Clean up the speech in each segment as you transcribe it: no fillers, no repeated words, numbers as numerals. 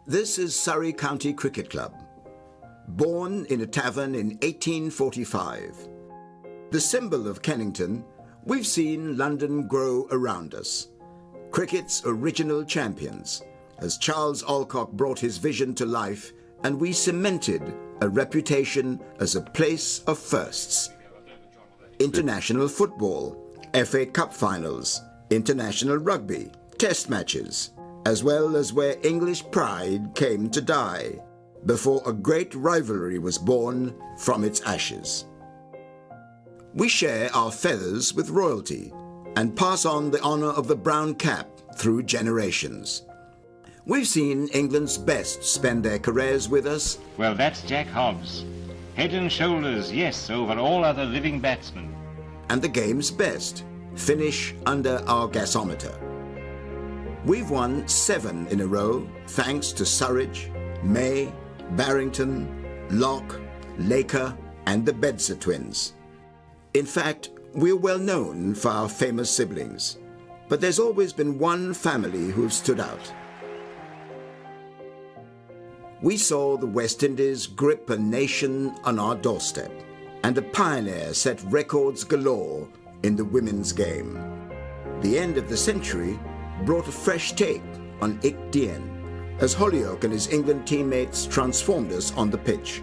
This is Surrey County Cricket Club. Born in a tavern in 1845. The symbol of Kennington, we've seen London grow around us. Cricket's original champions, as Charles Alcock brought his vision to life and we cemented a reputation as a place of firsts. International football, FA Cup finals, international rugby, test matches, as well as where English pride came to die, before a great rivalry was born from its ashes. We share our feathers with royalty and pass on the honour of the brown cap through generations. We've seen England's best spend their careers with us. Well, that's Jack Hobbs. Head and shoulders, yes, over all other living batsmen. And the game's best finish under our gasometer. We've won 7 in a row thanks to Surridge, May, Barrington, Locke, Laker and the Bedser twins. In fact, we're well known for our famous siblings, but there's always been one family who've stood out. We saw the West Indies grip a nation on our doorstep, and a pioneer set records galore in the women's game. The end of the century brought a fresh take on Ik Dien, as Holyoake and his England teammates transformed us on the pitch.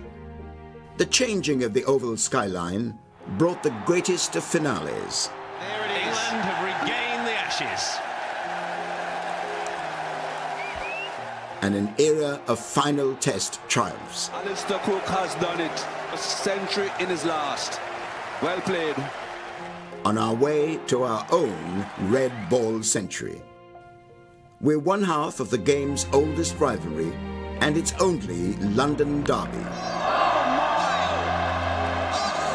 The changing of the oval skyline brought the greatest of finales. There it is. England have regained the Ashes. And an era of final test triumphs. Alistair Cook has done it. A century in his last. Well played. On our way to our own red ball century. We're one half of the game's oldest rivalry and its only London derby. Oh my!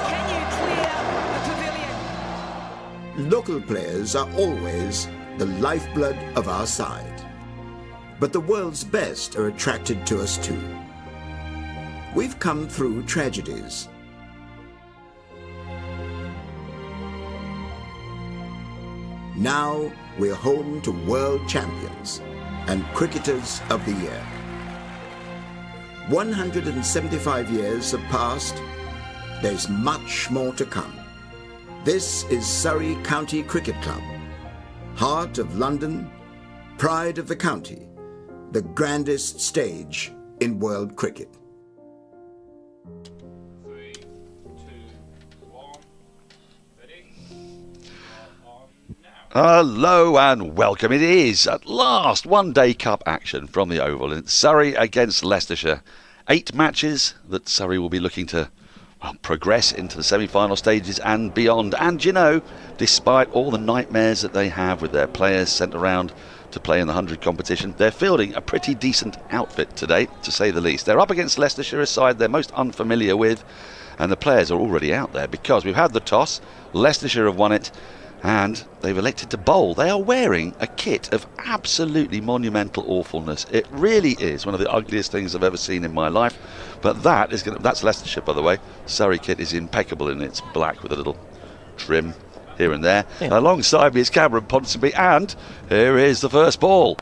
Can you clear the pavilion? Local players are always the lifeblood of our side. But the world's best are attracted to us too. We've come through tragedies. Now we're home to world champions and cricketers of the year. 175 years have passed. There's much more to come. This is Surrey County Cricket Club, heart of London, pride of the county, the grandest stage in world cricket. 3, 2, 1, ready? On now. Hello and welcome. It is at last one-day cup action from the Oval in Surrey against Leicestershire. 8 matches that Surrey will be looking to progress into the semi-final stages and beyond. And you know, despite all the nightmares that they have with their players sent around to play in the 100 competition, they're fielding a pretty decent outfit today, to say the least. They're up against Leicestershire, a side they're most unfamiliar with, and the players are already out there because we've had the toss. Leicestershire have won it, and they've elected to bowl. They are wearing a kit of absolutely monumental awfulness. It really is one of the ugliest things I've ever seen in my life. But that's Leicestershire, by the way. Surrey kit is impeccable in its black with a little trim here and there. Yeah. Alongside me is Cameron Ponsonby, and here is the first ball.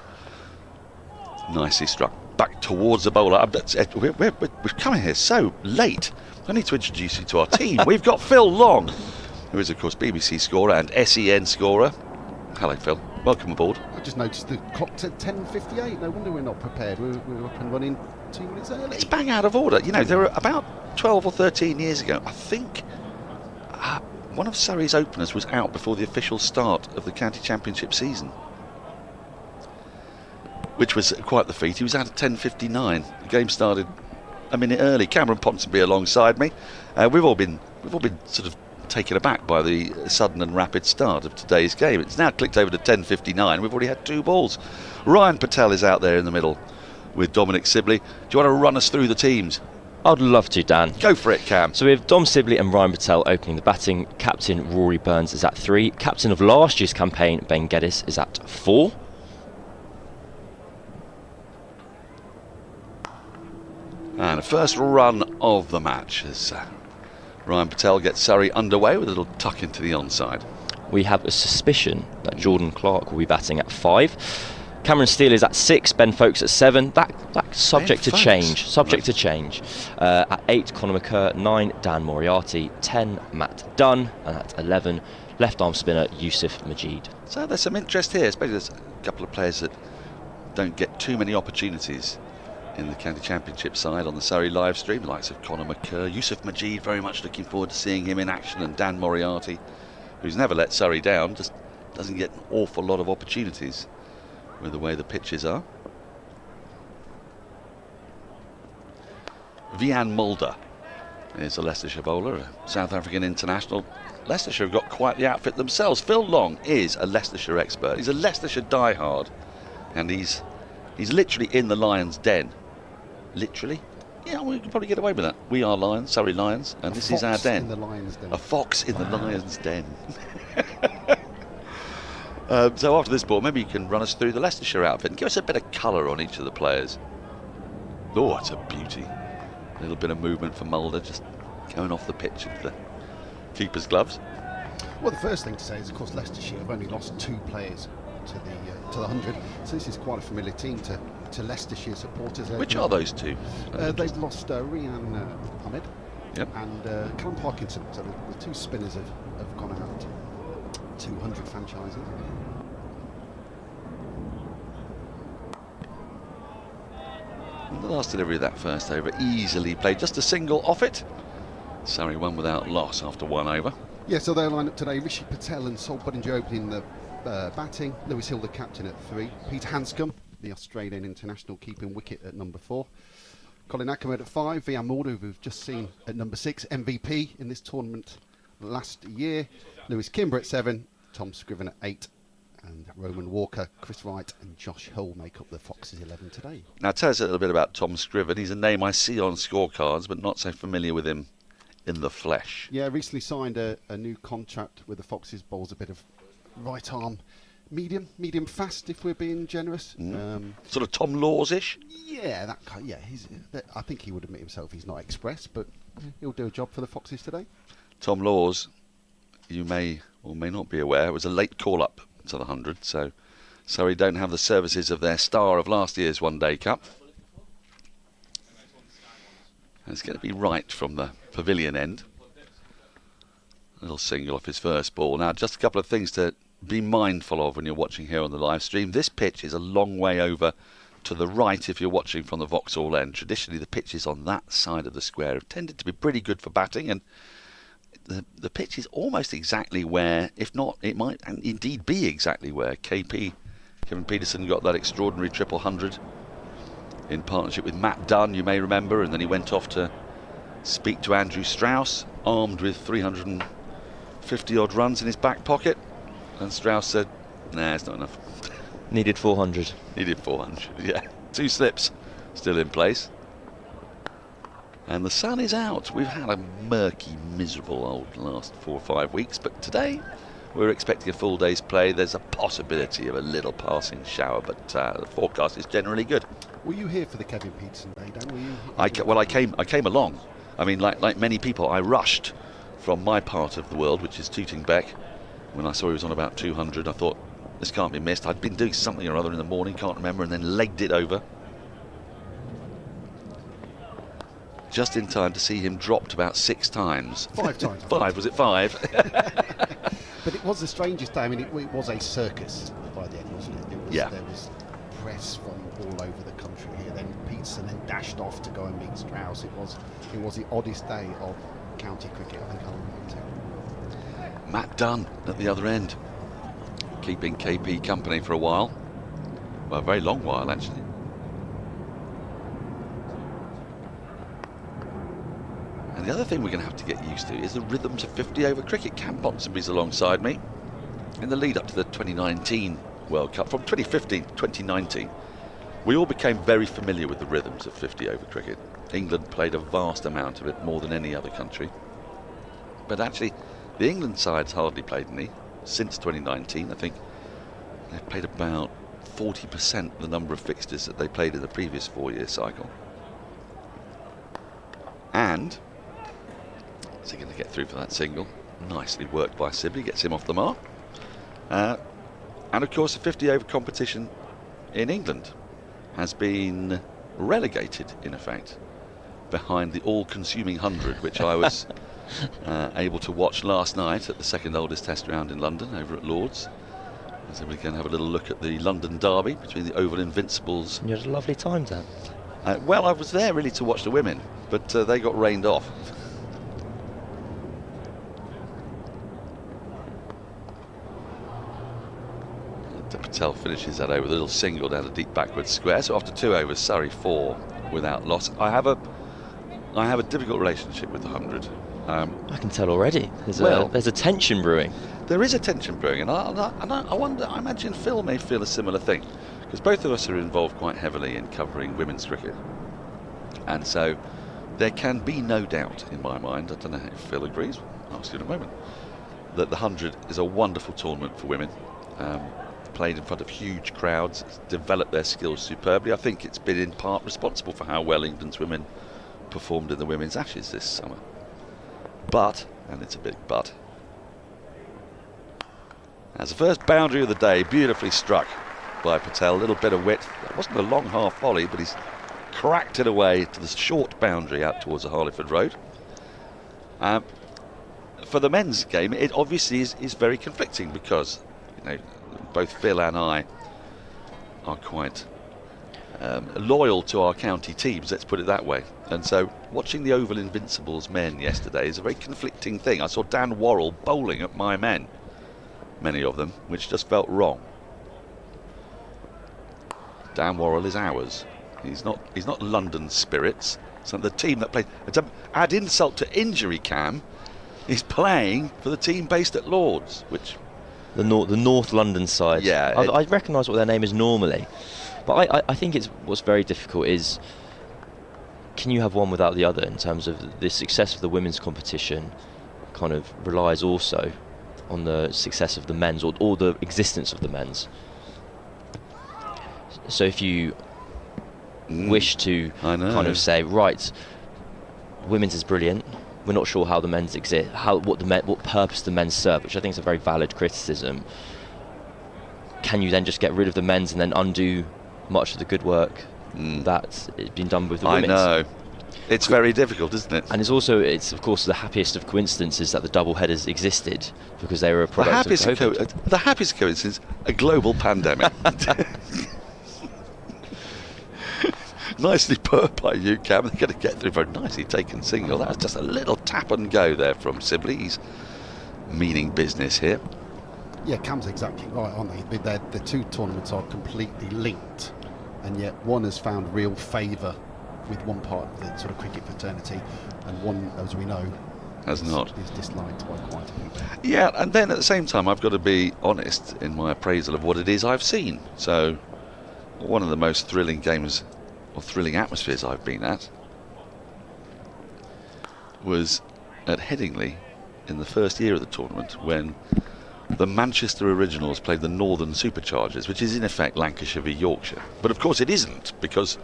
Nicely struck back towards the bowler. We're coming here so late. I need to introduce you to our team. We've got Phil Long, who is, of course, BBC scorer and SEN scorer. Hello, Phil. Welcome aboard. I just noticed the clock said 10:58. No wonder we're not prepared. We were up and running 2 minutes early. It's bang out of order. You know, there were about 12 or 13 years ago, I think, one of Surrey's openers was out before the official start of the county championship season, which was quite the feat. He was out at 10:59. The game started a minute early. Cameron Ponsonby alongside me. We've all been sort of taken aback by the sudden and rapid start of today's game. It's now clicked over to 10:59. We've already had 2 balls. Ryan Patel is out there in the middle with Dominic Sibley. Do you want to run us through the teams? I'd love to, Dan. Go for it, Cam. So we have Dom Sibley and Ryan Patel opening the batting. Captain Rory Burns is at 3. Captain of last year's campaign, Ben Geddes, is at 4. And the first run of the match as Ryan Patel gets Surrey underway with a little tuck into the onside. We have a suspicion that Jordan Clark will be batting at 5. Cameron Steele is at 6, Ben Foakes at 7. That's subject to Foakes. change. Subject to change. At 8, Conor McCurr. 9, Dan Moriarty. 10, Matt Dunn. And at 11, left arm spinner Yusuf Majid. So there's some interest here, especially there's a couple of players that don't get too many opportunities in the County Championship side on the Surrey live stream, the likes of Conor McCurr, Yusuf Majid, very much looking forward to seeing him in action, and Dan Moriarty, who's never let Surrey down, just doesn't get an awful lot of opportunities with the way the pitches are. Vian Mulder is a Leicestershire bowler, a South African international. Leicestershire have got quite the outfit themselves. Phil Long is a Leicestershire expert. He's a Leicestershire diehard, and he's literally in the Lions' den. Literally? Yeah, we can probably get away with that. We are Lions, Surrey Lions, and this is our den. In the Lions' den. A fox in the Lions' den. So after this ball, maybe you can run us through the Leicestershire outfit and give us a bit of colour on each of the players. Oh, it's a beauty. A little bit of movement for Mulder, just going off the pitch with the keeper's gloves. Well, the first thing to say is, of course, Leicestershire have only lost 2 players to the 100, so this is quite a familiar team to Leicestershire supporters. Which are those 2? They've lost Rian Ahmed Yep. and Callum Parkinson, so the 2 spinners have gone out. 200 franchises. And the last delivery of that first over easily played, just a single off it. Surrey won without loss after 1 over. Yeah, so they'll line up today. Rishi Patel and Sol Budinger opening the batting. Lewis Hill, the captain, at 3. Peter Handscomb, the Australian international, keeping wicket at number 4. Colin Ackerman at 5. Vian Mulder, who we've just seen, at number 6. MVP in this tournament last year. Lewis Kimber at 7. Tom Scriven at 8. And Roman Walker, Chris Wright and Josh Hull make up the Foxes 11 today. Now tell us a little bit about Tom Scriven. He's a name I see on scorecards, but not so familiar with him in the flesh. Yeah, recently signed a new contract with the Foxes. Bowls a bit of right arm medium fast, if we're being generous. Sort of Tom Laws-ish? Yeah, that kind. Yeah, I think he would admit himself he's not express, but he'll do a job for the Foxes today. Tom Laws, you may or may not be aware, was a late call-up to the 100, so Surrey don't have the services of their star of last year's One Day Cup. And it's going to be right from the pavilion end. A little single off his first ball. Now, just a couple of things to be mindful of when you're watching here on the live stream. This pitch is a long way over to the right if you're watching from the Vauxhall end. Traditionally, the pitches on that side of the square have tended to be pretty good for batting, and the pitch is almost exactly where, if not, it might indeed be exactly where KP, Kevin Peterson, got that extraordinary triple 100 in partnership with Matt Dunn, you may remember, and then he went off to speak to Andrew Strauss, armed with 350 odd runs in his back pocket, and Strauss said, nah, it's not enough. Needed 400. Needed 400, yeah. 2 slips still in place. And the sun is out. We've had a murky, miserable old last 4 or 5 weeks, but today we're expecting a full day's play. There's a possibility of a little passing shower, but the forecast is generally good. Were you here for the Kevin Peterson day, Dan? Were you? I came along. I mean, like many people, I rushed from my part of the world, which is Tooting Beck. When I saw he was on about 200, I thought, this can't be missed. I'd been doing something or other in the morning, can't remember, and then legged it over. Just in time to see him dropped about 6 times. 5 times. 5, was it 5? But it was the strangest day. I mean, it was a circus by the end, wasn't it? Yeah. There was press from all over the country here. Then Peterson then dashed off to go and meet Strauss. It was the oddest day of county cricket, I think I'll remember. Matt Dunn at the other end, keeping KP company for a while. Well, a very long while, actually. And the other thing we're going to have to get used to is the rhythms of 50 over cricket. Cam Ponsonby's alongside me in the lead up to the 2019 World Cup. From 2015 to 2019, we all became very familiar with the rhythms of 50 over cricket. England played a vast amount of it, more than any other country. But actually, the England side's hardly played any since 2019. I think they've played about 40% the number of fixtures that they played in the previous 4-year cycle. And is he going to get through for that single? Nicely worked by Sibley, gets him off the mark. And of course, the 50 over competition in England has been relegated, in effect, behind the all-consuming 100, which I was able to watch last night at the second oldest test ground in London, over at Lord's. So we can have a little look at the London derby between the Oval Invincibles. You had a lovely time, Dan. Well, I was there really to watch the women, but they got rained off. Patel finishes that over with a little single down a deep backward square. So after 2 overs, Surrey 4 without loss. I have a difficult relationship with the 100. I can tell already. There's a tension brewing. There is a tension brewing, and I wonder. I imagine Phil may feel a similar thing, because both of us are involved quite heavily in covering women's cricket, and so there can be no doubt in my mind. I don't know if Phil agrees. I'll ask you in a moment. That the 100 is a wonderful tournament for women. Played in front of huge crowds, developed their skills superbly. I think it's been in part responsible for how well England's women performed in the Women's Ashes this summer. But, and it's a big but, as the first boundary of the day, beautifully struck by Patel, a little bit of width. It wasn't a long half volley, but he's cracked it away to the short boundary out towards the Harleyford Road. For the men's game, it obviously is very conflicting, because both Phil and I are quite loyal to our county teams, let's put it that way. And so watching the Oval Invincibles men yesterday is a very conflicting thing. I saw Dan Worrell bowling at my men, many of them, which just felt wrong. Dan Worrell is ours. He's not London Spirits. So the team that played, to add insult to injury, Cam, is playing for the team based at Lord's, which the North London side. Yeah, I recognise what their name is normally, but I think what's very difficult is, can you have one without the other? In terms of the success of the women's competition, kind of relies also on the success of the men's, or the existence of the men's. So if you wish to kind of say, right, women's is brilliant, we're not sure how the men's exist, what purpose the men's serve, which I think is a very valid criticism. Can you then just get rid of the men's and then undo much of the good work that's been done with the women's? I know. It's very difficult, isn't it? And it's of course the happiest of coincidences that the double headers existed, because they were a product of COVID. The happiest coincidence, a global pandemic. Nicely put by you, Cam. They're going to get through very nicely taken single. That was just a little tap and go there from Sibley. He's meaning business here. Yeah, Cam's exactly right, aren't they? The two tournaments are completely linked, and yet one has found real favour with one part of the sort of cricket fraternity, and one, as we know, has not. Is disliked by quite a few. Yeah, and then at the same time, I've got to be honest in my appraisal of what it is I've seen. So, one of the most thrilling games or thrilling atmospheres I've been at was at Headingley in the first year of the tournament, when the Manchester Originals played the Northern Superchargers, which is in effect Lancashire v Yorkshire. But of course it isn't, because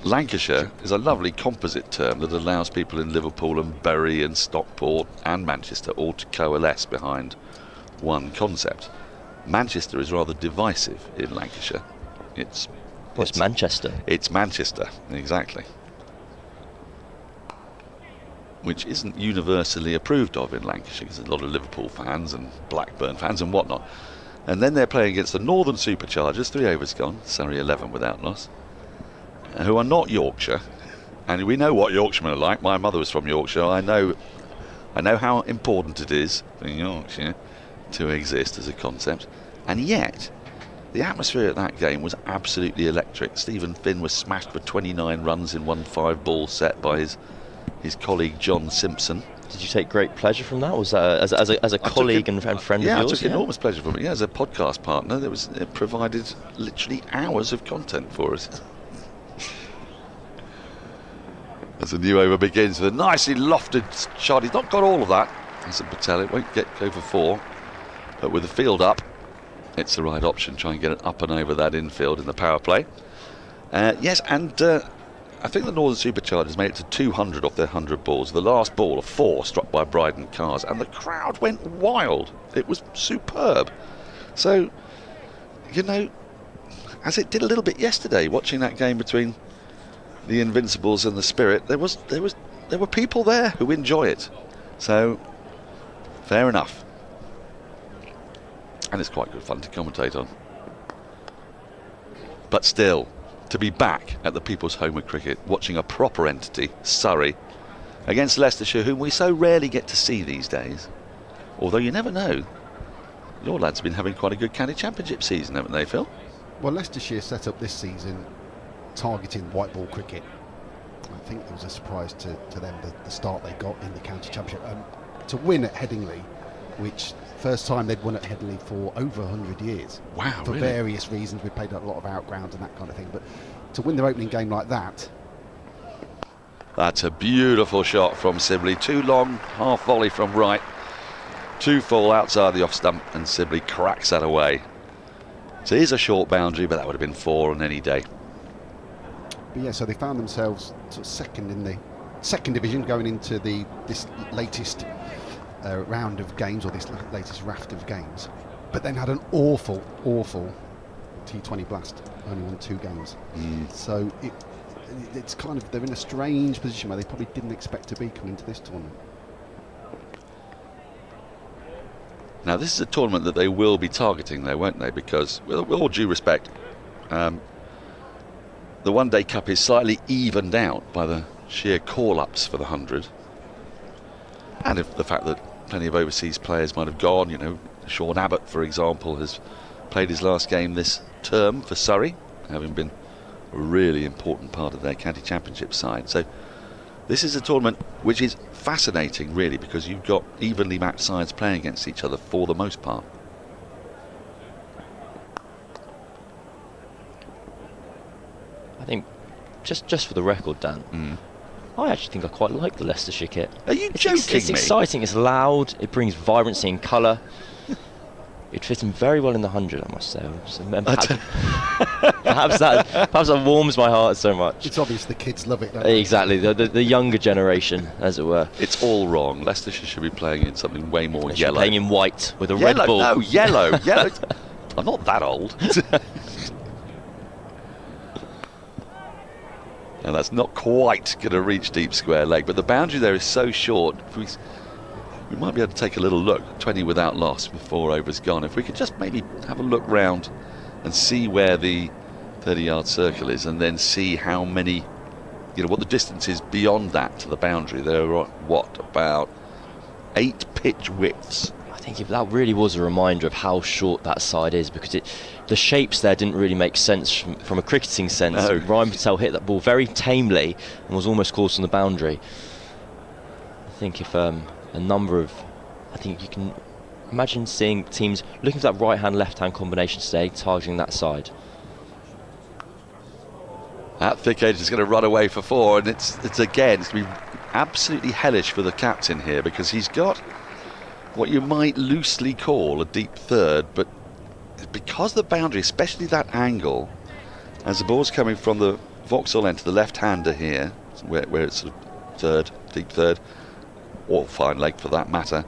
Lancashire is a lovely composite term that allows people in Liverpool and Bury and Stockport and Manchester all to coalesce behind one concept. Manchester is rather divisive in Lancashire. It's Manchester. It's Manchester, exactly. Which isn't universally approved of in Lancashire, because there's a lot of Liverpool fans and Blackburn fans and whatnot. And then they're playing against the Northern Superchargers, 3 overs gone, Surrey 11 without loss, who are not Yorkshire. And we know what Yorkshiremen are like. My mother was from Yorkshire. I know how important it is for Yorkshire to exist as a concept. And yet, the atmosphere at that game was absolutely electric. Stephen Finn was smashed for 29 runs in one 5-ball set by his colleague John Simpson. Did you take great pleasure from that? Was that as a colleague and friend of yours? Yeah, I took enormous pleasure from it. Yeah, as a podcast partner, it provided literally hours of content for us. As the new over begins with a nicely lofted shot. He's not got all of that. As a Patel, it won't go for 4, but with the field up, it's the right option. Try and get it up and over that infield in the power play. Yes, and I think the Northern Superchargers made it to 200 off their 100 balls. The last ball of 4 struck by Bryden Cars, and the crowd went wild. It was superb. So, as it did a little bit yesterday, watching that game between the Invincibles and the Spirit. There were people there who enjoy it, so fair enough. And it's quite good fun to commentate on. But still, to be back at the People's Home of Cricket, watching a proper entity, Surrey, against Leicestershire, whom we so rarely get to see these days. Although you never know. Your lads have been having quite a good county championship season, haven't they, Phil? Well, Leicestershire set up this season targeting white ball cricket. I think it was a surprise to them, the start they got in the county championship. To win at Headingley, which first time they'd won at Headingley for over 100 years. Wow, for really? various reasons. We played a lot of outgrounds and that kind of thing. But to win their opening game like that. That's a beautiful shot from Sibley. Too long, half volley from right. 2 full outside the off stump, and Sibley cracks that away. So it is a short boundary, but that would have been 4 on any day. But yeah, so they found themselves sort of second in the second division going into this latest round of games, or this latest raft of games. But then had an awful T20 blast. Only won 2 games. So it's kind of, they're in a strange position where they probably didn't expect to be coming into this tournament. Now this is a tournament that they will be targeting though, won't they? Because, with all due respect, the One Day Cup is slightly evened out by the sheer call-ups for the 100. And if the fact that plenty of overseas players might have gone, you know, Sean Abbott, for example, has played his last game this term for Surrey, having been a really important part of their county championship side. So this is a tournament which is fascinating, really, because you've got evenly matched sides playing against each other for the most part. I think, just for the record, Dan, I actually think I quite like the Leicestershire kit. Are you joking It's me? exciting, it's loud, it brings vibrancy and colour. It fits him very well in the 100, I must say. So perhaps that warms my heart so much. It's obvious the kids love it, don't they? Exactly, the younger generation, as it were. It's all wrong. Leicestershire should be playing in something way more They should be yellow. playing in white with a Yellow, red ball. no, yellow. I'm not that old. And that's not quite going to reach deep square leg, but the boundary there is so short. We might be able to take a little look. 20 without loss with 4 overs gone. If we could just maybe have a look round and see where the 30-yard circle is, and then see how many, what the distance is beyond that to the boundary. There are, about 8 pitch widths. I think if that really was a reminder of how short that side is, because the shapes there didn't really make sense from a cricketing sense. No. Ryan Patel hit that ball very tamely and was almost caught on the boundary. I think if I think you can imagine seeing teams looking for that right-hand, left-hand combination today, targeting that side. That thick edge is going to run away for 4, and it's going to be absolutely hellish for the captain here, because he's got what you might loosely call a deep third, but because the boundary, especially that angle, as the ball's coming from the Vauxhall end to the left-hander here, where it's sort of deep third, or fine leg for that matter,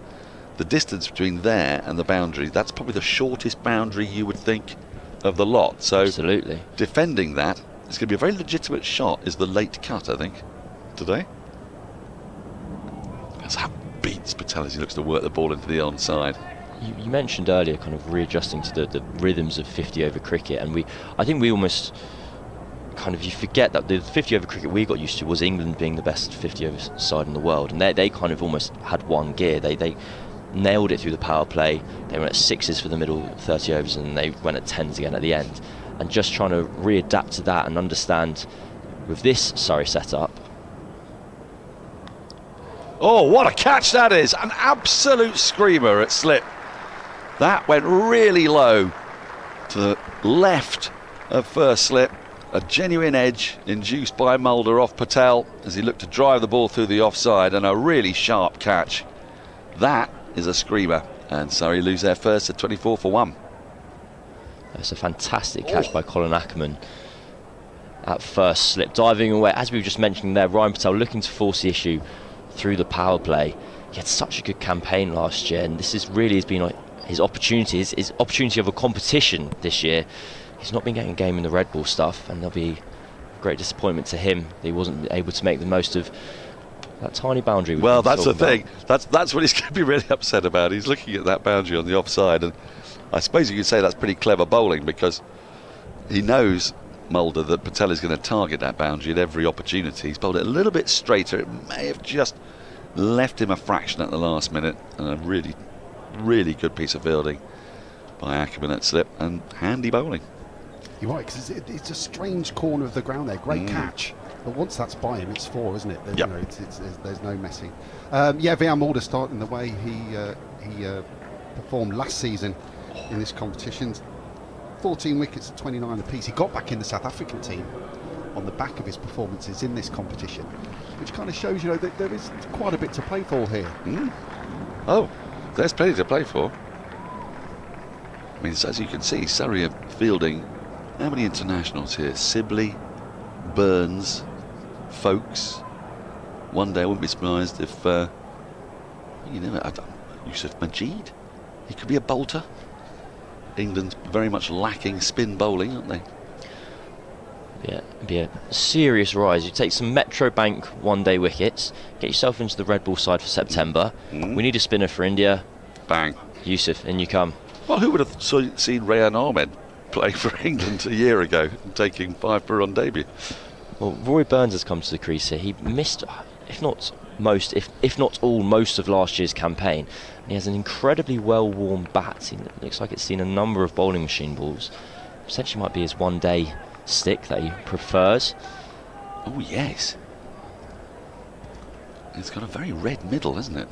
the distance between there and the boundary, that's probably the shortest boundary you would think of the lot. So absolutely, defending that, it's going to be a very legitimate shot, is the late cut, I think, today. That's how beats Patel as he looks to work the ball into the onside. You mentioned earlier kind of readjusting to the rhythms of 50 over cricket, and I think we almost you forget that the 50 over cricket we got used to was England being the best 50 over side in the world, and they kind of almost had one gear. They nailed it through the power play. They went at 6s for the middle 30 overs, and they went at 10s again at the end. And just trying to readapt to that and understand with this Surrey setup. Oh, what a catch that is! An absolute screamer at slip. That went really low to the left of first slip. A genuine edge induced by Mulder off Patel as he looked to drive the ball through the offside, and a really sharp catch. That is a screamer, and Surrey lose their first at 24 for 1. It's a fantastic catch by Colin Ackerman at first slip, diving away. As we were just mentioning there, Ryan Patel looking to force the issue through the power play. He had such a good campaign last year, and this has been like his opportunity of a competition this year. he's not been getting a game in the red ball stuff, and there'll be a great disappointment to him that he wasn't able to make the most of that tiny boundary. Well, that's the thing. That's what he's going to be really upset about. He's looking at that boundary on the offside, and I suppose you could say that's pretty clever bowling, because he knows, Mulder, that Patel is going to target that boundary at every opportunity. He's bowled it a little bit straighter. It may have just left him a fraction at the last minute, and a really, really good piece of fielding by Ackerman at slip, and handy bowling. You're right, because it's a strange corner of the ground there. Great catch. But once that's by him, it's 4, isn't it? Yep. You know, there's no messing. Vian Mulder starting the way he performed last season in this competition. 14 wickets at 29 apiece. He got back in the South African team on the back of his performances in this competition, which kind of shows, you know, that there is quite a bit to play for here. Oh, there's plenty to play for. I mean, as you can see, Surrey are fielding how many internationals here? Sibley, Burns, Foakes. One day I wouldn't be surprised if Yusuf Majid, he could be a bolter. England's very much lacking spin bowling, aren't they? Yeah, it'd be a serious rise. You take some Metro Bank one-day wickets, get yourself into the red ball side for September. We need a spinner for India. Bang. Yusuf, in you come. Well, who would have seen Rayan Ahmed playing for England a year ago and taking 5 per run debut? Well, Rory Burns has come to the crease here. He missed, if not all, most of last year's campaign. And he has an incredibly well-worn bat. He looks like it's seen a number of bowling machine balls. Potentially might be his one-day stick that he prefers. Oh, yes. It's got a very red middle, hasn't it?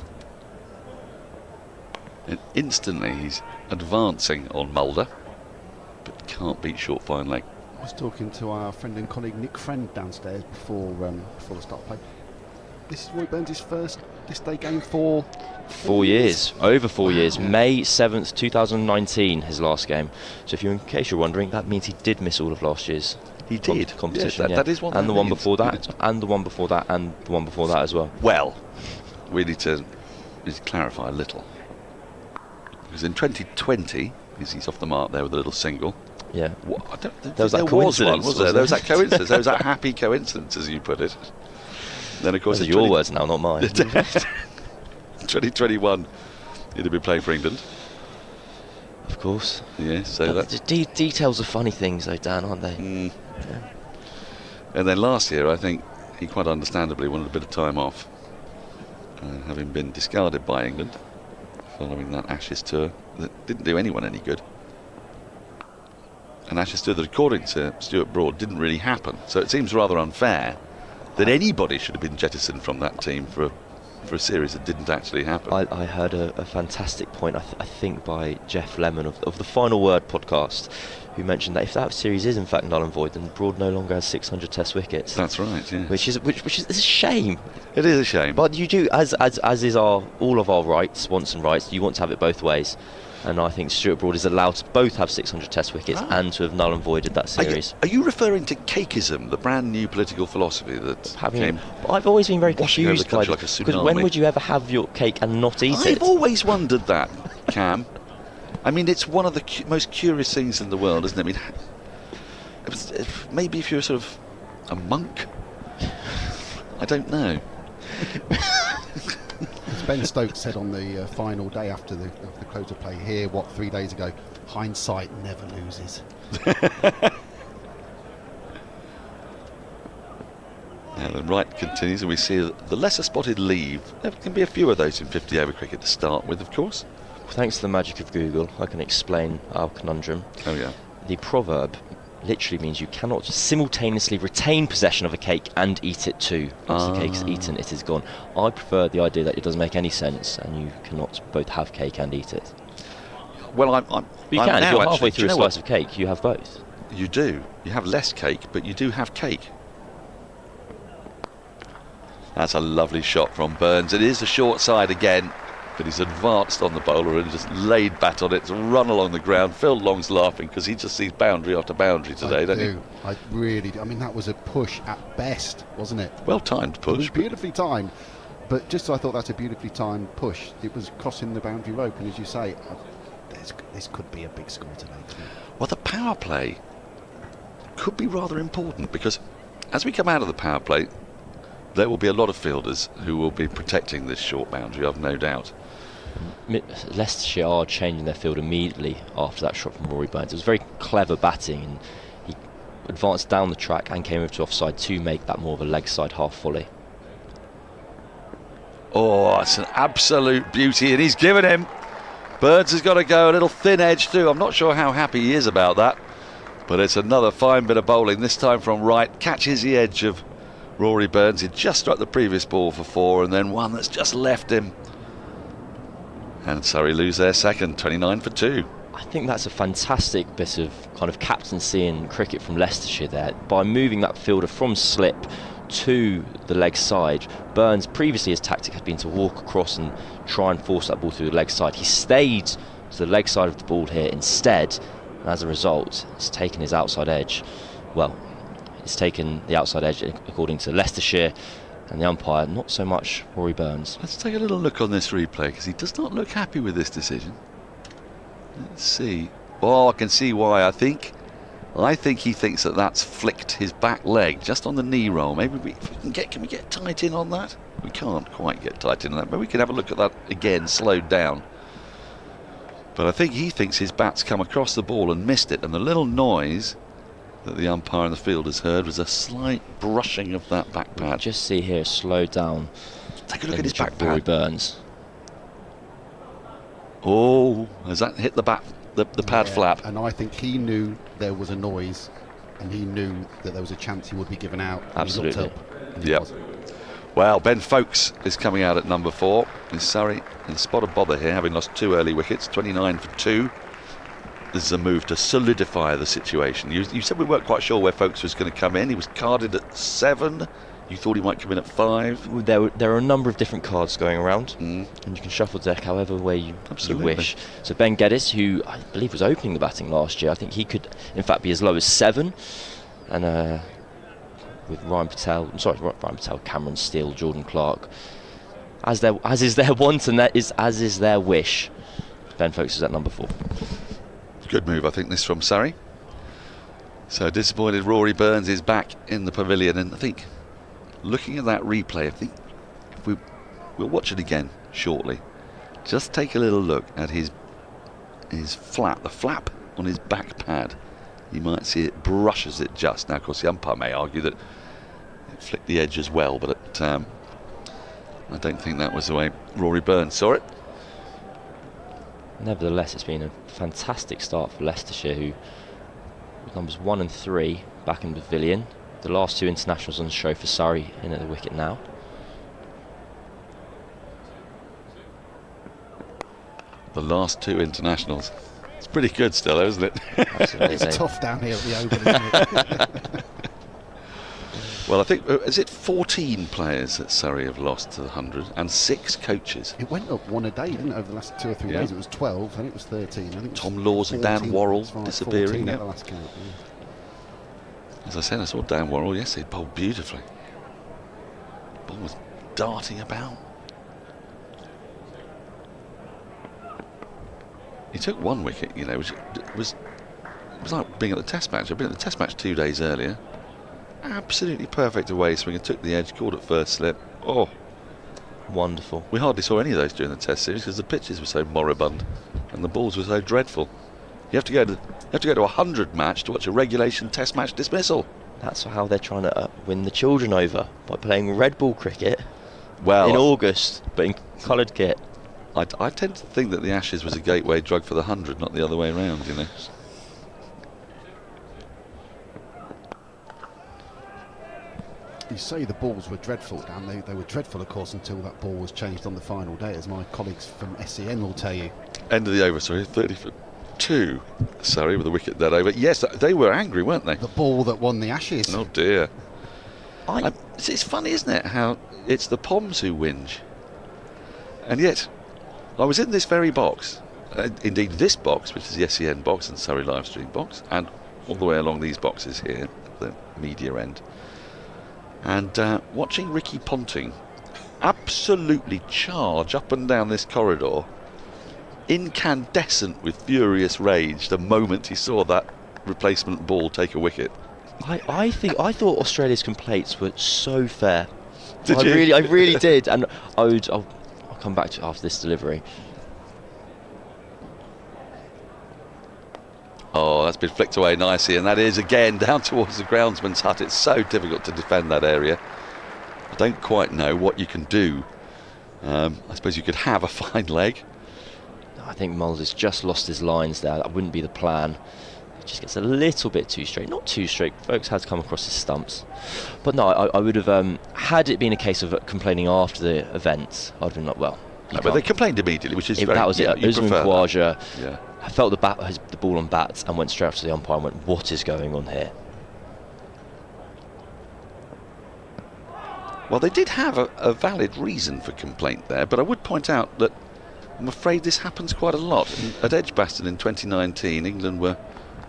And instantly he's advancing on Mulder, but can't beat short fine leg. I was talking to our friend and colleague Nick Friend downstairs before the start of play. This is Roy Burns' first this day game for 4 years. Over 4 years. May 7th, 2019, his last game. So in case you're wondering, that means he did miss all of last year's competition. Yes, that is what and that the one means. before that, and the one before that, and the one before that as well. Well, we need to clarify a little. Because in 2020, he's off the mark there with a little single. Yeah. There was that coincidence, was there? There was that coincidence. There was that happy coincidence, as you put it. Then, of course, those are your words now, not mine. 2021, he'd have been playing for England. Of course. Yeah, so that... Details are funny things, though, Dan, aren't they? Yeah. And then last year, I think he quite understandably wanted a bit of time off, having been discarded by England following that Ashes tour that didn't do anyone any good. An Ashes tour that, according to Stuart Broad, didn't really happen. So it seems rather unfair that anybody should have been jettisoned from that team for a series that didn't actually happen. I heard a fantastic point, I think by Jeff Lemon of the Final Word podcast, who mentioned that if that series is in fact null and void, then Broad no longer has 600 Test wickets. That's right, yeah. Which is a shame. It is a shame. But you do, as is all of our rights, wants and rights, you want to have it both ways. And I think Stuart Broad is allowed to both have 600 Test wickets and to have null and voided that series. Are you referring to cakeism, the brand new political philosophy that came? I've always been very confused by like because when would you ever have your cake and not eat it? I've always wondered that, Cam. I mean, it's one of the most curious things in the world, isn't it? I mean, maybe if you're sort of a monk, I don't know. As Ben Stokes said on the final day after the close of play here, 3 days ago, hindsight never loses. Now the right continues, and we see the lesser spotted leave. There can be a few of those in 50 over cricket to start with, of course. Thanks to the magic of Google, I can explain our conundrum. Oh yeah. The proverb literally means you cannot simultaneously retain possession of a cake and eat it too. Once the cake is eaten, it is gone. I prefer the idea that it doesn't make any sense and you cannot both have cake and eat it. Well, you can. If you're halfway through a slice of cake, you have both. You do. You have less cake, but you do have cake. That's a lovely shot from Burns. It is the short side again, but he's advanced on the bowler and just laid bat on it to run along the ground. Phil Long's laughing because he just sees boundary after boundary today, doesn't he? I really do. I mean, that was a push at best, wasn't it? Well timed push. It was beautifully timed, but just so I thought that's a beautifully timed push. It was crossing the boundary rope, and as you say, this could be a big score today. Well, the power play could be rather important, because as we come out of the power play, there will be a lot of fielders who will be protecting this short boundary, I've no doubt. Leicestershire are changing their field immediately after that shot from Rory Burns. It was very clever batting, and he advanced down the track and came over to offside to make that more of a leg side half volley. Oh, it's an absolute beauty, and he's given him. Burns has got to go a little thin edge too. I'm not sure how happy he is about that, but it's another fine bit of bowling, this time from right. Catches the edge of Rory Burns. He just struck the previous ball for 4, and then one that's just left him. And Surrey lose their second, 29 for 2. I think that's a fantastic bit of kind of captaincy in cricket from Leicestershire there. By moving that fielder from slip to the leg side, Burns, previously his tactic had been to walk across and try and force that ball through the leg side. He stayed to the leg side of the ball here instead, and as a result, it's taken his outside edge. Well, it's taken the outside edge according to Leicestershire, and the umpire, not so much Rory Burns. Let's take a little look on this replay, because he does not look happy with this decision. Let's see. Oh, I can see why. I think he thinks that that's flicked his back leg just on the knee roll. Maybe can we get tight in on that? We can't quite get tight in on that, but we can have a look at that again, slowed down. But I think he thinks his bat's come across the ball and missed it, and the little noise that the umpire and the fielders heard was a slight brushing of that back pad. Just see here, slowed down. Take a look at his back Rory pad. Burns. Oh, has that hit the pad flap? And I think he knew there was a noise, and he knew that there was a chance he would be given out. Absolutely. Yep. Well, Ben Foakes is coming out at number 4. In Surrey in spot of bother here, having lost 2 early wickets, 29 for 2. This is a move to solidify the situation. You said we weren't quite sure where Foakes was going to come in. He was carded at 7. You thought he might come in at 5. There are a number of different cards going around, and you can shuffle the deck however way you wish. So Ben Geddes, who I believe was opening the batting last year, I think he could in fact be as low as 7. And with Ryan Patel, Cameron Steele, Jordan Clark, as is their want and as is their wish, Ben Foakes is at number 4. Good move, I think, this from Surrey. So disappointed Rory Burns is back in the pavilion, and I think looking at that replay, I think if we'll watch it again shortly. Just take a little look at his flap, the flap on his back pad. You might see it brushes it just. Now, of course, the umpire may argue that it flicked the edge as well, but I don't think that was the way Rory Burns saw it. Nevertheless, it's been a fantastic start for Leicestershire, who with numbers 1 and 3 back in the pavilion. The last 2 internationals on the show for Surrey in at the wicket now. The last 2 internationals. It's pretty good still, isn't it? It's tough down here at the Oval, isn't it? Well, I think, is it 14 players that Surrey have lost to the 100 and 6 coaches? It went up 1 a day, didn't it, over the last 2 or 3 days? It was 12, I think it was 13. I think Tom Laws and Dan Worrell disappearing. At the last count, As I said, I saw Dan Worrell yesterday bowled beautifully. The ball was darting about. He took 1 wicket, which was like being at the Test match. I'd been at the Test match 2 days earlier. Absolutely perfect away swing, and took the edge, called it first slip. Oh, wonderful. We hardly saw any of those during the Test series because the pitches were so moribund and the balls were so dreadful. You have to go to a 100 match to watch a regulation Test match dismissal. That's how they're trying to win the children over, by playing red ball cricket in August, but in coloured kit. I tend to think that the Ashes was a gateway drug for the 100, not the other way around, You say the balls were dreadful, Dan. They were dreadful, of course, until that ball was changed on the final day, as my colleagues from SEN will tell you. End of the over, 30 for 2. Surrey with a wicket that over. Yes, they were angry, weren't they? The ball that won the Ashes. Oh dear. It's funny, isn't it, how it's the Poms who whinge. And yet, I was in this very box, indeed this box, which is the SEN box and Surrey live stream box, and all the way along these boxes here, the media end, and watching Ricky Ponting absolutely charge up and down this corridor, incandescent with furious rage the moment he saw that replacement ball take a wicket. I thought Australia's complaints were so fair. Did you? I really did, and I'll come back to it after this delivery. Oh, that's been flicked away nicely, and that is again down towards the groundsman's hut. It's so difficult to defend that area. I don't quite know what you can do. I suppose you could have a fine leg. I think Mulder's just lost his lines there. That wouldn't be the plan. It just gets a little bit too straight. Not too straight. Foakes had to come across his stumps. But no, I would have, had it been a case of complaining after the event, I'd have been like, well... No, but they complained immediately, which is very... That was it. Usman Khawaja felt the ball on bats and went straight up to the umpire and went, what is going on here? Well, they did have a valid reason for complaint there, but I would point out that I'm afraid this happens quite a lot. At Edgbaston in 2019, England were...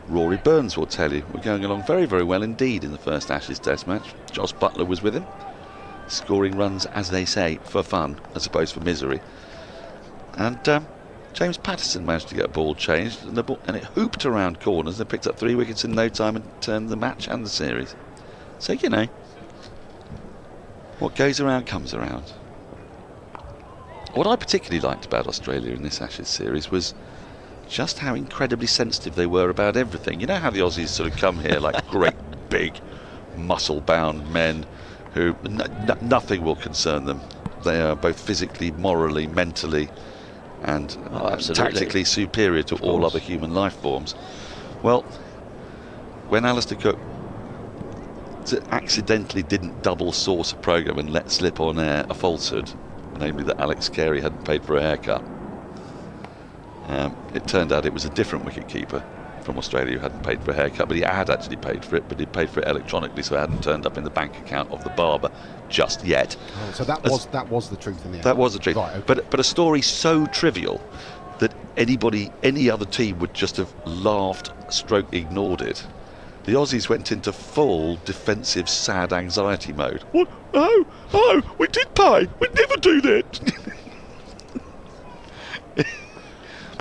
Rory Burns will tell you, we're going along very, very well indeed in the first Ashes Test match. Jos Buttler was with him, scoring runs, as they say, for fun, as opposed for misery. And James Patterson managed to get a ball changed, and it hooped around corners. They picked up 3 wickets in no time and turned the match and the series. So, you know, what goes around comes around. What I particularly liked about Australia in this Ashes series was just how incredibly sensitive they were about everything. You know how the Aussies sort of come here like great big muscle-bound men who nothing will concern them. They are both physically, morally, mentally and tactically superior to all other human life forms. Well, when Alistair Cook accidentally didn't double source a programme and let slip on air a falsehood, namely that Alex Carey hadn't paid for a haircut, it turned out it was a different wicketkeeper from Australia who hadn't paid for a haircut, but he had actually paid for it, but he'd paid for it electronically, so it hadn't turned up in the bank account of the barber just yet. Oh, so that was the truth in the end. That was the truth. Right, okay. But a story so trivial that any other team would just have laughed, stroke ignored it. The Aussies went into full defensive, sad anxiety mode. What? Oh, we did pay. We'd never do that.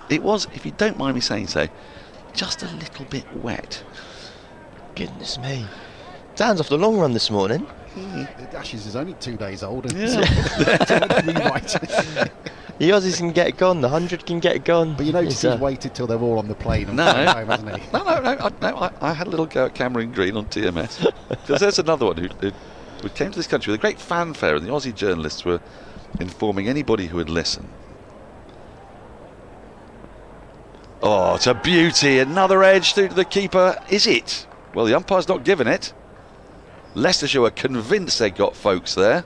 It was, if you don't mind me saying so, just a little bit wet. Goodness me. Dan's off the long run this morning. The Ashes is only 2 days old. And The Aussies can get it gone, the 100 can get it gone. But you notice he's waited till they're all on the plane and No. home, hasn't he? No, I had a little go at Cameron Green on TMS. Because there's another one who came to this country with a great fanfare, and the Aussie journalists were informing anybody who would listen. Oh, it's a beauty. Another edge through to the keeper. Is it? Well, the umpire's not given it. Leicestershire were convinced they got Foakes there.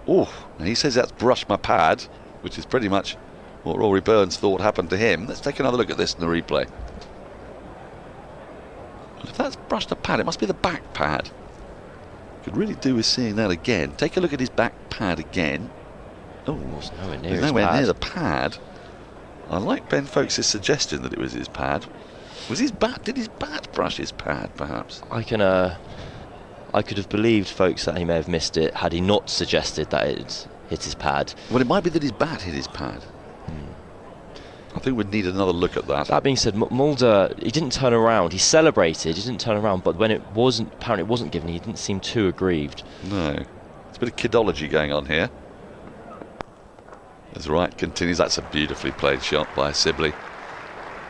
Oh, and he says that's brushed my pad, which is pretty much what Rory Burns thought happened to him. Let's take another look at this in the replay. Well, if that's brushed a pad, it must be the back pad. Could really do with seeing that again. Take a look at his back pad again. Oh, it's nowhere near the pad. I like Ben Foakes' suggestion that it was his pad. Was his bat? Did his bat brush his pad, perhaps? I could have believed Foakes that he may have missed it had he not suggested that it hit his pad. Well, it might be that his bat hit his pad. I think we'd need another look at that. That being said, Mulder, he didn't turn around. He celebrated, he didn't turn around, but when apparently it wasn't given, he didn't seem too aggrieved. No. There's a bit of kidology going on here. As Wright continues, that's a beautifully played shot by Sibley.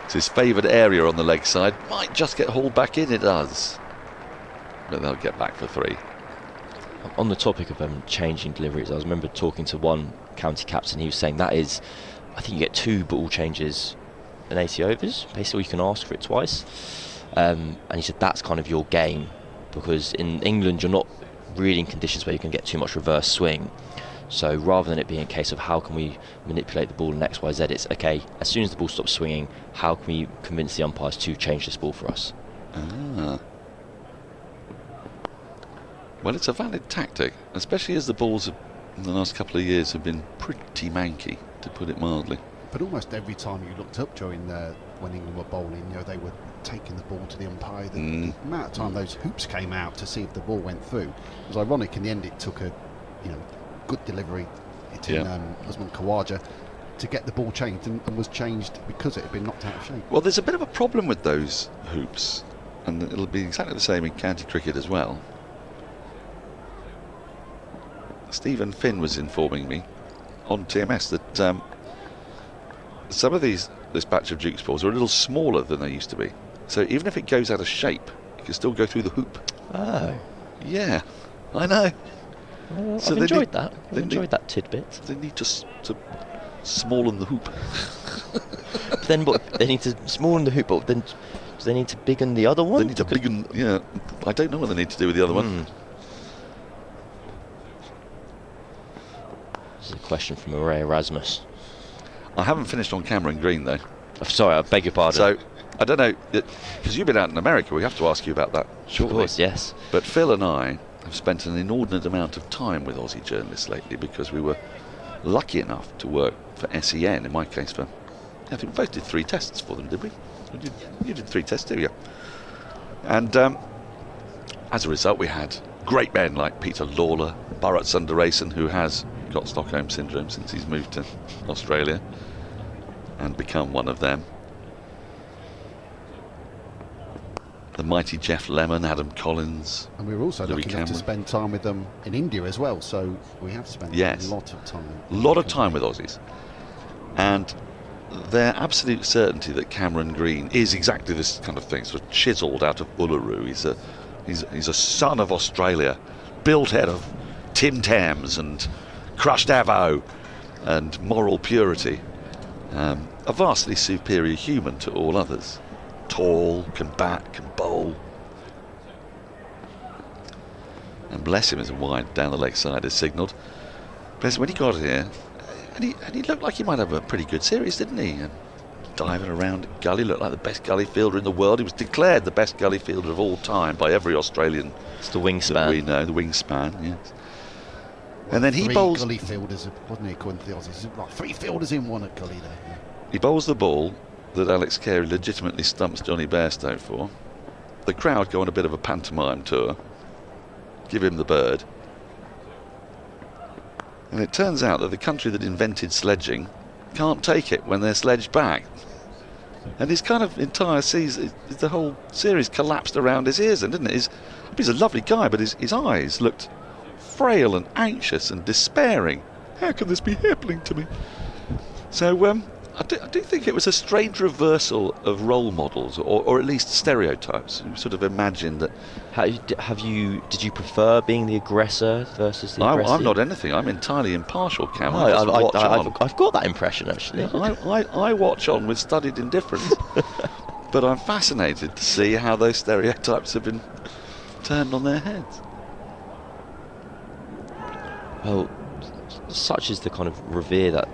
It's his favoured area on the leg side. Might just get hauled back in, it does. But they'll get back for 3. On the topic of changing deliveries, I remember talking to one county captain. He was saying that is, I think you get 2 ball changes in 80 overs. Basically, you can ask for it twice. And he said that's kind of your game, because in England you're not really in conditions where you can get too much reverse swing. So rather than it being a case of how can we manipulate the ball in X, Y, Z, it's okay, as soon as the ball stops swinging, how can we convince the umpires to change this ball for us? Well, it's a valid tactic, especially as the balls in the last couple of years have been pretty manky, to put it mildly. But almost every time you looked up during when England were bowling, they were taking the ball to the umpire. The amount of time those hoops came out to see if the ball went through, it was ironic. In the end, it took a good delivery hitting Usman Khawaja to get the ball changed, and was changed because it had been knocked out of shape. Well, there's a bit of a problem with those hoops. and it'll be exactly the same in county cricket as well. Stephen Finn was informing me on TMS that some of this batch of Duke's balls are a little smaller than they used to be. So even if it goes out of shape, it can still go through the hoop. Oh. Yeah, I know. Well, So I've they enjoyed need- that. I've they enjoyed need- that tidbit. They need to smallen the hoop. But then what? They need to smallen the hoop, but then do they need to biggen the other one? They need to biggen. Yeah, I don't know what they need to do with the other one. This is a question from Ray Erasmus. I haven't finished on Cameron Green though. Oh, sorry, I beg your pardon. So I don't know, because you've been out in America. We have to ask you about that shortly. Of course, yes. But Phil and I have spent an inordinate amount of time with Aussie journalists lately because we were lucky enough to work for SEN. In my case, I think we both did 3 tests for them, did we? You did 3 tests, didn't you? And as a result, we had great men like Peter Lawler, Bharat Sundaresan, who has got Stockholm Syndrome since he's moved to Australia and become one of them. The mighty Jeff Lemon, Adam Collins. And we were also Louis lucky enough to Cameron. spend time with them in India as well, so we have spent Yes. a lot of time. A lot of time with Aussies. And their absolute certainty that Cameron Green is exactly this kind of thing, sort of chiselled out of Uluru. He's a son of Australia, built out of Tim Tams and crushed avo and moral purity. A vastly superior human to all others. Tall, can bat, can bowl. And bless him, as a wide down the leg side is signalled. Bless him, when he got here, and he looked like he might have a pretty good series, didn't he? And diving around gully, looked like the best gully fielder in the world. He was declared the best gully fielder of all time by every Australian. It's the wingspan. That we know, the wingspan, yes. And then he 3 bowls. gully fielders, wasn't he, according to the Aussies? Like 3 fielders in one at gully there. Yeah. He bowls the ball that Alex Carey legitimately stumps Johnny Bairstow for. The crowd go on a bit of a pantomime tour. Give him the bird. And it turns out that the country that invented sledging can't take it when they're sledged back. And his kind of entire season, the whole series collapsed around his ears, didn't it? He's a lovely guy, but his eyes looked frail and anxious and despairing. How can this be happening to me? So I do think it was a strange reversal of role models, or at least stereotypes. You sort of imagined that. Did you prefer being the aggressor versus the aggressive? I'm not anything. I'm entirely impartial, Cam. No, I just watch on. I've got that impression, actually. I watch on with studied indifference. But I'm fascinated to see how those stereotypes have been turned on their heads. Well, such is the kind of revere that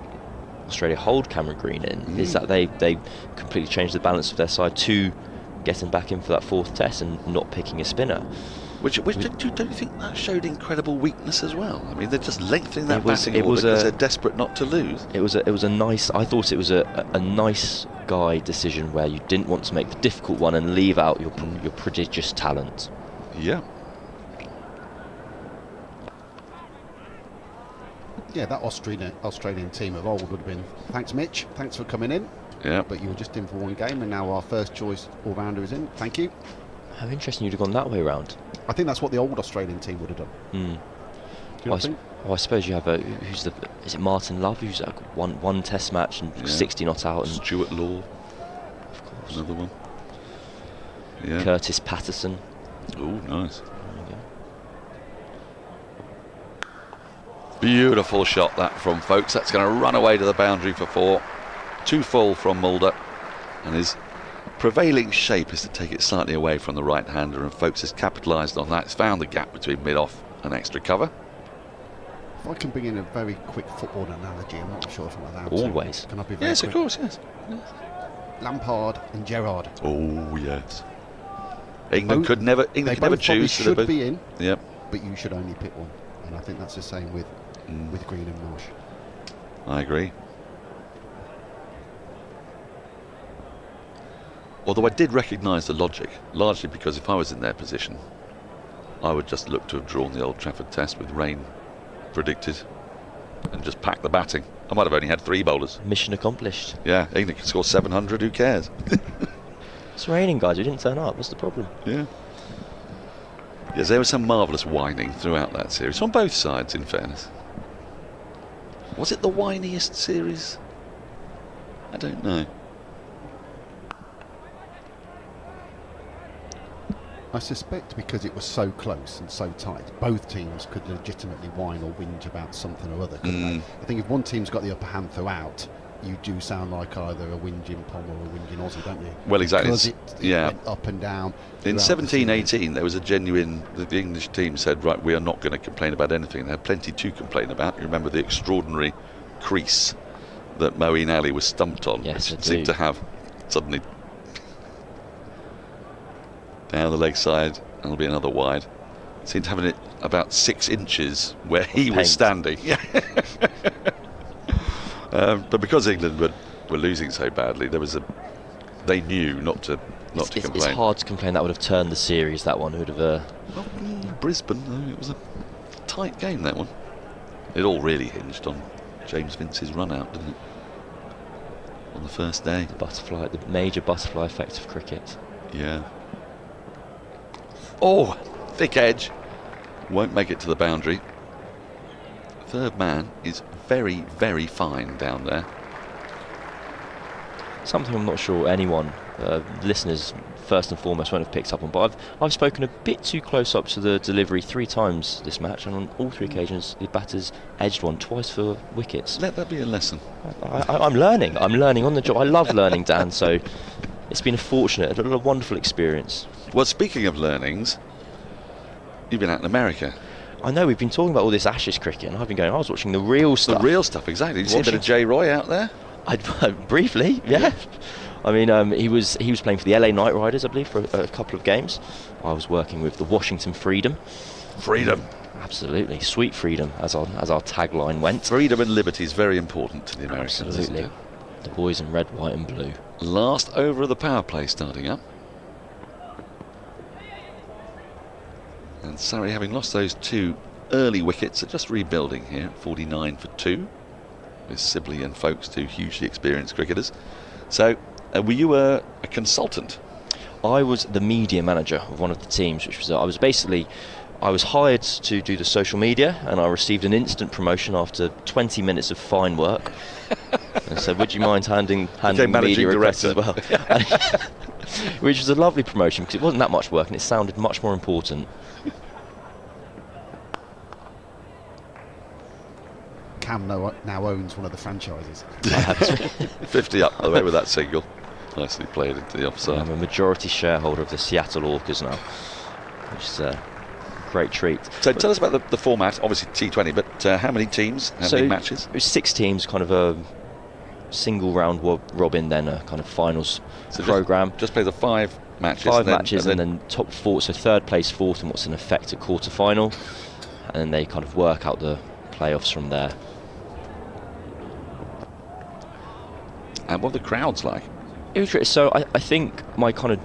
Australia hold Cameron Green in, is that they completely changed the balance of their side to getting back in for that 4th test and not picking a spinner. Which don't you think that showed incredible weakness as well? I mean, they're just lengthening that batting it order was because they're desperate not to lose. It was a nice. I thought it was a nice guy decision where you didn't want to make the difficult one and leave out your prodigious talent. Yeah. Yeah, that Australian team of old would have been, thanks Mitch, thanks for coming in. Yeah. But you were just in for one game and now our first choice all-rounder is in. Thank you. How interesting you'd have gone that way round. I think that's what the old Australian team would have done. Do you not think? I suppose you have is it Martin Love, who's like one test match and 60 not out, and Stuart Law, of course, another one. Yeah. Curtis Patterson. Oh, nice. There you go. Beautiful shot that from Foakes. That's going to run away to the boundary for 4. 2 full from Mulder, and his prevailing shape is to take it slightly away from the right-hander, and Foakes has capitalised on that. He's found the gap between mid-off and extra cover. If I can bring in a very quick football analogy, I'm not sure if I'm allowed Always. to. Can I be very Yes, quick? of course, yes. Lampard and Gerrard. Oh, yes. England could never They choose. so they should both- be in, Yep. but you should only pick one. And I think that's the same with Green and Marsh. I agree. Although I did recognise the logic, largely because if I was in their position, I would just look to have drawn the Old Trafford test with rain predicted and just pack the batting. I might have only had 3 bowlers. Mission accomplished. Yeah, England can score 700, who cares? It's raining, guys. We didn't turn up. What's the problem? Yeah. Yes, there was some marvellous whining throughout that series, on both sides, in fairness. Was it the whiniest series? I don't know. I suspect because it was so close and so tight, both teams could legitimately whine or whinge about something or other, couldn't they? I think if one team's got the upper hand throughout, you do sound like either a whinging Pom or a whinging Aussie, don't you? Well, exactly. Because it went up and down. In 17-18, there was a genuine... The English team said, right, we are not going to complain about anything. They had plenty to complain about. You remember the extraordinary crease that Moeen Ali was stumped on, yes, which seemed to have suddenly... down the leg side, and there'll be another wide. Seemed to have it about 6 inches where he was standing. But because England were losing so badly, they knew not to complain. It's hard to complain. That would have turned the series. That one would have. Brisbane, though, it was a tight game. That one. It all really hinged on James Vince's run out, didn't it? On the first day. The major butterfly effect of cricket. Yeah. Oh, thick edge. Won't make it to the boundary. Third man is very, very fine down there. Something I'm not sure anyone, listeners first and foremost, won't have picked up on, but I've spoken a bit too close up to the delivery 3 times this match, and on all 3 occasions the batters edged one, twice for wickets. Let that be a lesson. I'm learning on the job. I love learning, Dan, so it's been a wonderful experience. Well, speaking of learnings, you've been out in America. I know, we've been talking about all this Ashes cricket, and I've been going, I was watching the real stuff. The real stuff, exactly. Did you see a bit of J. Roy out there? Briefly, yeah. I mean, he was playing for the LA Knight Riders, I believe, for a couple of games. I was working with the Washington Freedom. Freedom. Absolutely, sweet freedom, as our tagline went. Freedom and liberty is very important to the Americans. Absolutely. The boys in red, white and blue. Last over of the power play starting up. And Surrey, having lost those 2 early wickets, are just rebuilding here at 49 for 2. With Sibley and Foakes, 2 hugely experienced cricketers. So, were you a consultant? I was the media manager of one of the teams, which was I was hired to do the social media, and I received an instant promotion after 20 minutes of fine work. And said, would you mind handling media requests as well? Which was a lovely promotion, because it wasn't that much work and it sounded much more important. Cam now owns one of the franchises. 50 up, by the way, with that single. Nicely played into the offside. I'm a majority shareholder of the Seattle Orcas now, which is a great treat. So tell us about the format, obviously T20, but how many teams, how many matches? It was 6 teams, kind of a single round robin, then a kind of finals programme. Just play the 5 matches. 5 matches and then top 4, so third place, fourth, and what's in effect a quarter final. And then they kind of work out the playoffs from there. And what are the crowds like? It was great. So I think my kind of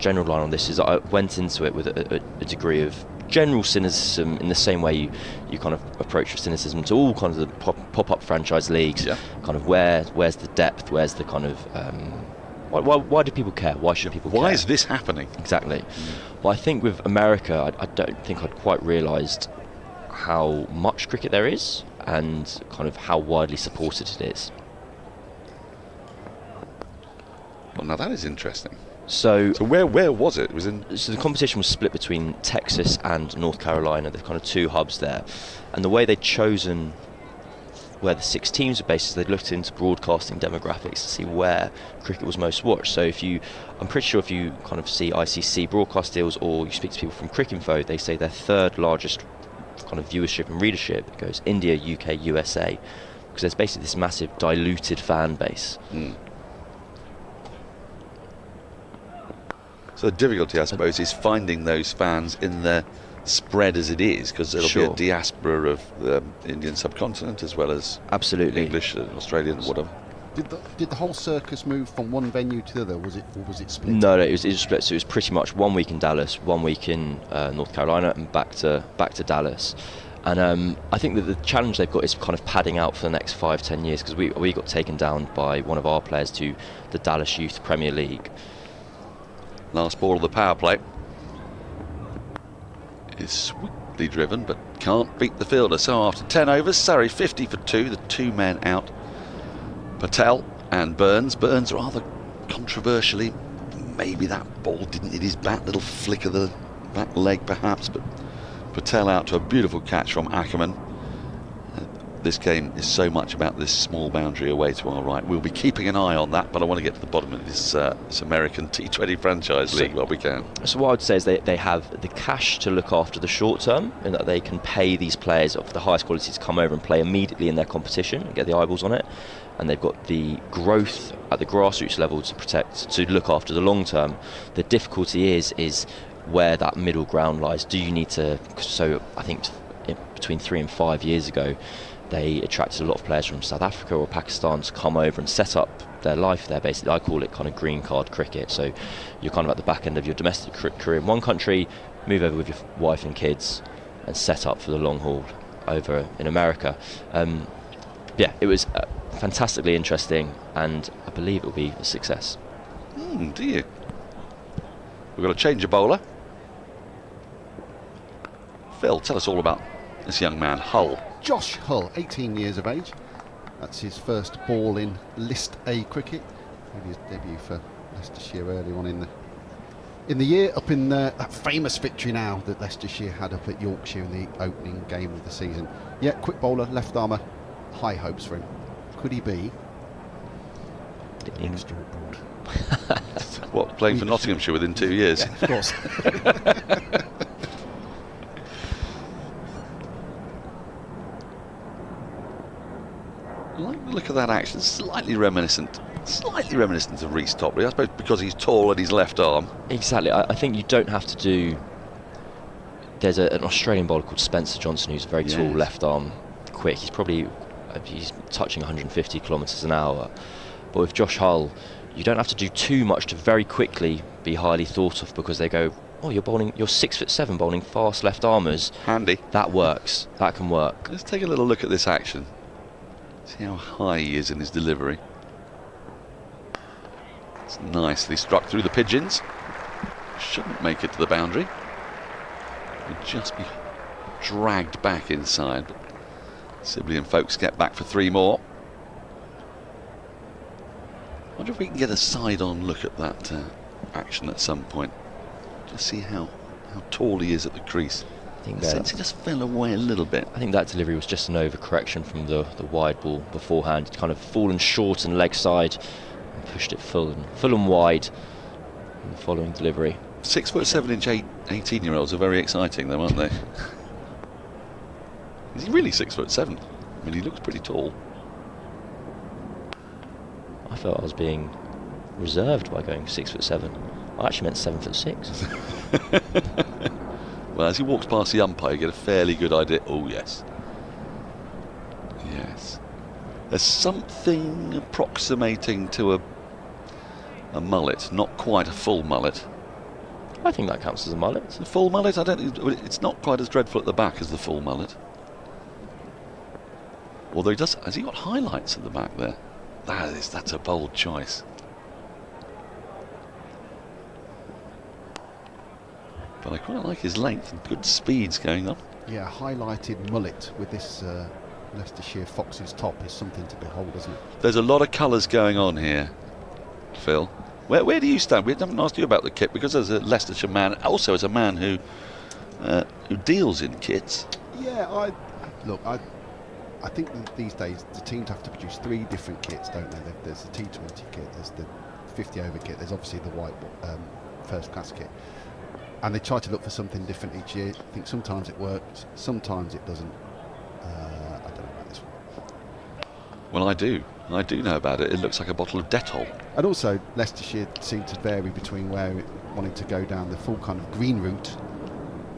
general line on this is I went into it with a degree of general cynicism, in the same way you kind of approach cynicism to all kinds of the pop-up franchise leagues. Yeah. Kind of where's the depth, where's the kind of why do people care? Why should people care? Why is this happening? Exactly. Well, I think with America, I don't think I'd quite realised how much cricket there is and kind of how widely supported it is. Well, now that is interesting. So where was it? It was in. So the competition was split between Texas and North Carolina. They're kind of 2 hubs there, and the way they'd chosen where the 6 teams are based is they'd looked into broadcasting demographics to see where cricket was most watched. So I'm pretty sure if you kind of see ICC broadcast deals or you speak to people from Cricinfo, they say their 3rd largest kind of viewership and readership goes India, UK, USA, because there's basically this massive diluted fan base. So the difficulty, I suppose, is finding those fans in the spread as it is, because there'll be a diaspora of the Indian subcontinent as well as absolutely English, Australian, whatever. Did the whole circus move from one venue to the other? Was it split? No, it was split. So it was pretty much 1 week in Dallas, 1 week in North Carolina, and back to Dallas. And I think that the challenge they've got is kind of padding out for the next 5-10 years, because we got taken down by one of our players to the Dallas Youth Premier League. Last ball of the power play is swiftly driven, but can't beat the fielder. So after 10 overs, Surrey 50 for 2, the 2 men out. Patel and Burns. Burns rather controversially, maybe that ball didn't hit his bat, little flick of the back leg perhaps, but Patel out to a beautiful catch from Ackerman. This game is so much about this small boundary away to our right. We'll be keeping an eye on that, but I want to get to the bottom of this American T20 franchise league while we can. So what I would say is they have the cash to look after the short term, in that they can pay these players of the highest quality to come over and play immediately in their competition and get the eyeballs on it. And they've got the growth at the grassroots level to look after the long term. The difficulty is where that middle ground lies. Do you need to? So I think between 3 and 5 years ago, they attracted a lot of players from South Africa or Pakistan to come over and set up their life there. Basically, I call it kind of green card cricket. So you're kind of at the back end of your domestic career in one country, move over with your wife and kids, and set up for the long haul over in America. Yeah, it was fantastically interesting, and I believe it will be a success. Do you? We've got to change a bowler. Phil, tell us all about this young man, Hull. Josh Hull, 18 years of age. That's his first ball in List A cricket. Made his debut for Leicestershire early on in the year, up in that famous victory now that Leicestershire had up at Yorkshire in the opening game of the season. Yeah, quick bowler, left armour, high hopes for him. Could he be the extra abroad? What, playing for Nottinghamshire within 2 years? Yeah, of course. I like the look of that action. Slightly reminiscent of Reece Topley, I suppose, because he's tall and his left arm. Exactly. I think you don't have to do. There's an Australian bowler called Spencer Johnson who's very tall, left arm, quick. He's touching 150 kilometres an hour. But with Josh Hull, you don't have to do too much to very quickly be highly thought of, because they go, oh, you're 6'7", bowling fast left armers. Handy. That works. That can work. Let's take a little look at this action. See how high he is in his delivery. It's nicely struck through the pigeons. Shouldn't make it to the boundary. Would just be dragged back inside. But Sibley and Foakes get back for 3 more. I wonder if we can get a side-on look at that action at some point. Just see how tall he is at the crease. I think he just fell away a little bit. I think that delivery was just an overcorrection from the wide ball beforehand. It's kind of fallen short and leg side and pushed it full and wide in the following delivery. 6'7" 18-year-olds are very exciting, though, aren't they? Is he really 6'7"? I mean, he looks pretty tall. I felt I was being reserved by going 6'7". I actually meant 7'6". Well, as he walks past the umpire, you get a fairly good idea. Oh, yes. Yes. There's something approximating to a mullet, not quite a full mullet. I think that counts as a mullet. It's a full mullet? I don't think it's not quite as dreadful at the back as the full mullet. Although has he got highlights at the back there? That's a bold choice. But I quite like his length and good speeds going on. Yeah, highlighted mullet with this Leicestershire Fox's top is something to behold, isn't it? There's a lot of colours going on here, Phil. Where do you stand? We haven't asked you about the kit, because as a Leicestershire man, also as a man who deals in kits. Yeah, I think that these days the teams have to produce 3 different kits, don't they? There's the T20 kit, there's the 50 over kit, there's obviously the white first class kit. And they try to look for something different each year. I think sometimes it works, sometimes it doesn't. I don't know about this one. Well, I do know about it. It looks like a bottle of Dettol. And also, Leicestershire seem to vary between wanting to go down the full kind of green route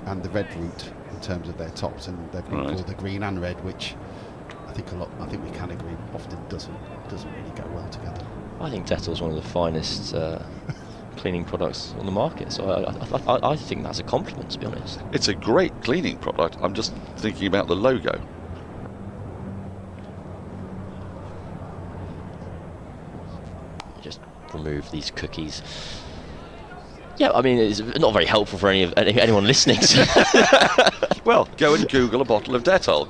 and the red route in terms of their tops, and they've been called the green and red, which I think we can agree often doesn't really go well together. I think Dettol's one of the finest cleaning products on the market, so I think that's a compliment, to be honest. It's a great cleaning product. I'm just thinking about the logo. Just remove these cookies. Yeah, I mean, it's not very helpful for anyone listening. Well, go and Google a bottle of Dettol.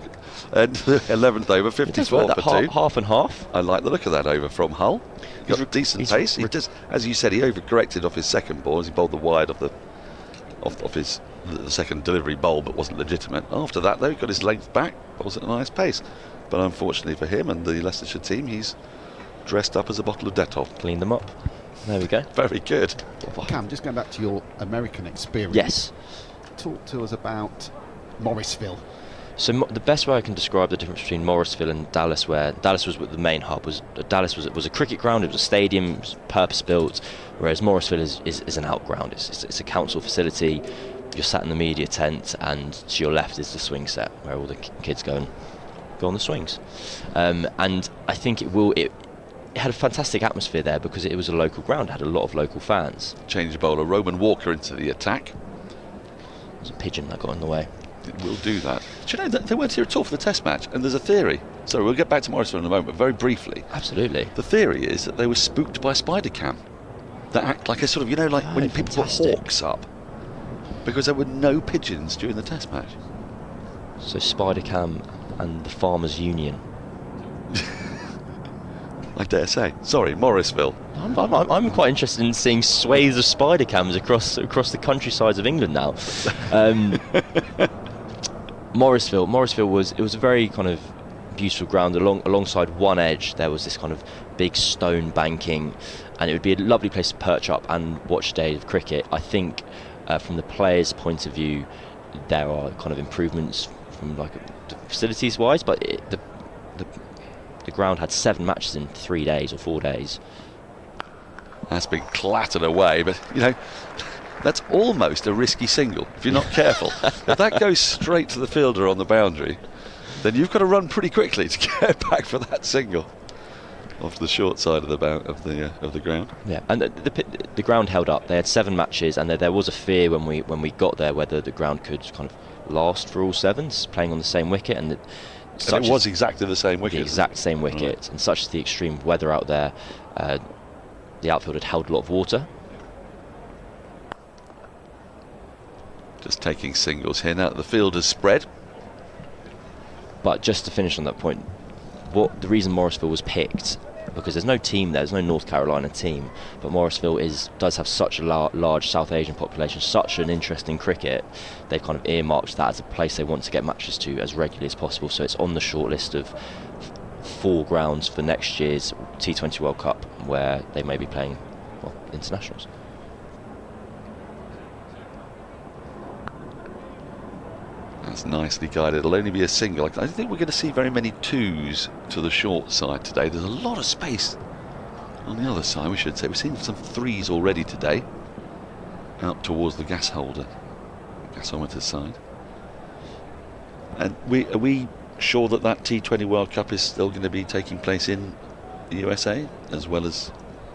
And the 11th over, 54 for 2. Half and half. I like the look of that over from Hull. Got a decent pace. He just, as you said, he overcorrected off his second ball as he bowled the wide of the second delivery bowl, but wasn't legitimate. After that, though, he got his length back, bowls at a nice pace. But unfortunately for him and the Leicestershire team, he's dressed up as a bottle of Dettol. Cleaned them up. There we go. Very good. Cam, just going back to your American experience. Yes. Talk to us about Morrisville. So the best way I can describe the difference between Morrisville and Dallas, where Dallas was the main hub, Dallas was a cricket ground. It was a stadium, it was purpose built, whereas Morrisville is an outground. It's a council facility. You're sat in the media tent, and to your left is the swing set where all the kids go on the swings. And I think it had a fantastic atmosphere there because it was a local ground. It had a lot of local fans. Change bowler Roman Walker into the attack. There's a pigeon that got in the way. It will do that. Do you know that they weren't here at all for the test match? And there's a theory. So we'll get back to Morrisville in a moment, but very briefly. Absolutely. The theory is that they were spooked by spider cam. That act like a sort of, like when people put hawks up. Because there were no pigeons during the test match. So spider cam and the Farmers Union. I dare say. Sorry, Morrisville. I'm quite interested in seeing swathes of spider cams across the countrysides of England now. Morrisville was a very kind of beautiful ground. Alongside one edge there was this kind of big stone banking, and it would be a lovely place to perch up and watch a day of cricket. I think from the players' point of view, there are kind of improvements from like facilities wise, but the ground had 7 matches in 3 days or 4 days. That's been clattered away, but that's almost a risky single if you're not careful. If that goes straight to the fielder on the boundary, then you've got to run pretty quickly to get back for that single off the short side of the ground. Yeah, and the ground held up. They had 7 matches, and there was a fear when we got there whether the ground could kind of last for all 7s, playing on the same wicket, and it was exactly the same wicket. The exact same wicket, right. And such is the extreme weather out there. The outfield had held a lot of water. Just taking singles here now. The field has spread. But just to finish on that point, the reason Morrisville was picked, because there's no team there's no North Carolina team, but Morrisville does have such a large South Asian population, such an interest in cricket, they've kind of earmarked that as a place they want to get matches to as regularly as possible. So it's on the short list of 4 grounds for next year's T20 World Cup, where they may be playing internationals. That's nicely guided. It'll only be a single. I don't think we're going to see very many 2s to the short side today. There's a lot of space on the other side, we should say. We've seen some 3s already today out towards the gasometer side. And are we sure that T20 World Cup is still going to be taking place in the USA as well as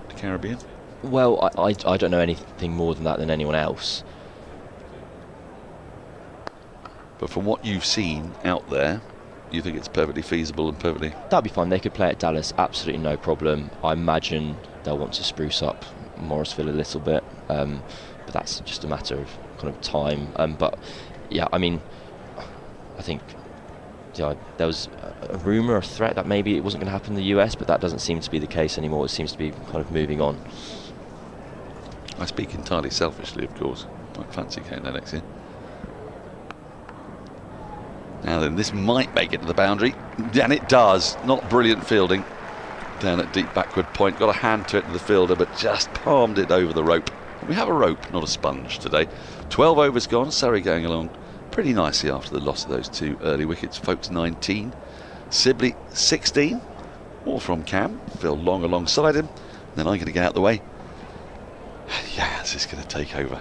the Caribbean? Well, I don't know anything more than that than anyone else. But from what you've seen out there, you think it's perfectly feasible and perfectly... That'd be fine. They could play at Dallas, absolutely no problem. I imagine they'll want to spruce up Morrisville a little bit, but that's just a matter of kind of time. But yeah, I mean, I think there was a rumour, a threat that maybe it wasn't going to happen in the US, but that doesn't seem to be the case anymore. It seems to be kind of moving on. I speak entirely selfishly, of course. I fancy getting there next year. Now then, this might make it to the boundary, and it does. Not brilliant fielding down at deep backward point. Got a hand to it to the fielder, but just palmed it over the rope. We have a rope, not a sponge today. 12 overs gone. Surrey going along pretty nicely after the loss of those 2 early wickets. Foakes 19, Sibley 16. All from Cam. Phil Long alongside him. Then I'm going to get out the way. Yas is going to take over.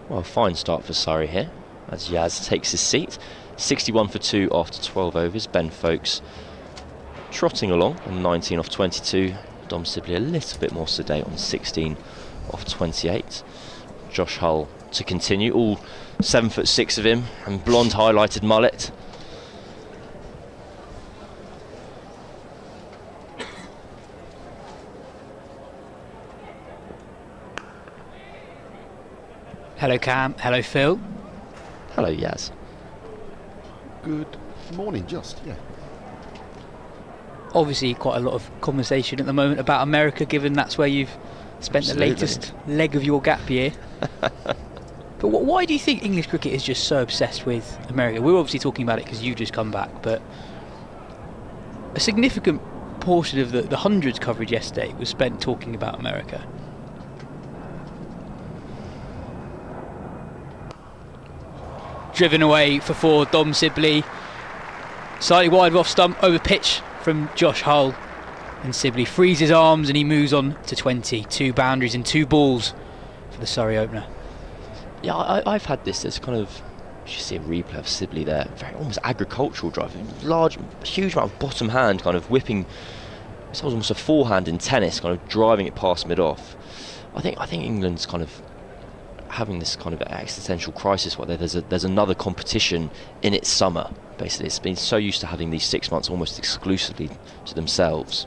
Well, fine start for Surrey here as Yas takes his seat. 61 for 2 after 12 overs. Ben Foakes trotting along on 19 off 22. Dom Sibley a little bit more sedate on 16 off 28. Josh Hull to continue, all 7'6" of him and blonde highlighted mullet. Hello Cam, hello Phil. Hello Yas. Good morning, yeah. Obviously quite a lot of conversation at the moment about America, given that's where you've spent Absolutely. the latest leg of your gap year. But why do you think English cricket is just so obsessed with America? We're obviously talking about it because you've just come back, but a significant portion of the hundreds coverage yesterday was spent talking about America. Driven away for 4, Dom Sibley. Slightly wide of off stump, over pitch from Josh Hull. And Sibley frees his arms and he moves on to 20. 2 boundaries and 2 balls for the Surrey opener. Yeah, I've had this kind of, you see a replay of Sibley there, very almost agricultural drive, huge amount of bottom hand kind of whipping. It's almost a forehand in tennis, kind of driving it past mid-off. I think England's kind of having this kind of existential crisis where there's another competition in its summer. Basically, it's been so used to having these 6 months almost exclusively to themselves.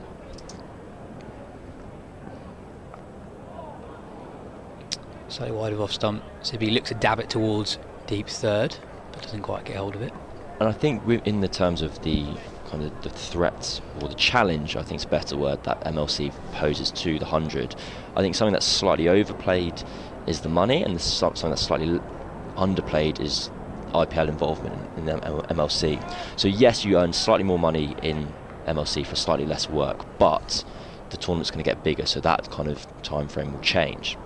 Slightly wide of off stump. Sibley looks a dab it towards deep third, but doesn't quite get hold of it. And I think in the terms of the kind of the threat or the challenge, I think it's a better word, that MLC poses to the 100. I think something that's slightly overplayed is the money, and something that's slightly underplayed is IPL involvement in the MLC. So yes, you earn slightly more money in MLC for slightly less work, but the tournament's going to get bigger, so that kind of time frame will change.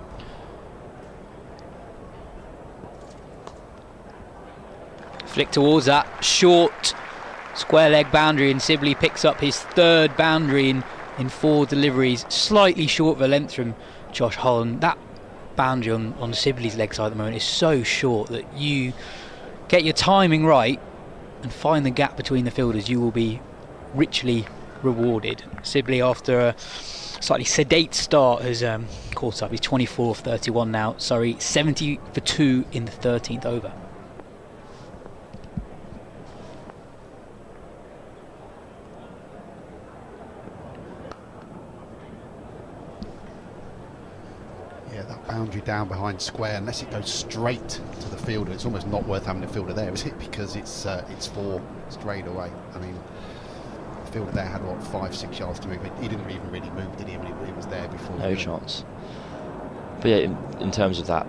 Flick towards that short square leg boundary, and Sibley picks up his 3rd boundary in 4 deliveries, slightly short of a length from Josh Hull. And that boundary on Sibley's leg side at the moment is so short that you get your timing right and find the gap between the fielders, you will be richly rewarded. Sibley, after a slightly sedate start, has caught up. He's 24 of 31 now. Sorry, 70 for 2 in the 13th over. Boundary down behind square, unless it goes straight to the fielder, it's almost not worth having a fielder there, is it? Because it's 4 straight away. I mean, the fielder there had 5-6 yards to move. He didn't even really move, did he? I mean, it was there before. No chance. But yeah, in terms of that,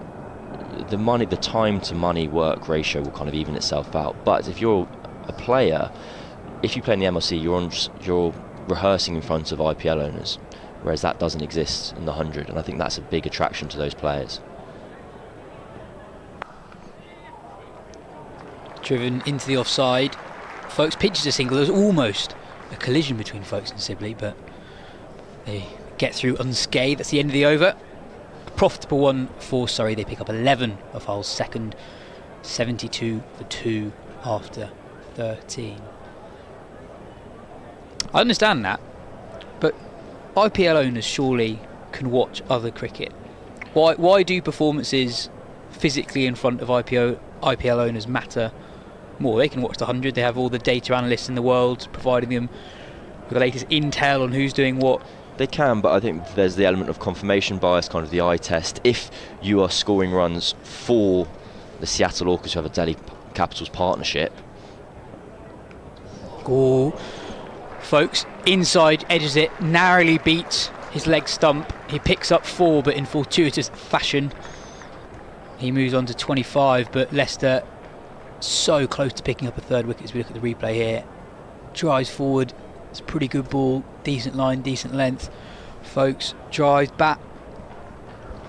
the time to money work ratio will kind of even itself out. But if you're a player, if you play in the MLC, you're rehearsing in front of IPL owners, whereas that doesn't exist in the 100, and I think that's a big attraction to those players. Driven into the offside. Foakes pitches a single. There's almost a collision between Foakes and Sibley, but they get through unscathed. That's the end of the over. A profitable one for Surrey. They pick up 11 of Hull's second, 72 for 2 after 13. I understand that, but IPL owners surely can watch other cricket. Why do performances physically in front of IPL owners matter more? They can watch the 100. They have all the data analysts in the world providing them with the latest intel on who's doing what. They can, but I think there's the element of confirmation bias, kind of the eye test. If you are scoring runs for the Seattle Orcas, who have a Delhi Capitals partnership. Oh, Foakes inside edges it, narrowly beats his leg stump. He picks up 4, but in fortuitous fashion. He moves on to 25, but Leicester so close to picking up a 3rd wicket as we look at the replay here. Drives forward, it's a pretty good ball, decent line, decent length. Foakes drives back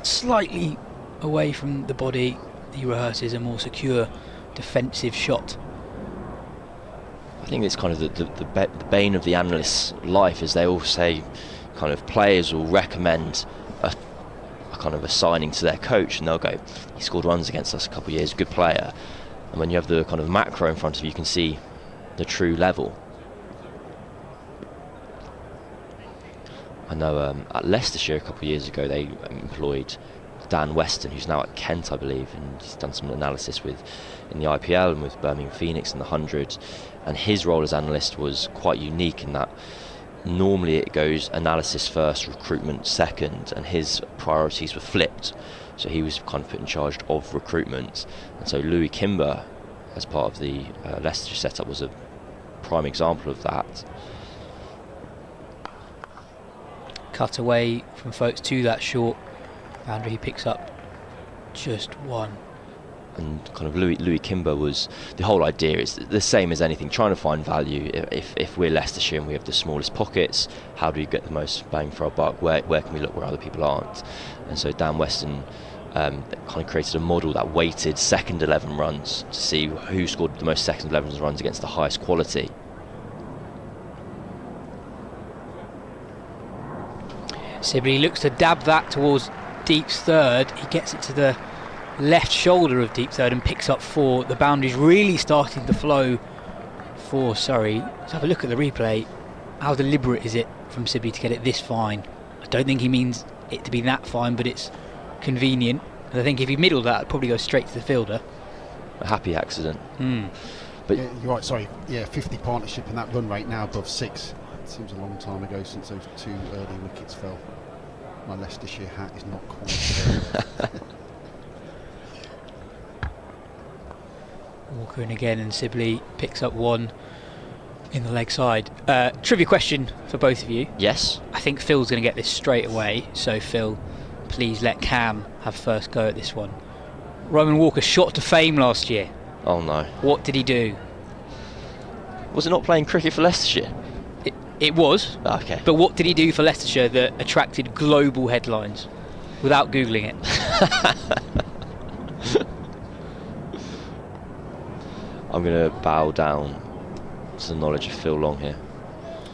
slightly away from the body. He rehearses a more secure defensive shot. I think it's kind of the bane of the analyst's life, is they all say kind of players will recommend a kind of a signing to their coach, and they'll go, he scored runs against us a couple of years, good player. And when you have the kind of macro in front of you, you can see the true level. I know at Leicestershire a couple of years ago they employed Dan Weston, who's now at Kent, I believe, and he's done some analysis in the IPL and with Birmingham Phoenix and the 100. And his role as analyst was quite unique in that normally it goes analysis first, recruitment second, and his priorities were flipped. So he was kind of put in charge of recruitment. And so Louis Kimber, as part of the Leicestershire setup, was a prime example of that. Cut away from Foakes to that short boundary. He picks up just one. And kind of Louis Kimber was, the whole idea is the same as anything, trying to find value. If we're Leicestershire and we have the smallest pockets, how do we get the most bang for our buck? Where can we look where other people aren't? And so Dan Weston kind of created a model that weighted second 11 runs to see who scored the most second 11 runs against the highest quality. Sibley looks to dab that towards Deep's third. He gets it to the left shoulder of Deep third and picks up 4. The boundary's really starting to flow for Surrey. Let's have a look at the replay. How deliberate is it from Sibley to get it this fine? I don't think he means it to be that fine, but it's convenient. And I think if he middled that, it'd probably go straight to the fielder. A happy accident. But yeah, you're right, sorry. Yeah, 50 partnership and that run rate now above 6. It seems a long time ago since those 2 early wickets fell. My Leicestershire hat is not quite Walker in again, and Sibley picks up 1 in the leg side. Trivia question for both of you. Yes. I think Phil's going to get this straight away, so Phil, please let Cam have first go at this one. Roman Walker shot to fame last year. Oh no. What did he do? Was it not playing cricket for Leicestershire? It was. Okay. But what did he do for Leicestershire that attracted global headlines without Googling it? I'm going to bow down to the knowledge of Phil Long here.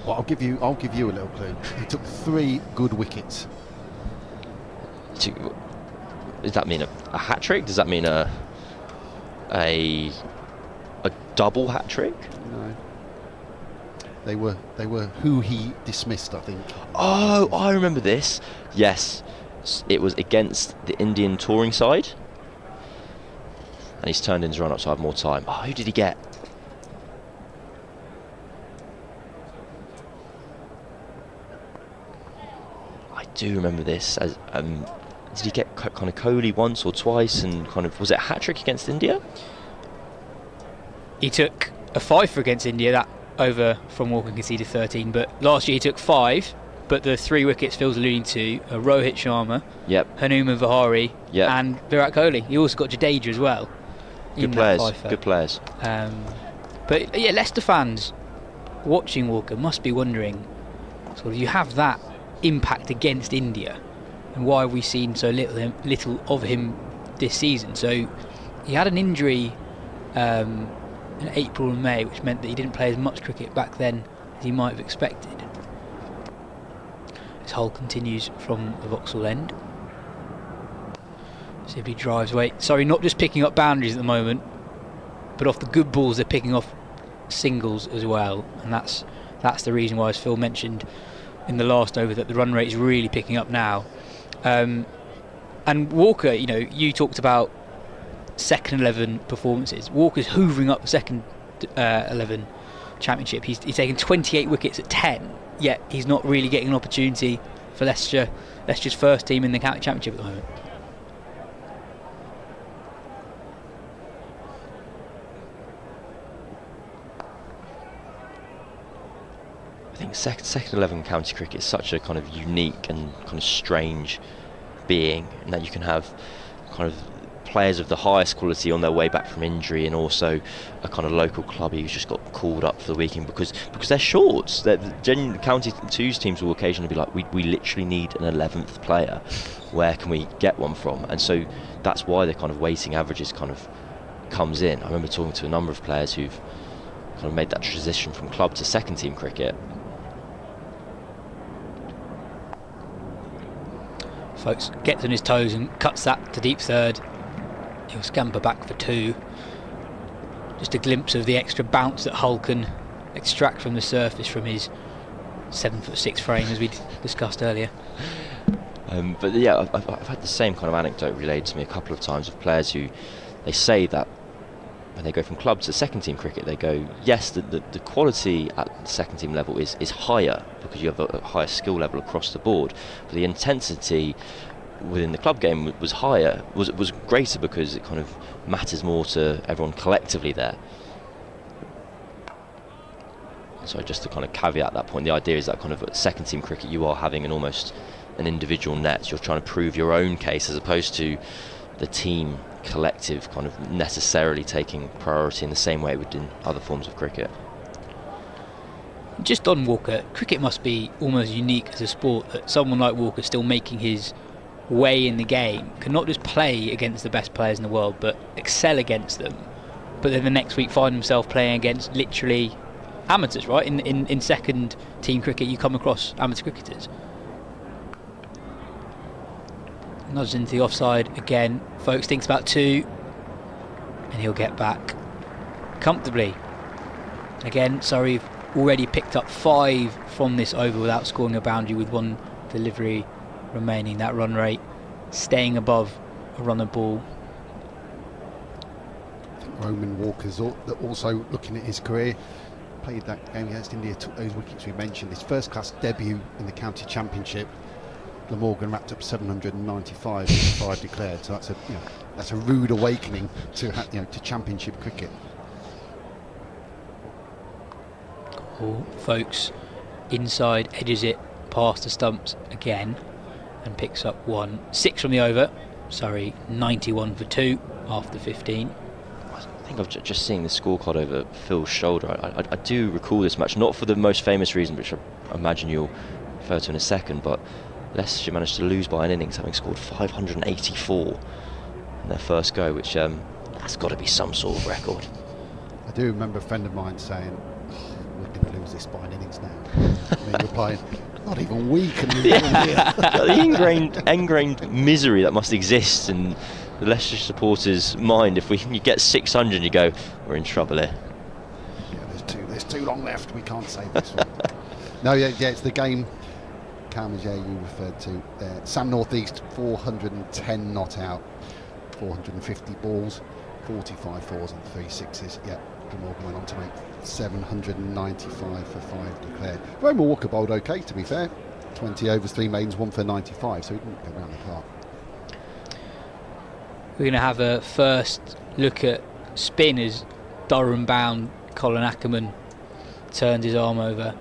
Well, I'll give you a little clue. He took 3 good wickets. Does that mean a hat trick? Does that mean a double hat trick? No. They were who he dismissed, I think. Oh, I remember this. Yes, it was against the Indian touring side, and he's turned in his run-up, so I have more time. Oh, who did he get? I do remember this. As did he get kind of Kohli once or twice, and kind of was it a hat trick against India? He took a 5 against India, that over from Walker conceded 13, but last year he took 5, but the 3 wickets Phil's alluding to are Rohit Sharma, Hanuman Vihari, and Virat Kohli. He also got Jadeja as well. Good players. But yeah, Leicester fans watching Walker must be wondering, sort of, you have that impact against India, and why have we seen so little of him this season? So he had an injury in April and May, which meant that he didn't play as much cricket back then as he might have expected. His hole continues from the Vauxhall end. Sibley drives away. Sorry, not just picking up boundaries at the moment, but off the good balls they're picking off singles as well, and that's the reason why, as Phil mentioned in the last over, that the run rate is really picking up now. And Walker, you talked about second 11 performances. Walker's hoovering up the second 11 championship. He's taken 28 wickets at 10, yet he's not really getting an opportunity for Leicester's first team in the county championship at the moment. I think second 11 county cricket is such a kind of unique and kind of strange being, in that you can have kind of players of the highest quality on their way back from injury, and also a kind of local clubby who's just got called up for the weekend because they're shorts. The county twos teams will occasionally be like, we literally need an 11th player. Where can we get one from? And so that's why the kind of weighting averages kind of comes in. I remember talking to a number of players who've kind of made that transition from club to second team cricket. Foakes gets on his toes and cuts that to deep third. He'll scamper back for 2. Just a glimpse of the extra bounce that Hull can extract from the surface from his 7'6" frame, as we discussed earlier. But yeah, I've had the same kind of anecdote relayed to me a couple of times of players who they say that when they go from club to second team cricket, they go, yes, the quality at the second team level is higher because you have a higher skill level across the board, but the intensity within the club game was higher, was greater because it kind of matters more to everyone collectively there. So just to kind of caveat that point, the idea is that kind of at second team cricket you are having almost an individual net. You're trying to prove your own case as opposed to the team collective kind of necessarily taking priority in the same way it would in other forms of cricket. Just on Walker, cricket must be almost unique as a sport that someone like Walker still making his way in the game can not just play against the best players in the world but excel against them, but then the next week find himself playing against literally amateurs, right? In second team cricket you come across amateur cricketers. Nudged into the offside again. Foakes thinks about 2 and he'll get back comfortably. Again, Surrey already picked up 5 from this over without scoring a boundary with 1 delivery remaining. That run rate staying above a runner ball. I think Roman Walker's also looking at his career. Played that game against India, took those wickets we mentioned. His first class debut in the county championship, Glamorgan wrapped up 795 with 5 declared. So that's a rude awakening to to championship cricket. Foakes inside edges it past the stumps again and picks up 1. 6 from the over. Surrey 91 for 2 after 15. I think I've just seen the scorecard over Phil's shoulder. I do recall this match, not for the most famous reason, which I imagine you'll refer to in a second, but Leicestershire managed to lose by an innings, having scored 584 in their first go, which that's got to be some sort of record. I do remember a friend of mine saying, we're going to lose this by an innings now. I mean, we're playing not even weak. And the ingrained misery that must exist in the Leicester supporters' mind. If you get 600, you go, we're in trouble here. Yeah, there's too long left. We can't save this one. No, yeah, it's the game. Cam, as you referred to. Sam North East 410 not out, 450 balls, 45 fours and 3 sixes. Yeah, Glamorgan went on to make 795 for 5 declared. Roman Walker bowled okay, to be fair. 20 overs, 3 maidens, 1 for 95, so he didn't go round the clock. We're going to have a first look at spin as Durham-bound Colin Ackerman turns his arm over.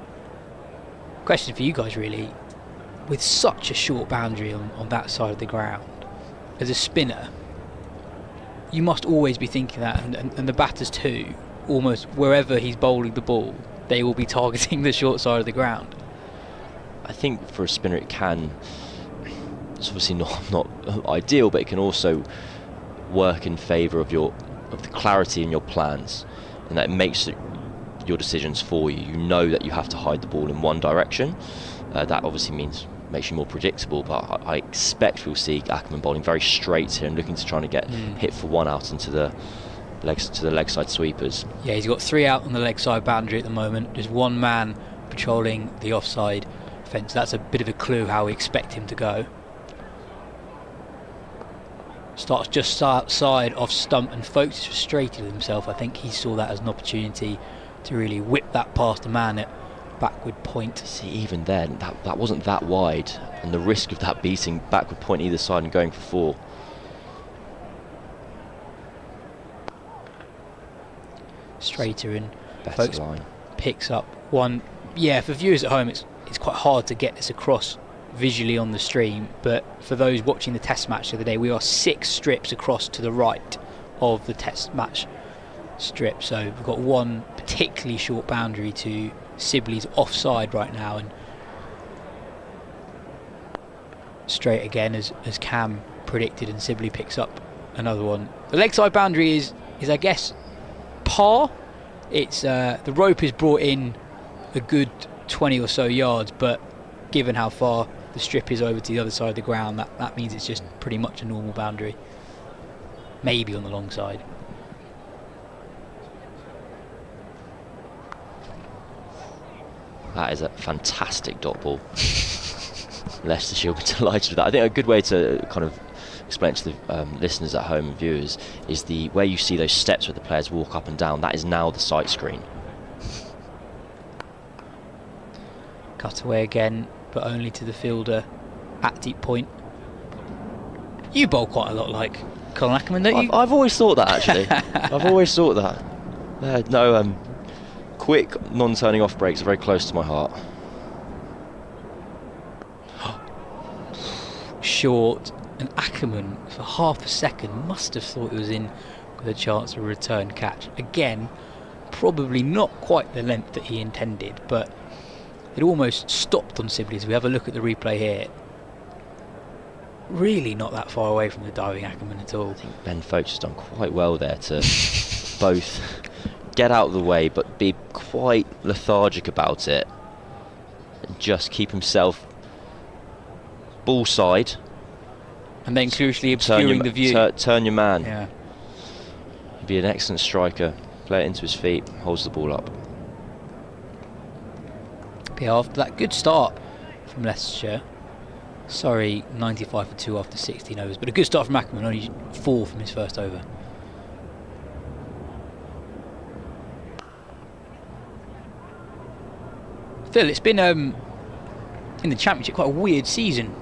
Question for you guys, really. With such a short boundary on that side of the ground, as a spinner, you must always be thinking that, and the batters too, almost wherever he's bowling the ball, they will be targeting the short side of the ground. I think for a spinner it can, it's obviously not ideal, but it can also work in favour of the clarity in your plans, and that it makes your decisions for you. You know that you have to hide the ball in one direction. That obviously makes you more predictable, but I expect we'll see Ackerman bowling very straight here and looking to try to get hit for 1 out into the leg side sweepers. Yeah, he's got 3 out on the leg side boundary at the moment. There's 1 man patrolling the offside fence. That's a bit of a clue how we expect him to go. Starts just outside off stump, and Foakes is frustrated with himself. I think he saw that as an opportunity to really whip that past a man at backward point. See, even then, that wasn't that wide, and the risk of that beating backward point either side and going for 4. Straighter in. Better Foakes line. Picks up 1. Yeah, for viewers at home, it's quite hard to get this across visually on the stream, but for those watching the test match the other day, we are 6 strips across to the right of the test match strip, so we've got 1 particularly short boundary to Sibley's offside right now, and straight again as Cam predicted, and Sibley picks up another one. The leg side boundary is I guess par. It's the rope is brought in a good 20 or so yards, but given how far the strip is over to the other side of the ground, that means it's just pretty much a normal boundary, maybe on the long side. That is a fantastic dot ball. Leicestershire will be delighted with that. I think a good way to kind of explain to the listeners at home and viewers, is the where you see those steps where the players walk up and down, that is now the sight screen. Cut away again, but only to the fielder at deep point. You bowl quite a lot like Colin Ackerman, don't you? I've always thought that, actually. I've always thought that. No, quick, non-turning off breaks are very close to my heart. Short, and Ackerman for half a second must have thought it was in with a chance of a return catch. Again, probably not quite the length that he intended, but it almost stopped on Sibley as we have a look at the replay here. Really not that far away from the diving Ackerman at all. I think Ben Foakes has done quite well there to both get out of the way but be quite lethargic about it and just keep himself ball side. And then crucially obscuring the view. Turn your man. Yeah. He'd be an excellent striker. Play it into his feet, holds the ball up. Yeah, after that good start from Leicestershire. Sorry, 95 for 2 after 16 overs, but a good start from Ackerman, only 4 from his first over. Phil, it's been in the Championship quite a weird season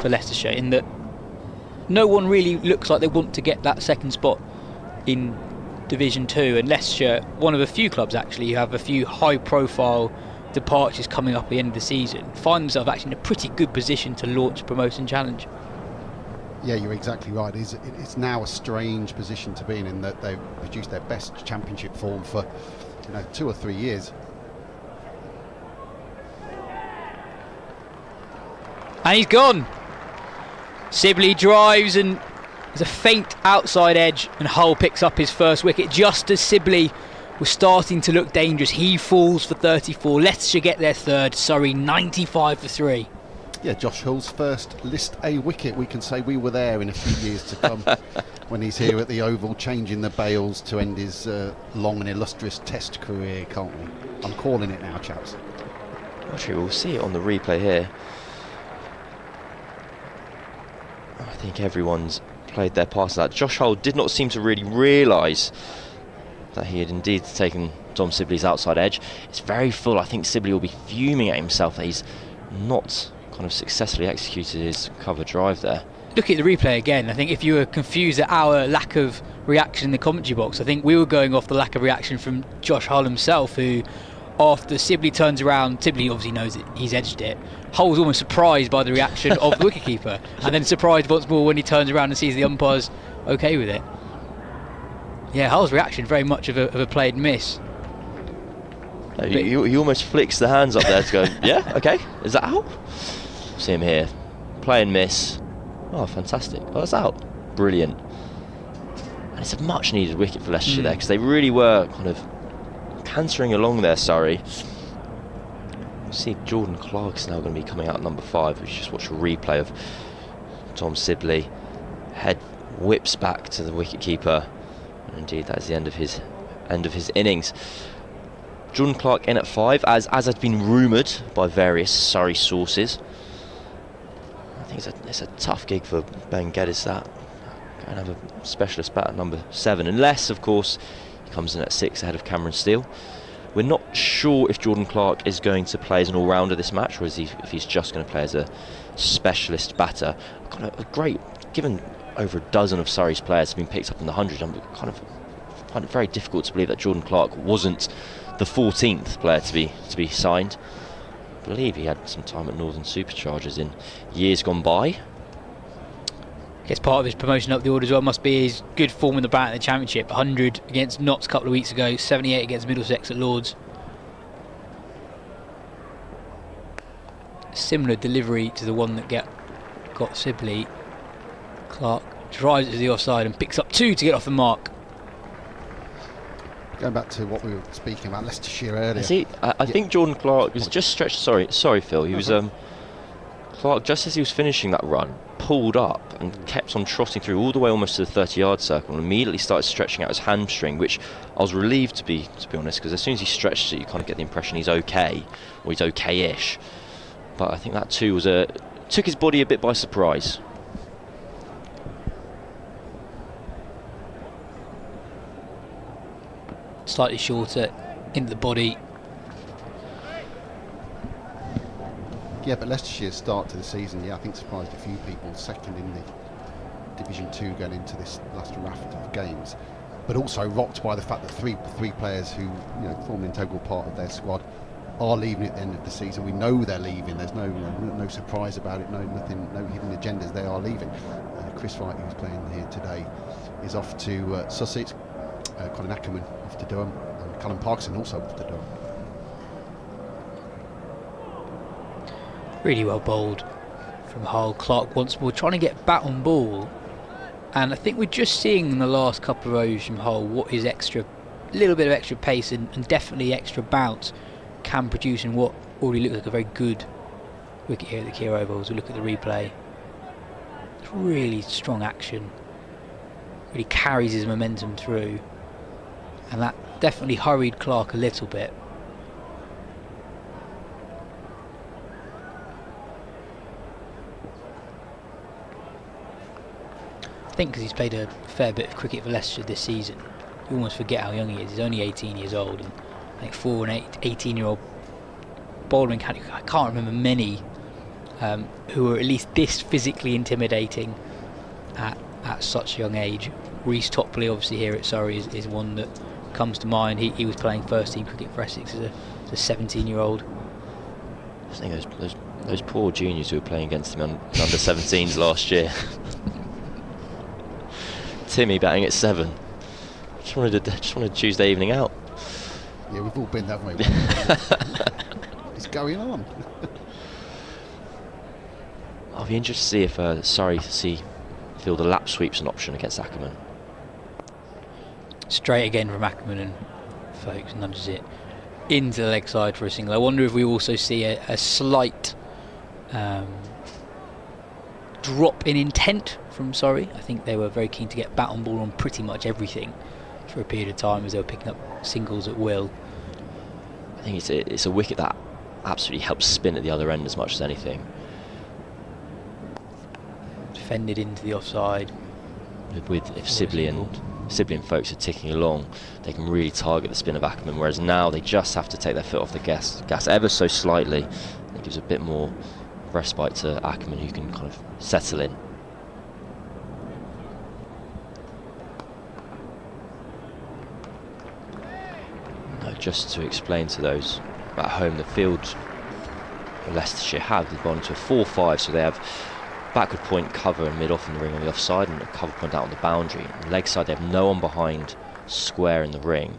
for Leicestershire in that no one really looks like they want to get that second spot in Division 2, and Leicestershire, one of a few clubs actually who have a few high profile departures coming up at the end of the season, find themselves actually in a pretty good position to launch a promotion challenge. Yeah, you're exactly right. It's now a strange position to be in that they've produced their best Championship form for 2 or 3 years. And he's gone. Sibley drives and there's a faint outside edge and Hull picks up his first wicket just as Sibley was starting to look dangerous. He falls for 34. Leicestershire get their third. Surrey 95 for 3. Yeah, Josh Hull's first List A wicket. We can say we were there in a few years to come when he's here at the Oval changing the bails to end his long and illustrious Test career, can't we? I'm calling it now, chaps. Actually, we'll see it on the replay here. I think everyone's played their part of that. Josh Hull did not seem to really realise that he had indeed taken Dom Sibley's outside edge. It's very full. I think Sibley will be fuming at himself that he's not kind of successfully executed his cover drive there. Look at the replay again. I think if you were confused at our lack of reaction in the commentary box, I think we were going off the lack of reaction from Josh Hull himself, who after Sibley turns around, Sibley obviously knows that he's edged it. Hull was almost surprised by the reaction of the wicketkeeper, and then surprised once more when he turns around and sees the umpires okay with it. Yeah, Hull's reaction very much of a played miss. He almost flicks the hands up there to go, yeah, okay, is that out? See him here, play and miss. Oh, fantastic. Oh, that's out. Brilliant. And it's a much needed wicket for Leicestershire there, because they really were kind of cantering along there, Surrey. You see Jordan Clark's now going to be coming out at number 5. We just watch a replay of Tom Sibley. Head whips back to the wicketkeeper. And indeed, that is the end of his innings. Jordan Clark in at 5, as had been rumoured by various Surrey sources. I think it's a tough gig for Ben Geddes, that. Go and have a specialist bat at number 7, unless, of course, he comes in at 6 ahead of Cameron Steele. We're not sure if Jordan Clark is going to play as an all-rounder this match, or if he's just going to play as a specialist batter. Kind of a great, given over a dozen of Surrey's players have been picked up in the 100, I'm kind of find it very difficult to believe that Jordan Clark wasn't the 14th player to be signed. I believe he had some time at Northern Superchargers in years gone by. I guess part of his promotion up the order as well must be his good form in the bat in the Championship. 100 against Notts a couple of weeks ago, 78 against Middlesex at Lords. Similar delivery to the one that got Sibley. Clark drives it to the offside and picks up 2 to get off the mark. Going back to what we were speaking about Leicestershire earlier. I think Jordan Clark was just stretched. Sorry, Phil. He was Clark, just as he was finishing that run, pulled up and kept on trotting through all the way almost to the 30-yard circle, and immediately started stretching out his hamstring, which I was relieved to be honest, because as soon as he stretches it, you kind of get the impression he's okay, or he's okay-ish. But I think that too took his body a bit by surprise. slightly shorter into the body. Yeah, but Leicestershire's start to the season, I think surprised a few people. Second in the Division 2 going into this last raft of games, but also rocked by the fact that three players who form an integral part of their squad are leaving at the end of the season. We know they're leaving. There's no surprise about it. No hidden agendas. They are leaving. Chris Wright, who's playing here today, is off to Sussex. Colin Ackerman off to Durham, and Callum Parkinson also off to Durham. Really well bowled from Hull. Clark once more trying to get bat on ball, and I think we're just seeing in the last couple of overs from Hull what is extra, a little bit of extra pace and definitely extra bounce can produce in what already looks like a very good wicket here at the Kia Oval. As we look at the replay, it's really strong action, really carries his momentum through, and that definitely hurried Clark a little bit. I think because he's played a fair bit of cricket for Leicestershire this season, you almost forget how young he is. He's only 18 years old, and I think 18-year-old bowling, I can't remember many who are at least this physically intimidating at such a young age. Reece Topley, obviously here at Surrey, is one that comes to mind. He was playing first team cricket for Essex as a 17-year-old. I think those poor juniors who were playing against him under 17s last year. Timmy batting at 7. Just wanted to choose the evening out. Yeah, we've all been that way. What's going on? I'll be interested to see if Surrey feel the lap sweep's an option against Ackerman. Straight again from Ackerman, and Foakes nudges it into the leg side for a single. I wonder if we also see a slight drop in intent from Surrey. I think they were very keen to get bat on ball on pretty much everything for a period of time as they were picking up singles at will. I think it's a wicket that absolutely helps spin at the other end as much as anything. Defended into the offside. If Sibley and Foakes are ticking along, they can really target the spin of Ackerman, whereas now they just have to take their foot off the gas ever so slightly. It gives a bit more respite to Ackerman, who can kind of settle in. Just to explain to those at home, the field Leicestershire have, they've gone to a 4-5, so they have backward point cover and mid-off in the ring on the offside, and a cover point out on the boundary. On the leg side, they have no one behind square in the ring.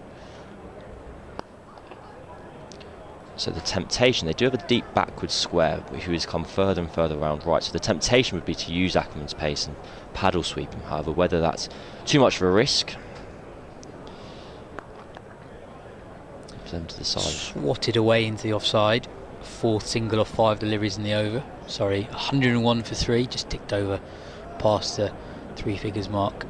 So the temptation, they do have a deep backward square who has come further and further around right, so the temptation would be to use Ackerman's pace and paddle sweep him. However, whether that's too much of a risk, them to the side. Swatted away into the offside. Fourth single off 5 deliveries in the over. Sorry, 101 for 3, just ticked over past the 3 figures mark.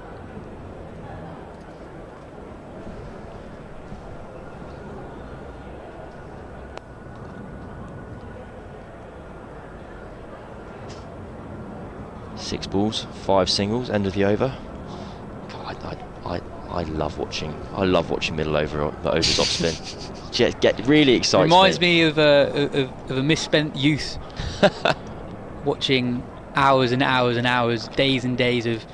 Six balls, 5 singles, end of the over. I love watching middle over the overs off spin. Get really excited. Reminds me of a misspent youth. Watching hours and hours and hours, days and days of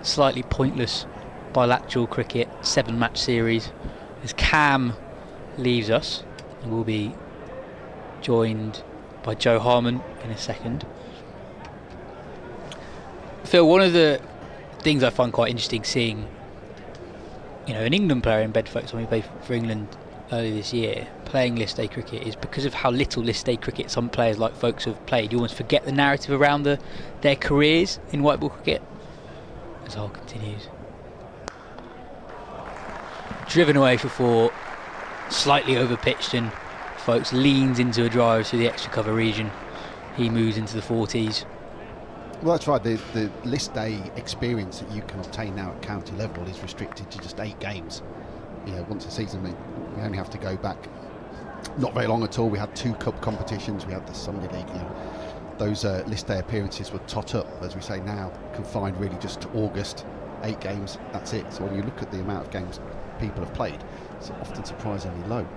slightly pointless bilateral cricket, 7-match series. As Cam leaves us, and we'll be joined by Jo Harman in a second. Phil, one of the things I find quite interesting seeing, an England player in Ben Foakes, when we played for England earlier this year, playing list A cricket, is because of how little list A cricket some players like Foakes have played. You almost forget the narrative around their careers in white ball cricket. As Hull continues. Driven away for 4, slightly over pitched, and Foakes leans into a drive through the extra cover region. He moves into the 40s. Well, that's right. The list A experience that you can obtain now at county level is restricted to just 8 games. Once a season, we only have to go back not very long at all. We had 2 cup competitions. We had the Sunday League. Those list A appearances were tot up, as we say now, confined really just to August. 8 games, that's it. So when you look at the amount of games people have played, it's often surprisingly low.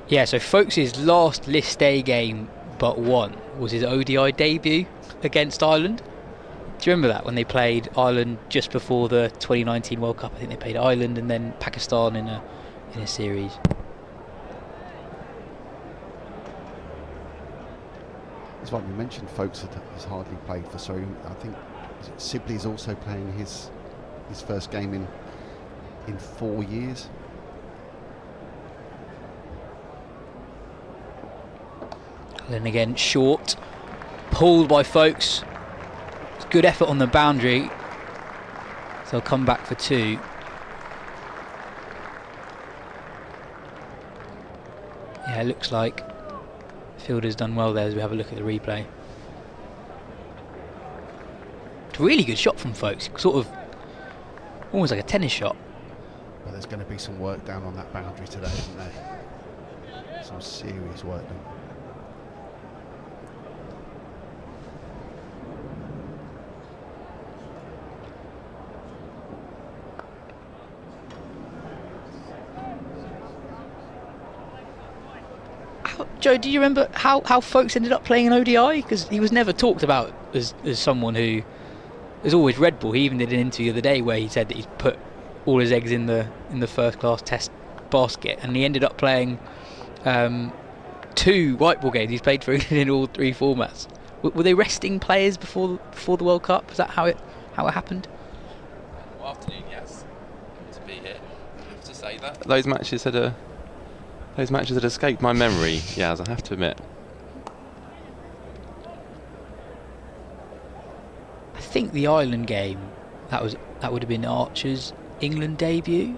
Yeah, so Foakes' last list day game but one was his ODI debut against Ireland. Do you remember that, when they played Ireland just before the 2019 World Cup? I think they played Ireland and then Pakistan in a series. It's like we mentioned, Foakes has hardly played for Surrey. I think Sibley is also playing his first game in 4 years. Then again, short, pulled by Foakes. It's good effort on the boundary, so they'll come back for 2. Yeah, it looks like the fielder's done well there as we have a look at the replay. It's a really good shot from Foakes, sort of almost like a tennis shot. But there's going to be some work down on that boundary today, isn't there? Some serious work done. Joe, do you remember how Foakes ended up playing an ODI? Because he was never talked about as someone who is always Red Bull. He even did an interview the other day where he said that he's put all his eggs in the first class Test basket, and he ended up playing 2 white ball games. He's played for England in all 3 formats. Were they resting players before the World Cup? Is that how it happened? Well, afternoon, yes. To be here, I have to say that those matches had escaped my memory, Yas, I have to admit. I think the Ireland game, that would have been Archer's England debut.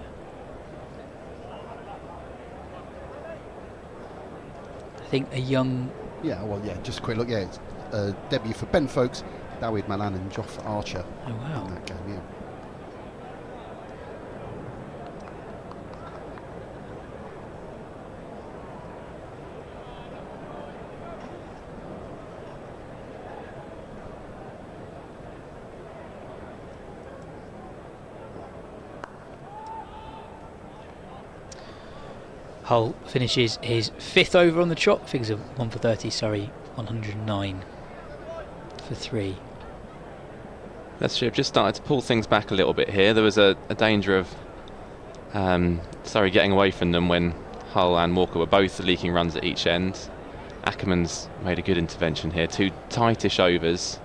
I think a young... Yeah, well, yeah, just a quick look. Yeah, it's a debut for Ben Foakes, Dawid Malan and Josh Archer. Oh, wow. In that game, yeah. Hull finishes his 5th over on the trot. Figures of 1 for 30, Surrey 109 for 3. Leicestershire have just started to pull things back a little bit here. There was a danger of Surrey getting away from them when Hull and Walker were both leaking runs at each end. Ackerman's made a good intervention here. 2 tightish overs.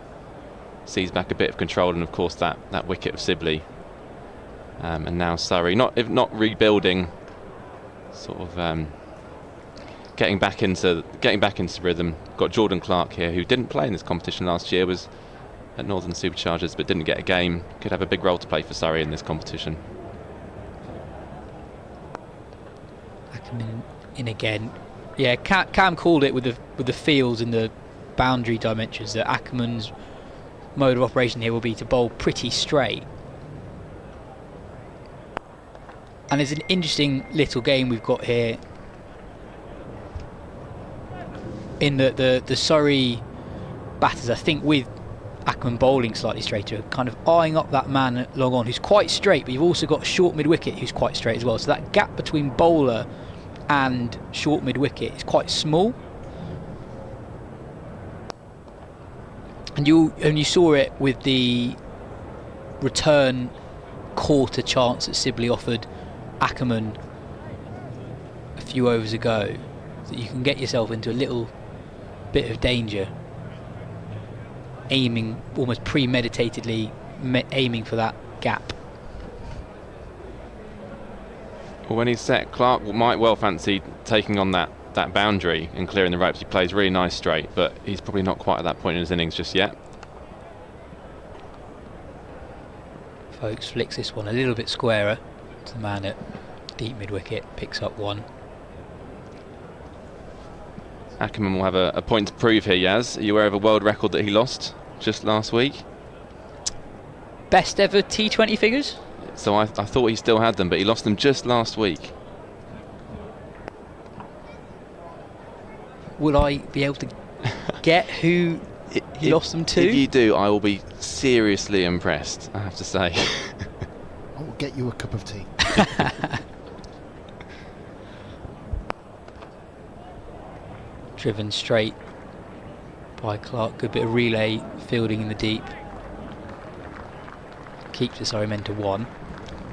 Sees back a bit of control, and of course that wicket of Sibley. And now Surrey, if not rebuilding, sort of getting back into rhythm. Got Jordan Clark here, who didn't play in this competition last year, was at Northern Superchargers but didn't get a game. Could have a big role to play for Surrey in this competition. Ackerman in again. Yeah, Cam called it with the fields and the boundary dimensions that Ackerman's mode of operation here will be to bowl pretty straight. And it's an interesting little game we've got here, in the Surrey batters, I think, with Ackerman bowling slightly straighter, kind of eyeing up that man long on who's quite straight, but you've also got short mid-wicket who's quite straight as well. So that gap between bowler and short mid-wicket is quite small. And you saw it with the return quarter chance that Sibley offered Ackerman a few overs ago, that you can get yourself into a little bit of danger, aiming almost premeditatedly, aiming for that gap. Well, when he's set, Clark might well fancy taking on that boundary and clearing the ropes. He plays really nice straight, but he's probably not quite at that point in his innings just yet. Foakes flicks this one a little bit squarer to the man at deep mid-wicket, picks up 1. Ackerman will have a point to prove here, Yas. Are you aware of a world record that he lost just last week? Best ever T20 figures? So I thought he still had them, but he lost them just last week. Will I be able to get who he lost them to? If you do, I will be seriously impressed, I have to say. I will get you a cup of tea. Driven straight by Clark. Good bit of relay fielding in the deep. Keeps the Surrey men to 1.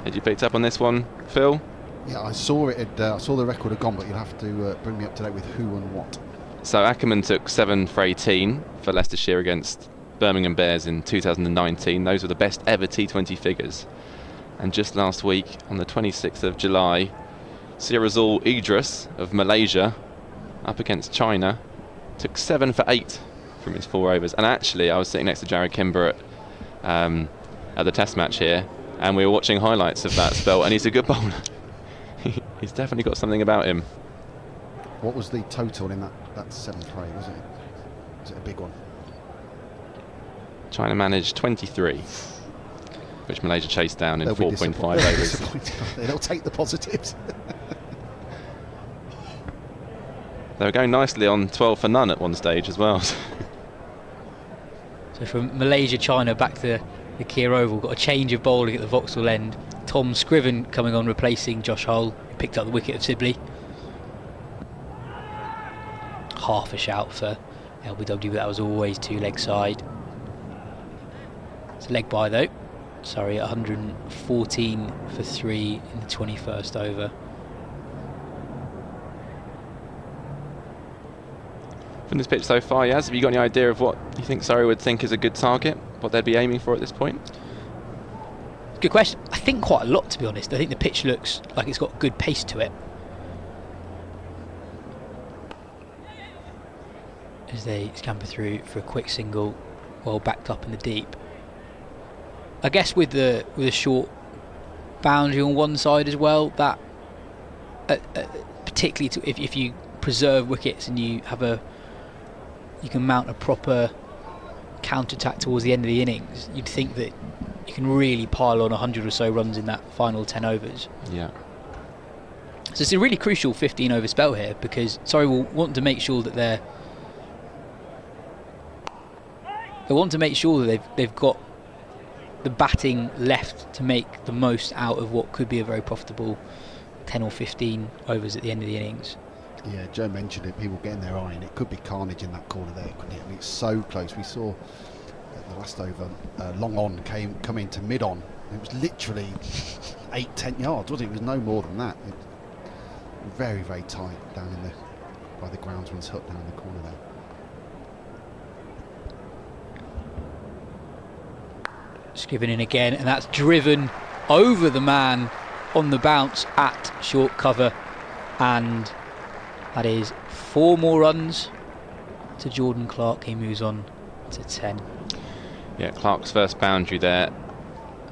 Had you picked up on this one, Phil? Yeah, I saw it. I saw the record had gone, but you'll have to bring me up to date with who and what. So Ackerman took 7 for 18 for Leicestershire against Birmingham Bears in 2019. Those were the best ever T20 figures. And just last week, on the 26th of July, Sirazul Idris of Malaysia, up against China, took 7 for 8 from his 4 overs. And actually, I was sitting next to Jared Kimber at the test match here, and we were watching highlights of that spell, and he's a good bowler. He's definitely got something about him. What was the total in that 7th for 8? Was it a big one? China managed 23, which Malaysia chased down in 4.5 overs. They'll take the positives. They were going nicely on 12 for none at one stage as well. So from Malaysia, China back to the Keir Oval, got a change of bowling at the Vauxhall end. Tom Scriven coming on, replacing Josh Hull, who picked up the wicket of Sibley. Half a shout for LBW, but that was always 2 leg side. It's a leg by though. Sorry, 114 for 3 in the 21st over. From this pitch so far, Yas, have you got any idea of what you think Surrey would think is a good target? What they'd be aiming for at this point? Good question. I think quite a lot, to be honest. I think the pitch looks like it's got good pace to it. As they scamper through for a quick single, well backed up in the deep. I guess with the short boundary on one side as well, that particularly if you preserve wickets and you can mount a proper counter-attack towards the end of the innings, you'd think that you can really pile on 100 or so runs in that final 10 overs. Yeah. So it's a really crucial 15 over spell here, because Surrey will want to make sure that they've got the batting left to make the most out of what could be a very profitable 10 or 15 overs at the end of the innings. Yeah, Joe mentioned it, people getting their eye, and it could be carnage in that corner there, couldn't it? I mean, it's so close. We saw at the last over, long on come into mid on. It was literally 8-10 yards, wasn't it? It was no more than that. Very, very tight down by the groundsman's hut down in the corner there. Scriven in again, and that's driven over the man on the bounce at short cover, and that is 4 more runs to Jordan Clark. He moves on to 10. Yeah, Clark's first boundary there,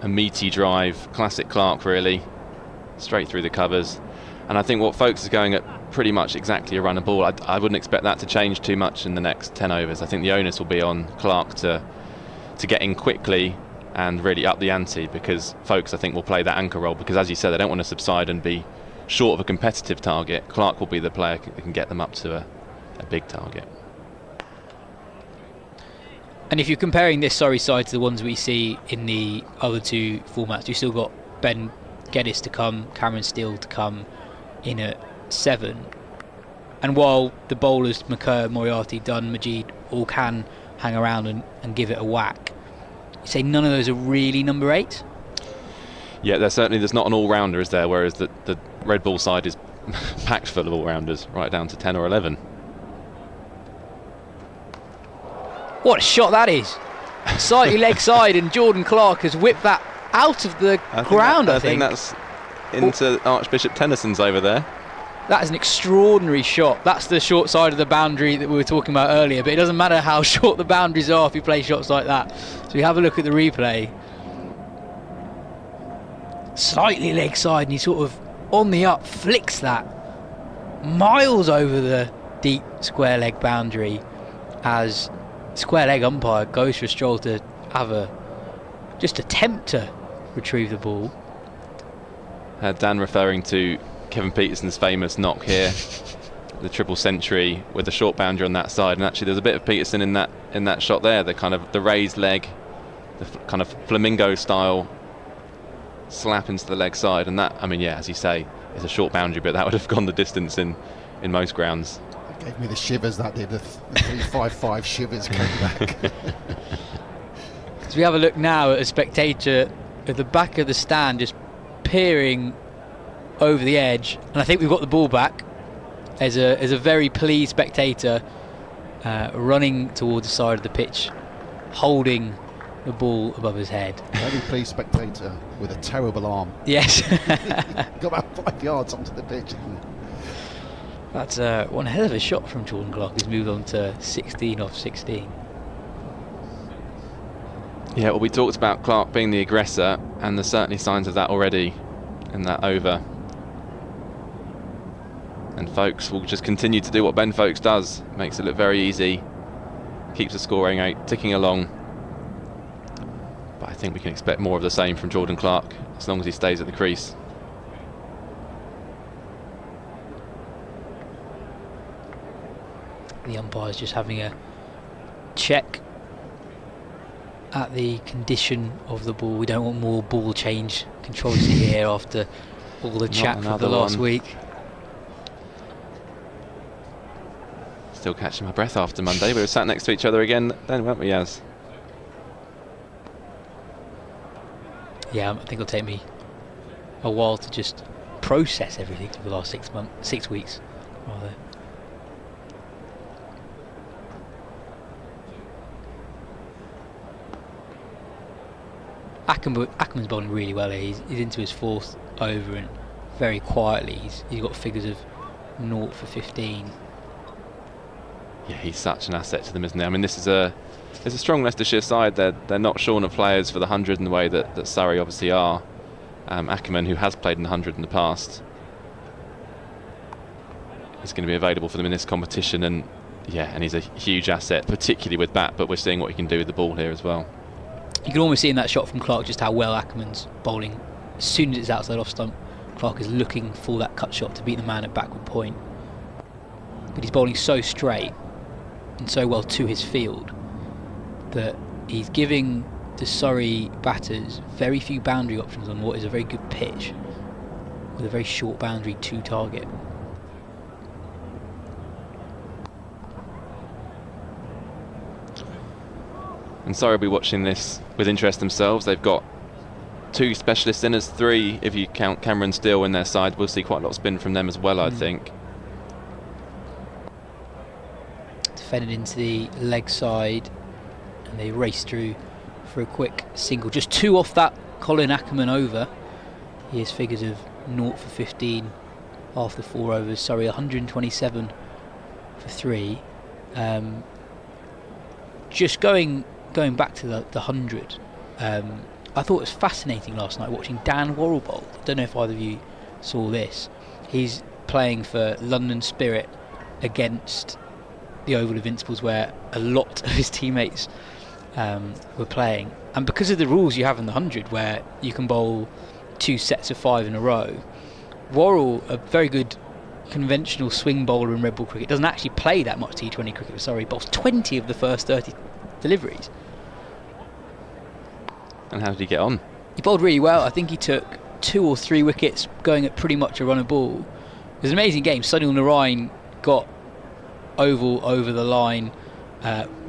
a meaty drive, classic Clark really, straight through the covers. And I think what Foakes is going at pretty much exactly a run of ball. I wouldn't expect that to change too much in the next 10 overs. I think the onus will be on Clark to get in quickly and really up the ante, because Foakes, I think, will play that anchor role, because as you said, they don't want to subside and be short of a competitive target. Clark will be the player that can get them up to a big target. And if you're comparing this Surrey side to the ones we see in the other 2 formats, you've still got Ben Geddes to come, Cameron Steele to come in at 7. And while the bowlers, McKerr, Moriarty, Dunn, Majid, all can hang around and give it a whack, you say none of those are really number 8? Yeah, there's not an all-rounder, is there? Whereas the Red Bull side is packed full of all-rounders, right down to 10 or 11. What a shot that is! Slightly leg side, and Jordan Clark has whipped that out of the ground. I think that's into Archbishop Tennyson's over there. That is an extraordinary shot. That's the short side of the boundary that we were talking about earlier, but it doesn't matter how short the boundaries are if you play shots like that. So we have a look at the replay. Slightly leg side, and he sort of on the up flicks that miles over the deep square leg boundary as square leg umpire goes for a stroll to have just attempt to retrieve the ball. Dan referring to Kevin Peterson's famous knock here the triple century with the short boundary on that side. And actually, there's a bit of Peterson in that shot there. The raised leg, the kind of flamingo style slap into the leg side, and that, I mean, yeah, as you say, is a short boundary, but that would have gone the distance in most grounds. It gave me the shivers, that did. The 355 shivers came back. As we have a look now at a spectator at the back of the stand, just peering over the edge, and I think we've got the ball back. As a very pleased spectator running towards the side of the pitch, holding the ball above his head. Very pleased spectator with a terrible arm. Yes. Got about 5 yards onto the pitch. That's one hell of a shot from Jordan Clark. He's moved on to 16 off 16. Yeah, well, we talked about Clark being the aggressor, and there's certainly signs of that already in that over. And Foakes will just continue to do what Ben Foakes does. Makes it look very easy. Keeps the scoring out ticking along. But I think we can expect more of the same from Jordan Clark as long as he stays at the crease. The umpire's just having a check at the condition of the ball. We don't want more ball change controversy here after all the chat from the last week. Still catching my breath after Monday. We were sat next to each other again then, weren't we, Yas? Yeah, I think it'll take me a while to just process everything for the last 6 weeks, rather. Ackerman's bowling really well here. He's into his 4th over, and very quietly he's got figures of 0 for 15. Yeah, he's such an asset to them, isn't he? I mean, this is a strong Leicestershire side. They're not shorn of players for the 100 in the way that Surrey obviously are. Ackerman, who has played in the 100 in the past, is going to be available for them in this competition, and he's a huge asset, particularly with bat, but we're seeing what he can do with the ball here as well. You can almost see in that shot from Clark just how well Ackerman's bowling. As soon as it's outside off stump, Clark is looking for that cut shot to beat the man at backward point. But he's bowling so straight and so well to his field that he's giving the Surrey batters very few boundary options on what is a very good pitch with a very short boundary to target. And Surrey will be watching this with interest themselves. They've got 2 specialist spinners, 3 if you count Cameron Steele in their side. We'll see quite a lot of spin from them as well, I think. Defended into the leg side, and they race through for a quick single. Just 2 off that Colin Ackerman over. He has figures of 0 for 15 after 4 overs. Sorry, 127 for 3. Just going back to the 100, I thought it was fascinating last night watching Dan Worrell bowl. I don't know if either of you saw this. He's playing for London Spirit against the Oval Invincibles, where a lot of his teammates were playing, and because of the rules you have in the 100 where you can bowl 2 sets of 5 in a row, Worrell, a very good conventional swing bowler in red ball cricket, doesn't actually play that much T20 cricket for Surrey. Bowls 20 of the first 30 deliveries. And how did he get on? He bowled really well. I think he took 2 or 3 wickets going at pretty much a run of ball. It was an amazing game. Sunil Narine got oval over the line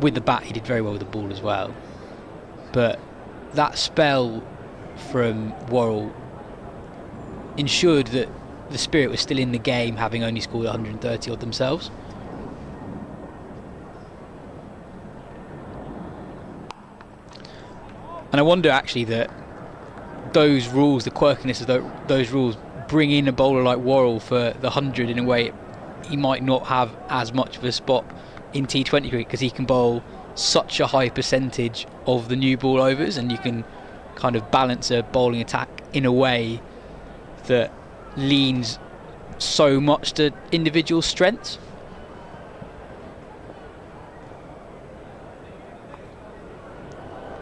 with the bat. He did very well with the ball as well, but that spell from Worrell ensured that the Spirit was still in the game, having only scored 130 odd themselves. And I wonder actually that those rules, the quirkiness of those rules, bring in a bowler like Worrell for the 100 in a way he might not have as much of a spot in T20 cricket, because he can bowl such a high percentage of the new ball overs, and you can kind of balance a bowling attack in a way that leans so much to individual strengths.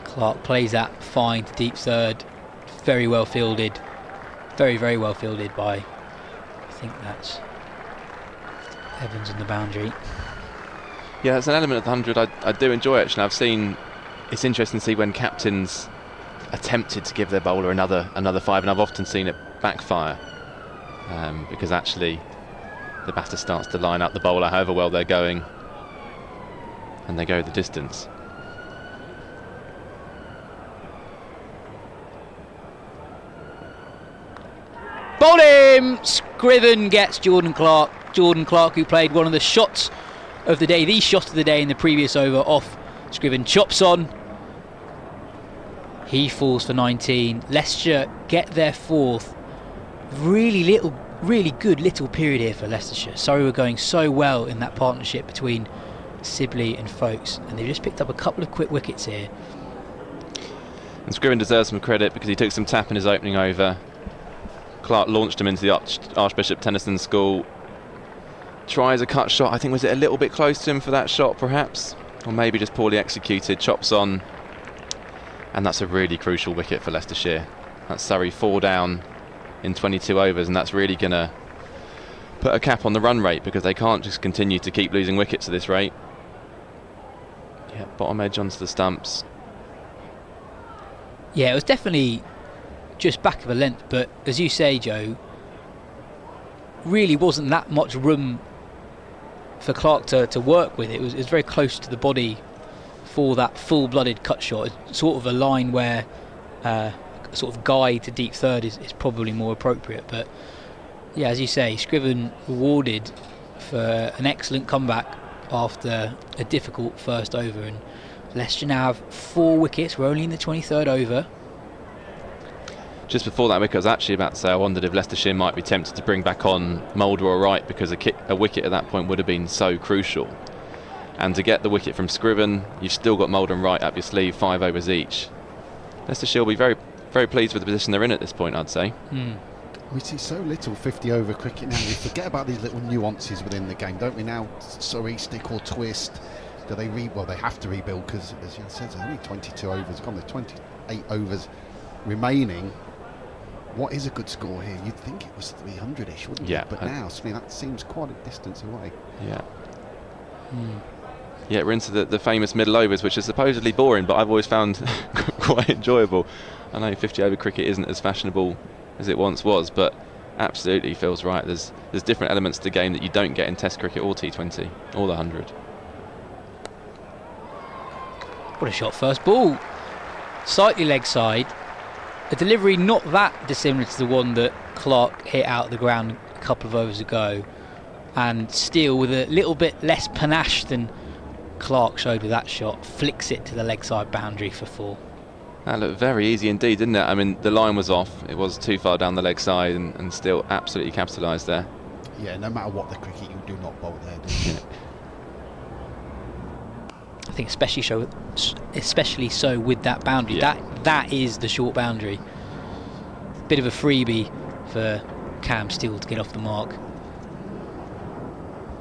Clark plays that fine to deep third, very well fielded, very well fielded by, I think that's Evans on the boundary. Yeah, it's an element of the 100 I do enjoy, actually. I've seen, it's interesting to see when captains attempted to give their bowler another 5, and I've often seen it backfire, because actually the batter starts to line up the bowler however well they're going, and they go the distance. Bowled him! Scriven gets Jordan Clark. Jordan Clark, who played one of the shots of the day, the shot of the day in the previous over off Scriven, chops on. He falls for 19. Leicestershire get their 4th. Really good little period here for Leicestershire. Surrey were going so well in that partnership between Sibley and Foakes, and they've just picked up a couple of quick wickets here. And Scriven deserves some credit because he took some tap in his opening over. Clark launched him into the Archbishop Tennyson School. Tries a cut shot. I think, was it a little bit close to him for that shot perhaps? Or maybe just poorly executed. Chops on. And that's a really crucial wicket for Leicestershire. That's Surrey 4 down in 22 overs, and that's really going to put a cap on the run rate, because they can't just continue to keep losing wickets at this rate. Yeah, bottom edge onto the stumps. Yeah, it was definitely just back of a length, but as you say, Joe, really wasn't that much room for Clark to work with. It was very close to the body for that full-blooded cut shot. It's sort of a line where sort of guide to deep third is probably more appropriate. But yeah, as you say, Scriven rewarded for an excellent comeback after a difficult first over, and Leicester now have 4 wickets. We're only in the 23rd over. Just before that wicket, I was actually about to say I wondered if Leicestershire might be tempted to bring back on Mulder or Wright, because a wicket at that point would have been so crucial. And to get the wicket from Scriven, you've still got Mulder and Wright up your sleeve, 5 overs each. Leicestershire will be very, very pleased with the position they're in at this point, I'd say. We see so little 50-over cricket now. We forget about these little nuances within the game, don't we? Now, Surrey stick or twist. Do they well, they have to rebuild, because, as you said, there's only 22 overs gone. There's 28 overs remaining. What is a good score here? You'd think it was 300-ish, wouldn't you? But now, I mean, that seems quite a distance away. Yeah. Yeah, we're into the famous middle overs, which is supposedly boring, but I've always found quite enjoyable. I know 50-over cricket isn't as fashionable as it once was, but absolutely feels right. There's different elements to the game that you don't get in Test cricket or T20 or the 100. What a shot, first ball. Slightly leg side. A delivery not that dissimilar to the one that Clark hit out of the ground a couple of overs ago, and Steele, with a little bit less panache than Clark showed with that shot, flicks it to the leg side boundary for 4. That looked very easy indeed, didn't it? I mean, the line was off. It was too far down the leg side, and still absolutely capitalised there. Yeah, no matter what the cricket, you do not bowl there, do you? I think especially so with that boundary. Yeah. That is the short boundary. Bit of a freebie for Cam Steele to get off the mark.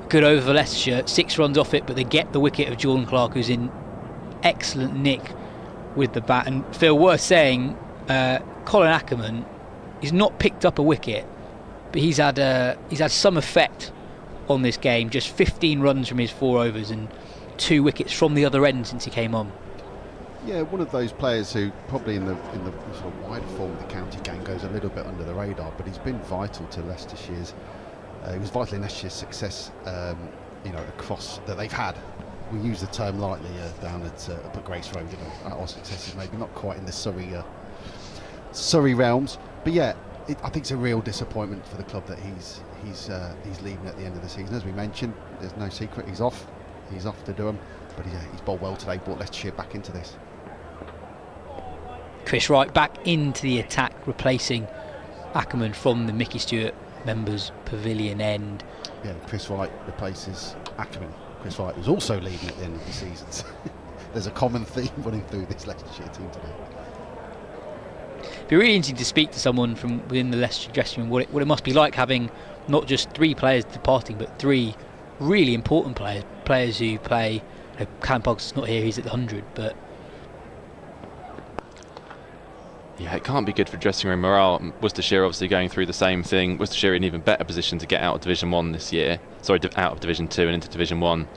Good over for Leicestershire. 6 runs off it, but they get the wicket of Jordan Clark, who's in excellent nick with the bat. And Phil, worth saying, Colin Ackerman, he's not picked up a wicket, but he's had some effect on this game. Just 15 runs from his 4 overs and 2 wickets from the other end since he came on. Yeah, one of those players who probably in the sort of wider form of the county game goes a little bit under the radar, but he's been vital to Leicestershire's. He was vital in Leicestershire success, across that they've had. We use the term lightly down at Grace Road. Our successes maybe not quite in the Surrey realms, but yeah, I think it's a real disappointment for the club that he's leaving at the end of the season. As we mentioned, there's no secret, he's off to Durham, but he's bowled well today, brought Leicestershire back into this. Chris Wright back into the attack, replacing Ackerman from the Mickey Stewart members pavilion end. Yeah, Chris Wright replaces Ackerman. Chris Wright was also leading at the end of the season. There's a common theme running through this Leicestershire team today. It'd be really interesting to speak to someone from within the Leicester dressing room, what it must be like having not just 3 players departing, but 3 really important players who play. Callum Pogson's not here, he's at the 100, but Yeah, it can't be good for dressing room morale. Worcestershire obviously going through the same thing. Worcestershire in even better position to get out of Division 1 this year. Sorry, out of Division 2 and into Division 1.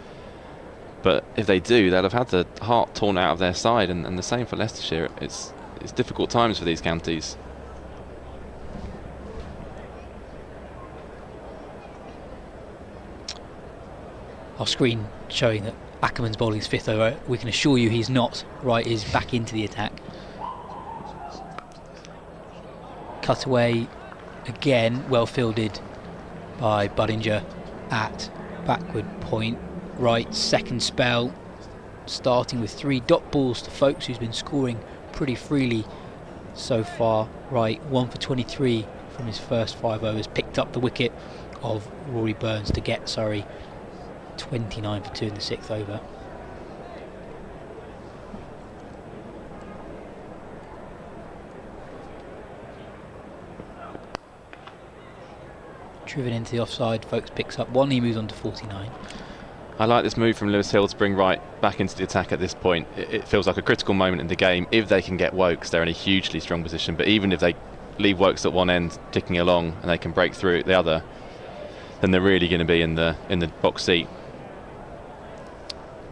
But if they do, they'll have had the heart torn out of their side, and the same for Leicestershire. It's difficult times for these counties. Our screen showing that Ackerman's bowling his 5th over. We can assure you he's not. Wright is back into the attack. Cut away again, well fielded by Budinger at backward point. Wright, second spell, starting with 3 dot balls to Foakes, who's been scoring pretty freely so far. Wright 1 for 23 from his first 5 overs, picked up the wicket of Rory Burns to get Surrey 29 for 2 in the 6th over. Driven into the offside, Foakes picks up 1, he moves on to 49. I like this move from Lewis Hill to bring Wright back into the attack at this point. It feels like a critical moment in the game. If they can get Woakes, they're in a hugely strong position, but even if they leave Woakes at one end ticking along and they can break through at the other, then they're really going to be in the box seat.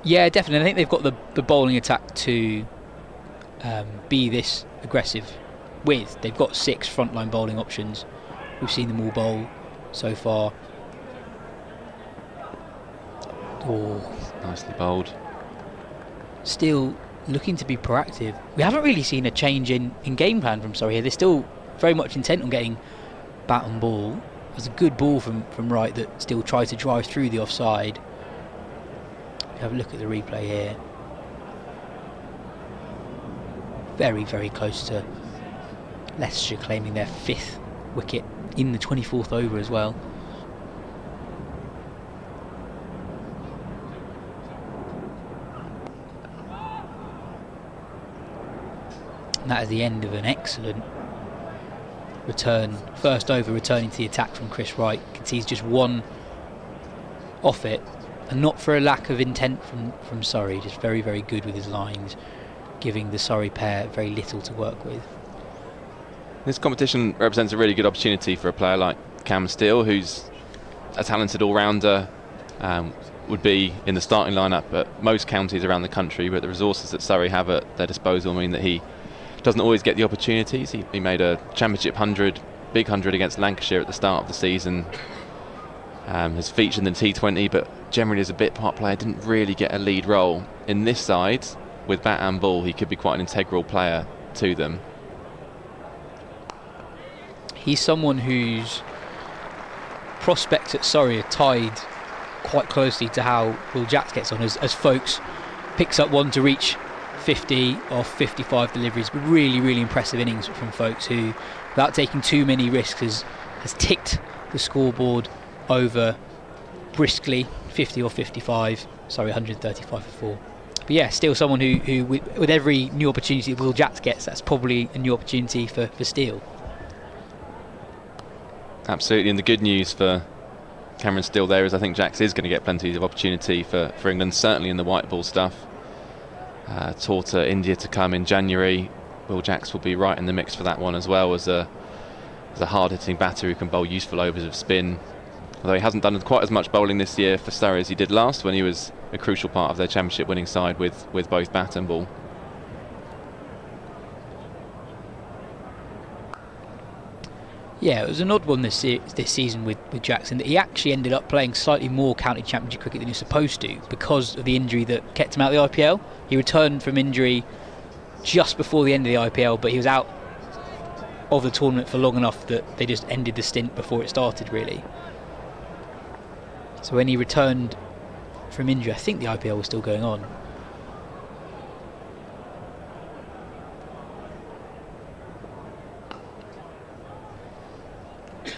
Yeah, definitely. I think they've got the bowling attack to be this aggressive with. They've got 6 frontline bowling options. We've seen them all bowl so far. Oh, nicely bowled. Still looking to be proactive. We haven't really seen a change in game plan from Surrey here. They're still very much intent on getting bat and ball. It was a good ball from Wright that still tried to drive through the offside. Have a look at the replay here. Very, very close to Leicestershire claiming their 5th wicket in the 24th over as well. And that is the end of an excellent return. First over returning to the attack from Chris Wright. Concedes just 1 off it, and not for a lack of intent from Surrey. Just very, very good with his lines, giving the Surrey pair very little to work with. This competition represents a really good opportunity for a player like Cam Steele, who's a talented all-rounder, would be in the starting lineup at most counties around the country, but the resources that Surrey have at their disposal mean that he doesn't always get the opportunities. He made a championship 100, big 100 against Lancashire at the start of the season, has featured in the T20, but generally as a bit part player didn't really get a lead role. In this side, with bat and ball, he could be quite an integral player to them. He's someone whose prospects at Surrey are tied quite closely to how Will Jacks gets on, as Foakes picks up 1 to reach 50 off 55 deliveries. But really, really impressive innings from Foakes, who, without taking too many risks, has ticked the scoreboard over briskly. 50 or 55, sorry, 135 for 4. But yeah, still someone who with every new opportunity Will Jacks gets, that's probably a new opportunity for Steele. Absolutely, and the good news for Cameron Steele there is I think Jacks is going to get plenty of opportunity for England, certainly in the white ball stuff. Tour to India to come in January. Will Jacks will be right in the mix for that one as well, as a hard-hitting batter who can bowl useful overs of spin. Although he hasn't done quite as much bowling this year for Surrey as he did last, when he was a crucial part of their championship winning side with both bat and ball. Yeah, it was an odd one this season with Jackson, that he actually ended up playing slightly more county championship cricket than he was supposed to because of the injury that kept him out of the IPL. He returned from injury just before the end of the IPL, but he was out of the tournament for long enough that they just ended the stint before it started, really. So when he returned from injury, I think the IPL was still going on. A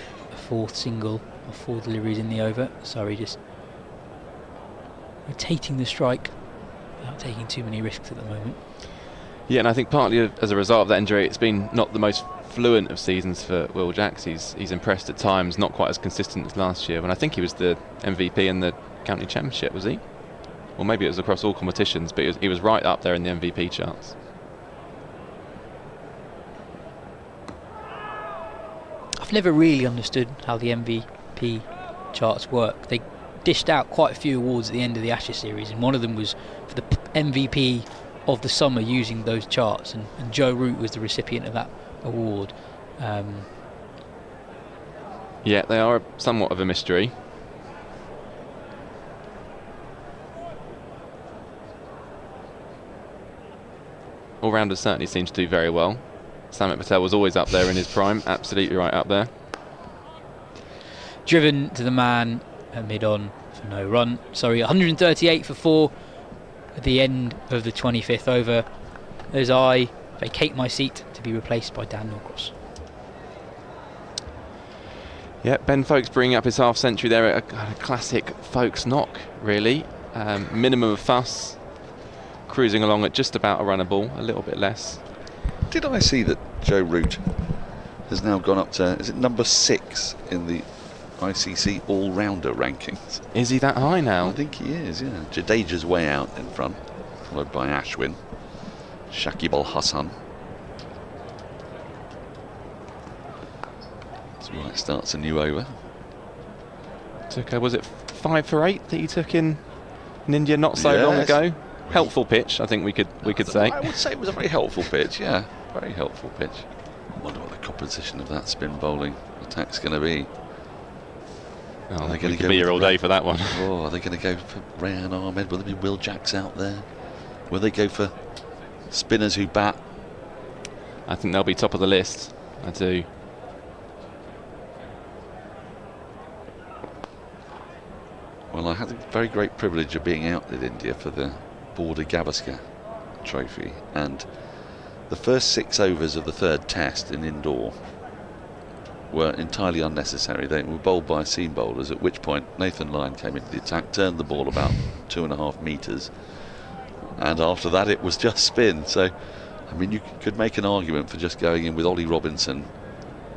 4th single of 4 deliveries in the over. Sorry, just rotating the strike without taking too many risks at the moment. Yeah, and I think partly as a result of that injury, it's been not the most fluent of seasons for Will Jacks. He's impressed at times, not quite as consistent as last year, when I think he was the MVP in the county championship, was he? Or maybe it was across all competitions, but he was right up there in the MVP charts. I've never really understood how the MVP charts work. They dished out quite a few awards at the end of the Ashes series, and one of them was for the MVP of the summer using those charts, and Joe Root was the recipient of that award. Yeah, they are somewhat of a mystery. All-rounders certainly seem to do very well. Samit Patel was always up there in his prime, absolutely right up there. Driven to the man at mid-on for no run. Sorry, 138 for 4 at the end of the 25th over, as I vacate my seat to be replaced by Dan Norcross. Yeah, Ben Foakes bringing up his half-century there, a classic Foakes knock, really. Minimum of fuss, cruising along at just about a runner ball, a little bit less. Did I see that Joe Root has now gone up to, is it number 6 in the ICC all-rounder rankings? Is he that high now? I think he is, yeah. Jadeja's way out in front, followed by Ashwin, Shakib Al-Hassan. So Wright starts a new over. Took, was it 5 for 8 that he took in India not so long ago? Helpful pitch, I think we could say. I would say it was a very helpful pitch, yeah. Very helpful pitch. I wonder what the composition of that spin bowling attack's going to be. Oh, are they going to be here all day for that one? Oh, are they going to go for Rehan Ahmed? Will there be Will Jacks out there? Will they go for spinners who bat? I think they'll be top of the list. I do. Well, I had the very great privilege of being out in India for the Border Gavaskar Trophy, and the first 6 overs of the 3rd Test in indoor were entirely unnecessary. They were bowled by seam bowlers, at which point Nathan Lyon came into the attack, turned the ball about 2.5 metres, and after that it was just spin. So, I mean, you could make an argument for just going in with Ollie Robinson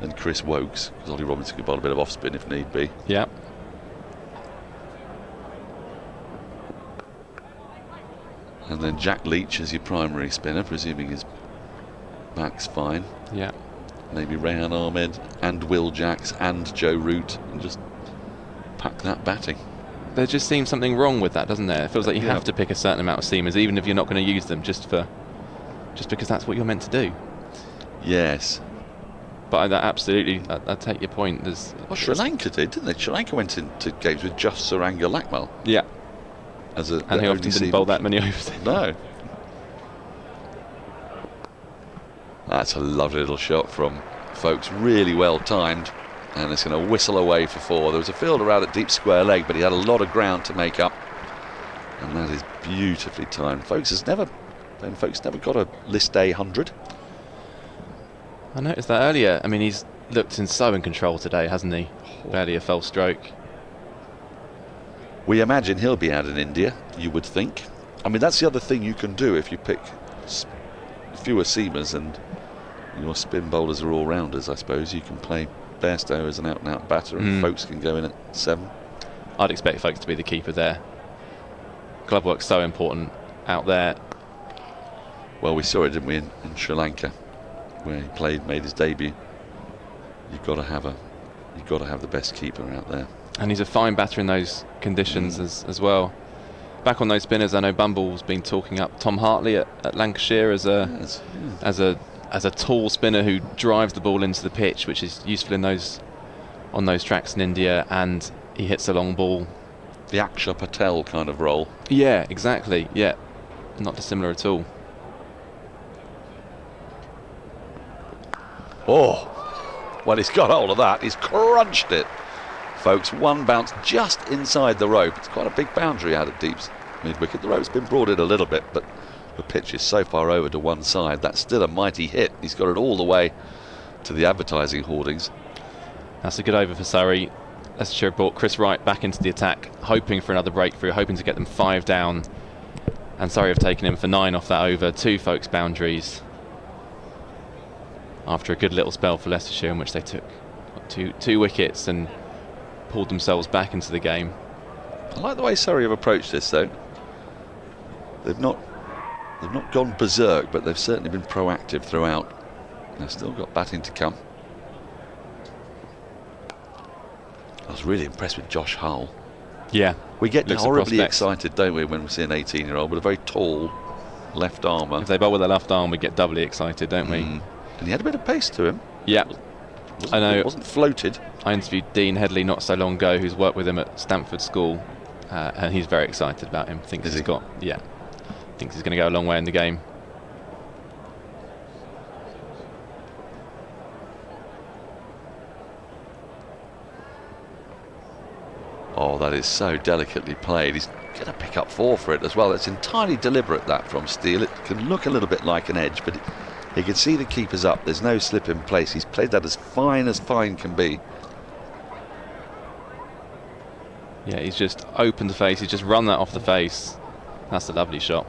and Chris Woakes, because Ollie Robinson could bowl a bit of off spin if need be. Yeah. And then Jack Leach as your primary spinner, presuming his back's fine. Yeah. Maybe Rehan Ahmed and Will Jacks and Joe Root, and just pack that batting. There just seems something wrong with that, doesn't there? It feels like you have to pick a certain amount of seamers, even if you're not going to use them, just because that's what you're meant to do. Yes. But absolutely, I take your point. Well, Sri Lanka did, didn't they? Sri Lanka went into games with just Saranga Lakmal. Yeah. And he often didn't bowl that many overs. No. That's a lovely little shot from Foakes, really well timed, and it's going to whistle away for 4. There was a fielder out at deep square leg, but he had a lot of ground to make up, and that is beautifully timed. Ben Foakes never got a list A 100. I noticed that earlier. I mean, he's looked so in control today, hasn't he? Barely a foul stroke. We imagine he'll be out in India, you would think. I mean, that's the other thing you can do if you pick fewer seamers and your spin bowlers are all-rounders, I suppose. You can play Bairstow as an out-and-out batter, and Foakes can go in at 7. I'd expect Foakes to be the keeper there. Glove work's so important out there. Well, we saw it, didn't we, in Sri Lanka, where he made his debut. You've got to have the best keeper out there. And he's a fine batter in those conditions as well. Back on those spinners, I know Bumble's been talking up Tom Hartley at Lancashire as a tall spinner who drives the ball into the pitch, which is useful on those tracks in India, and he hits a long ball. The Akshay Patel kind of role. Yeah, exactly. Yeah, not dissimilar at all. Oh, well, he's got hold of that. He's crunched it. Foakes, one bounce just inside the rope. It's quite a big boundary out at deeps mid-wicket. The rope's been brought in a little bit, but the pitch is so far over to one side. That's still a mighty hit. He's got it all the way to the advertising hoardings. That's a good over for Surrey. Leicestershire brought Chris Wright back into the attack, hoping for another breakthrough, hoping to get them 5 down. And Surrey have taken him for 9 off that over. 2 Foakes boundaries. After a good little spell for Leicestershire, in which they took two wickets and pulled themselves back into the game. I like the way Surrey have approached this, though. They've not gone berserk, but they've certainly been proactive throughout. They've still got batting to come. I was really impressed with Josh Hull. Yeah. We get looks horribly excited, don't we, when we see an 18-year-old with a very tall left armour. If they bowl with their left arm, we get doubly excited, don't we? And he had a bit of pace to him. Yeah. I know. It wasn't floated. I interviewed Dean Headley not so long ago, who's worked with him at Stamford School, and he's very excited about him. Thinks he's going to go a long way in the game. Oh, that is so delicately played. He's going to pick up 4 for it as well. It's entirely deliberate, that, from Steele. It can look a little bit like an edge, but he can see the keeper's up. There's no slip in place. He's played that as fine can be. Yeah, he's just opened the face. He's just run that off the face. That's a lovely shot.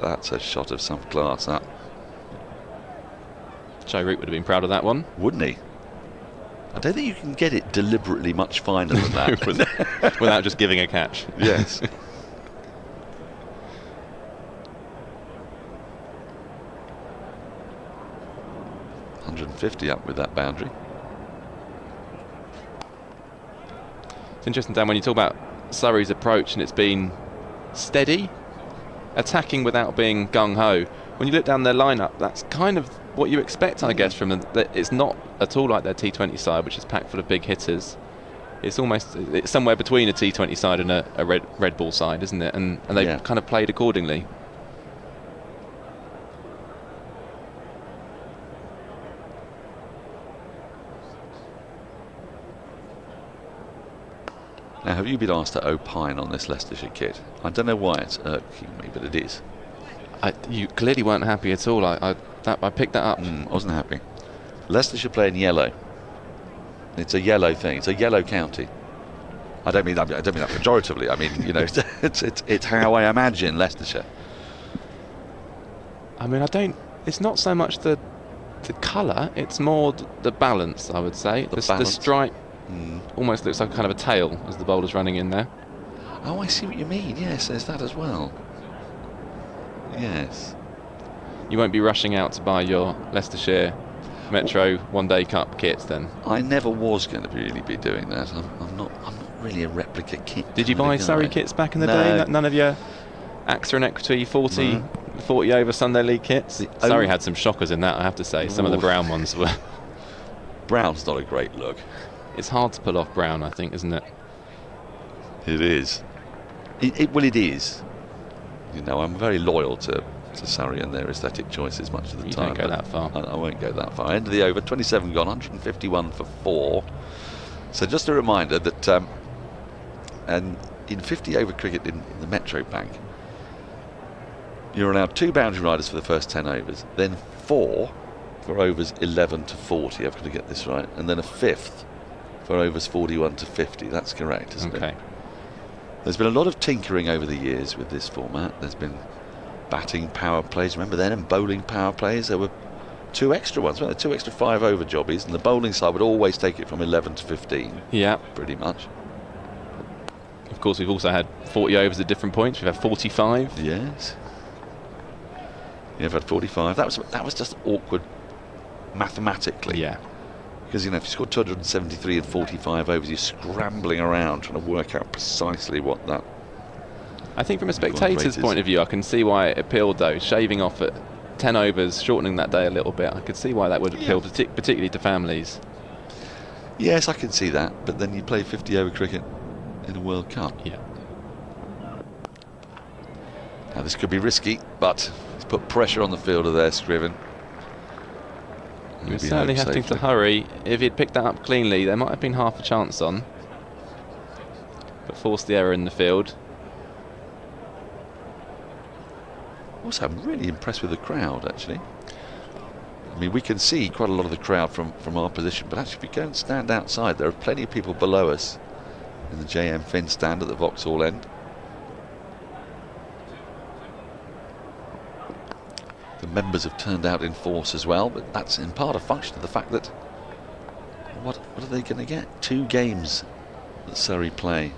That's a shot of some class, that. Joe Root would have been proud of that one. Wouldn't he? I don't think you can get it deliberately much finer than that. Without just giving a catch. Yes. .150 up with that boundary. It's interesting, Dan, when you talk about Surrey's approach, and it's been steady, attacking without being gung-ho. When you look down their lineup, that's kind of what you expect, I guess, from them. It's not at all like their T20 side, which is packed full of big hitters. It's somewhere between a T20 side and a red ball side, isn't it? And they've kind of played accordingly. Now, have you been asked to opine on this Leicestershire kit? I don't know why it's irking me, but it is. You clearly weren't happy at all. I picked that up. I wasn't happy. Leicestershire play in yellow. It's a yellow thing. It's a yellow county. I don't mean that pejoratively. I mean, you know, it's how I imagine Leicestershire. I mean, it's not so much the colour. It's more the balance, I would say. The stripe almost looks like kind of a tail as the bowler's running in there. Oh, I see what you mean. Yes, there's that as well. Yes. You won't be rushing out to buy your Leicestershire Metro One Day Cup kits then? I never was going to really be doing that. I'm not really a replica kit. Did you buy Surrey kits back in the day? None of your AXA and Equity 40 over Sunday League kits? Surrey had some shockers in that, I have to say. Some of the brown ones were. Brown's not a great look. It's hard to pull off brown, I think, isn't it? It is. Well, it is. You know, I'm very loyal to Surrey and their aesthetic choices much of the time. You don't go that far. I won't go that far. End of the over, 27 gone, 151 for 4. So just a reminder that and in 50 over cricket in the Metro Bank, you're allowed 2 boundary riders for the first 10 overs, then 4 for overs 11 to 40. I've got to get this right. And then a 5th for overs 41 to 50. That's correct, isn't it? There's been a lot of tinkering over the years with this format. There's been batting power plays, remember then, and bowling power plays. There were 2 extra ones, weren't there? 2 extra 5 over jobbies, and the bowling side would always take it from 11 to 15. Yeah. Pretty much. Of course, we've also had 40 overs at different points. We've had 45. Yes. You've had 45. That was just awkward mathematically. Yeah. Because, you know, if you score 273 and 45 overs, you're scrambling around trying to work out precisely what that. I think from a spectator's point of view, I can see why it appealed, though. Shaving off at 10 overs, shortening that day a little bit, I could see why that would appeal, particularly to families. Yes, I can see that. But then you play 50 over cricket in a World Cup. Yeah. Now, this could be risky, but it's put pressure on the fielder there, Scriven. He was certainly having to hurry. If he'd picked that up cleanly, there might have been half a chance on. But forced the error in the field. Also, I'm really impressed with the crowd, actually. I mean, we can see quite a lot of the crowd from our position, but actually if we go and stand outside, there are plenty of people below us in the JM Finn stand at the Vauxhall end. The members have turned out in force as well, but that's in part a function of the fact that what are they going to get? 2 games that Surrey play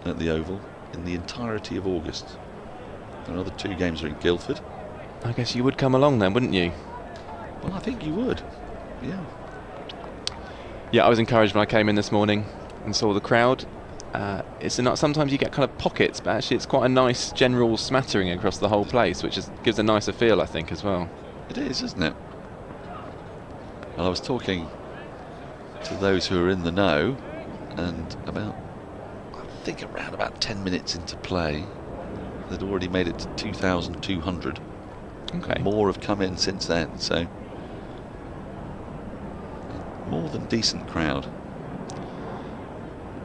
at the Oval in the entirety of August. Another 2 games are in Guildford. I guess you would come along then, wouldn't you? Well, I think you would. Yeah. Yeah, I was encouraged when I came in this morning. and saw the crowd. Sometimes you get kind of pockets, but actually it's quite a nice general smattering across the whole place, which gives a nicer feel, I think, as well. It is, isn't it? Well, I was talking to those who are in the know, and I think around about 10 minutes into play, they'd already made it to 2,200. Okay. More have come in since then, so more than decent crowd.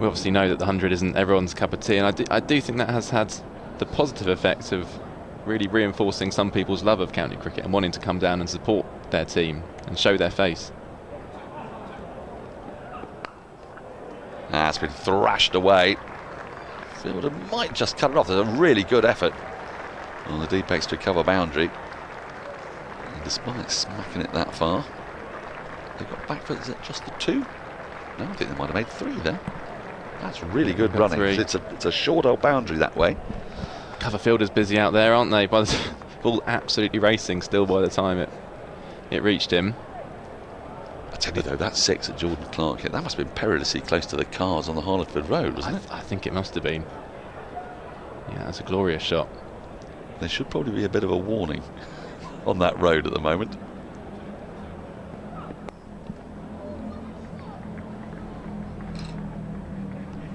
We obviously know that the 100 isn't everyone's cup of tea, and I do think that has had the positive effect of really reinforcing some people's love of county cricket and wanting to come down and support their team and show their face. It's been thrashed away. Fielder might just cut it off. There's a really good effort on the deep extra cover boundary. And despite smacking it that far, they got back for, is it just the 2? No, I think they might have made 3 there. That's really good running. It's a short old boundary that way. Cover fielders busy out there, aren't they? Ball absolutely racing still by the time it reached him. I tell you though, that 6 that Jordan Clark hit, that must have been perilously close to the cars on the Harleford Road, wasn't it? I think it must have been. Yeah, that's a glorious shot. There should probably be a bit of a warning on that road at the moment.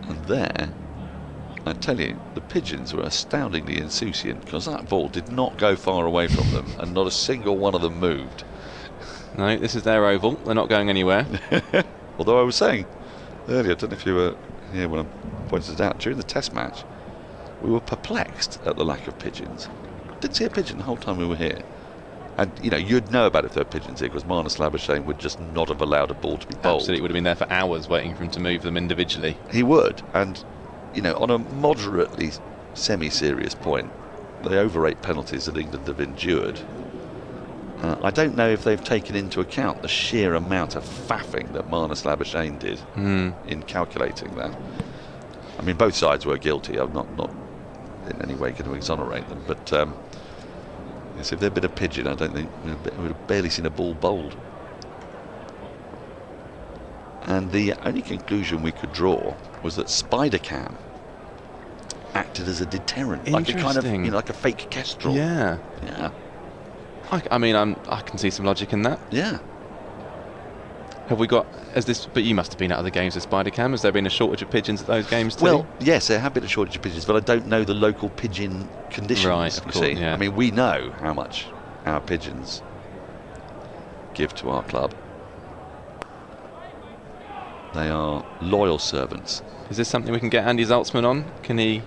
And there, I tell you, the pigeons were astoundingly insouciant, because that ball did not go far away from them, and not a single one of them moved. No, this is their oval. They're not going anywhere. Although I was saying earlier, I don't know if you were here when I pointed it out, during the test match, we were perplexed at the lack of pigeons. Didn't see a pigeon the whole time we were here. And, you know, you'd know about it if there were pigeons here, because Marnus Labuschagne would just not have allowed a ball to be bowled. Absolutely, would have been there for hours waiting for him to move them individually. He would, and, you know, on a moderately semi-serious point, they overrate penalties that England have endured. I don't know if they've taken into account the sheer amount of faffing that Marnus Labuschagne did in calculating that. I mean, both sides were guilty. I'm not in any way going to exonerate them, but yes, if there'd been a pigeon, I don't think we would have barely seen a ball bowled. And the only conclusion we could draw was that Spider Cam acted as a deterrent, like a kind of, you know, like a fake kestrel. Yeah. I mean, I can see some logic in that. Yeah. Have we got, but you must have been at other games with Spider Cam. Has there been a shortage of pigeons at those games too? Well, yes, there have been a shortage of pigeons, but I don't know the local pigeon conditions. Right, of course, yeah. I mean, we know how much our pigeons give to our club. They are loyal servants. Is this something we can get Andy Zaltzman on? Can he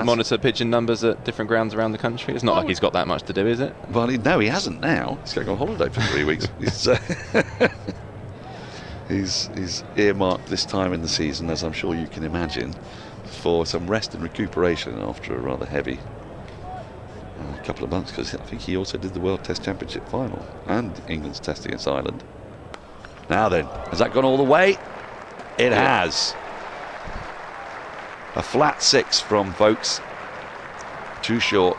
monitor pigeon numbers at different grounds around the country? It's not like he's got that much to do, is it? Well, no, he hasn't now. He's going on holiday for 3 weeks. He's earmarked this time in the season, as I'm sure you can imagine, for some rest and recuperation after a rather heavy couple of months, because I think he also did the World Test Championship final and England's test against Ireland. Now then, has that gone all the way? It has. A flat 6 from Foakes, too short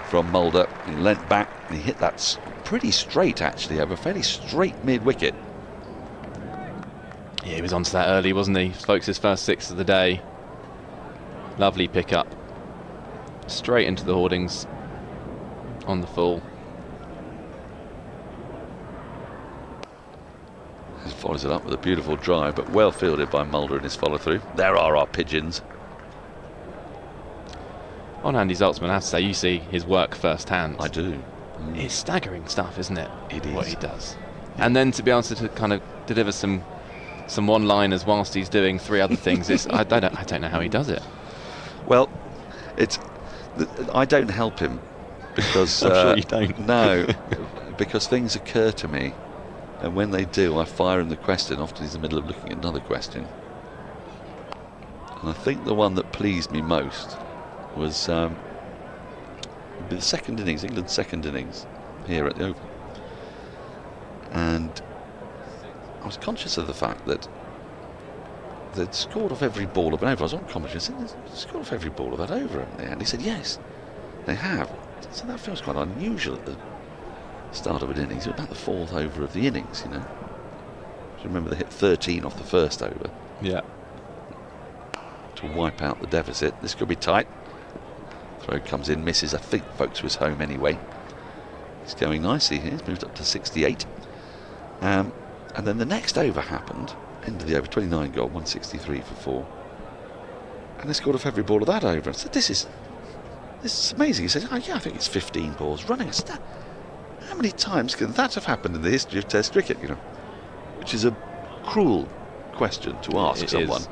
from Mulder. He leant back and he hit that pretty straight, actually, over a fairly straight mid-wicket. Yeah, he was onto that early, wasn't he? Foakes' first 6 of the day. Lovely pick-up. Straight into the hoardings on the full. He follows it up with a beautiful drive, but well fielded by Mulder in his follow-through. There are our pigeons. On Andy Zaltzman, I have to say, you see his work firsthand. I do. It's staggering stuff, isn't it? It is. What he does. And then to be able to kind of deliver some one-liners whilst he's doing 3 other things, I don't know how he does it. Well, I don't help him because I'm sure you don't. No, because things occur to me, and when they do, I fire him the question. Often he's in the middle of looking at another question, and I think the one that pleased me most was the second innings, England's second innings here at the Oval, and I was conscious of the fact that they'd scored off every ball of an over. I was on commentary, I said, they've scored off every ball of that over, haven't they? And he said, yes, they have. So that feels quite unusual at the start of an innings. It was about the 4th over of the innings, you know. So remember, they hit 13 off the first over. Yeah. To wipe out the deficit. This could be tight. Throw comes in, misses. I think Foakes was home anyway. It's going nicely here. It's moved up to 68. And then the next over happened. Into the over, 29 goal, 163 for 4. And they scored off every ball of that over. I said, this is amazing. He said, oh yeah, I think it's 15 balls running. I said, how many times can that have happened in the history of Test cricket? You know, which is a cruel question to ask someone.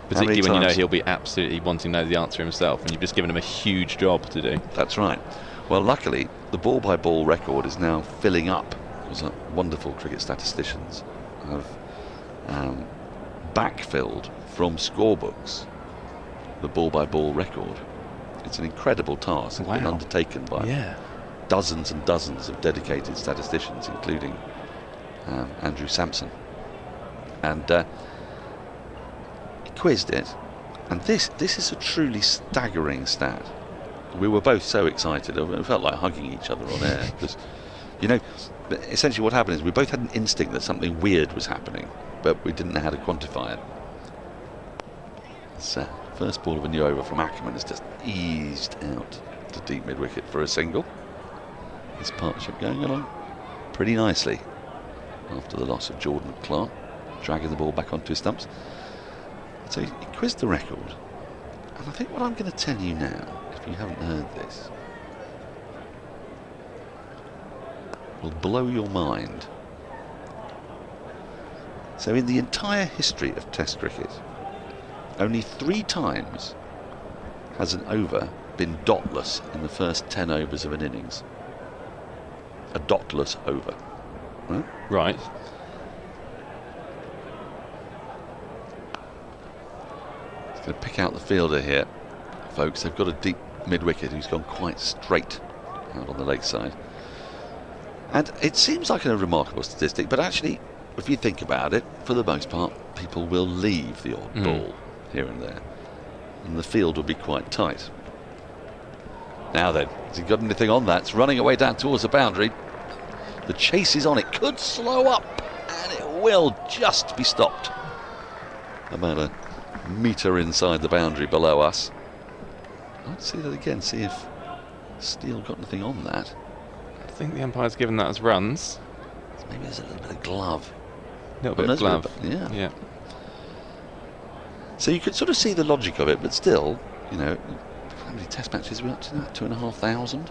Particularly when you know he'll be absolutely wanting to know the answer himself, and you've just given him a huge job to do. That's right. Well, luckily, the ball-by-ball record is now filling up. There's wonderful cricket statisticians have backfilled from scorebooks the ball-by-ball record. It's an incredible task. It's been undertaken by dozens and dozens of dedicated statisticians, including Andrew Sampson. And he quizzed it, and this is a truly staggering stat. We were both so excited. It felt like hugging each other on air because, you know, essentially what happened is we both had an instinct that something weird was happening, but we didn't know how to quantify it. So, first ball of a new over from Ackerman has just eased out to deep mid-wicket for a single. This partnership going along pretty nicely after the loss of Jordan Clark, dragging the ball back onto his stumps. So he quizzed the record, and I think what I'm going to tell you now, if you haven't heard this, will blow your mind. So in the entire history of Test cricket, only 3 times has an over been dotless in the first 10 overs of an innings. A dotless over. Right. He's going to pick out the fielder here, folks. They've got a deep mid-wicket who's gone quite straight out on the leg side. And it seems like a remarkable statistic, but actually, if you think about it, for the most part, people will leave the odd ball here and there, and the field will be quite tight. Now then, has he got anything on that? It's running away down towards the boundary. The chase is on. It could slow up, and it will just be stopped about a metre inside the boundary below us. Let's see that again, see if Steele got anything on that. I think the umpire's given that as runs. Maybe there's a little bit of glove. A little bit of glove. Yeah. So you could sort of see the logic of it, but still, you know, how many Test matches are we up to now? 2,500?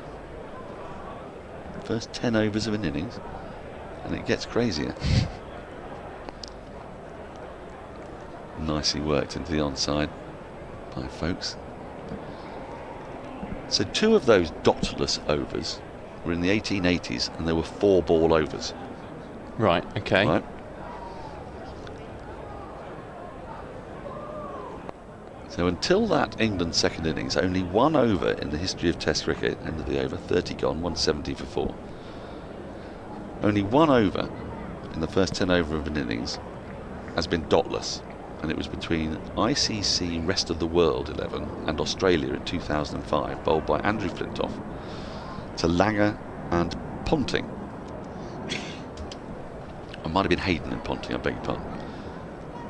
First 10 overs of an innings, and it gets crazier. Nicely worked into the onside by Foakes. So 2 of those dotless overs were in the 1880s, and there were 4 ball overs. Right, okay. Right. So until that England second innings, only 1 over in the history of Test cricket, end of the over, 30 gone, 170 for 4. Only 1 over in the first 10 over of an innings has been dotless, and it was between ICC Rest of the World 11 and Australia in 2005, bowled by Andrew Flintoff to Langer and Ponting. It might have been Hayden and Ponting, I beg your pardon.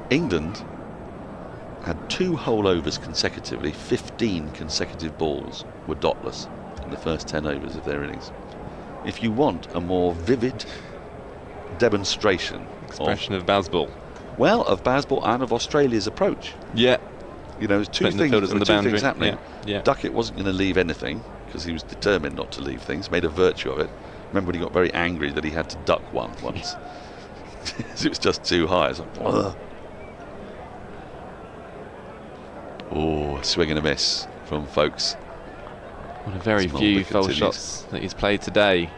England had 2 whole overs consecutively, 15 consecutive balls were dotless in the first 10 overs of their innings. If you want a more vivid demonstration of Bazball. Well, of Bazball and of Australia's approach. Yeah. You know, there's two things happening. Yeah. Duckett wasn't going to leave anything because he was determined not to leave things, made a virtue of it. Remember when he got very angry that he had to duck one once? It was just too high. It's like, ugh. Oh, swing and a miss from Foakes. One of very few foul shots that he's played today.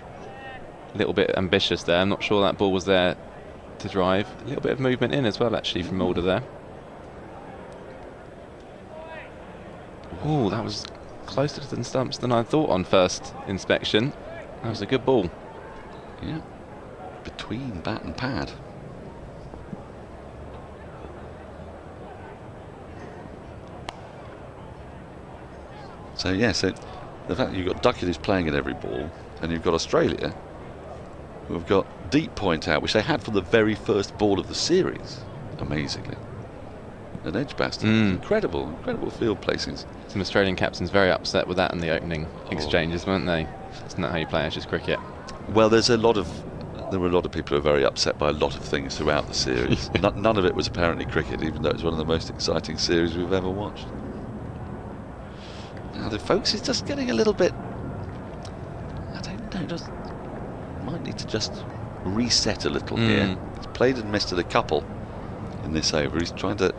A little bit ambitious there. I'm not sure that ball was there to drive. A little bit of movement in as well, actually, from Mulder there. Oh, that was closer to the stumps than I thought on first inspection. That was a good ball. Yeah, between bat and pad. So yeah, so the fact that you've got Duckett who's playing at every ball, and you've got Australia who have got deep point out, which they had for the very first ball of the series, amazingly. and Edgbaston. Incredible field placings. Some Australian captains very upset with that in the opening exchanges, weren't they? Isn't that how you play Ashes cricket? Well, there were a lot of people who were very upset by a lot of things throughout the series. None of it was apparently cricket, even though it's one of the most exciting series we've ever watched. Now the Foakes is just getting a little bit, I don't know, might need to just reset a little here. He's played and missed it a couple in this over. He's trying to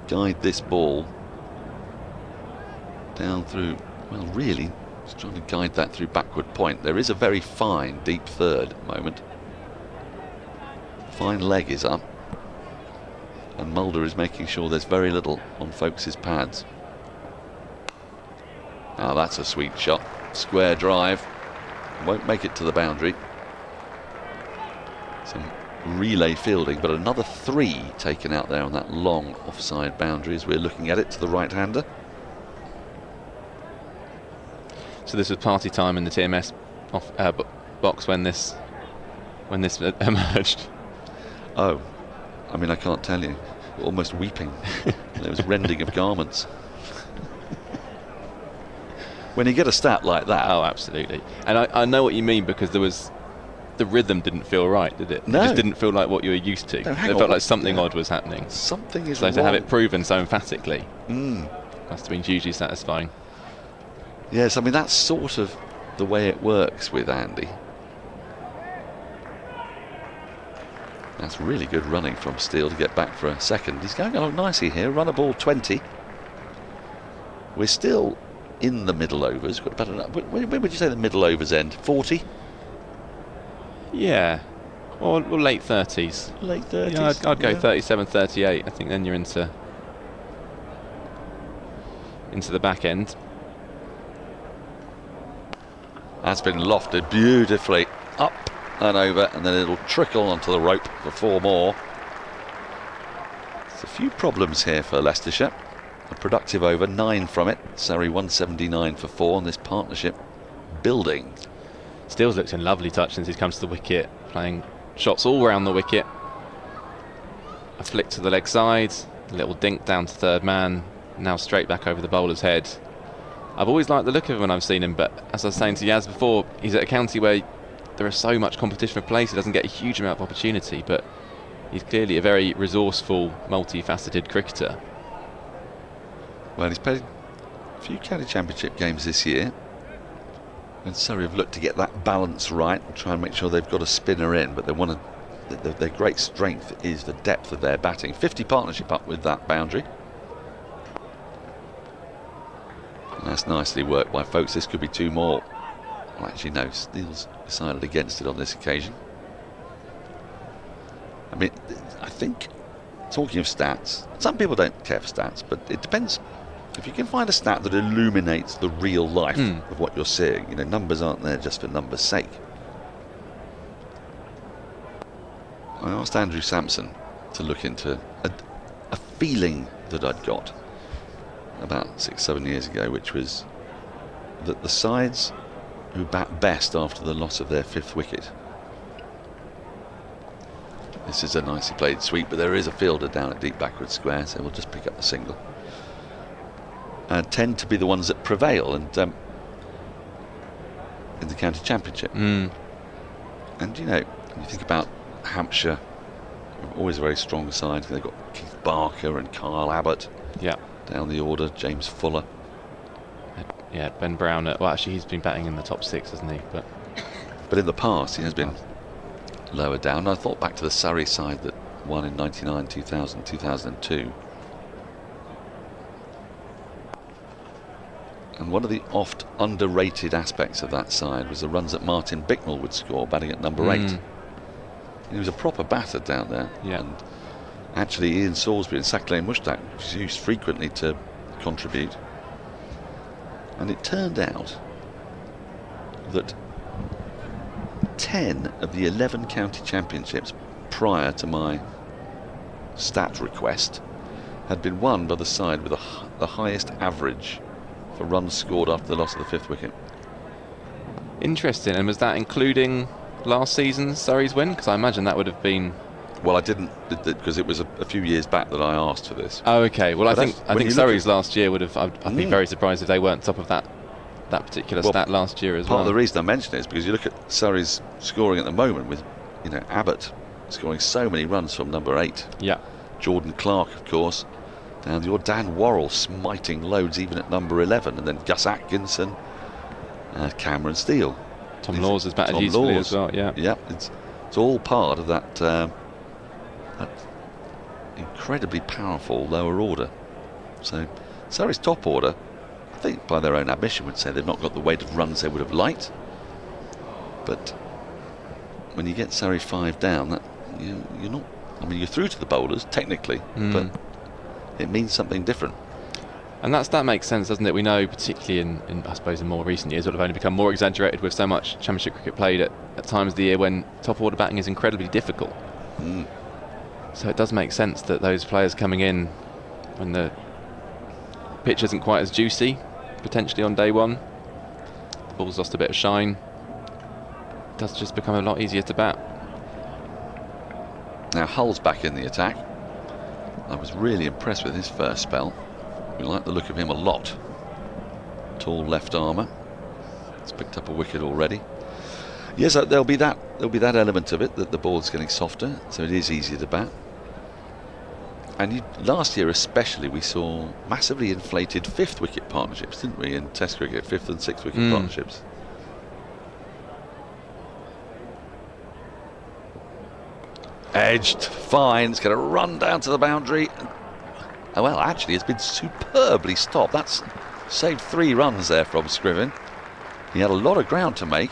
guide this ball down through, well, really, he's trying to guide that through backward point. There is a very fine deep third at the moment. Fine leg is up, and Mulder is making sure there's very little on Foakes' pads. Now that's a sweet shot. Square drive. Won't make it to the boundary. Some relay fielding, but another 3 taken out there on that long offside boundary as we're looking at it to the right-hander. So this was party time in the TMS box when this emerged. Oh, I mean, I can't tell you. Almost weeping. There was rending of garments. When you get a stat like that. Oh, absolutely. And I know what you mean, because the rhythm didn't feel right, did it? No. It just didn't feel like what you were used to. No, it felt like something odd was happening. Something is so wrong. To have it proven so emphatically must have been hugely satisfying. Yes, I mean, that's sort of the way it works with Andy. That's really good running from Steele to get back for a second. He's going along nicely here. Run a ball 20. We're still in the middle overs. Got about when would you say the middle overs end? 40? Yeah. Or late 30s. Late 30s. Yeah, I'd go 37, 38. I think then you're into the back end. That's been lofted beautifully up and over, and then it'll trickle onto the rope for 4 more. There's a few problems here for Leicestershire. A productive over, 9 from it. Surrey 179 for 4, and this partnership building. Steele's looked in lovely touch since he's come to the wicket, playing shots all round the wicket. A flick to the leg side, a little dink down to third man, now straight back over the bowler's head. I've always liked the look of him when I've seen him, but as I was saying to Yas before, he's at a county where there is so much competition for place, he doesn't get a huge amount of opportunity, but he's clearly a very resourceful, multifaceted cricketer. Well, he's played a few county championship games this year, and Surrey have looked to get that balance right and try and make sure they've got a spinner in, but their great strength is the depth of their batting. 50 partnership up with that boundary. And that's nicely worked by Foakes. This could be 2 more. Well, actually, no. Steele's decided against it on this occasion. I mean, I think, talking of stats, some people don't care for stats, but it depends. If you can find a stat that illuminates the real life of what you're seeing, you know, numbers aren't there just for numbers' sake. I asked Andrew Sampson to look into a feeling that I'd got about 6-7 years ago, which was that the sides who bat best after the loss of their 5th wicket, this is a nicely played sweep, but there is a fielder down at deep backward square, so we'll just pick up the single, tend to be the ones that prevail, and in the county championship. And you know, when you think about Hampshire, always a very strong side. They've got Keith Barker and Kyle Abbott down the order, James Fuller. Yeah, Ben Brown. Well, actually, he's been batting in the top 6, hasn't he? But in the past, he has been lower down. I thought back to the Surrey side that won in 99, 2000, 2002. And one of the oft underrated aspects of that side was the runs that Martin Bicknell would score, batting at number 8. He was a proper batter down there. And actually, Ian Salisbury and Sakale Mushtaq was used frequently to contribute. And it turned out that 10 of the 11 county championships prior to my stat request had been won by the side with the highest average for runs scored after the loss of the 5th wicket. Interesting. And was that including last season's Surrey's win? Because I imagine that would have been Well, I didn't, because it was a few years back that I asked for this. Oh, okay. Well, I think Surrey's last year would have. I'd be very surprised if they weren't top of that particular stat last year as well. Part of the reason I mention it is because you look at Surrey's scoring at the moment with, Abbott scoring so many runs from number 8. Yeah. Jordan Clark, of course. And your Dan Worrell smiting loads even at number 11, and then Gus Atkinson, Cameron Steele. Tom Laws has batted usefully as well. Yeah. Yeah. It's all part of that incredibly powerful lower order. So Surrey's top order, I think by their own admission, would say they've not got the weight of runs they would have liked. But when you get Surrey 5 down, that you're not. I mean, you're through to the bowlers technically, but it means something different. And that makes sense, doesn't it? We know, particularly in I suppose in more recent years, it would have only become more exaggerated with so much Championship cricket played at times of the year when top order batting is incredibly difficult. So it does make sense that those players coming in when the pitch isn't quite as juicy, potentially on day one, the ball's lost a bit of shine, it does just become a lot easier to bat. Now Hull's back in the attack. I was really impressed with his first spell. We like the look of him a lot. Tall left armour. He's picked up a wicket already. Yes, there'll be that element of it, that the ball's getting softer, so it is easier to bat. And last year especially, we saw massively inflated 5th wicket partnerships, didn't we, in Test cricket, 5th and 6th wicket partnerships. Edged, fine, it's going to run down to the boundary. Oh, well, actually, it's been superbly stopped. That's saved 3 runs there from Scriven. He had a lot of ground to make,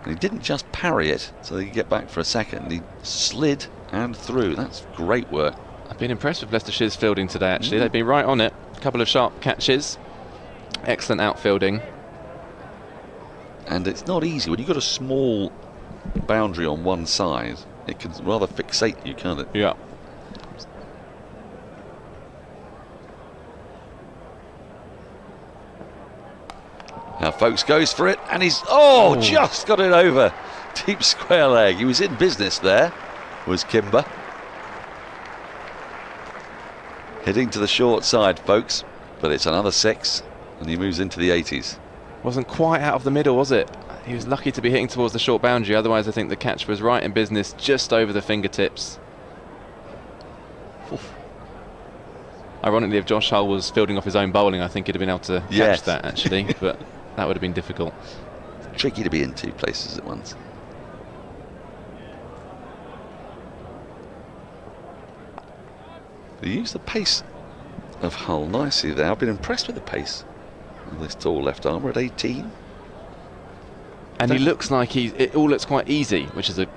and he didn't just parry it so he could get back for a second. He slid and through. That's great work. I've been impressed with Leicestershire's fielding today, actually. They've been right on it. A couple of sharp catches. Excellent outfielding. And it's not easy. When you've got a small boundary on one side, it can rather fixate you, can't it? Yeah. Now Foakes goes for it, and he's just got it over. Deep square leg. He was in business there, was Kimber. Heading to the short side, Foakes, but it's another 6, and he moves into the 80s. Wasn't quite out of the middle, was it? He was lucky to be hitting towards the short boundary, otherwise I think the catch was right in business, just over the fingertips. Oof. Ironically, if Josh Hull was fielding off his own bowling, I think he'd have been able to catch that, actually, but that would have been difficult. Tricky to be in 2 places at once. They use the pace of Hull nicely there. I've been impressed with the pace of this tall left armour at 18. And he looks like it all looks quite easy, which is an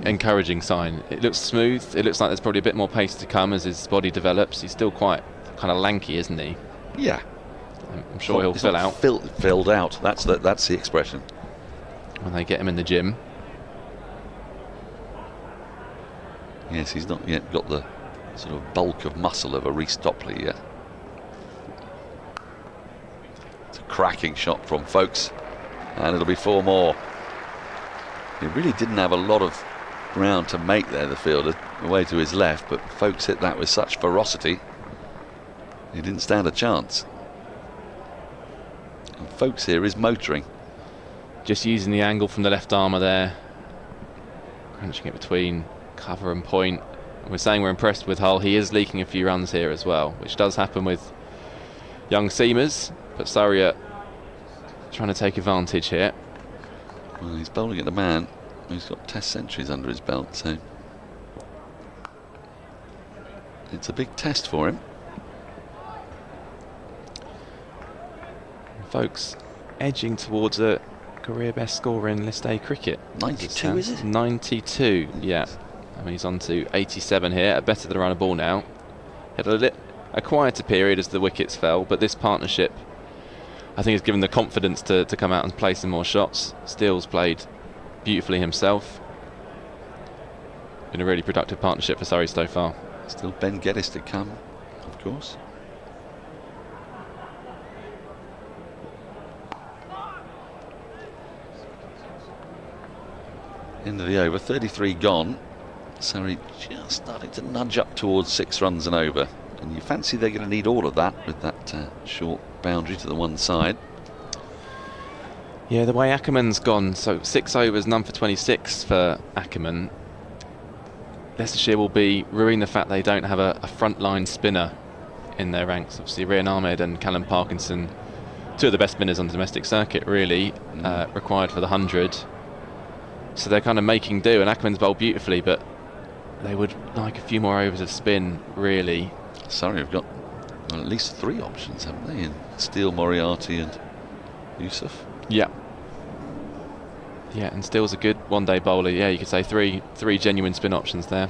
encouraging sign. It looks smooth. It looks like there's probably a bit more pace to come as his body develops. He's still quite kind of lanky, isn't he? Yeah. I'm sure he'll fill out. Filled out. That's the expression. When they get him in the gym. Yes, he's not yet got the sort of bulk of muscle of a Reece Topley yet. It's a cracking shot from Foakes, and it'll be 4 more. He really didn't have a lot of ground to make there, the fielder, away to his left, but Foakes hit that with such ferocity he didn't stand a chance. And Foakes here is motoring. Just using the angle from the left armour there, crunching it between cover and point. We're saying we're impressed with Hull. He is leaking a few runs here as well, which does happen with young seamers, but Surrey are trying to take advantage here. Well, he's bowling at the man who's got Test centuries under his belt, so it's a big test for him. Foakes edging towards a career best score in List A cricket. 92, is it? 92, yeah. I mean, he's on to 87 here, better than run a ball now. Had a quieter period as the wickets fell, but this partnership, I think, has given the confidence to come out and play some more shots. Steele's played beautifully himself. Been a really productive partnership for Surrey so far. Still Ben Geddes to come, of course. End of the over, 33 gone. Surrey just starting to nudge up towards 6 runs and over. And you fancy they're going to need all of that with that short boundary to the one side. Yeah, the way Ackerman's gone, so 6 overs, none for 26 for Ackerman. Leicestershire will be ruining the fact they don't have a frontline spinner in their ranks. Obviously, Rian Ahmed and Callum Parkinson, 2 of the best spinners on the domestic circuit, really, required for the 100. So they're kind of making do, and Ackerman's bowled beautifully, but they would like a few more overs of spin, really. Surrey have got at least 3 options, haven't they? In Steele, Moriarty and Yusuf. Yeah. Yeah, and Steele's a good one-day bowler. Yeah, you could say three genuine spin options there.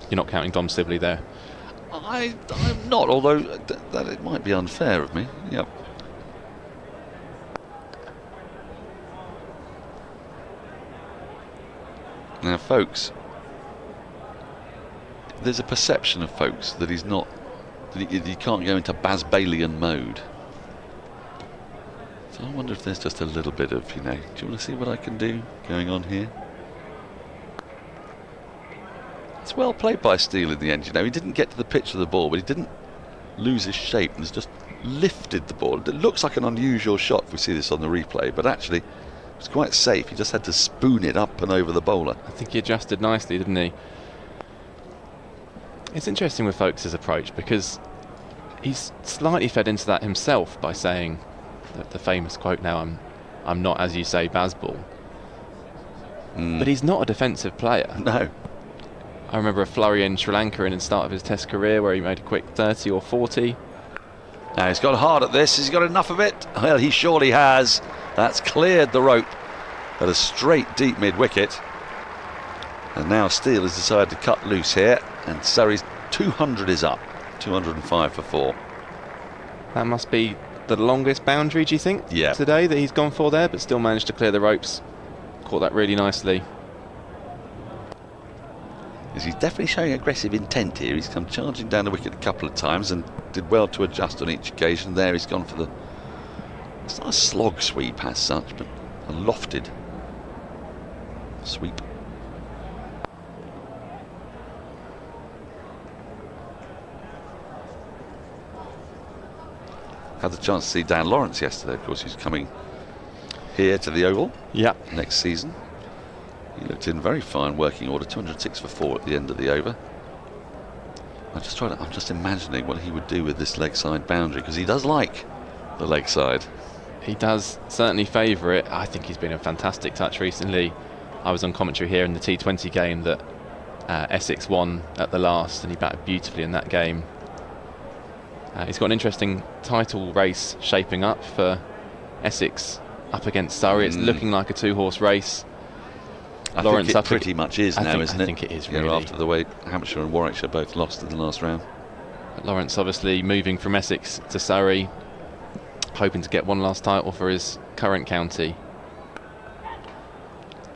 You're not counting Dom Sibley there. I'm not, although that it might be unfair of me. Yep. Now, Foakes, there's a perception of Foakes that he's not, that he can't go into Baz Balian mode. So I wonder if there's just a little bit of, do you want to see what I can do going on here? It's well played by Steele in the end, he didn't get to the pitch of the ball, but he didn't lose his shape and has just lifted the ball. It looks like an unusual shot if we see this on the replay, but actually it was quite safe. He just had to spoon it up and over the bowler. I think he adjusted nicely, didn't he? It's interesting with Foakes' approach because he's slightly fed into that himself by saying the famous quote now, I'm not, as you say, Bazball. But he's not a defensive player. No. I remember a flurry in Sri Lanka in the start of his Test career where he made a quick 30 or 40. Now he's got hard at this. Has he got enough of it? Well, he surely has. That's cleared the rope at a straight deep mid-wicket. And now Steele has decided to cut loose here, and Surrey's 200 is up. 205 for 4. That must be the longest boundary, do you think, today that he's gone for there, but still managed to clear the ropes. Caught that really nicely. He's definitely showing aggressive intent here. He's come charging down the wicket a couple of times and did well to adjust on each occasion. There he's gone for the... It's not a slog sweep as such, but a lofted sweep. Had the chance to see Dan Lawrence yesterday, of course. He's coming here to the Oval next season. He looked in very fine working order, 206 for 4 at the end of the over. I'm just imagining what he would do with this leg side boundary, because he does like the leg side. He does certainly favour it. I think he's been a fantastic touch recently. I was on commentary here in the T20 game that Essex won at the last, and he batted beautifully in that game. He's got an interesting title race shaping up for Essex up against Surrey. It's looking like a 2-horse race. I Lawrence think it pretty much is now, isn't it? I think it is, really. After the way Hampshire and Warwickshire both lost in the last round. Lawrence obviously moving from Essex to Surrey, hoping to get one last title for his current county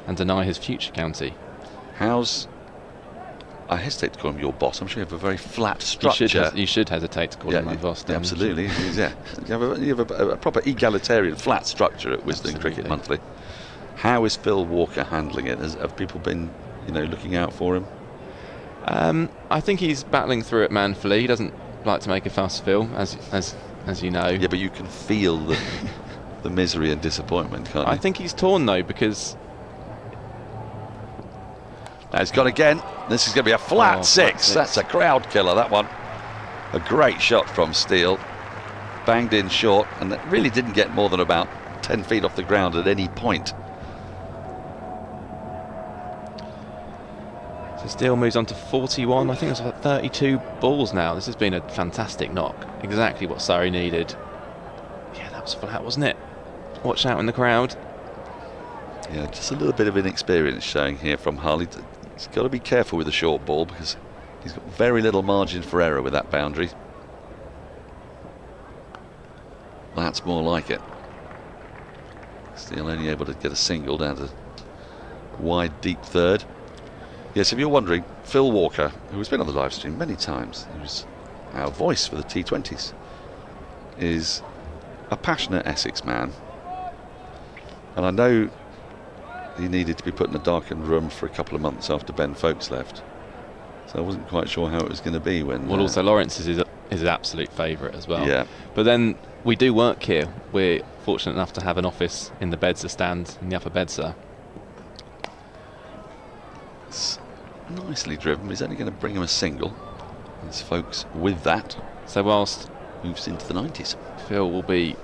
and deny his future county. I hesitate to call him your boss. I'm sure you have a very flat structure. You should hesitate to call him my boss. Absolutely, yeah. You have a proper egalitarian flat structure at Wisden Cricket Monthly. How is Phil Walker handling it? Have people been, looking out for him? I think he's battling through it manfully. He doesn't like to make a fuss, Phil, as you know. Yeah, but you can feel the misery and disappointment, can't you? I think he's torn though, because he's gone again. This is going to be a flat 6. That's a crowd killer, that one. A great shot from Steele. Banged in short, and that really didn't get more than about 10 feet off the ground at any point. So Steele moves on to 41. I think it's about 32 balls now. This has been a fantastic knock. Exactly what Surrey needed. Yeah, that was flat, wasn't it? Watch out in the crowd. Yeah, just a little bit of inexperience showing here from Hull. He's got to be careful with the short ball because he's got very little margin for error with that boundary. That's more like it. Still only able to get a single down to wide, deep third. Yes, if you're wondering, Phil Walker, who has been on the live stream many times, who's our voice for the T20s, is a passionate Essex man. And I know he needed to be put in a darkened room for a couple of months after Ben Foakes left. So I wasn't quite sure how it was going to be when... Well, also Lawrence is his absolute favourite as well. Yeah. But then we do work here. We're fortunate enough to have an office in the Bedser stand, in the upper Bedser. It's nicely driven. He's only going to bring him a single. There's Foakes with that. So whilst moves into the 90s. Phil will be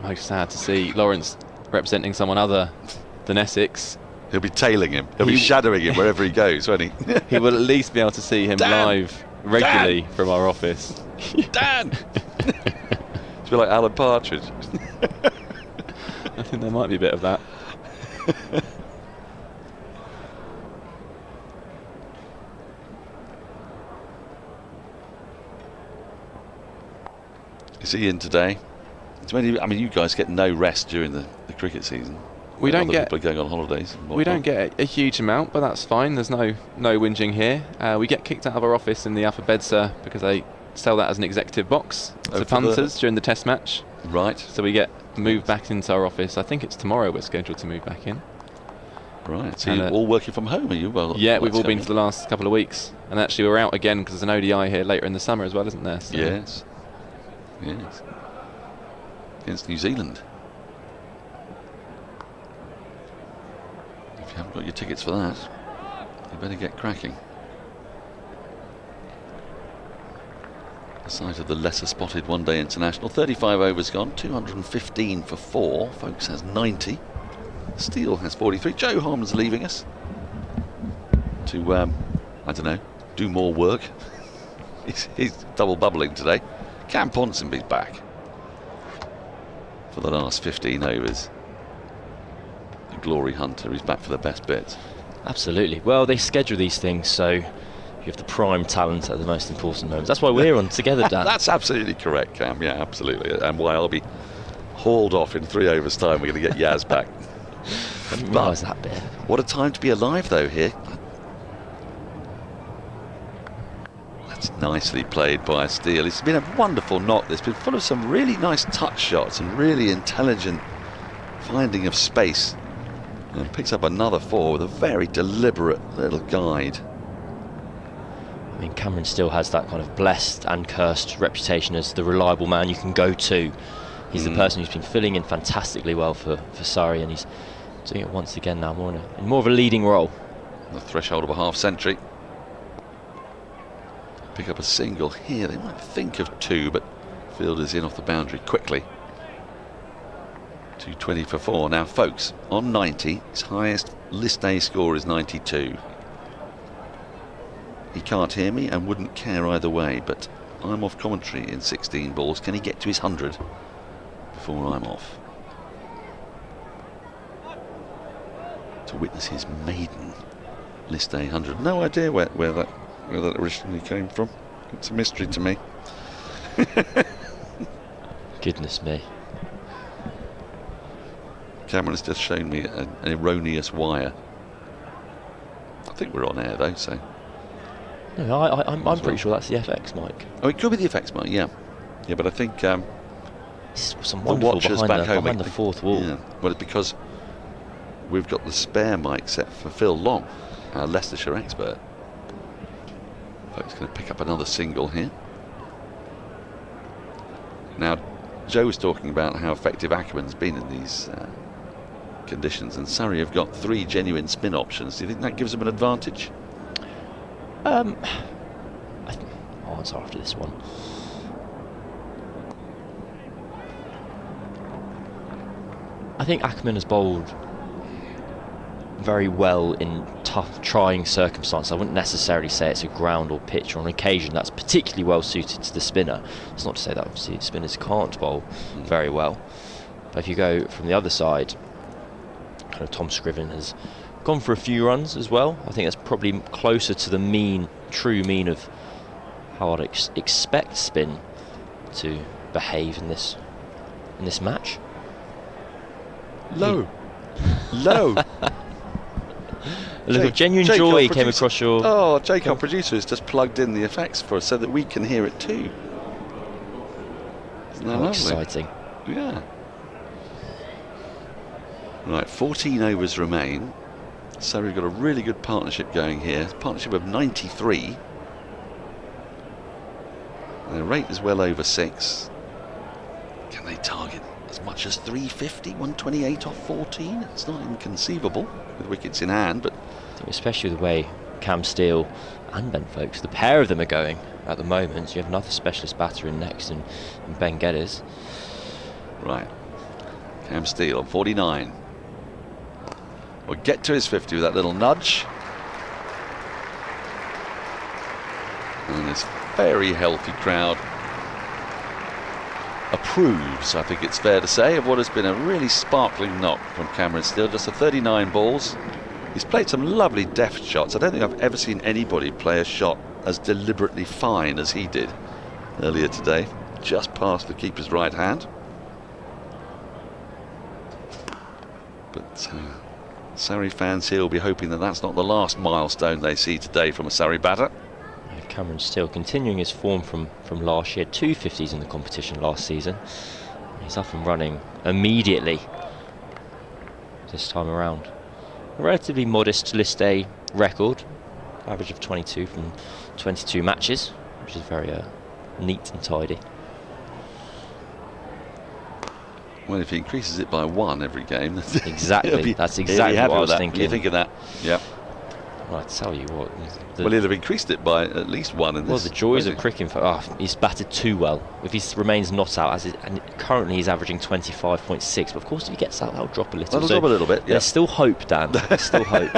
most sad to see Lawrence representing someone other than Essex. He'll be tailing him. He'll be shadowing him wherever he goes, won't he? He will at least be able to see him live regularly from our office. Dan! It's a bit like Alan Partridge. I think there might be a bit of that. Is he in today? I mean, you guys get no rest during the cricket season. We don't get. People are going on holidays. We don't get a huge amount, but that's fine. There's no whinging here. We get kicked out of our office in the upper Bedser because they sell that as an executive box to punters during the Test match. Right. So we get moved back into our office. I think it's tomorrow we're scheduled to move back in. Right. So you're all working from home, are you? Well, yeah, we've all been for the last couple of weeks, and actually we're out again because there's an ODI here later in the summer as well, isn't there? So yes. Yes. Against New Zealand. If you haven't got your tickets for that, you better get cracking. The site of the lesser spotted one-day international. 35 overs gone, 215 for 4. Foakes has 90. Steele has 43. Jo Harman's leaving us to, I don't know, do more work. he's double bubbling today. Cam Ponsonby's back for the last 15 overs. The glory hunter is back for the best bits. Absolutely. Well, they schedule these things so you have the prime talent at the most important moments. That's why we're on together, Dan. That's absolutely correct, Cam. Yeah, absolutely. And why I'll be hauled off in 3 overs time. We're going to get Yas back. I didn't realise that bit. What a time to be alive, though, here. That's nicely played by Steele. It's been a wonderful knock. It's been full of some really nice touch shots and really intelligent finding of space. And picks up another 4 with a very deliberate little guide. I mean, Cameron still has that kind of blessed and cursed reputation as the reliable man you can go to. He's the person who's been filling in fantastically well for Surrey, and he's doing it once again now, in more of a leading role. The threshold of a half century. Pick up a single here. They might think of 2, but fielders in off the boundary quickly. 220 for 4. Now Foakes on 90. His highest list A score is 92. He can't hear me and wouldn't care either way, but I'm off commentary in 16 balls. Can he get to his 100 before I'm off? To witness his maiden list A 100. No idea where that originally came from. It's a mystery to me. Goodness me. Cameron has just shown me an erroneous wire. I think we're on air though, so. No, I'm pretty sure that's the FX mic. Oh, it could be the FX mic, yeah. Yeah, but I think some the watchers back home behind the fourth wall. Yeah. Well, it's because we've got the spare mic set for Phil Long, our Leicestershire expert. Folks going to pick up another single here. Now, Joe was talking about how effective Ackerman's been in these conditions, and Surrey have got 3 genuine spin options. Do you think that gives them an advantage? I'll answer after this one. I think Ackerman has bowled very well in tough, trying circumstances. I wouldn't necessarily say it's a ground or pitch, or on occasion that's particularly well suited to the spinner. It's not to say that obviously spinners can't bowl very well, but if you go from the other side, kind of Tom Scriven has gone for a few runs as well. I think that's probably closer to the true mean of how I'd expect spin to behave in this match. Low. A look of genuine joy came across your... Oh, Jake, our producer, has just plugged in the effects for us so that we can hear it too. Isn't that lovely? Exciting. Yeah. Right, 14 overs remain. So we've got a really good partnership going here. Partnership of 93. Their rate is well over 6. Can they target as much as 350, 128 off 14? It's not inconceivable with wickets in hand, but especially the way Cam Steele and Ben Foakes, the pair of them are going at the moment. So you have another specialist batter in next, and Ben Geddes. Right, Cam Steele on 49. We'll get to his 50 with that little nudge. And this very healthy crowd approves, I think it's fair to say, of what has been a really sparkling knock from Cameron Steele. Just a 39 balls. He's played some lovely deft shots. I don't think I've ever seen anybody play a shot as deliberately fine as he did earlier today. Just past the keeper's right hand. But Surrey fans here will be hoping that that's not the last milestone they see today from a Surrey batter. Cameron Steele continuing his form from last year. 2 50s in the competition last season. He's up and running immediately this time around. A relatively modest List A record, average of 22 from 22 matches, which is very neat and tidy. Well, if he increases it by 1 every game, exactly. That's exactly what I was thinking. You think of that? Yeah. Well, I tell you what. Well, he'd have increased it by at least 1 in this. Well, the joys of Cricinfo. He's batted too well. If he remains not out, and currently he's averaging 25.6. But of course, if he gets out, that'll drop a little. That'll drop a little bit. Yeah. There's still hope, Dan. There's still hope.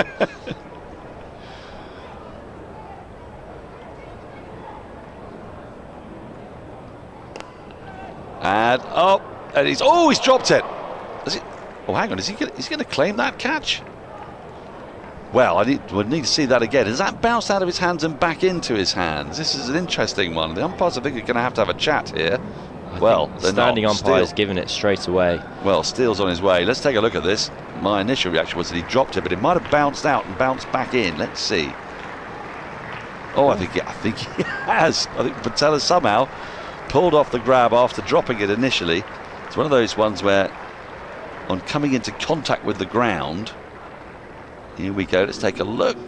And and he's dropped it. Oh, hang on, is he going to claim that catch? Well, would need to see that again. Has that bounced out of his hands and back into his hands? This is an interesting one. The umpires, I think, are going to have a chat here. The standing umpire's given it straight away. Well, Steele's on his way. Let's take a look at this. My initial reaction was that he dropped it, but it might have bounced out and bounced back in. Let's see. Oh, I think he has. I think Patel has somehow pulled off the grab after dropping it initially. It's one of those ones where, on coming into contact with the ground. Here we go, let's take a look.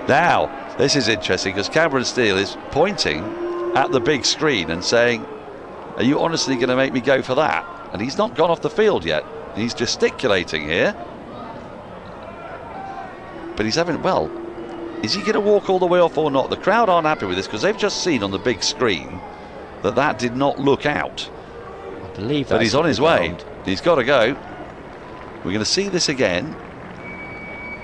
Now, this is interesting because Cameron Steele is pointing at the big screen and saying, are you honestly going to make me go for that? And he's not gone off the field yet. He's gesticulating here. But he's having, is he going to walk all the way off or not? The crowd aren't happy with this because they've just seen on the big screen that did not look out. I believe that. But he's on his way. He's got to go. We're going to see this again.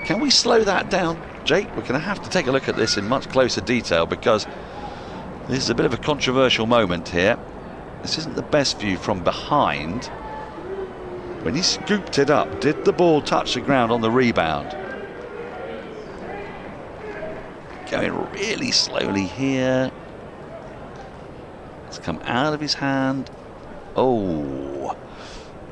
Can we slow that down, Jake? We're going to have to take a look at this in much closer detail because this is a bit of a controversial moment here. This isn't the best view from behind. When he scooped it up, did the ball touch the ground on the rebound? Going really slowly here. It's come out of his hand.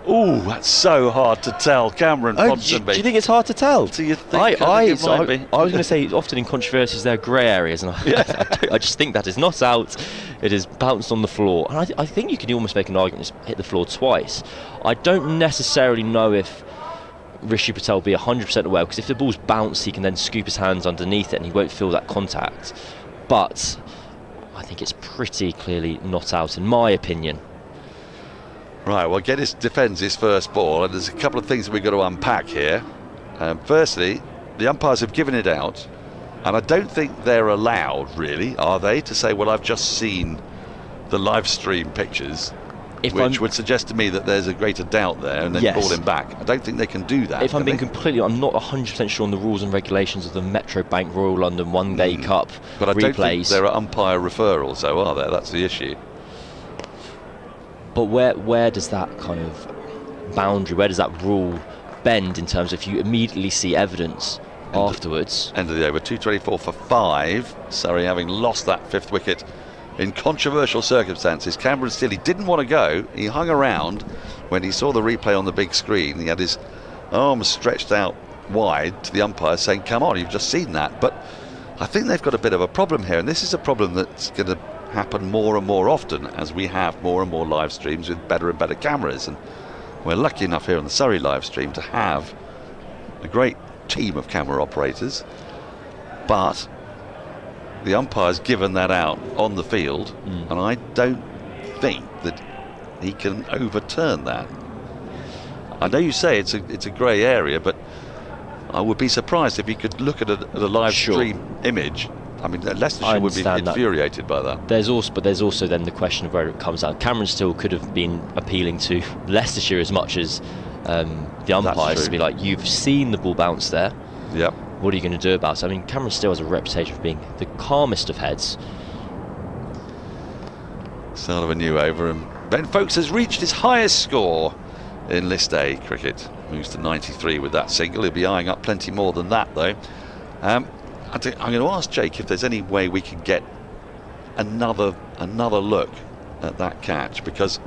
That's so hard to tell. Cameron Ponsonby. Do you think it's hard to tell? Do you think? I was going to say, often in controversies there are grey areas, and I just think that is not out. It is bounced on the floor, and I think you can almost make an argument it's hit the floor twice. I don't necessarily know if Rishi Patel will be 100% aware, because if the ball's bounced, he can then scoop his hands underneath it, and he won't feel that contact. But I think it's pretty clearly not out, in my opinion. Right, well, Geddes defends his first ball, and there's a couple of things that we've got to unpack here. Firstly, the umpires have given it out, and I don't think they're allowed, really, are they, to say, well, I've just seen the live stream pictures, which would suggest to me that there's a greater doubt there, and then call him back. I don't think they can do that. If I'm being I'm not 100% sure on the rules and regulations of the Metro Bank Royal London One Day Cup but I replays. Don't think there are umpire referrals, though, are there? That's the issue. But where does that kind of boundary, where does that rule bend in terms of if you immediately see evidence afterwards? End of the over, 224 for 5. Surrey having lost that 5th wicket in controversial circumstances. Cameron Steele, he didn't want to go. He hung around when he saw the replay on the big screen. He had his arms stretched out wide to the umpire saying, come on, you've just seen that. But I think they've got a bit of a problem here, and this is a problem that's going to happen more and more often as we have more and more live streams with better and better cameras. And we're lucky enough here on the Surrey live stream to have a great team of camera operators, but the umpire's given that out on the field, and I don't think that he can overturn that. I know you say it's a grey area, but I would be surprised if he could look at a live stream image. I mean, Leicestershire would be infuriated by that. There's also then the question of where it comes out. Cameron still could have been appealing to Leicestershire as much as the umpires to be like, you've seen the ball bounce there. Yep. What are you going to do about it? I mean, Cameron still has a reputation for being the calmest of heads. Start of a new over, and Ben Foakes has reached his highest score in List A cricket. Moves to 93 with that single. He'll be eyeing up plenty more than that, though. I'm going to ask Jake if there's any way we can get another look at that catch, because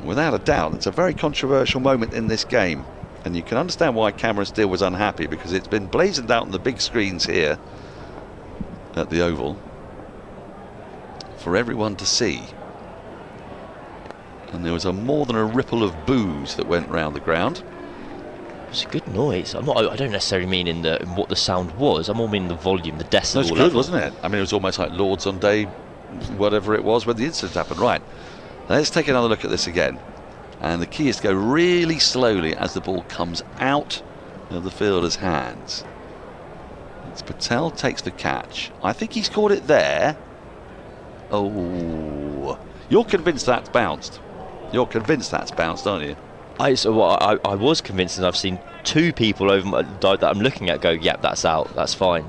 without a doubt it's a very controversial moment in this game, and you can understand why Cameron Steele was unhappy, because it's been blazoned out on the big screens here at the Oval for everyone to see, and there was more than a ripple of boos that went round the ground. It's a good noise. I don't necessarily mean in what the sound was. I more mean the volume, the decibel That's good, level. wasn't it? I mean, it was almost like Lord's on day, whatever it was, when the incident happened. Right, let's take another look at this again. And the key is to go really slowly as the ball comes out of the fielder's hands. It's Patel takes the catch. I think he's caught it there. Oh, you're convinced that's bounced. You're convinced that's bounced, aren't you? I was convinced, and I've seen two people that I'm looking at go, yep, that's out, that's fine.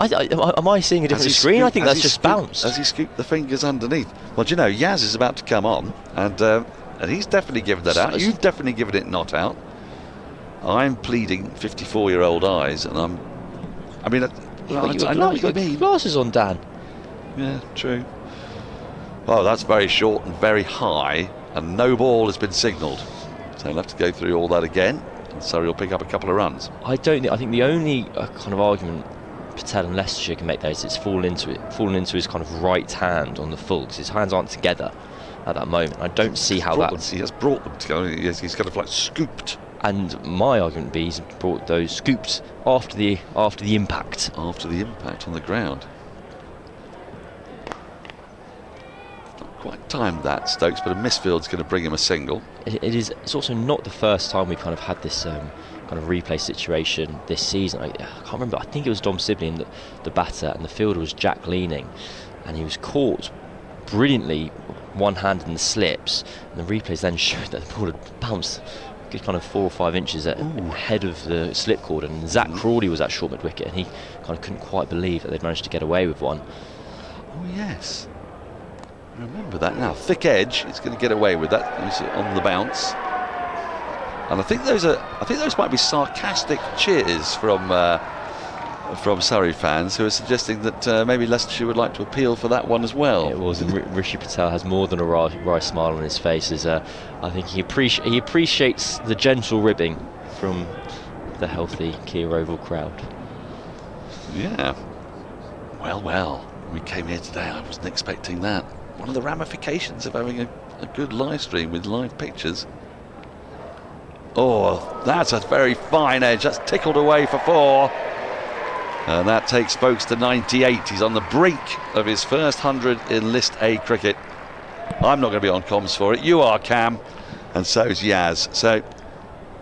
Am I seeing a different screen? I think that's just bounced. As he scooped the fingers underneath. Well, do you know, Yas is about to come on, and he's definitely given that out. You've definitely given it not out. I'm pleading 54-year-old eyes, and I mean, I know what you mean. Glasses on, Dan. Yeah, true. Oh, that's very short and very high, and no ball has been signalled. So he'll have to go through all that again, and Surrey will pick up a couple of runs. I think the only kind of argument Patel and Leicestershire can make there is it's fallen into his kind of right hand on the full, because his hands aren't together at that moment. I don't see how that... He has brought them together. He's kind of like scooped. And my argument would be he's brought those scooped after the impact. After the impact on the ground. Quite timed that, Stokes, but a misfield's going to bring him a single. It's also not the first time we've kind of had this kind of replay situation this season. I can't remember. I think it was Dom Sibley in the batter, and the fielder was Jack Leaning, and he was caught brilliantly one-handed in the slips, and the replays then showed that the ball had bounced a good kind of 4 or 5 inches ahead of the slip cord, and Zach Crawley was at short mid-wicket, and he kind of couldn't quite believe that they'd managed to get away with one. Oh yes, remember that now. Thick edge, it's going to get away with that on the bounce. And I think those might be sarcastic cheers from Surrey fans who are suggesting that maybe Leicestershire would like to appeal for that one as well. It was, and Rishi Patel has more than a wry smile on his face. I think he appreciates the gentle ribbing from the healthy Kia Oval crowd. Yeah. Well, we came here today. I wasn't expecting that. One of the ramifications of having a good live stream with live pictures. Oh, that's a very fine edge. That's tickled away for 4. And that takes Foakes to 98. He's on the brink of his first 100 in List A cricket. I'm not going to be on comms for it. You are, Cam. And so's Yas. So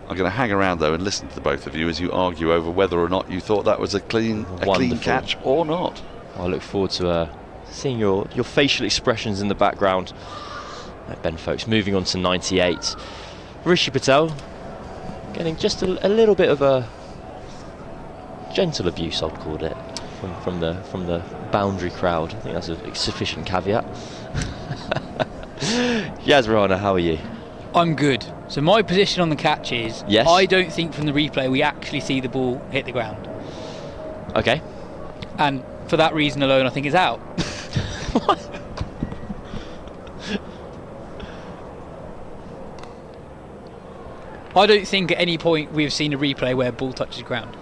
I'm going to hang around, though, and listen to the both of you as you argue over whether or not you thought that was a clean catch or not. I look forward to seeing your facial expressions in the background. Ben Foakes moving on to 98. Rishi Patel getting just a little bit of a gentle abuse, I'd call it, from the boundary crowd. I think that's a sufficient caveat. Yas Rana, how are you? I'm good. So my position on the catch is, yes, I don't think from the replay we actually see the ball hit the ground. Okay. And for that reason alone, I think it's out. I don't think at any point we've seen a replay where ball touches ground.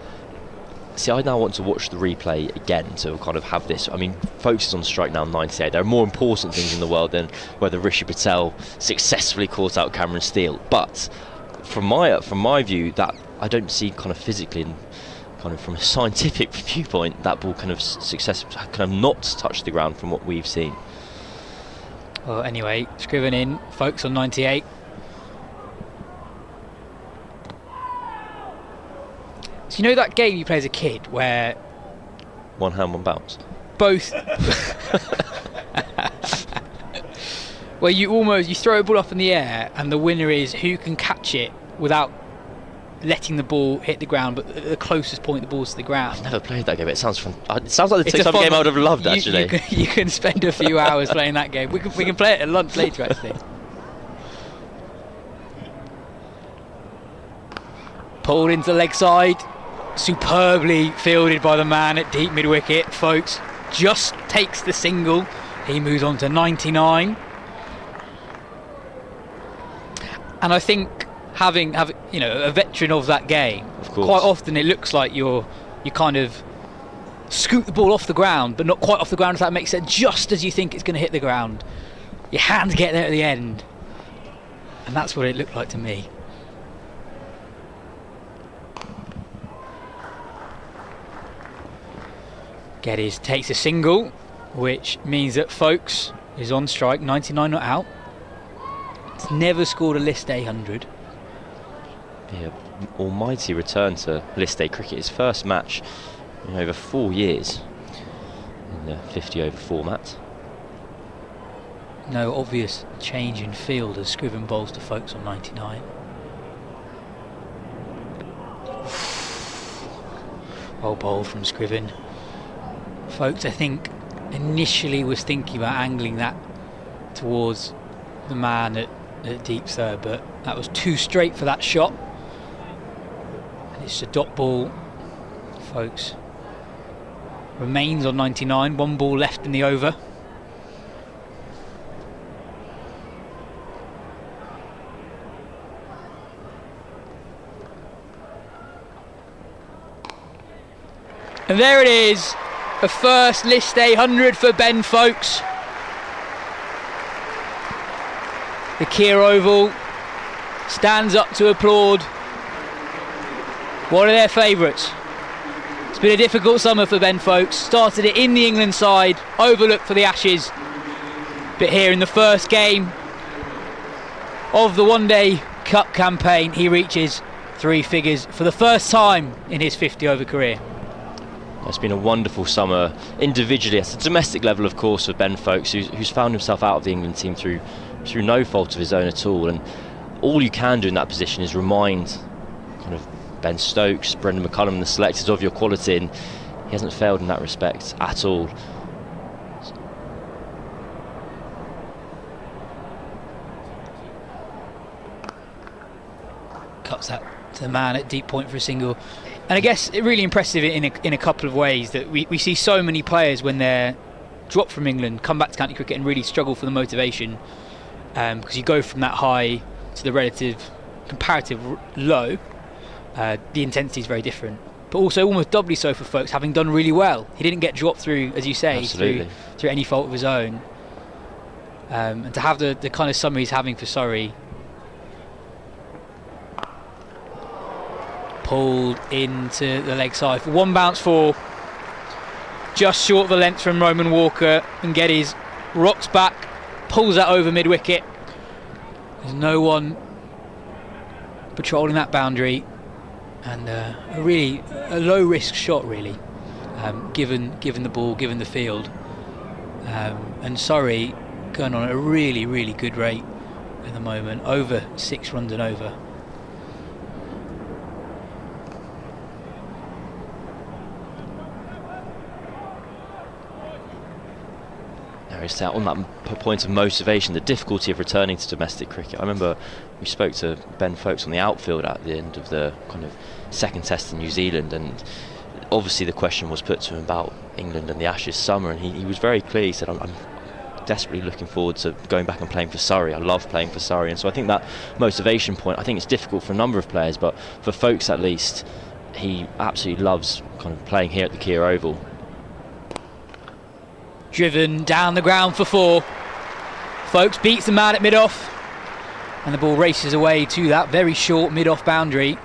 See, I now want to watch the replay again to kind of have this. I mean, Foakes is on strike now, 98. There are more important things in the world than whether Rishi Patel successfully caught out Cameron Steele. But from my view, that I don't see kind of physically and kind of from a scientific viewpoint that ball kind of not touched the ground from what we've seen. Well, anyway, Scriven in, Foakes on 98. So you know that game you play as a kid where one hand, one bounce? Both. Where you throw a ball up in the air and the winner is who can catch it without letting the ball hit the ground, but the closest point the ball's to the ground. I've never played that game. It sounds fun. It sounds like the type of game I would have loved, actually. You can spend a few hours playing that game. We can play it at lunch later, actually. Pulled into the leg side. Superbly fielded by the man at deep mid-wicket. Foakes just takes the single. He moves on to 99. And I think having a veteran of that game, quite often it looks like you kind of scoot the ball off the ground, but not quite off the ground, if that makes sense. Just as you think it's going to hit the ground, your hands get there at the end, and that's what it looked like to me. Geddes takes a single, which means that Foakes is on strike, 99 not out. He's never scored a list A 100. Yeah, almighty return to list A cricket. His first match in over 4 years in the 50 over format. No obvious change in field as Scriven bowls to Foakes on 99. Well bowled from Scriven. Foakes, I think, initially was thinking about angling that towards the man at deep third, but that was too straight for that shot. And it's a dot ball. Foakes remains on 99, one ball left in the over. And there it is. A first list A 100 for Ben Foakes. The Kia Oval stands up to applaud one of their favourites. It's been a difficult summer for Ben Foakes. Started it in the England side, overlooked for the Ashes. But here in the first game of the One Day Cup campaign, he reaches 3 figures for the first time in his 50 over career. It's been a wonderful summer individually, at a domestic level, of course, for Ben Foakes, who's found himself out of the England team through no fault of his own at all. And all you can do in that position is remind kind of Ben Stokes, Brendan McCullum, the selectors of your quality, and he hasn't failed in that respect at all. Cuts that to the man at deep point for a single. And I guess it really impressive in a couple of ways that we see so many players when they're dropped from England come back to county cricket and really struggle for the motivation, because you go from that high to the comparative low. The intensity is very different, but also almost doubly so for Foakes, having done really well. He didn't get dropped through, as you say, through any fault of his own, and to have the kind of summer he's having for Surrey. Pulled into the leg side for one bounce for just short of a length from Roman Walker, and Geddes rocks back, pulls that over mid wicket. There's no one patrolling that boundary, and a low risk shot really, given the ball, given the field, and Surrey going on at a really good rate at the moment, over 6 runs and over. It's on that point of motivation, the difficulty of returning to domestic cricket. I remember we spoke to Ben Foakes on the outfield at the end of the kind of second test in New Zealand, and obviously the question was put to him about England and the Ashes summer, and he was very clear. He said, I'm desperately looking forward to going back and playing for Surrey. I love playing for Surrey. And so I think that motivation point, I think it's difficult for a number of players, but for Foakes at least, he absolutely loves kind of playing here at the Kia Oval. Driven down the ground for 4. Foakes beats the man at mid-off, and the ball races away to that very short mid-off boundary.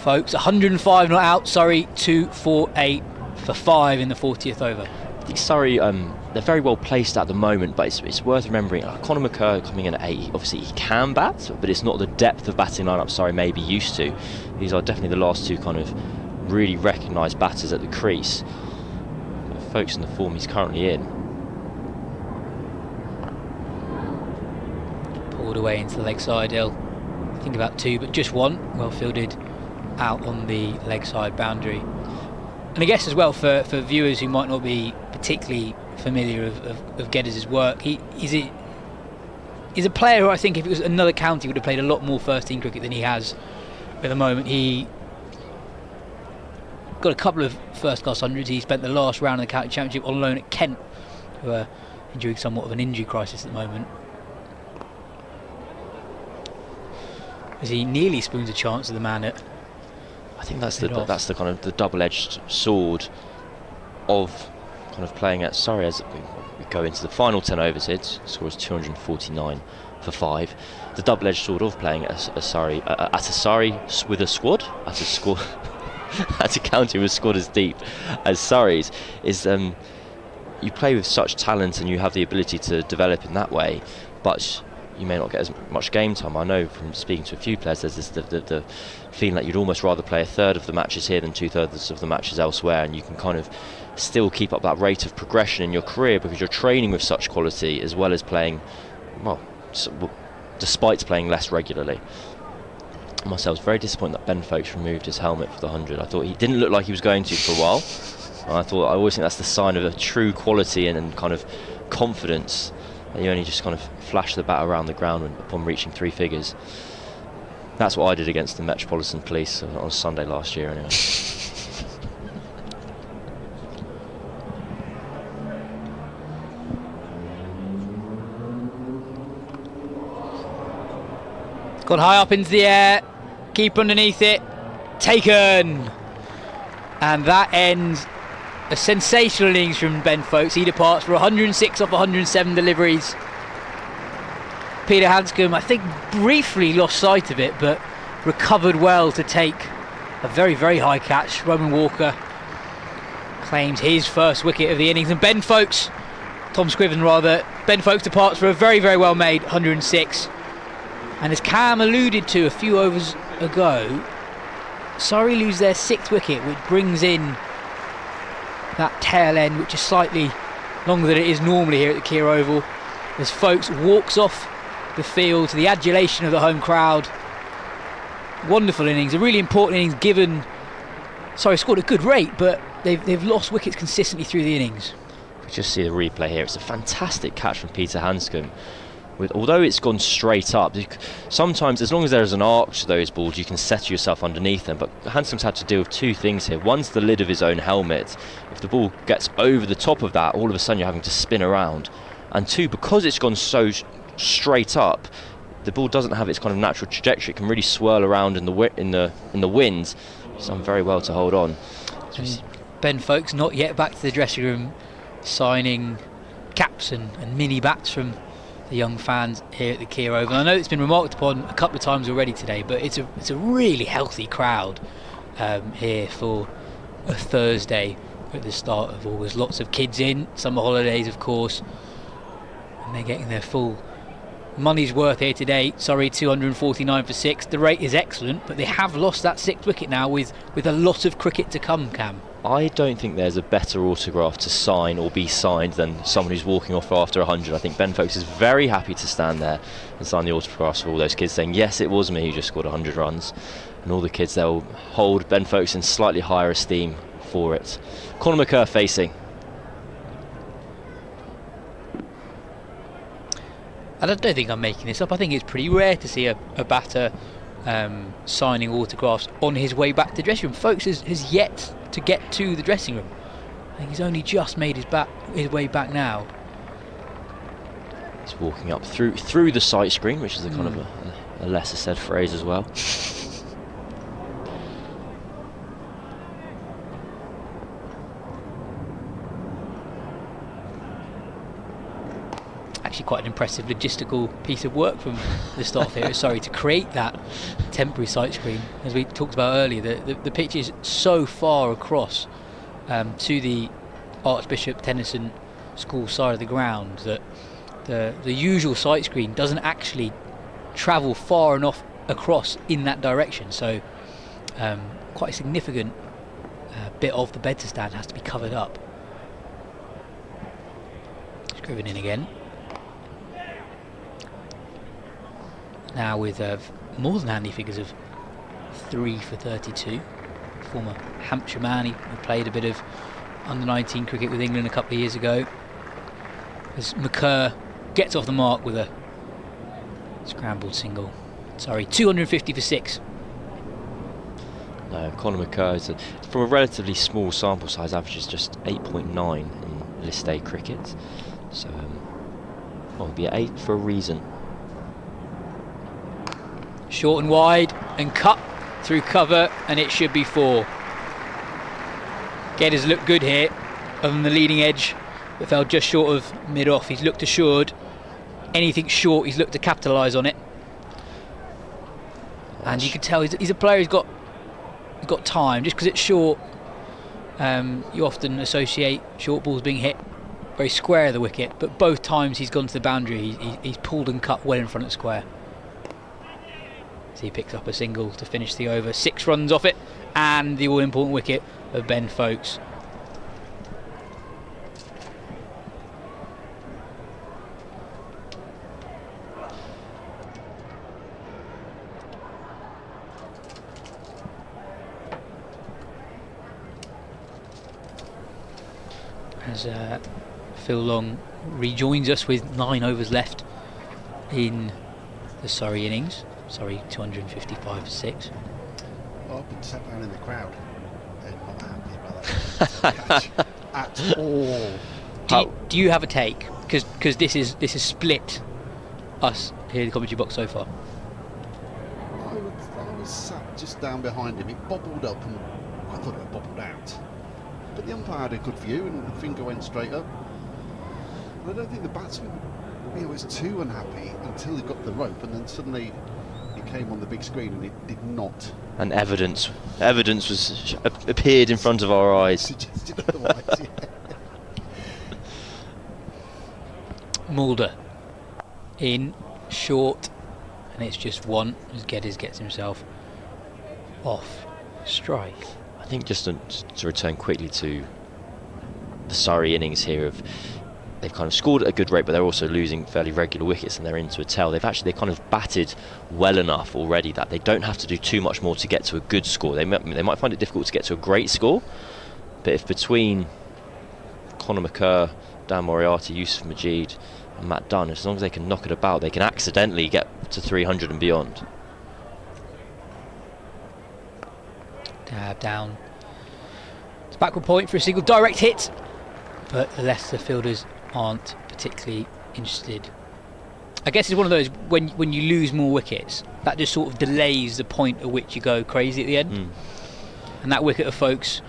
Foakes 105 not out. Surrey 248 for 5 in the 40th over. I think Surrey, they're very well placed at the moment, but it's worth remembering Conor McCurr coming in at 8, obviously he can bat, but it's not the depth of batting lineup Surrey may be used to. These are definitely the last two kind of really recognised batters at the crease. Foakes in the form he's currently in. Pulled away into the leg side, he'll think about 2, but just 1, well fielded out on the leg side boundary. And I guess as well for viewers who might not be particularly familiar of Geddes' work, he's a player who I think if it was another county would have played a lot more first team cricket than he has at the moment. He got a couple of first class hundreds. He spent the last round of the county championship on loan at Kent, who are enduring somewhat of an injury crisis at the moment, as he nearly spoons a chance of the man at. I think that's the kind of the double-edged sword of kind of playing at Surrey as we go into the final 10 overs. It scores 249 for 5. The double-edged sword of playing at a Surrey with a squad at a county with a squad as deep as Surrey's is you play with such talent and you have the ability to develop in that way, but you may not get as much game time. I know from speaking to a few players there's this the feeling that you'd almost rather play a third of the matches here than 2/3 of the matches elsewhere, and you can kind of still keep up that rate of progression in your career because you're training with such quality as well as playing, well, despite playing less regularly. Myself was very disappointed that Ben Foakes removed his helmet for the 100. I thought he didn't look like he was going to for a while. And I always think that's the sign of a true quality and kind of confidence. You only just kind of flash the bat around the ground upon reaching 3 figures. That's what I did against the Metropolitan Police on Sunday last year anyway. Gone high up into the air, keep underneath it, taken, and that ends a sensational innings from Ben Foakes. He departs for 106 off 107 deliveries. Peter Handscomb, I think, briefly lost sight of it, but recovered well to take a very, very high catch. Roman Walker claims his first wicket of the innings, and Ben Foakes departs for a very, very well made 106. And as Cam alluded to a few overs ago, Surrey lose their 6th wicket, which brings in that tail end, which is slightly longer than it is normally here at the Kia Oval, as Foakes walks off the field to the adulation of the home crowd. Wonderful innings, a really important innings given Surrey scored a good rate, but they've lost wickets consistently through the innings. Just see the replay here. It's a fantastic catch from Peter Handscomb. Although it's gone straight up, sometimes as long as there is an arc to those balls you can settle yourself underneath them, but Handscomb's had to deal with 2 things here. One's the lid of his own helmet. If the ball gets over the top of that, all of a sudden you're having to spin around, and 2, because it's gone so straight up, the ball doesn't have its kind of natural trajectory. It can really swirl around in the wind. It's done very well to hold on. Ben Foakes not yet back to the dressing room, signing caps and mini bats from the young fans here at the Kia Oval. I know it's been remarked upon a couple of times already today, but it's a really healthy crowd here for a Thursday at the start of August. Lots of kids in, summer holidays of course, and they're getting their full money's worth here today. Surrey 249 for 6. The rate is excellent, but they have lost that 6th wicket now with a lot of cricket to come, Cam. I don't think there's a better autograph to sign or be signed than someone who's walking off after 100. I think Ben Foakes is very happy to stand there and sign the autographs for all those kids, saying, yes, it was me who just scored 100 runs. And all the kids, they'll hold Ben Foakes in slightly higher esteem for it. Conor McCurr facing. I don't think I'm making this up. I think it's pretty rare to see a batter signing autographs on his way back to the dressing room. Foakes has yet to get to the dressing room. I think he's only just made his way back now. He's walking up through the sight screen, which is a kind of a lesser said phrase as well. actually quite an impressive logistical piece of work from the staff here at Surrey to create that temporary sight screen. As we talked about earlier, the pitch is so far across to the Archbishop Tennyson School side of the ground that the usual sight screen doesn't actually travel far enough across in that direction. So quite a significant bit of the bedster stand has to be covered up. Scriven in again. Now with more than handy figures of 3 for 32. Former Hampshire man, he played a bit of under-19 cricket with England a couple of years ago. As McCurr gets off the mark with a scrambled single. Sorry, 250 for 6. No, Conor McCurr is from a relatively small sample size, averages just 8.9 in list A cricket. So, it'll be at 8 for a reason. Short and wide and cut through cover, and it should be 4. Geddes looked good here, other than the leading edge that fell just short of mid-off. He's looked assured. Anything short, he's looked to capitalise on it. And you can tell he's a player who's got time. Just because it's short, you often associate short balls being hit very square of the wicket, but both times he's gone to the boundary, he's pulled and cut well in front of the square. So he picks up a single to finish the over. 6 runs off it, and the all-important wicket of Ben Foakes. As Phil Long rejoins us with 9 overs left in the Surrey innings. Surrey 255 for 6. Well, I've been sat down in the crowd. They're not happy about that catch at all. Do you have a take? Because this is split us here in the commentary box so far. I was sat just down behind him. It bobbled up, and I thought it bobbled out. But the umpire had a good view, and the finger went straight up. And I don't think the batsman was too unhappy until he got the rope, and then suddenly it came on the big screen, and it did not. And evidence was appeared in front of our eyes. Suggested otherwise, yeah. Mulder in short, and it's just 1 as Geddes gets himself off strike. I think just to return quickly to the Surrey innings here, they've kind of scored at a good rate, but they're also losing fairly regular wickets, and they're into a tell. They kind of batted well enough already that they don't have to do too much more to get to a good score. They might find it difficult to get to a great score, but if between Conor McCurr, Dan Moriarty, Yusuf Majid and Matt Dunn, as long as they can knock it about, they can accidentally get to 300 and beyond. Dab down. It's backward point for a single direct hit, but the Leicester fielders aren't particularly interested. I guess it's one of those, when you lose more wickets, that just sort of delays the point at which you go crazy at the end. And that wicket of Foakes,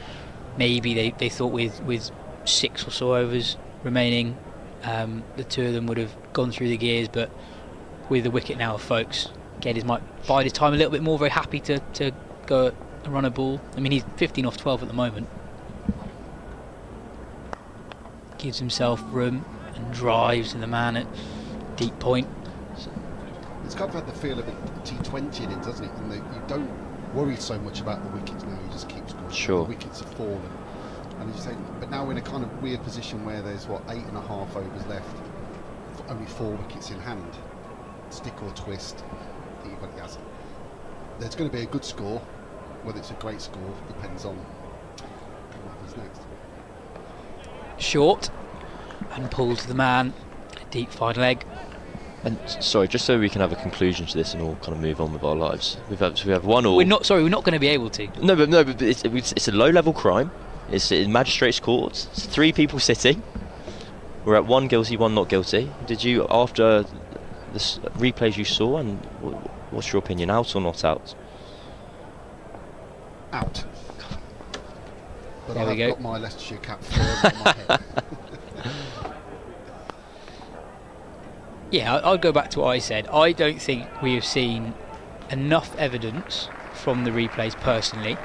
maybe they thought with 6 or so overs remaining, the two of them would have gone through the gears, but with the wicket now of Foakes, Geddes might bide his time a little bit more, very happy to go and run a ball. I mean, he's 15 off 12 at the moment. Gives himself room and drives to the man at deep point. It's kind of had the feel of a T20 innings, doesn't it? And you don't worry so much about the wickets now, you just keep scoring. Sure. The wickets have fallen. And as you say, but now we're in a kind of weird position where there's 8.5 overs left, only 4 wickets in hand. Stick or twist, you've got Yas. There's going to be a good score. Whether it's a great score depends on what happens next. Short and pulled to the man, a deep fine leg. And sorry, just so we can have a conclusion to this and all kind of move on with our lives. We have 1 all. We're not going to be able to. No, but it's a low-level crime. It's in magistrates' courts. It's 3 people sitting. We're at 1 guilty, 1 not guilty. Did you, after the replays you saw, and what's your opinion, out or not out? Out. But There I we have go. got my Leicestershire cap firm on my head. Yeah, I'll go back to what I said. I don't think we have seen enough evidence from the replays personally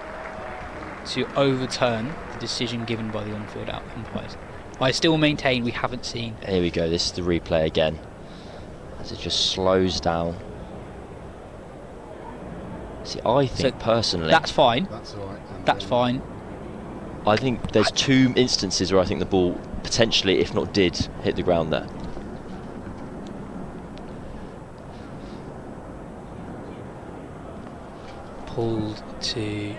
to overturn the decision given by the on-field umpires. I still maintain we haven't seen. Here we go, this is the replay again, as it just slows down. See, I think personally... That's fine. That's all right. That's fine. I think there's two instances where I think the ball potentially, if not did, hit the ground there. Pulled to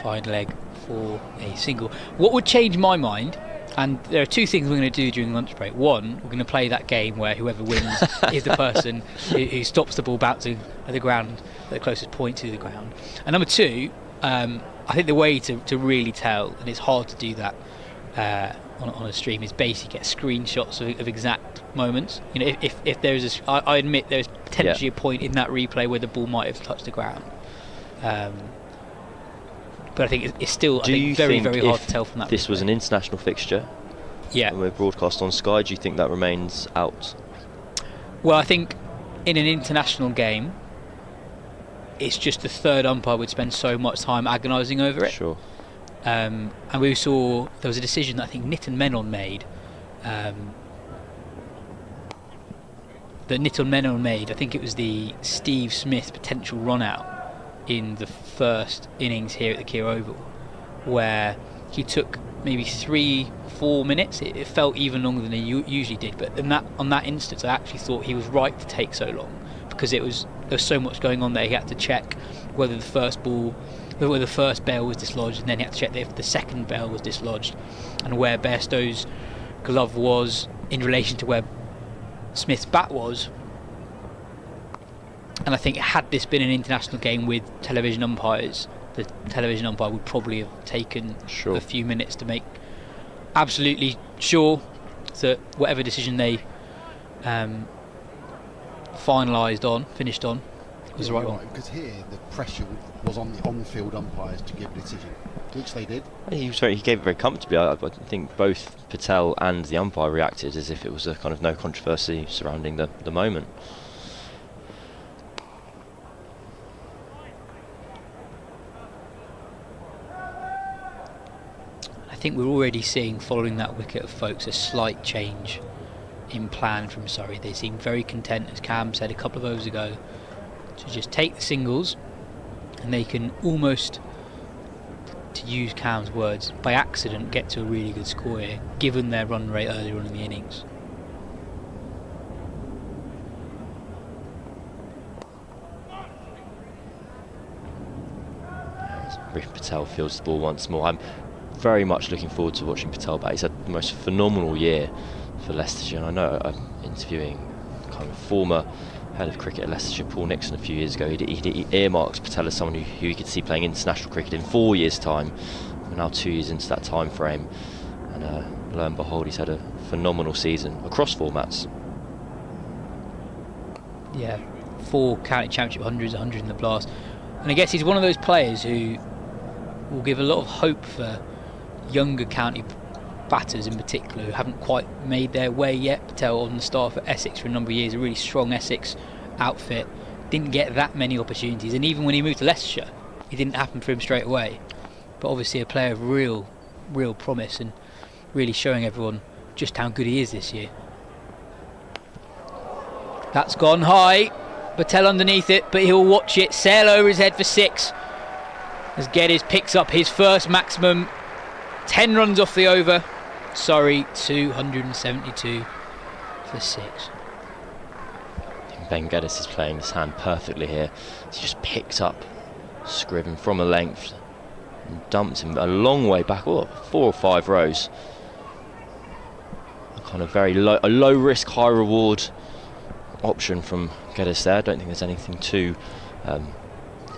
fine leg for a single. What would change my mind, and there are two things we're going to do during lunch break. One, we're going to play that game where whoever wins is the person who stops the ball bouncing at the ground, at the closest point to the ground. And number two, I think the way to really tell, and it's hard to do that on a stream, is basically get screenshots of exact moments. You know, if there's I admit there's potentially a point in that replay where the ball might have touched the ground. But I think it's still very hard to tell from that. This was an international fixture. Yeah. And we're broadcast on Sky. Do you think that remains out? Well, I think in an international game, it's just the third umpire would spend so much time agonising over it. Sure. And we saw there was a decision that I think Nitin Menon made. I think it was the Steve Smith potential run out in the first innings here at the Kia Oval, where he took maybe 3-4 minutes. It felt even longer than he usually did, but on that instance I actually thought he was right to take so long, because there was so much going on there. He had to check whether the first bell was dislodged, and then he had to check if the second bell was dislodged, and where Bairstow's glove was in relation to where Smith's bat was. And I think had this been an international game with television umpires, the television umpire would probably have taken a few minutes to make absolutely sure that whatever decision they finished on, was the right one. Because here the pressure was on the on-field umpires to give a decision, which they did. He gave it very comfortably. I think both Patel and the umpire reacted as if it was a kind of no controversy surrounding the moment. I think we're already seeing, following that wicket of Foakes, a slight change in plan from Surrey. They seem very content, as Cam said a couple of overs ago, to just take the singles, and they can almost, to use Cam's words, by accident get to a really good score here, given their run rate earlier on in the innings. Patel fields the ball once more. I'm very much looking forward to watching Patel bat. He's had the most phenomenal year for Leicestershire, and I know I'm interviewing kind of former head of cricket at Leicestershire, Paul Nixon, a few years ago. He earmarks Patel as someone who he could see playing international cricket in 4 years' time. We're now 2 years into that time frame, and lo and behold, he's had a phenomenal season across formats. Yeah, 4 county championship hundreds, 100 in the Blast, and I guess he's one of those players who will give a lot of hope for younger county batters in particular who haven't quite made their way yet. Patel on the staff at Essex for a number of years, a really strong Essex outfit, didn't get that many opportunities, and even when he moved to Leicestershire it didn't happen for him straight away, but obviously a player of real promise and really showing everyone just how good he is this year. That's gone high, Patel underneath it, but he'll watch it sail over his head for 6 as Geddes picks up his first maximum. 10 runs off the over. Surrey 272 for 6. Ben Geddes is playing his hand perfectly here. He just picked up Scriven from a length and dumped him a long way back, 4 or 5 rows. A kind of very low risk, high reward option from Geddes there. I don't think there's anything too.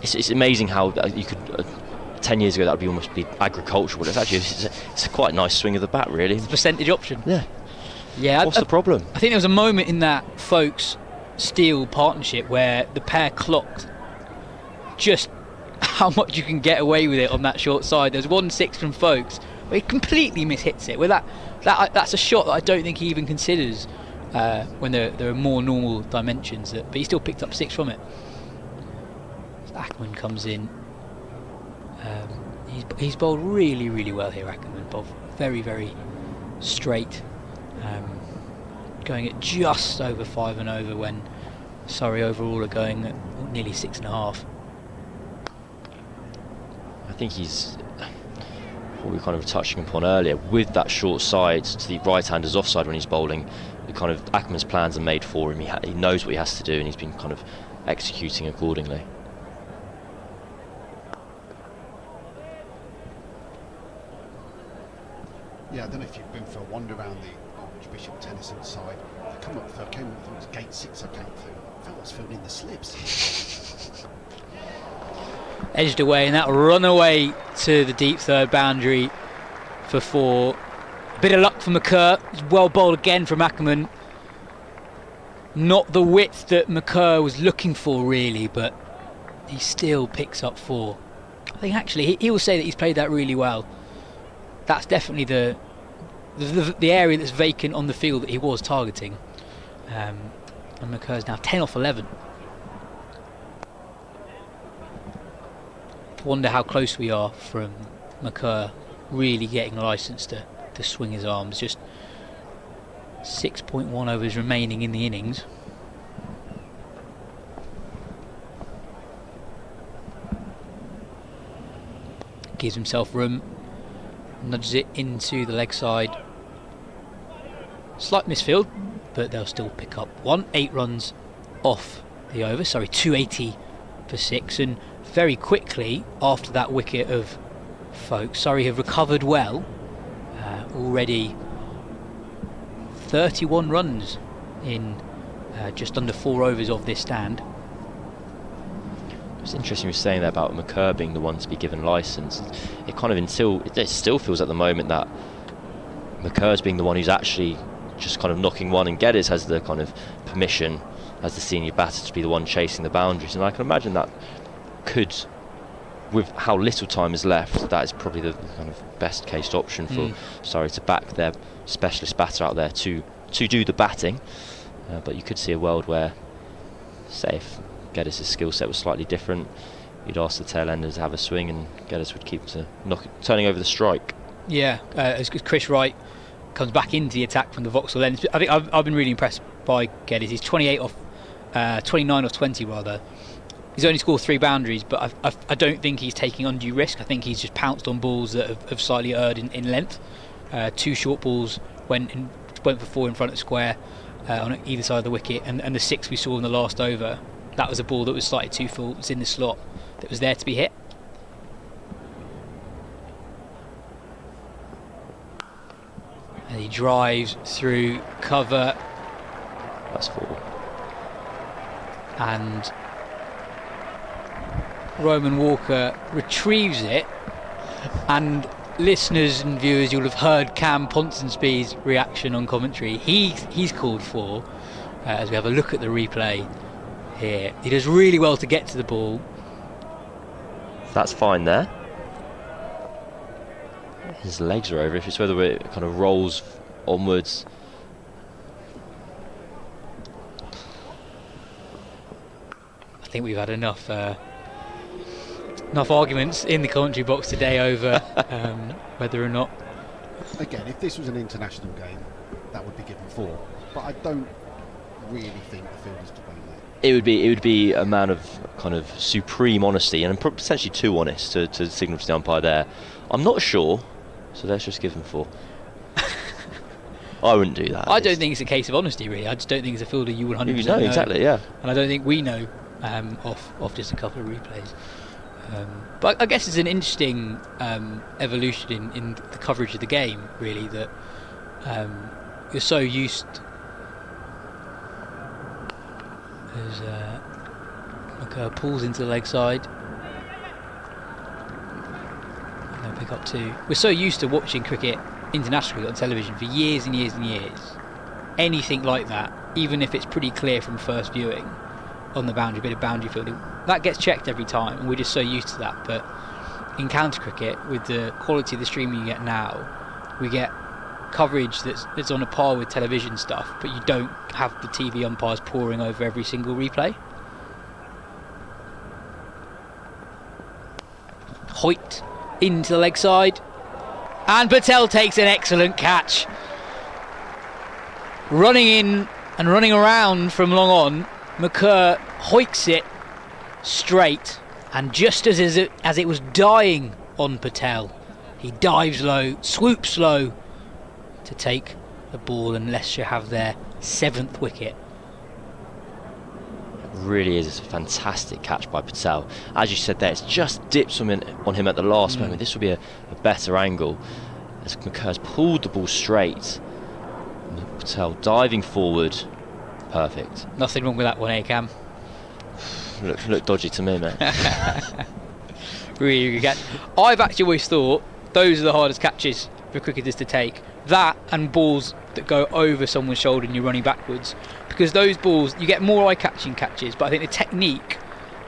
It's amazing how you could. 10 years ago that would almost be agricultural, but it's a quite nice swing of the bat, really. It's a percentage option. Yeah. What's the problem? I think there was a moment in that Foakes-Steele partnership where the pair clocked just how much you can get away with it on that short side. There's 1-6 from Foakes where he completely mishits it. That's a shot that I don't think he even considers when there are more normal dimensions. But he still picked up 6 from it. So Ackerman comes in. He's bowled really, really well here. Ackerman bowled very, very straight, going at just over 5 and over when Surrey overall are going at nearly 6.5. I think he's what we were kind of touching upon earlier with that short side to the right-hander's offside when he's bowling. The kind of Ackerman's plans are made for him. He knows what he has to do, and he's been kind of executing accordingly. Yeah, I don't know if you've been for a wander around the Archbishop Tennyson side. They come up for I think it was gate 6 I came through. I felt I was filling in the slips. Edged away, and that run away to the deep third boundary for 4. A bit of luck for McCurr. Well bowled again from Ackerman. Not the width that McCurr was looking for really, but he still picks up 4. I think actually he will say that he's played that really well. That's definitely the area that's vacant on the field that he was targeting. And McCurr's now 10 off 11. Wonder how close we are from McCurr really getting licensed to swing his arms. Just 6.1 overs remaining in the innings. Gives himself room, nudges it into the leg side. Slight misfield, but they'll still pick up 1. 8 runs off the over. 280 for 6, and very quickly after that wicket of Foakes, Surrey have recovered well. Already 31 runs in just under 4 overs of this stand. It's interesting you were saying there about McCurr being the one to be given licence. It kind of it still feels at the moment that McCurr's being the one who's actually just kind of knocking one, and Geddes has the kind of permission as the senior batter to be the one chasing the boundaries. And I can imagine that could, with how little time is left, that is probably the kind of best case option for Surrey to back their specialist batter out there to do the batting. But you could see a world where, say, if Geddes' skill set was slightly different, you'd ask the tail ender to have a swing and Geddes would keep turning over the strike. Yeah, as Chris Wright comes back into the attack from the Vauxhall end. I think I've been really impressed by Geddes. He's 29 off 20 rather. He's only scored 3 boundaries, but I don't think he's taking undue risk. I think he's just pounced on balls that have slightly erred in length. 2 short balls went for 4 in front of square on either side of the wicket, and the 6 we saw in the last over, that was a ball that was slightly too full. It was in the slot that was there to be hit. And he drives through cover. That's 4. And Roman Walker retrieves it, and listeners and viewers, you'll have heard Cam Ponsonby's reaction on commentary. He's called 4 as we have a look at the replay here. He does really well to get to the ball. That's fine there. His legs are over. If it's whether it kind of rolls onwards. I think we've had enough arguments in the commentary box today over whether or not. Again, if this was an international game, that would be given 4. But I don't really think the field is to blame there. It would be a man of kind of supreme honesty, and potentially too honest to signal to the umpire there. I'm not sure, so let's just give him 4. I wouldn't do that. I don't think it's a case of honesty, really. I just don't think as a fielder you would 100% know. Exactly, yeah. And I don't think we know off just a couple of replays. But I guess it's an interesting evolution in the coverage of the game, really, that you're so used as McCurr pulls into the leg side and they'll pick up 2. We're so used to watching cricket, international cricket on television for years and years and years. Anything like that, even if it's pretty clear from first viewing on the boundary, bit of boundary fielding, that gets checked every time, and we're just so used to that. But in counter cricket, with the quality of the streaming you get now, we get coverage that's on a par with television stuff, but you don't have the TV umpires poring over every single replay. Hoyt into the leg side, and Patel takes an excellent catch. Running in and running around from long on, McCurr hoiks it straight, and just as it was dying on Patel, he dives low, swoops low to take the ball, and Leicestershire have their 7th wicket. Really is a fantastic catch by Patel. As you said there, it's just dips on him at the last moment. This will be a better angle as McCurr's pulled the ball straight. Patel diving forward, perfect. Nothing wrong with that one, Cam? Look dodgy to me, mate. Really good catch. I've actually always thought those are the hardest catches for cricketers to take. That and balls that go over someone's shoulder and you're running backwards, because those balls, you get more eye-catching catches, but I think the technique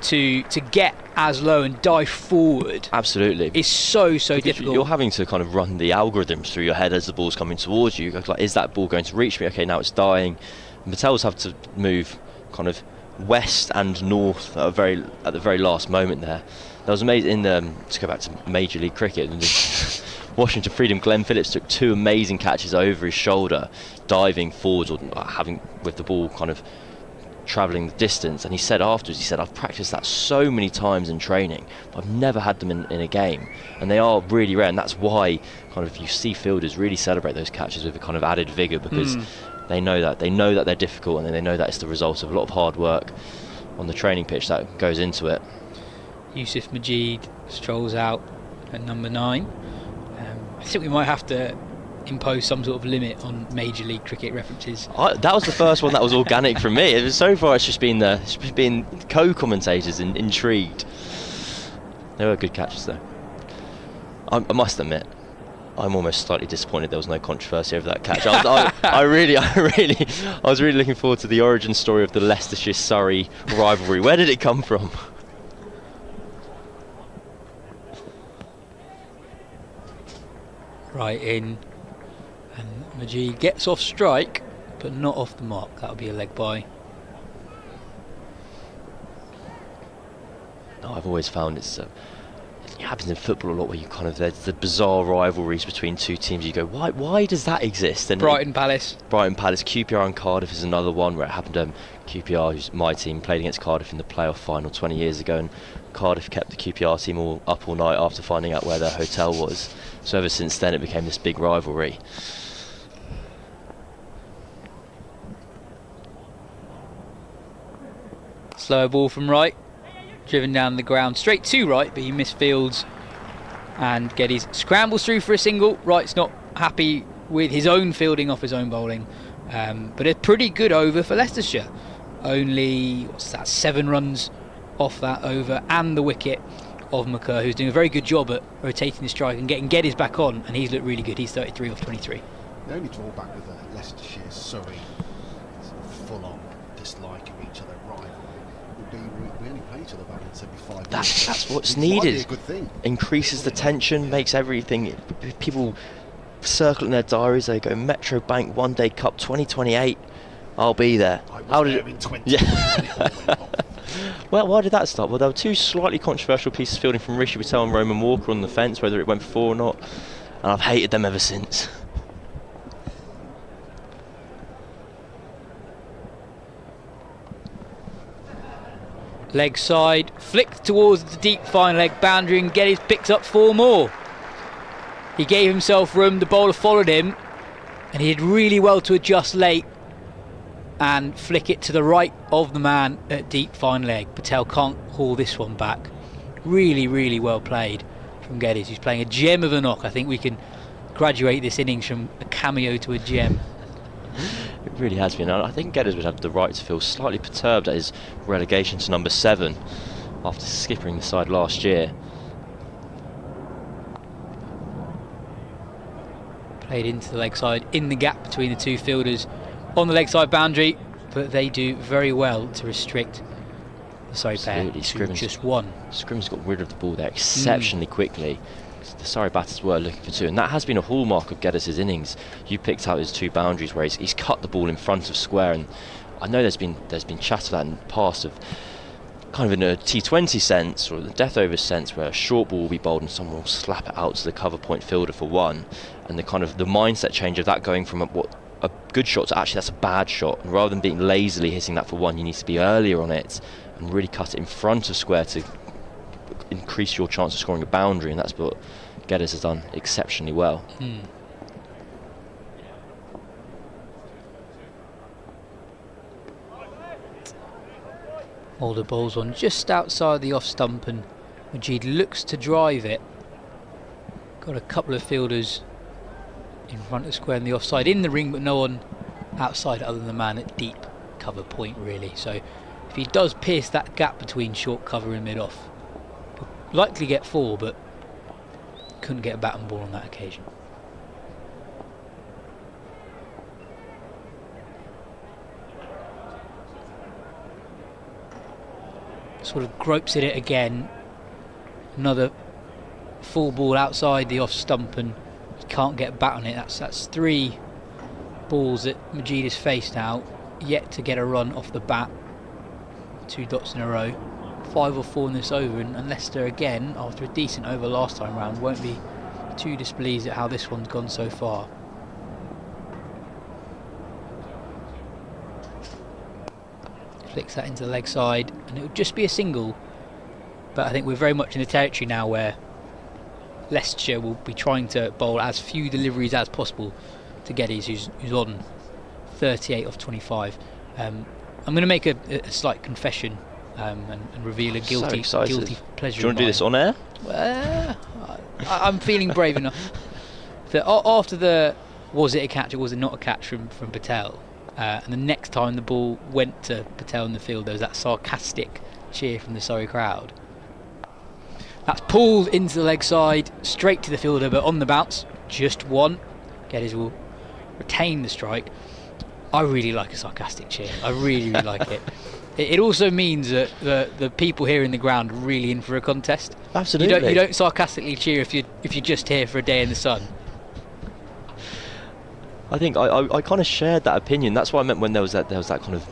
to get as low and dive forward absolutely is so difficult. You're having to kind of run the algorithms through your head as the ball's coming towards you. Like, is that ball going to reach me? Okay, now it's dying. And Patel's have to move kind of west and north at the very last moment there. That was amazing. To go back to Major League Cricket, Washington Freedom, Glenn Phillips took 2 amazing catches over his shoulder, diving forwards or having with the ball kind of travelling the distance, and he said afterwards, I've practiced that so many times in training, but I've never had them in a game, and they are really rare, and that's why kind of you see fielders really celebrate those catches with a kind of added vigour, because they know that they're difficult, and they know that it's the result of a lot of hard work on the training pitch that goes into it. Yusuf Majid strolls out at number 9. I think we might have to impose some sort of limit on Major League Cricket references. That was the first one that was organic from me. It was, so far it's just been co-commentators and intrigued. They were good catches though. I must admit, I'm almost slightly disappointed there was no controversy over that catch. I was really looking forward to the origin story of the Leicestershire-Surrey rivalry. Where did it come from? Right in, and Majid gets off strike but not off the mark. That'll be a leg by. No, I've always found it happens in football a lot, where you kind of, there's the bizarre rivalries between two teams. You go, why does that exist? And Brighton Palace, QPR and Cardiff is another one where it happened. QPR, who's my team, played against Cardiff in the playoff final 20 years ago, and Cardiff kept the QPR team all night after finding out where their hotel was. So ever since then it became this big rivalry. Slower ball from right, driven down the ground straight to right, but he misfields, and Geddes scrambles through for a single. Wright's not happy with his own fielding off his own bowling, but a pretty good over for Leicestershire. Only 7 runs off that over, and the wicket of McCurr, who's doing a very good job at rotating the strike and getting Geddes back on, and he's looked really good. He's 33 off 23. The only drawback with the Leicestershire Surrey full-on dislike of each other rivalry would be we only play each other back in 75. That's what's needed. A good thing. Increases the tension, makes everything. People circle in their diaries. They go Metro Bank One Day Cup 2028. I'll be there. How did it? In 20. Yeah. Well, why did that start? Well, there were 2 slightly controversial pieces of fielding from Rishi Patel and Roman Walker on the fence, whether it went for or not, and I've hated them ever since. Leg side, flicked towards the deep fine leg boundary, and Geddes picks up 4 more. He gave himself room, the bowler followed him, and he did really well to adjust late and flick it to the right of the man at deep fine leg. Patel can't haul this one back. Really, really well played from Geddes, who's playing a gem of a knock. I think we can graduate this innings from a cameo to a gem. It really has been. I think Geddes would have the right to feel slightly perturbed at his relegation to number 7 after skippering the side last year. Played into the leg side, in the gap between the 2 fielders on the leg side boundary, but they do very well to restrict the side pair to just 1. Scrim's got rid of the ball there exceptionally quickly. The Surrey batters were looking for 2, and that has been a hallmark of Geddes' innings. You picked out his 2 boundaries where he's cut the ball in front of square, and I know there's been chat of that in the past, of kind of in a T20 sense or the death over sense, where a short ball will be bowled and someone will slap it out to the cover point fielder for 1, and the kind of the mindset change of that going from a good shot to actually that's a bad shot, and rather than being lazily hitting that for 1, you need to be earlier on it and really cut it in front of square to increase your chance of scoring a boundary, and that's what Geddes has done exceptionally well. All the balls on just outside the off stump, and Majid looks to drive it. Got a couple of fielders in front of square in the offside, in the ring, but no one outside other than the man at deep cover point, really. So if he does pierce that gap between short cover and mid off, he'll likely get 4, but couldn't get a bat and ball on that occasion. Sort of gropes at it again. Another full ball outside the off stump, and he can't get a bat on it. That's 3 balls that Majid has faced now, yet to get a run off the bat. 2 dots in a row. 5 or 4 in this over, and Leicester again, after a decent over last time round, won't be too displeased at how this one's gone so far. Flicks that into the leg side, and it would just be a single, but I think we're very much in the territory now where Leicestershire will be trying to bowl as few deliveries as possible to Geddes, who's on 38 off 25. I'm going to make a slight confession and reveal a guilty pleasure. Do you want to do this on air? I'm feeling brave enough. That after the was it a catch or was it not a catch from Patel, and the next time the ball went to Patel in the field, there was that sarcastic cheer from the Surrey crowd. That's pulled into the leg side, straight to the fielder, but on the bounce, just 1. Geddes will retain the strike. I really like a sarcastic cheer. I really like it. It also means that the people here in the ground are really in for a contest. Absolutely. You don't sarcastically cheer if you're just here for a day in the sun. I think I kind of shared that opinion. That's what I meant when there was that kind of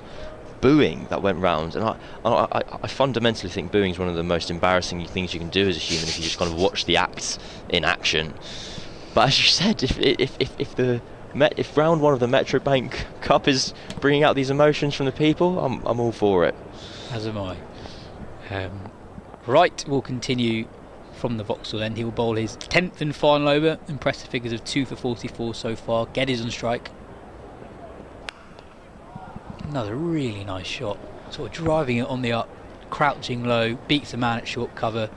booing that went round, and I fundamentally think booing is one of the most embarrassing things you can do as a human, if you just kind of watch the act in action. But as you said, if round 1 of the Metro Bank Cup is bringing out these emotions from the people, I'm all for it. As am I. Wright will continue from the Vauxhall end. He will bowl his 10th and final over. Impressive figures of 2 for 44 so far. Geddes on strike. Another really nice shot. Sort of driving it on the up, crouching low, beats a man at short cover,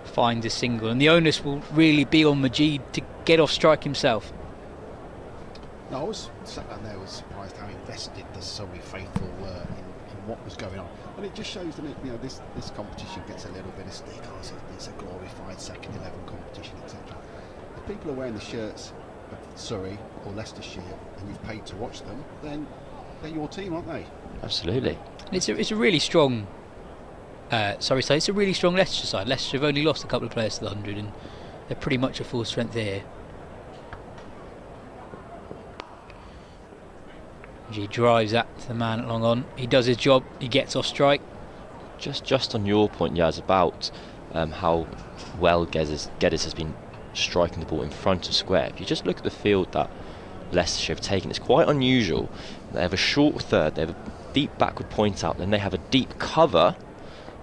finds a single. And the onus will really be on Majid to get off strike himself. No, I was sat down there, was surprised how invested the Surrey faithful were in what was going on. And it just shows that this competition gets a little bit of stick. It's a glorified second 11 competition, etc. If people are wearing the shirts of Surrey or Leicestershire and you've paid to watch them, then they're your team, aren't they? Absolutely. It's a really strong Surrey side. It's a really strong Leicestershire side. Leicestershire have only lost a couple of players to the 100, and they're pretty much at full strength here. He drives that to the man at long on. He does his job. He gets off strike. Just on your point, Yas, about how well Geddes has been striking the ball in front of square. If you just look at the field that Leicestershire have taken, it's quite unusual. They have a short third, they have a deep backward point out, then they have a deep cover,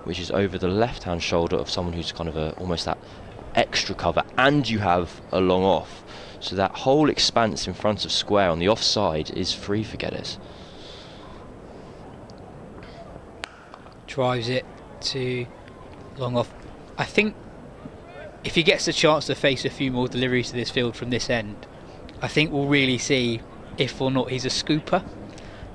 which is over the left-hand shoulder of someone who's kind of almost that extra cover, and you have a long off. So that whole expanse in front of square on the offside is free for Geddes. Drives it to long off. I think if he gets the chance to face a few more deliveries to this field from this end, I think we'll really see if or not he's a scooper.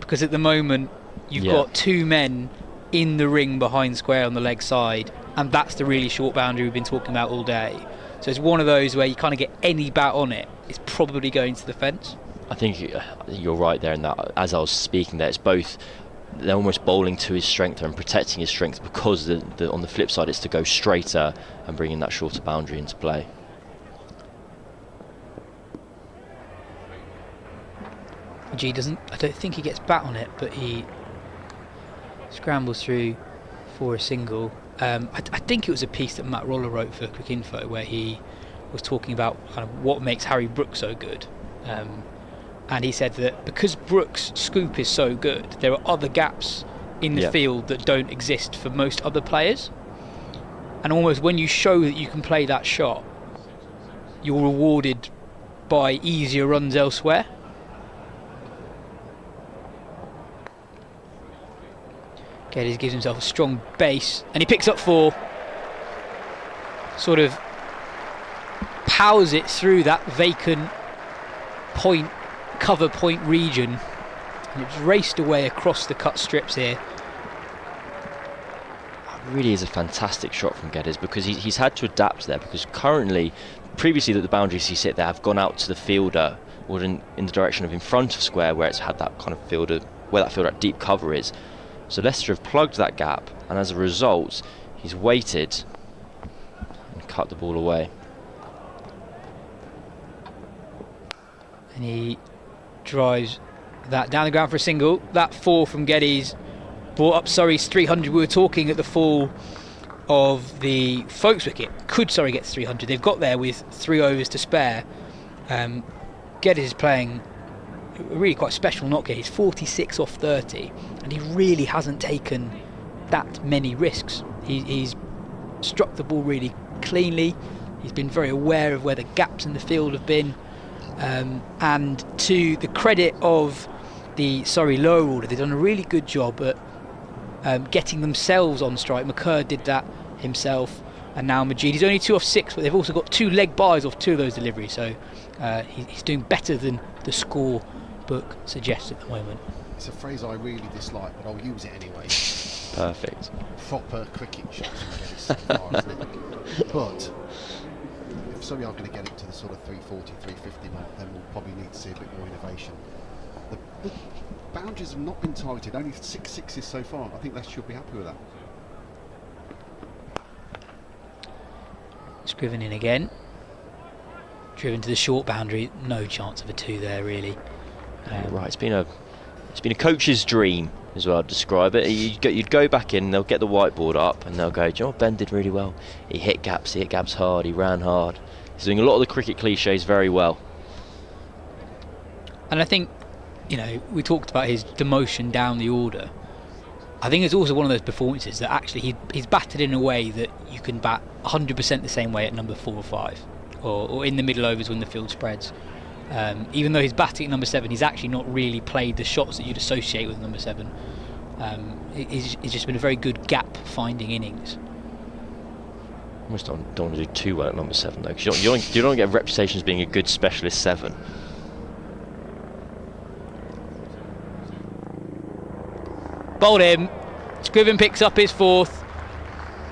Because at the moment, you've got 2 men in the ring behind square on the leg side, and that's the really short boundary we've been talking about all day. So it's one of those where you kind of get any bat on it, it's probably going to the fence. I think you're right there in that. As I was speaking there, it's both, they're almost bowling to his strength and protecting his strength, because on the flip side it's to go straighter and bringing that shorter boundary into play. G doesn't. I don't think he gets bat on it, but he scrambles through for a single. I think it was a piece that Matt Roller wrote for Cricinfo where he was talking about kind of what makes Harry Brooks so good. And he said that because Brooks' scoop is so good, there are other gaps in the field that don't exist for most other players. And almost when you show that you can play that shot, you're rewarded by easier runs elsewhere. Geddes gives himself a strong base and he picks up 4. Sort of powers it through that vacant point, cover point region, and it's raced away across the cut strips here. It really is a fantastic shot from Geddes because he's had to adapt there, because previously the boundaries he sit there have gone out to the fielder or in the direction of in front of square where it's had that kind of fielder, where that fielder at deep cover is. So Leicester have plugged that gap, and as a result he's waited and cut the ball away. And he drives that down the ground for a single. That 4 from Geddes brought up Surrey's 300. We were talking at the fall of the Foakes wicket. Could Surrey get to 300? They've got there with 3 overs to spare. Geddes is playing a really quite special knock here. He's 46 off 30, and he really hasn't taken that many risks. He's struck the ball really cleanly. He's been very aware of where the gaps in the field have been. And to the credit of the Surrey lower order, they've done a really good job at getting themselves on strike. McCurd did that himself, and now Majid. He's only 2 off 6, but they've also got 2 leg byes off 2 of those deliveries, so he's doing better than the score book suggests at the moment. It's a phrase I really dislike, but I'll use it anyway. Perfect. Proper cricket shots from Geddes so far, isn't it? But if Surrey are going to get it to the sort of 340, 350 mark, then we'll probably need to see a bit more innovation. The boundaries have not been targeted, only 6 sixes so far. I think they should be happy with that. Scriven in again. Driven to the short boundary. No chance of a 2 there, really. Right, it's been a coach's dream as well, I'd describe it. You'd go back in, they'll get the whiteboard up and they'll go, do you know what, Ben did really well. He hit gaps hard, he ran hard. He's doing a lot of the cricket cliches very well. And I think, we talked about his demotion down the order. I think it's also one of those performances that actually he's batted in a way that you can bat 100% the same way at number 4 or 5, or in the middle overs when the field spreads. Even though he's batting at number 7, he's actually not really played the shots that you'd associate with number 7. It's just been a very good gap-finding innings. Almost don't want to do too well at number 7 though, because you don't get a reputation as being a good specialist 7. Bowled him. Scriven picks up his 4th.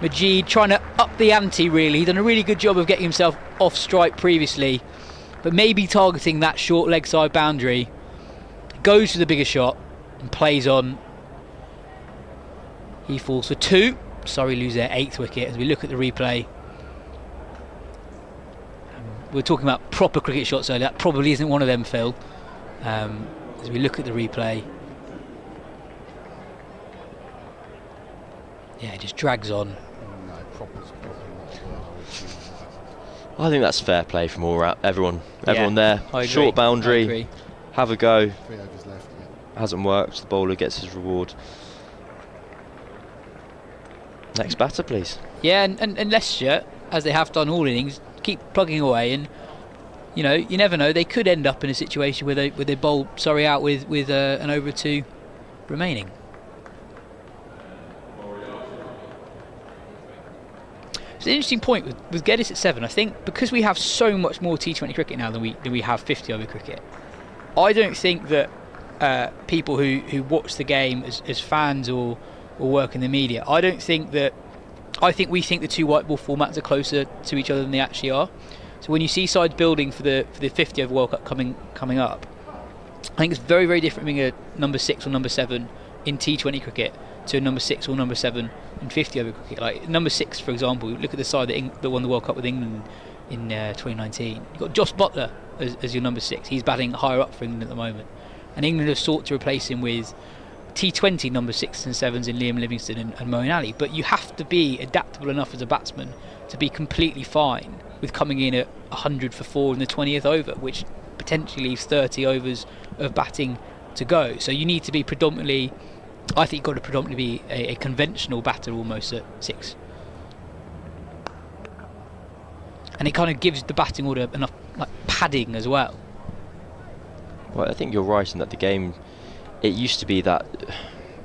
Majid trying to up the ante, really. He's done a really good job of getting himself off strike previously, but maybe targeting that short leg side boundary. Goes for the bigger shot and plays on. He falls for 2. Surrey lose their 8th wicket. As we look at the replay, we were talking about proper cricket shots earlier. That probably isn't one of them, Phil. As we look at the replay, yeah, it just drags on. I think that's fair play from everyone there. Short boundary, have a go. 3 overs left. Yeah. Hasn't worked. The bowler gets his reward. Next batter, please. Yeah, and Leicestershire, as they have done all innings, keep plugging away, and you never know. They could end up in a situation where they bowl Surrey out with an over 2 remaining. It's an interesting point with Geddes at 7. I think because we have so much more T20 cricket now than we have 50 over cricket, I don't think that people who watch the game as fans or work in the media, I think we think the 2 white ball formats are closer to each other than they actually are. So when you see sides building for the 50 over World Cup coming up, I think it's very, very different being a number 6 or number 7 in T20 cricket to a number 6 or number 7 in 50 over cricket. Like number 6, for example, look at the side that won the World Cup with England in 2019. You've got Josh Buttler as your number 6. He's batting higher up for England at the moment. and England have sought to replace him with T20 number 6s and 7s in Liam Livingstone and Moeen Ali. But you have to be adaptable enough as a batsman to be completely fine with coming in at 100 for 4 in the 20th over, which potentially leaves 30 overs of batting to go. So you need to be predominantly, I think you've got to predominantly be a conventional batter almost at 6. And it kind of gives the batting order enough padding as well. Well, I think you're right in that the game, it used to be that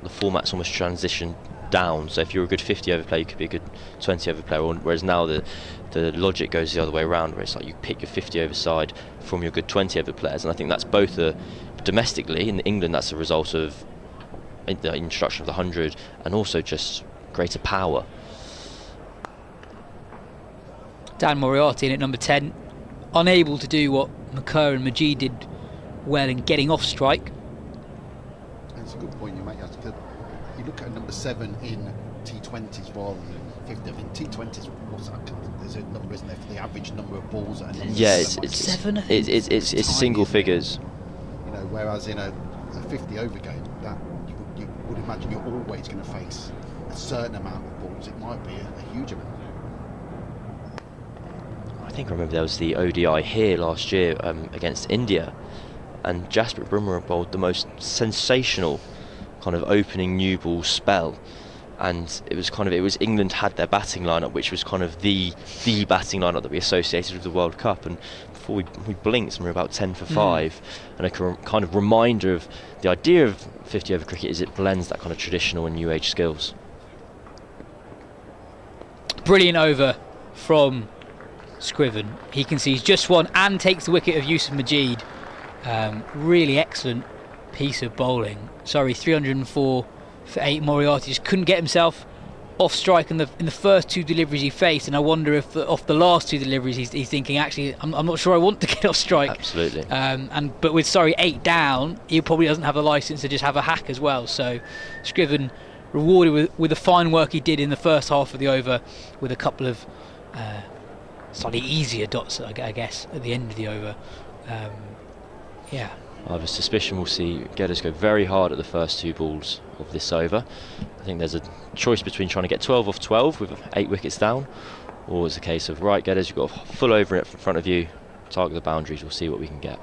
the format's almost transitioned down. So if you're a good 50 over player, you could be a good 20 over player. Whereas now the logic goes the other way around, where it's like you pick your 50 over side from your good 20 over players. And I think that's both domestically in England, that's a result of the introduction of the 100 and also just greater power. Dan Moriarty in at number 10, unable to do what McCurr and Majid did well in getting off strike. That's a good point you make. You look at number 7 in T20s rather than 50. I think T20s, there's a number, isn't there, for the average number of balls at a number. Yeah, it's single figures. You know, whereas in a 50 over game, that you would imagine you're always going to face a certain amount of balls. It might be a huge amount. I think I remember there was the ODI here last year against India, and Jasprit Bumrah bowled the most sensational kind of opening new ball spell, and it was England had their batting lineup, which was kind of the batting lineup that we associated with the World Cup, and before we blinked and we were about 10 for 5, and a kind of reminder of the idea of 50 over cricket is it blends that kind of traditional and new age skills. Brilliant over from Scriven. He concedes just one and takes the wicket of Yusuf Majid. Really excellent piece of bowling. Sorry, 304 for 8. Moriarty just couldn't get himself off strike in the first 2 deliveries he faced, and I wonder if off the last 2 deliveries he's thinking, actually I'm not sure I want to get off strike. Absolutely. But with 8 down, he probably doesn't have the licence to just have a hack as well. So Scriven rewarded with the fine work he did in the first half of the over, with a couple of slightly easier dots, I guess, at the end of the over. I have a suspicion we'll see Geddes go very hard at the first 2 balls of this over. I think there's a choice between trying to get 12 off 12 with 8 wickets down, or it's a case of, right, Geddes, you've got a full over in front of you, target the boundaries, we'll see what we can get.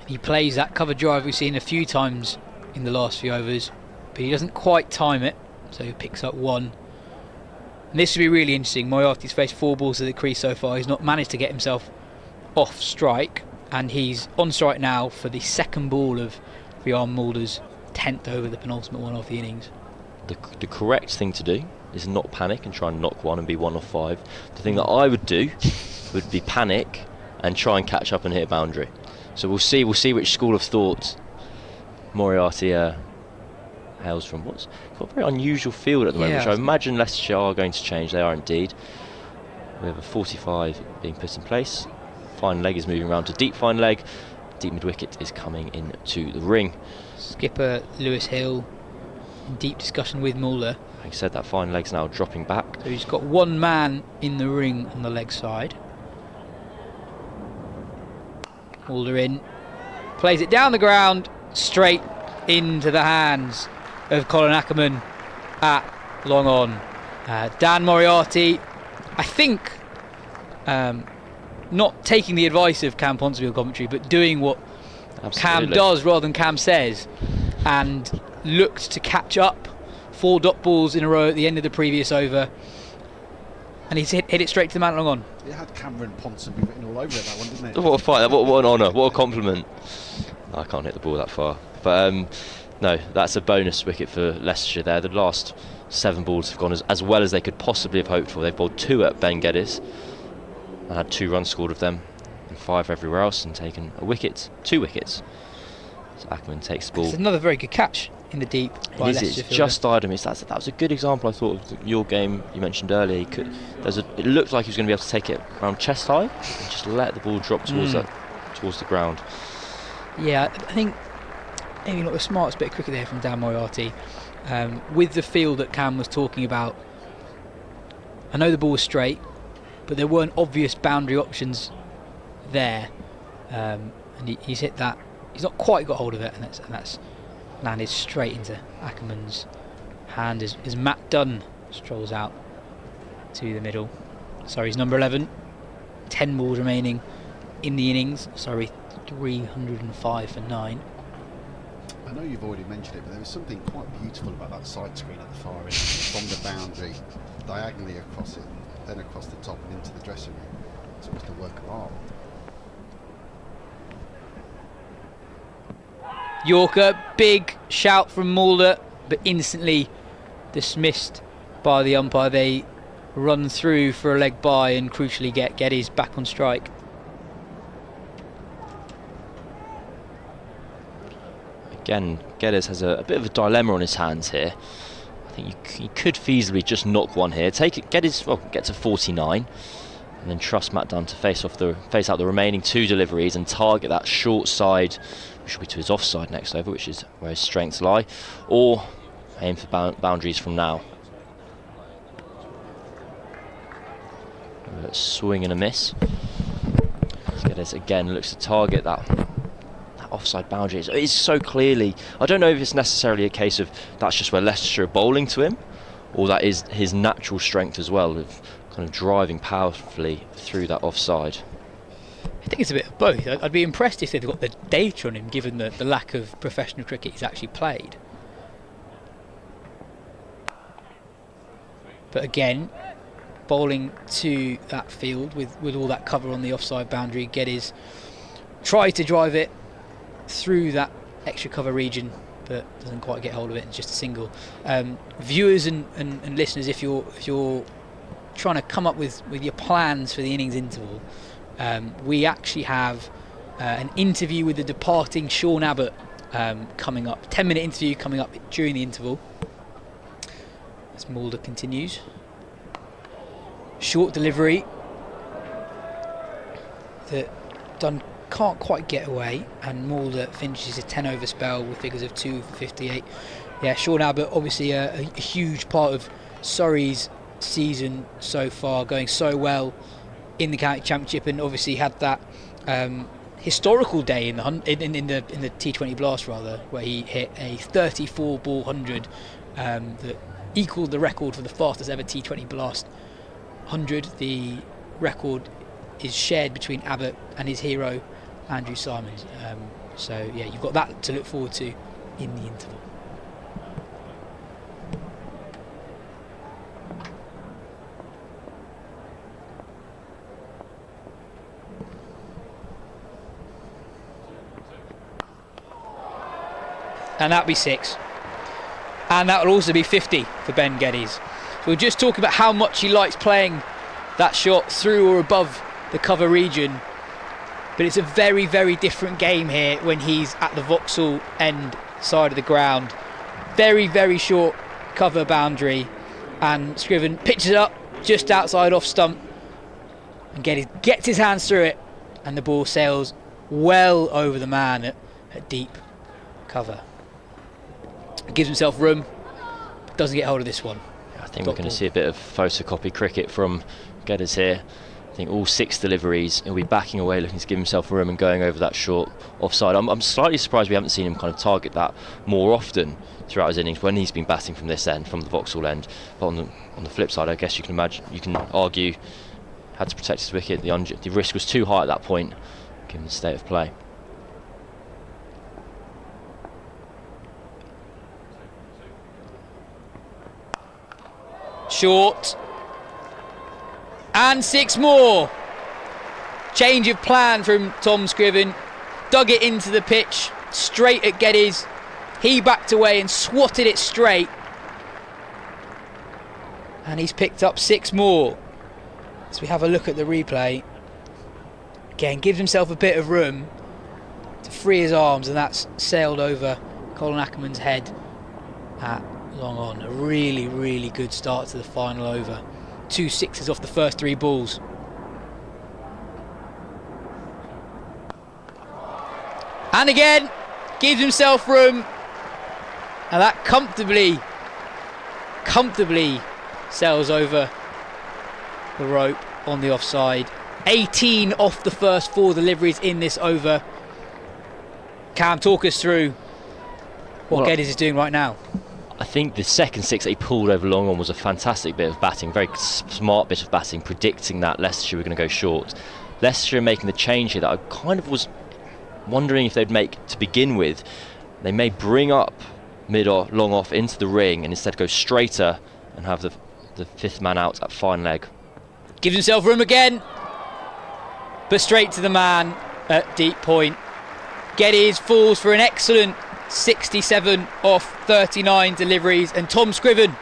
He plays that cover drive we've seen a few times in the last few overs, but he doesn't quite time it, so he picks up 1. And this will be really interesting. Moriarty's faced 4 balls to the crease so far. He's not managed to get himself off strike, and he's on strike now for the second ball of Ryan Mulder's 10th over, the penultimate one of the innings. The correct thing to do is not panic and try and knock 1 and be 1 off 5. The thing that I would do would be panic and try and catch up and hit a boundary. So we'll see which school of thought Moriarty hails from. What's got a very unusual field at the moment, which I imagine Leicestershire are going to change. They are indeed. We have a 45 being put in place. Fine leg is moving around to deep fine leg. Deep mid wicket is coming into the ring. Skipper Lewis Hill in deep discussion with Mulder. Like I said, that fine leg's now dropping back. So he's got 1 man in the ring on the leg side. Mulder in, plays it down the ground, straight into the hands of Colin Ackerman at long on. Dan Moriarty, I think, not taking the advice of Cam Ponsonby on commentary, but doing what Cam does rather than Cam says, and looked to catch up 4 dot balls in a row at the end of the previous over, and he's hit it straight to the man long on. It had Cameron Ponsonby written all over it, that one, didn't it? What a fight, what an honour, what a compliment. No, I can't hit the ball that far, but no, that's a bonus wicket for Leicestershire there. The last 7 balls have gone as well as they could possibly have hoped for. They've bowled 2 at Ben Geddes and had 2 runs scored of them, and 5 everywhere else, and taken a wicket, 2 wickets. So Ackerman takes the ball. It's another very good catch in the deep by Leicestershire. It's just died him. That was a good example, I thought, of your game you mentioned earlier. It looked like he was going to be able to take it around chest high and just let the ball drop towards the ground. Yeah, I think maybe not the smartest bit of cricket there from Dan Moriarty. With the field that Cam was talking about, I know the ball was straight, but there weren't obvious boundary options there. and he's hit that. He's not quite got hold of it, and that's landed straight into Ackerman's hand as Matt Dunn strolls out to the middle. Surrey's number 11. 10 balls remaining in the innings. Surrey 305 for 9. I know you've already mentioned it, but there was something quite beautiful about that side screen at the far end, from the boundary, diagonally across it, then across the top and into the dressing room. It's almost a work of art. Yorker, big shout from Mulder, but instantly dismissed by the umpire. They run through for a leg by and crucially get Geddes back on strike. Again, Geddes has a bit of a dilemma on his hands here. I think he could feasibly just knock one here. Take it, Geddes get to 49, and then trust Matt Dunn to face out the remaining 2 deliveries and target that short side, which will be to his offside next over, which is where his strengths lie, or aim for boundaries from now. Swing and a miss. Geddes again looks to target that offside boundary. It's so clearly, I don't know if it's necessarily a case of that's just where Leicestershire are bowling to him, or that is his natural strength as well, of kind of driving powerfully through that offside. I think it's a bit of both. I'd be impressed if they've got the data on him, given the lack of professional cricket he's actually played. But again, bowling to that field with all that cover on the offside boundary, Geddes tried to drive it through that extra cover region, but doesn't quite get hold of it. It's just a single. Viewers and listeners, if you're trying to come up with your plans for the innings interval, we actually have an interview with the departing Sean Abbott coming up. 10-minute interview coming up during the interval. As Mulder continues. Short delivery that Dunn can't quite get away, and Mulder finishes a 10-over spell with figures of 2 for 58. Yeah, Sean Abbott, obviously a huge part of Surrey's season so far, going so well in the county championship, and obviously had that historical day in the T20 Blast rather, where he hit a 34 ball 100 that equalled the record for the fastest ever T20 Blast 100. The record is shared between Abbott and his hero Andrew Simons. So yeah, you've got that to look forward to in the interval. And that'll be 6. And that will also be 50 for Ben Geddes. So we're just talking about how much he likes playing that shot through or above the cover region. But it's a very, very different game here when he's at the Vauxhall end side of the ground. Very, very short cover boundary. And Scriven pitches it up just outside off stump. And Geddes gets his hands through it. And the ball sails well over the man at deep cover. Gives himself room, doesn't get hold of this one. I think we're going to see a bit of photocopy cricket from Geddes here. I think all 6 deliveries, he'll be backing away, looking to give himself room and going over that short offside. I'm slightly surprised we haven't seen him kind of target that more often throughout his innings when he's been batting from this end, from the Vauxhall end. But on the flip side, I guess you can argue, had to protect his wicket. The risk was too high at that point, given the state of play. Short. And 6 more. Change of plan from Tom Scriven. Dug it into the pitch, straight at Geddes. He backed away and swatted it straight. And he's picked up 6 more. As we have a look at the replay. Again, gives himself a bit of room to free his arms, and that's sailed over Colin Ackerman's head at long on. A really, really good start to the final over. 2 sixes off the first 3 balls. And again, gives himself room. And that comfortably sails over the rope on the offside. 18 off the first 4 deliveries in this over. Cam, talk us through what Geddes is doing right now. I think the second six that he pulled over long on was a fantastic bit of batting, very smart bit of batting, predicting that Leicestershire were going to go short. Leicestershire making the change here that I kind of was wondering if they'd make to begin with. They may bring up mid or long off into the ring and instead go straighter and have the fifth man out at fine leg. Gives himself room again, but straight to the man at deep point. Geddes falls for an excellent 67 off 39 deliveries, and Tom Scriven,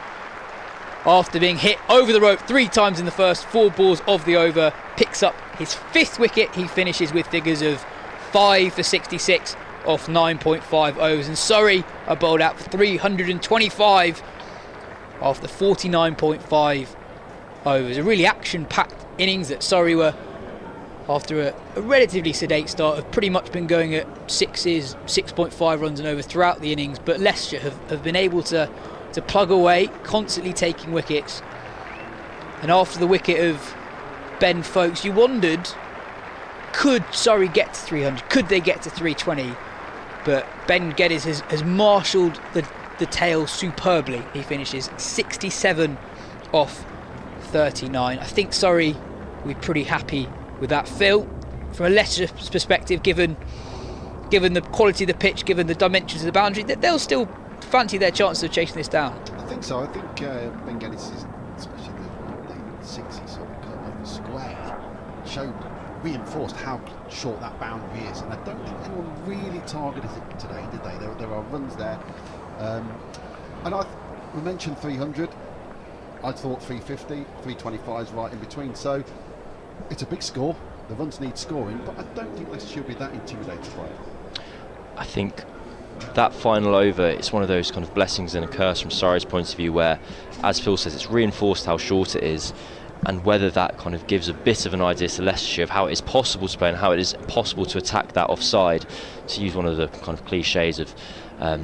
after being hit over the rope 3 times in the first 4 balls of the over, picks up his 5th wicket. He finishes with figures of 5 for 66 off 9.5 overs, and Surrey are bowled out for 325 after 49.5 overs. A really action-packed innings that Surrey were, after a relatively sedate start, have pretty much been going at 6.5 runs and over throughout the innings, but Leicestershire have been able to plug away, constantly taking wickets. And after the wicket of Ben Foakes, you wondered, could Surrey get to 300? Could they get to 320? But Ben Geddes has marshalled the tail superbly. He finishes 67 off 39. I think Surrey will be pretty happy with that. Phil, from a Leicestershire perspective, given the quality of the pitch, given the dimensions of the boundary, that they'll still fancy their chances of chasing this down. I think so. I think Ben Geddes, especially the 60 sort of cut off the square, reinforced how short that boundary is, and I don't think anyone really targeted it today, did they? There are runs there, and we mentioned 300. I thought 350, 325 is right in between. So it's a big score. The runs need scoring, but I don't think Leicestershire will be that intimidated by it. I think that final over, it's one of those kind of blessings and a curse from Surrey's point of view, where, as Phil says, it's reinforced how short it is, and whether that kind of gives a bit of an idea to Leicestershire of how it is possible to play and how it is possible to attack that offside. To use one of the kind of cliches of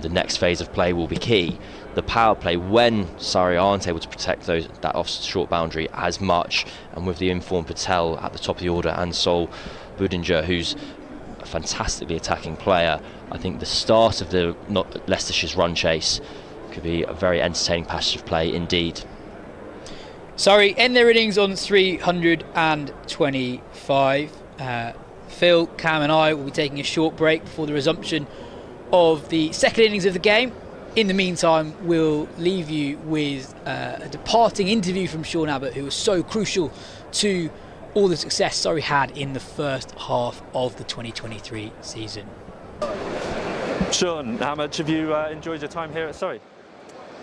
the next phase of play will be key. The power play, when Surrey aren't able to protect that off short boundary as much, and with the informed Patel at the top of the order and Sol Budinger, who's a fantastically attacking player, I think the start of Leicestershire's run chase could be a very entertaining passage of play indeed. Surrey end their innings on 325. Phil, Cam and I will be taking a short break before the resumption of the second innings of the game. In the meantime, we'll leave you with a departing interview from Sean Abbott, who was so crucial to all the success Surrey had in the first half of the 2023 season. Sean, how much have you enjoyed your time here at Surrey?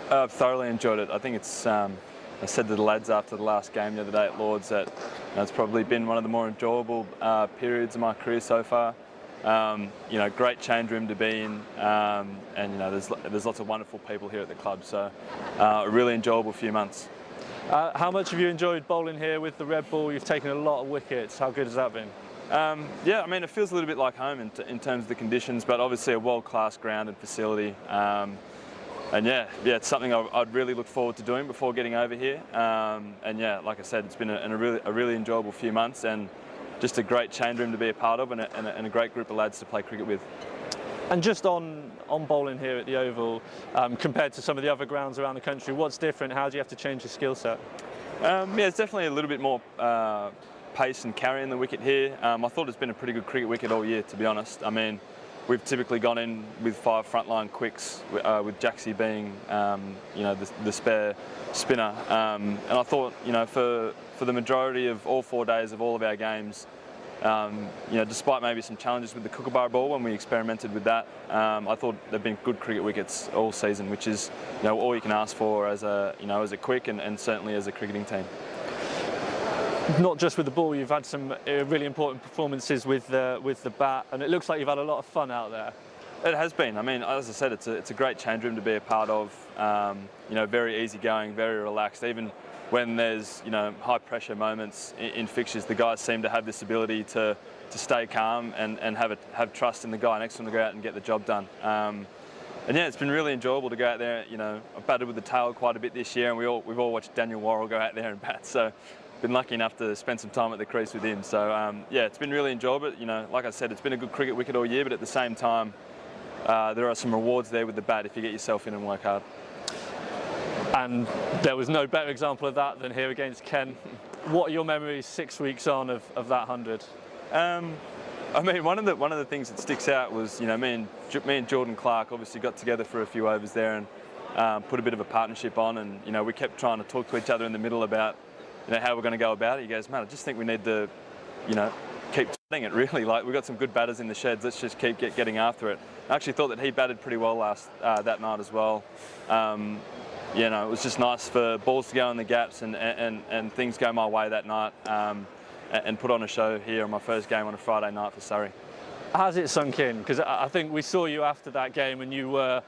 I've thoroughly enjoyed it. I think it's, I said to the lads after the last game the other day at Lord's that it's probably been one of the more enjoyable periods of my career so far. Great change room to be in, and there's lots of wonderful people here at the club, so a really enjoyable few months. How much have you enjoyed bowling here with the red ball? You've taken a lot of wickets. How good has that been? It feels a little bit like home in terms of the conditions, but obviously a world-class ground and facility. It's something I'd really look forward to doing before getting over here. Like I said, it's been a really enjoyable few months, and just a great change room to be a part of, and a great group of lads to play cricket with. And just on bowling here at the Oval, compared to some of the other grounds around the country, what's different? How do you have to change your skill set? It's definitely a little bit more pace and carrying the wicket here. I thought it's been a pretty good cricket wicket all year, to be honest. I mean, we've typically gone in with 5 frontline quicks, with Jaxie being, the spare spinner. And I thought, for the majority of all 4 days of all of our games, despite maybe some challenges with the kookaburra ball when we experimented with that, I thought there've been good cricket wickets all season, which is all you can ask for as a quick and certainly as a cricketing team. Not just with the ball, you've had some really important performances with the bat, and it looks like you've had a lot of fun out there. It has been. I mean, as I said, it's a great change room to be a part of. Very easygoing, very relaxed. Even when there's high pressure moments in fixtures, the guys seem to have this ability to stay calm and have trust in the guy next to them to go out and get the job done. It's been really enjoyable to go out there. I've batted with the tail quite a bit this year, and we've all watched Daniel Norcross go out there and bat. So been lucky enough to spend some time at the crease with him. So it's been really enjoyable. Like I said, it's been a good cricket wicket all year, but at the same time, there are some rewards there with the bat if you get yourself in and work hard. And there was no better example of that than here against Kent. What are your memories 6 weeks on of that 100? I mean, one of the things that sticks out was, me and Jordan Clark obviously got together for a few overs there and put a bit of a partnership on, and we kept trying to talk to each other in the middle about how we're going to go about it. He goes, man, I just think we need to, keep batting it really. Like, we've got some good batters in the sheds. Let's just keep getting after it. I actually thought that he batted pretty well that night as well. It was just nice for balls to go in the gaps and things go my way that night. And put on a show here on my first game on a Friday night for Surrey. Has it sunk in? Because I think we saw you after that game and you were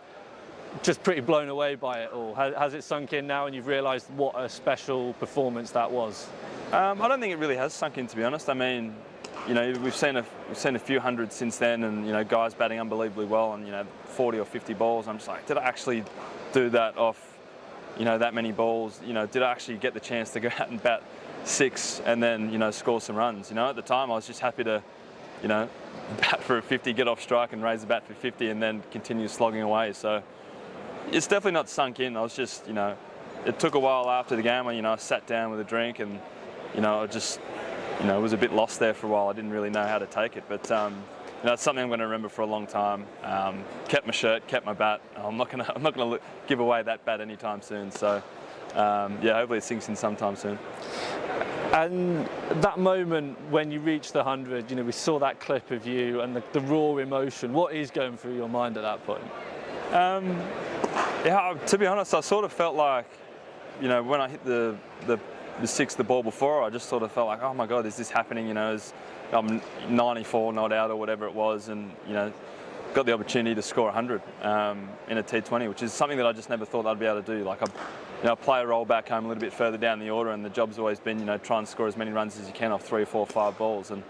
just pretty blown away by it all. Has it sunk in now and you've realised what a special performance that was? I don't think it really has sunk in, to be honest. I mean, we've seen a few hundred since then, and guys batting unbelievably well, and 40 or 50 balls. I'm just like, did I actually do that off that many balls? Did I actually get the chance to go out and bat 6 and then score some runs? At the time I was just happy to bat for a 50, get off strike and raise the bat for 50 and then continue slogging away. So it's definitely not sunk in. I was just it took a while after the game when I sat down with a drink and I just was a bit lost there for a while. I didn't really know how to take it, but it's something I'm going to remember for a long time. Kept my shirt, kept my bat. I'm not going to give away that bat anytime soon. So hopefully it sinks in sometime soon. And that moment when you reached the 100, we saw that clip of you and the raw emotion. What is going through your mind at that point? To be honest, I sort of felt like, when I hit the 6 the ball before, I just sort of felt like, oh my God, is this happening? I'm 94 not out or whatever it was, and got the opportunity to score 100 in a T20, which is something that I just never thought I'd be able to do. Like, I play a roll back home a little bit further down the order, and the job's always been, try and score as many runs as you can off 3, 4, 5 balls. And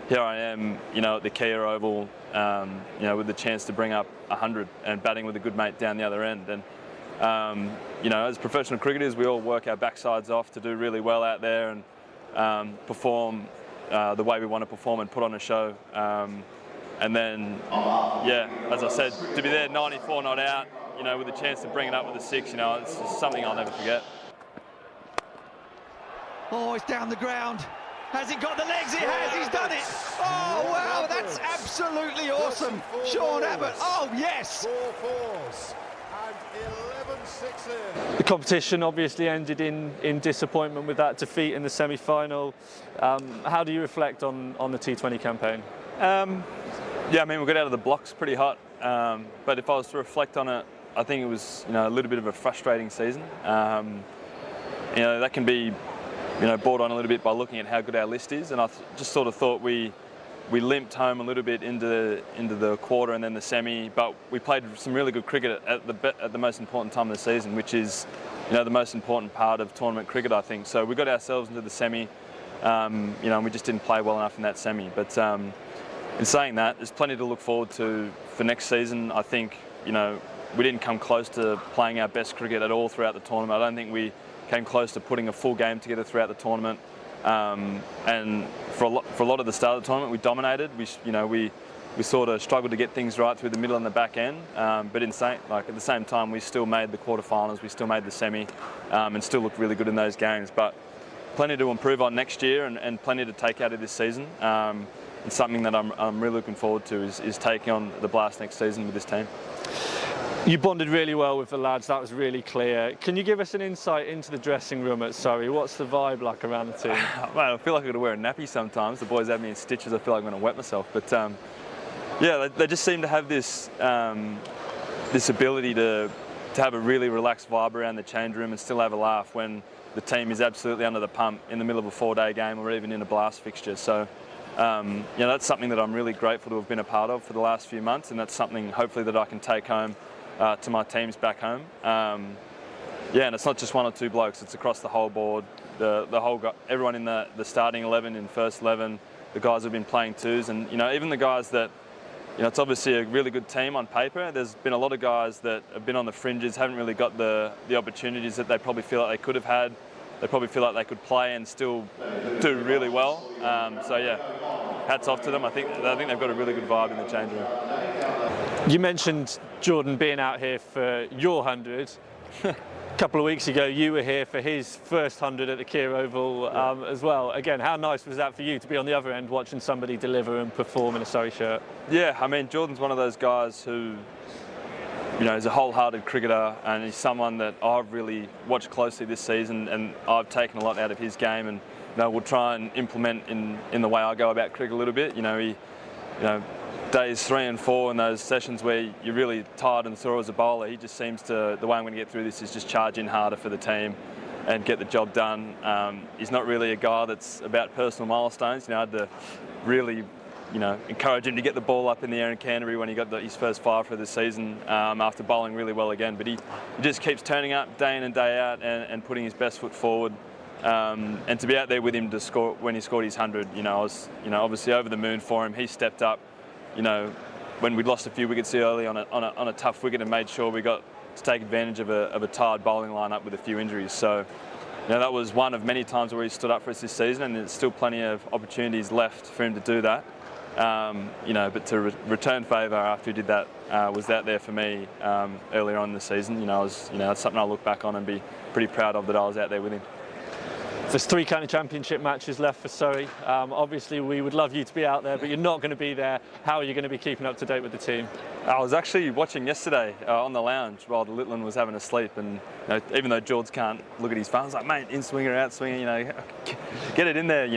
here I am, at the Kia Oval, with the chance to bring up 100 and batting with a good mate down the other end. And as professional cricketers, we all work our backsides off to do really well out there and perform the way we want to perform and put on a show. And then, as I said, to be there 94 not out, with a chance to bring it up with a 6, it's just something I'll never forget. Oh, it's down the ground. Has it got the legs? It has. He's done it. Oh, wow, that's absolutely awesome. Sean Abbott. Oh, yes. 4 fours and 11 sixes. The competition obviously ended in disappointment with that defeat in the semi-final. How do you reflect on the T20 campaign? I mean, we got out of the blocks pretty hot. But if I was to reflect on it, I think it was a little bit of a frustrating season. That can be brought on a little bit by looking at how good our list is, and I just sort of thought we limped home a little bit into the quarter and then the semi, but we played some really good cricket at the most important time of the season, which is the most important part of tournament cricket, I think. So we got ourselves into the semi, and we just didn't play well enough in that semi. But in saying that, there's plenty to look forward to for next season. I think we didn't come close to playing our best cricket at all throughout the tournament. I don't think we came close to putting a full game together throughout the tournament. And for a lot of the start of the tournament, we dominated. We sort of struggled to get things right through the middle and the back end. But at the same time, we still made the quarterfinals, we still made the semi, and still looked really good in those games. But plenty to improve on next year, and plenty to take out of this season. And something that I'm really looking forward to is taking on the Blast next season with this team. You bonded really well with the lads, that was really clear. Can you give us an insight into the dressing room at Surrey? What's the vibe like around the team? Well, I feel like I've got to wear a nappy sometimes. The boys have me in stitches, I feel like I'm going to wet myself. But they just seem to have this this ability to have a really relaxed vibe around the change room and still have a laugh when the team is absolutely under the pump in the middle of a 4-day game or even in a Blast fixture. So that's something that I'm really grateful to have been a part of for the last few months, and that's something hopefully that I can take home to my teams back home. And it's not just 1 or 2 blokes, it's across the whole board, everyone in the starting 11, in first 11, the guys who've been playing twos, and even the guys that, it's obviously a really good team on paper. There's been a lot of guys that have been on the fringes, haven't really got the opportunities that they probably feel like they could have had. They probably feel like they could play and still do really well. Hats off to them. I think they've got a really good vibe in the change room. You mentioned Jordan being out here for your 100. A couple of weeks ago, you were here for his first 100 at the Keir Oval as well. Again, how nice was that for you to be on the other end watching somebody deliver and perform in a Surrey shirt? Yeah, I mean, Jordan's one of those guys who, you know, is a wholehearted cricketer, and he's someone that I've really watched closely this season, and I've taken a lot out of his game, and will try and implement in the way I go about cricket a little bit. Days 3 and 4 in those sessions where you're really tired and sore as a bowler, he just seems to, the way I'm going to get through this is just charge in harder for the team and get the job done. He's not really a guy that's about personal milestones. I had to really, encourage him to get the ball up in the air in Canterbury when he got his first 5 for the season after bowling really well again. But he just keeps turning up day in and day out and putting his best foot forward. And to be out there with him to score when he scored his 100, I was, obviously over the moon for him. He stepped up. When we'd lost a few wickets early on a tough wicket and made sure we got to take advantage of a tired bowling lineup with a few injuries. So, that was one of many times where he stood up for us this season, and there's still plenty of opportunities left for him to do that. But to return favour after he did that was out there for me earlier on in the season. That's something I'll look back on and be pretty proud of, that I was out there with him. There's 3 county championship matches left for Surrey. Obviously, we would love you to be out there, but you're not going to be there. How are you going to be keeping up to date with the team? I was actually watching yesterday on the lounge while the little one was having a sleep, and even though George can't look at his phone, I was like, mate, in swinger, out swinger, get it in there,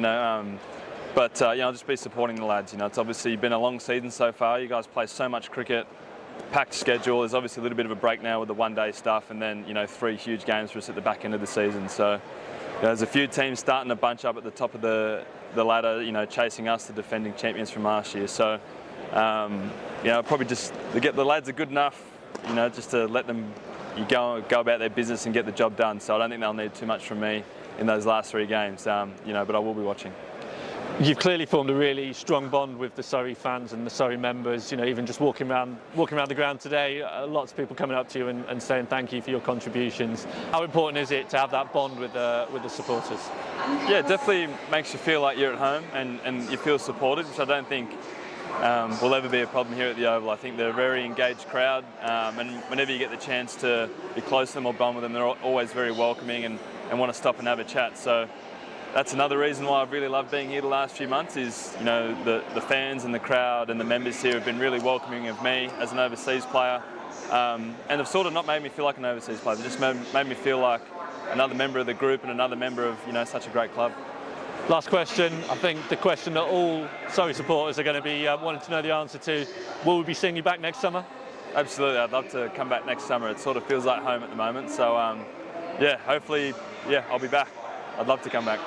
But I'll just be supporting the lads. It's obviously been a long season so far. You guys play so much cricket, packed schedule. There's obviously a little bit of a break now with the one-day stuff, and then 3 huge games for us at the back end of the season. So. There's a few teams starting to bunch up at the top of the ladder, chasing us, the defending champions from last year. So, probably just the lads are good enough, just to let them go about their business and get the job done. So I don't think they'll need too much from me in those last 3 games, but I will be watching. You've clearly formed a really strong bond with the Surrey fans and the Surrey members. Even just walking around the ground today, lots of people coming up to you and saying thank you for your contributions. How important is it to have that bond with the supporters? Yeah, it definitely makes you feel like you're at home and you feel supported, which I don't think will ever be a problem here at the Oval. I think they're a very engaged crowd, and whenever you get the chance to be close to them or bond with them, they're always very welcoming and want to stop and have a chat. So. That's another reason why I've really loved being here the last few months is, the fans and the crowd and the members here have been really welcoming of me as an overseas player. And have sort of not made me feel like an overseas player. They just made me feel like another member of the group and another member of, such a great club. Last question. I think the question that all Surrey supporters are going to be wanting to know the answer to. Will we be seeing you back next summer? Absolutely. I'd love to come back next summer. It sort of feels like home at the moment. So, hopefully, I'll be back. I'd love to come back.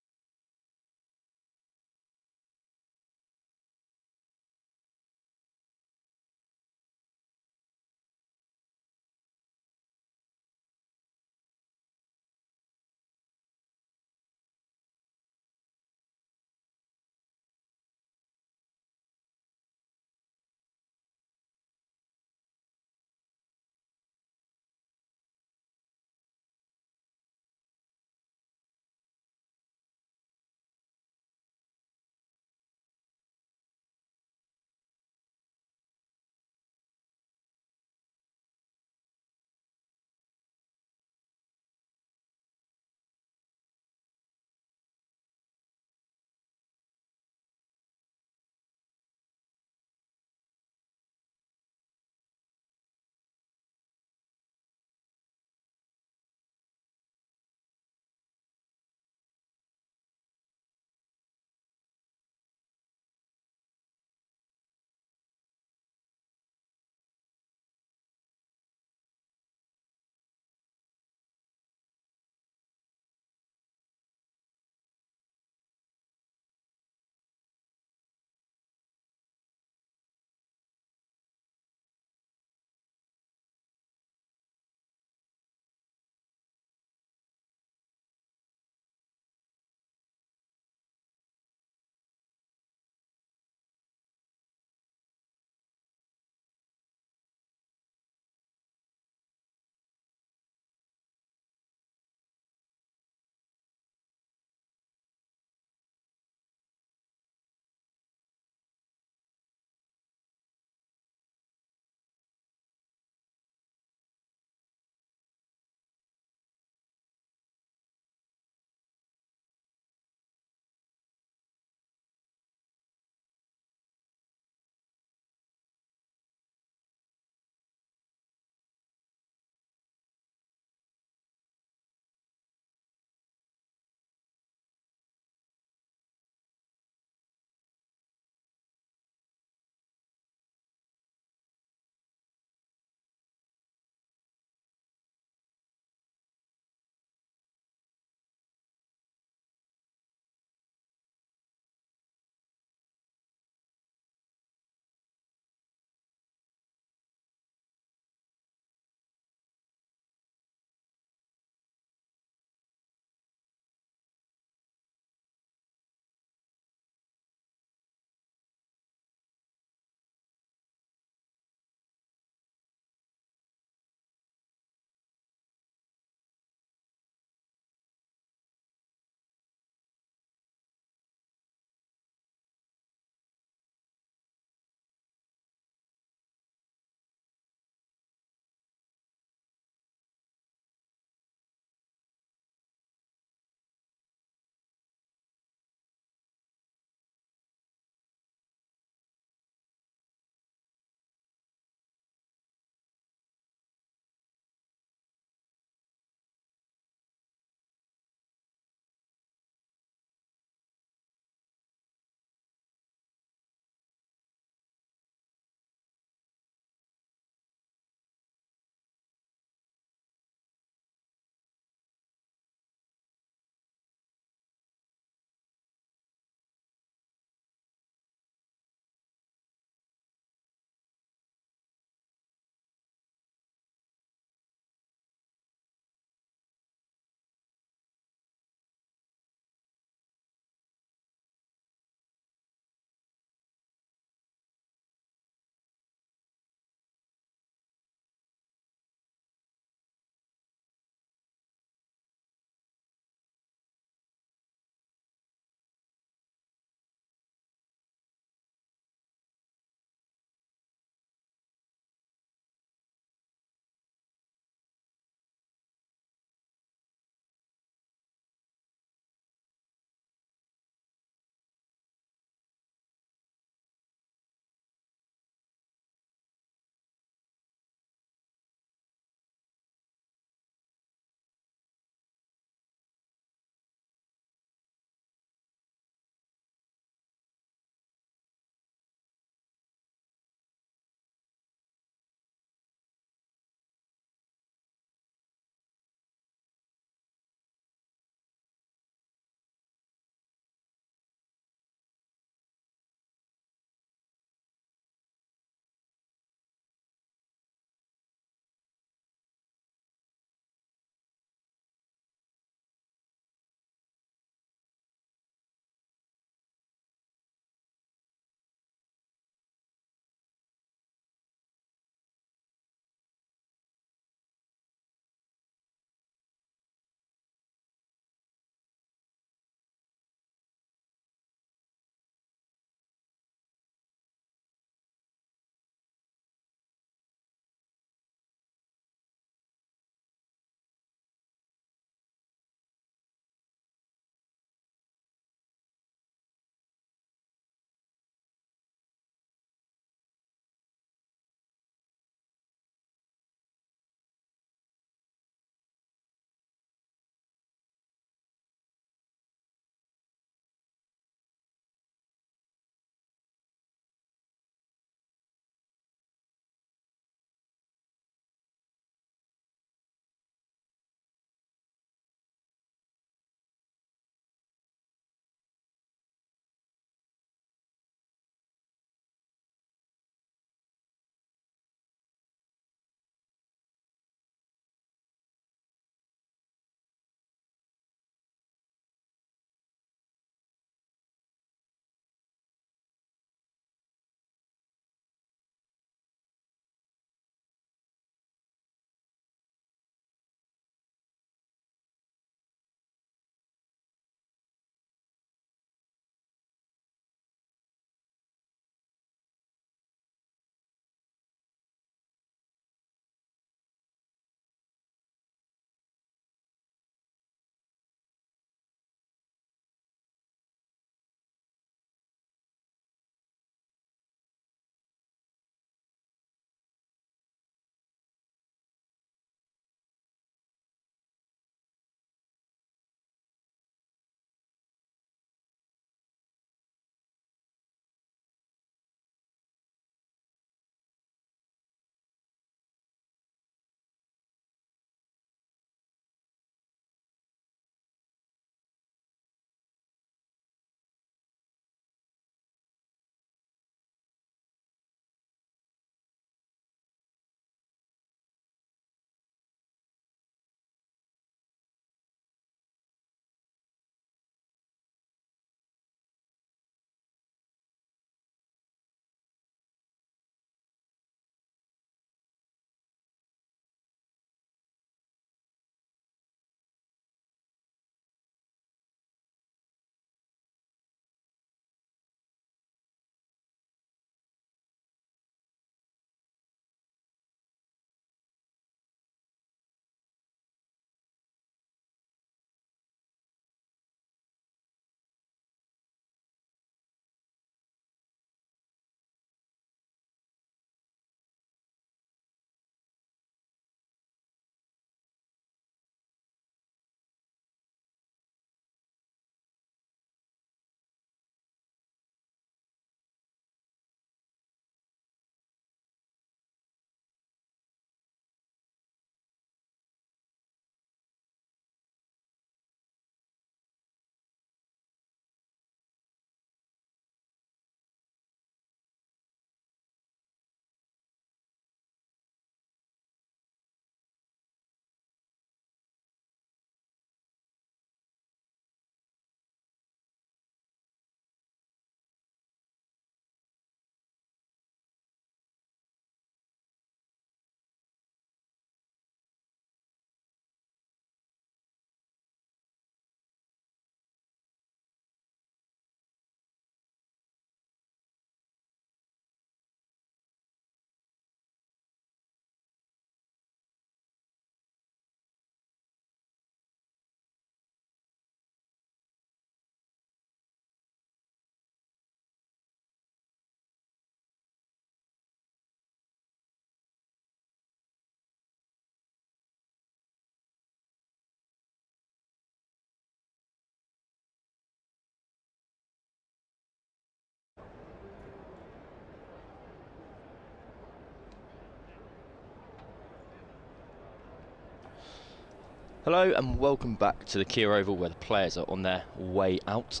Hello and welcome back to the Kia Oval, where the players are on their way out.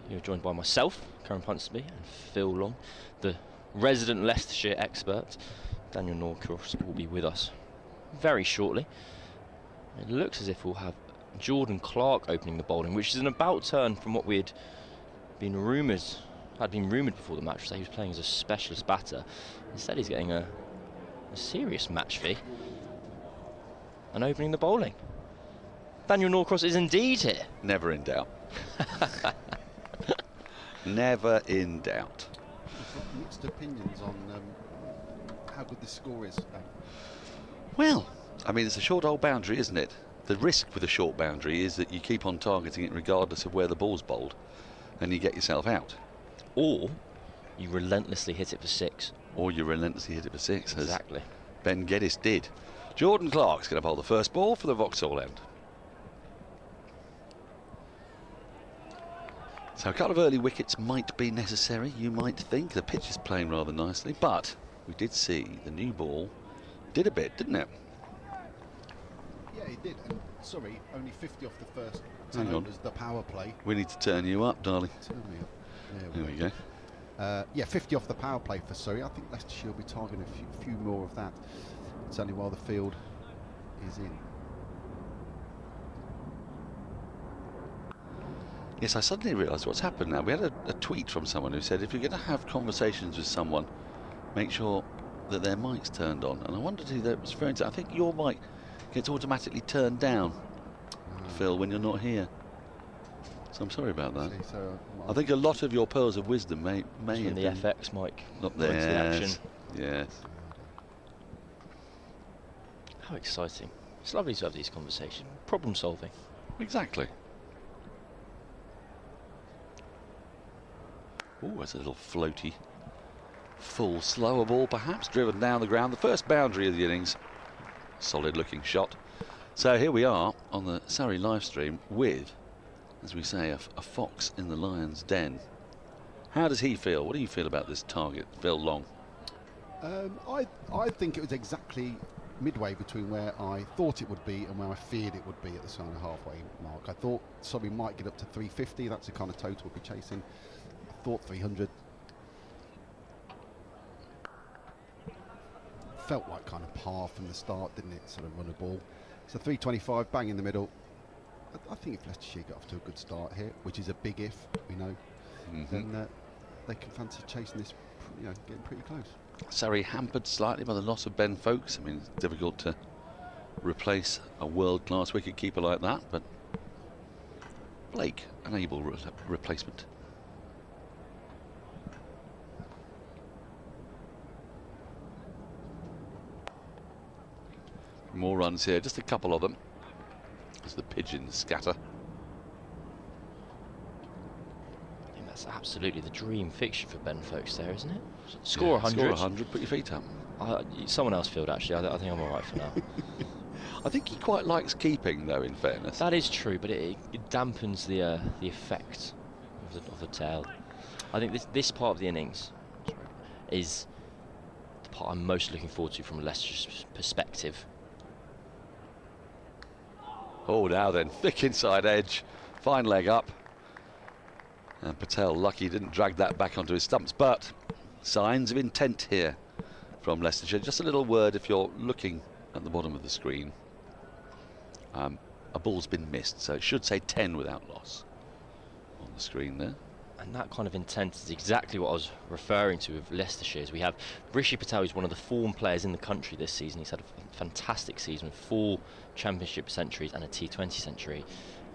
You're joined by myself, Karen Ponsonby, and Phil Long. The resident Leicestershire expert, Daniel Norcross, will be with us very shortly. It looks as if we'll have Jordan Clark opening the bowling, which is an about turn from what had been rumoured before the match. So he was playing as a specialist batter. Instead he's getting a serious match fee and opening the bowling. Daniel Norcross is indeed here. Never in doubt. Never in doubt. We've got mixed opinions on how good this score is. Well, I mean, it's a short old boundary, isn't it? The risk with a short boundary is that you keep on targeting it regardless of where the ball's bowled, and you get yourself out. Or you relentlessly hit it for 6. Or you relentlessly hit it for 6, exactly. As Ben Geddes did. Jordan Clark's going to bowl the first ball for the Vauxhall end. So a couple of early wickets might be necessary, you might think. The pitch is playing rather nicely, but we did see the new ball did a bit, didn't it? Yeah, it did. And sorry, only 50 off the first 10 overs, the power play. We need to turn you up, darling. Turn me up. There we go. Yeah, 50 off the power play for Surrey. I think Leicestershire will be targeting a few more of that, certainly while the field is in. Yes, I suddenly realised what's happened now. We had a tweet from someone who said if you're going to have conversations with someone, make sure that their mic's turned on. And I wondered who that was referring to. I think your mic gets automatically turned down, Phil, when you're not here. So I'm sorry about that. I think a lot of your pearls of wisdom may have the been FX mic up there. into the action. Yes. How exciting. It's lovely to have these conversations. Problem solving. Exactly. Oh, that's a little floaty, full, slower ball perhaps, driven down the ground. The first boundary of the innings. Solid looking shot. So here we are on the Surrey live stream with, as we say, a fox in the lion's den. How does he feel? What do you feel about this target, Phil Long? I think it was exactly midway between where I thought it would be and where I feared it would be at the kind of halfway mark. I thought Surrey might get up to 350. That's the kind of total we'll be chasing. I thought 300. Felt like kind of par from the start, didn't it? Sort of run a ball. So 325, bang in the middle. I think if Leicestershire get off to a good start here, which is a big if, we know, then they can fancy chasing this, getting pretty close. Surrey hampered slightly by the loss of Ben Foakes. I mean, it's difficult to replace a world-class wicket-keeper like that, but Blake, an able replacement. More runs here, just a couple of them, as the pigeons scatter. I think that's absolutely the dream fixture for Ben Foakes there, isn't it? Score 100. Score 100, put your feet up. Someone else filled, actually. I think I'm all right for now. I think he quite likes keeping, though, in fairness. That is true, but it dampens the effect of the tail. I think this part of the innings is the part I'm most looking forward to from a Leicestershire perspective. Oh, now then, thick inside edge, fine leg up. And Patel, lucky he didn't drag that back onto his stumps, but signs of intent here from Leicestershire. Just a little word if you're looking at the bottom of the screen. A ball's been missed, so it should say 10 without loss on the screen there. And that kind of intent is exactly what I was referring to with Leicestershire. We have Rishi Patel, who's one of the form players in the country this season. He's had a fantastic season with 4 championship centuries and a T20 century.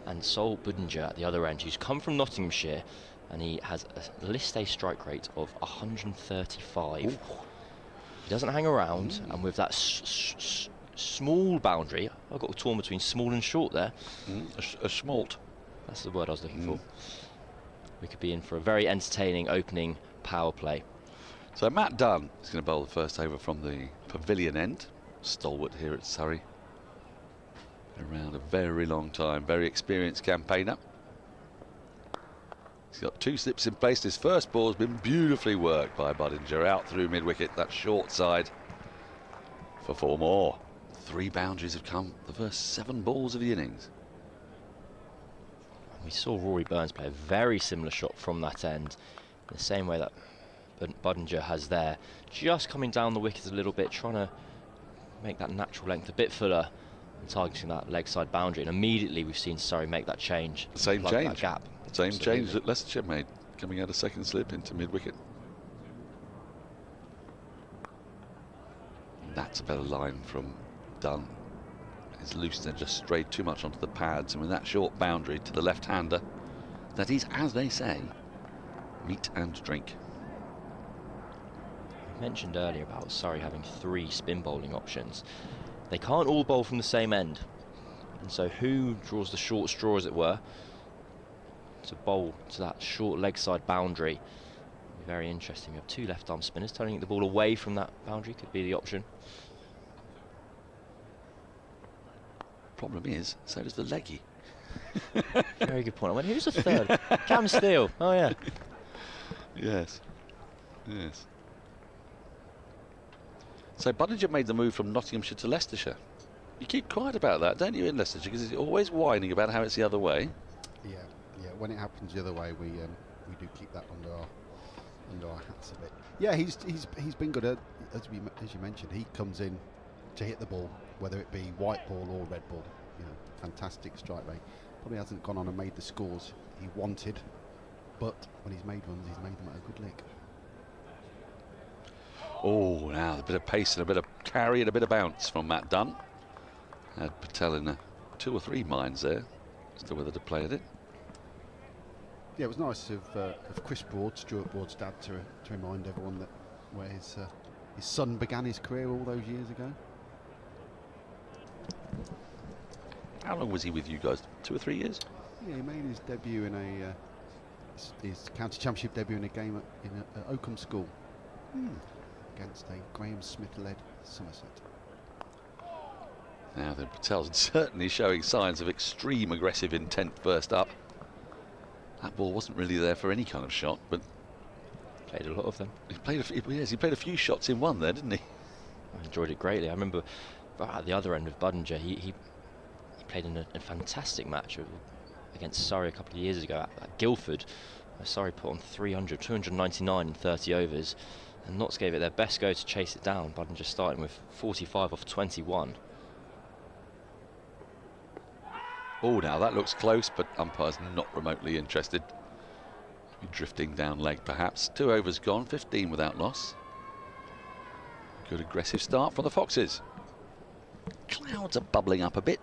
And Sol Budinger at the other end, who's come from Nottinghamshire, and he has a list A strike rate of 135. Ooh. He doesn't hang around, and with that small boundary, I've got torn between small and short there. A schmalt. That's the word I was looking for. We could be in for a very entertaining opening power play. So Matt Dunn is going to bowl the first over from the pavilion end. Stalwart here at Surrey. Around a very long time, very experienced campaigner. He's got 2 slips in place. His first ball has been beautifully worked by Budinger out through mid-wicket, that short side for 4 more. 3 boundaries have come the first 7 balls of the innings. We saw Rory Burns play a very similar shot from that end, in the same way that Budinger has there, just coming down the wicket a little bit, trying to make that natural length a bit fuller and targeting that leg side boundary. And immediately we've seen Surrey make that change. Same change. That gap. Same Absolutely. change that Leicestershire made, coming out of second slip into mid-wicket. That's a better line from Dunn. His loosener just strayed too much onto the pads, and with that short boundary to the left-hander, that is, as they say, meat and drink. I mentioned earlier about Surrey having 3 spin bowling options. They can't all bowl from the same end, and so who draws the short straw, as it were, to bowl to that short leg side boundary? Very interesting. We have 2 left arm spinners turning the ball away from that boundary, could be the option. Problem is, so does the leggy. Very good point. I went, who's the third? Cam Steele. Oh yeah. Yes. Yes. So Budinger made the move from Nottinghamshire to Leicestershire. You keep quiet about that, don't you, in Leicestershire? Because you're always whining about how it's the other way. Yeah. When it happens the other way, we do keep that under our hats a bit. Yeah, he's been good at, as you mentioned. He comes in to hit the ball, whether it be white ball or red ball. Fantastic strike rate. Probably hasn't gone on and made the scores he wanted, but when he's made runs, he's made them at a good lick. Oh, now a bit of pace and a bit of carry and a bit of bounce from Matt Dunn. Had Patel in 2 or 3 minds there as to whether to play at it. Yeah, it was nice of Chris Broad, Stuart Broad's dad, to remind everyone that where his son began his career all those years ago. How long was he with you guys? 2 or 3 years? Yeah, he made his debut in his county championship debut in a game at Oakham School against a Graham Smith-led Somerset. Now then, Patel's certainly showing signs of extreme aggressive intent first up. That ball wasn't really there for any kind of shot, but played a lot of them. He played a few shots in one there, didn't he? I enjoyed it greatly. I remember at the other end of Budinger, he played in a fantastic match against Surrey a couple of years ago at Guildford. Surrey put on 299 in 30 overs, and Notts gave it their best go to chase it down. Budinger starting with 45 off 21. Oh, now that looks close, but umpire's not remotely interested. Drifting down leg, perhaps. 2 overs gone, 15 without loss. Good aggressive start from the Foxes. Clouds are bubbling up a bit.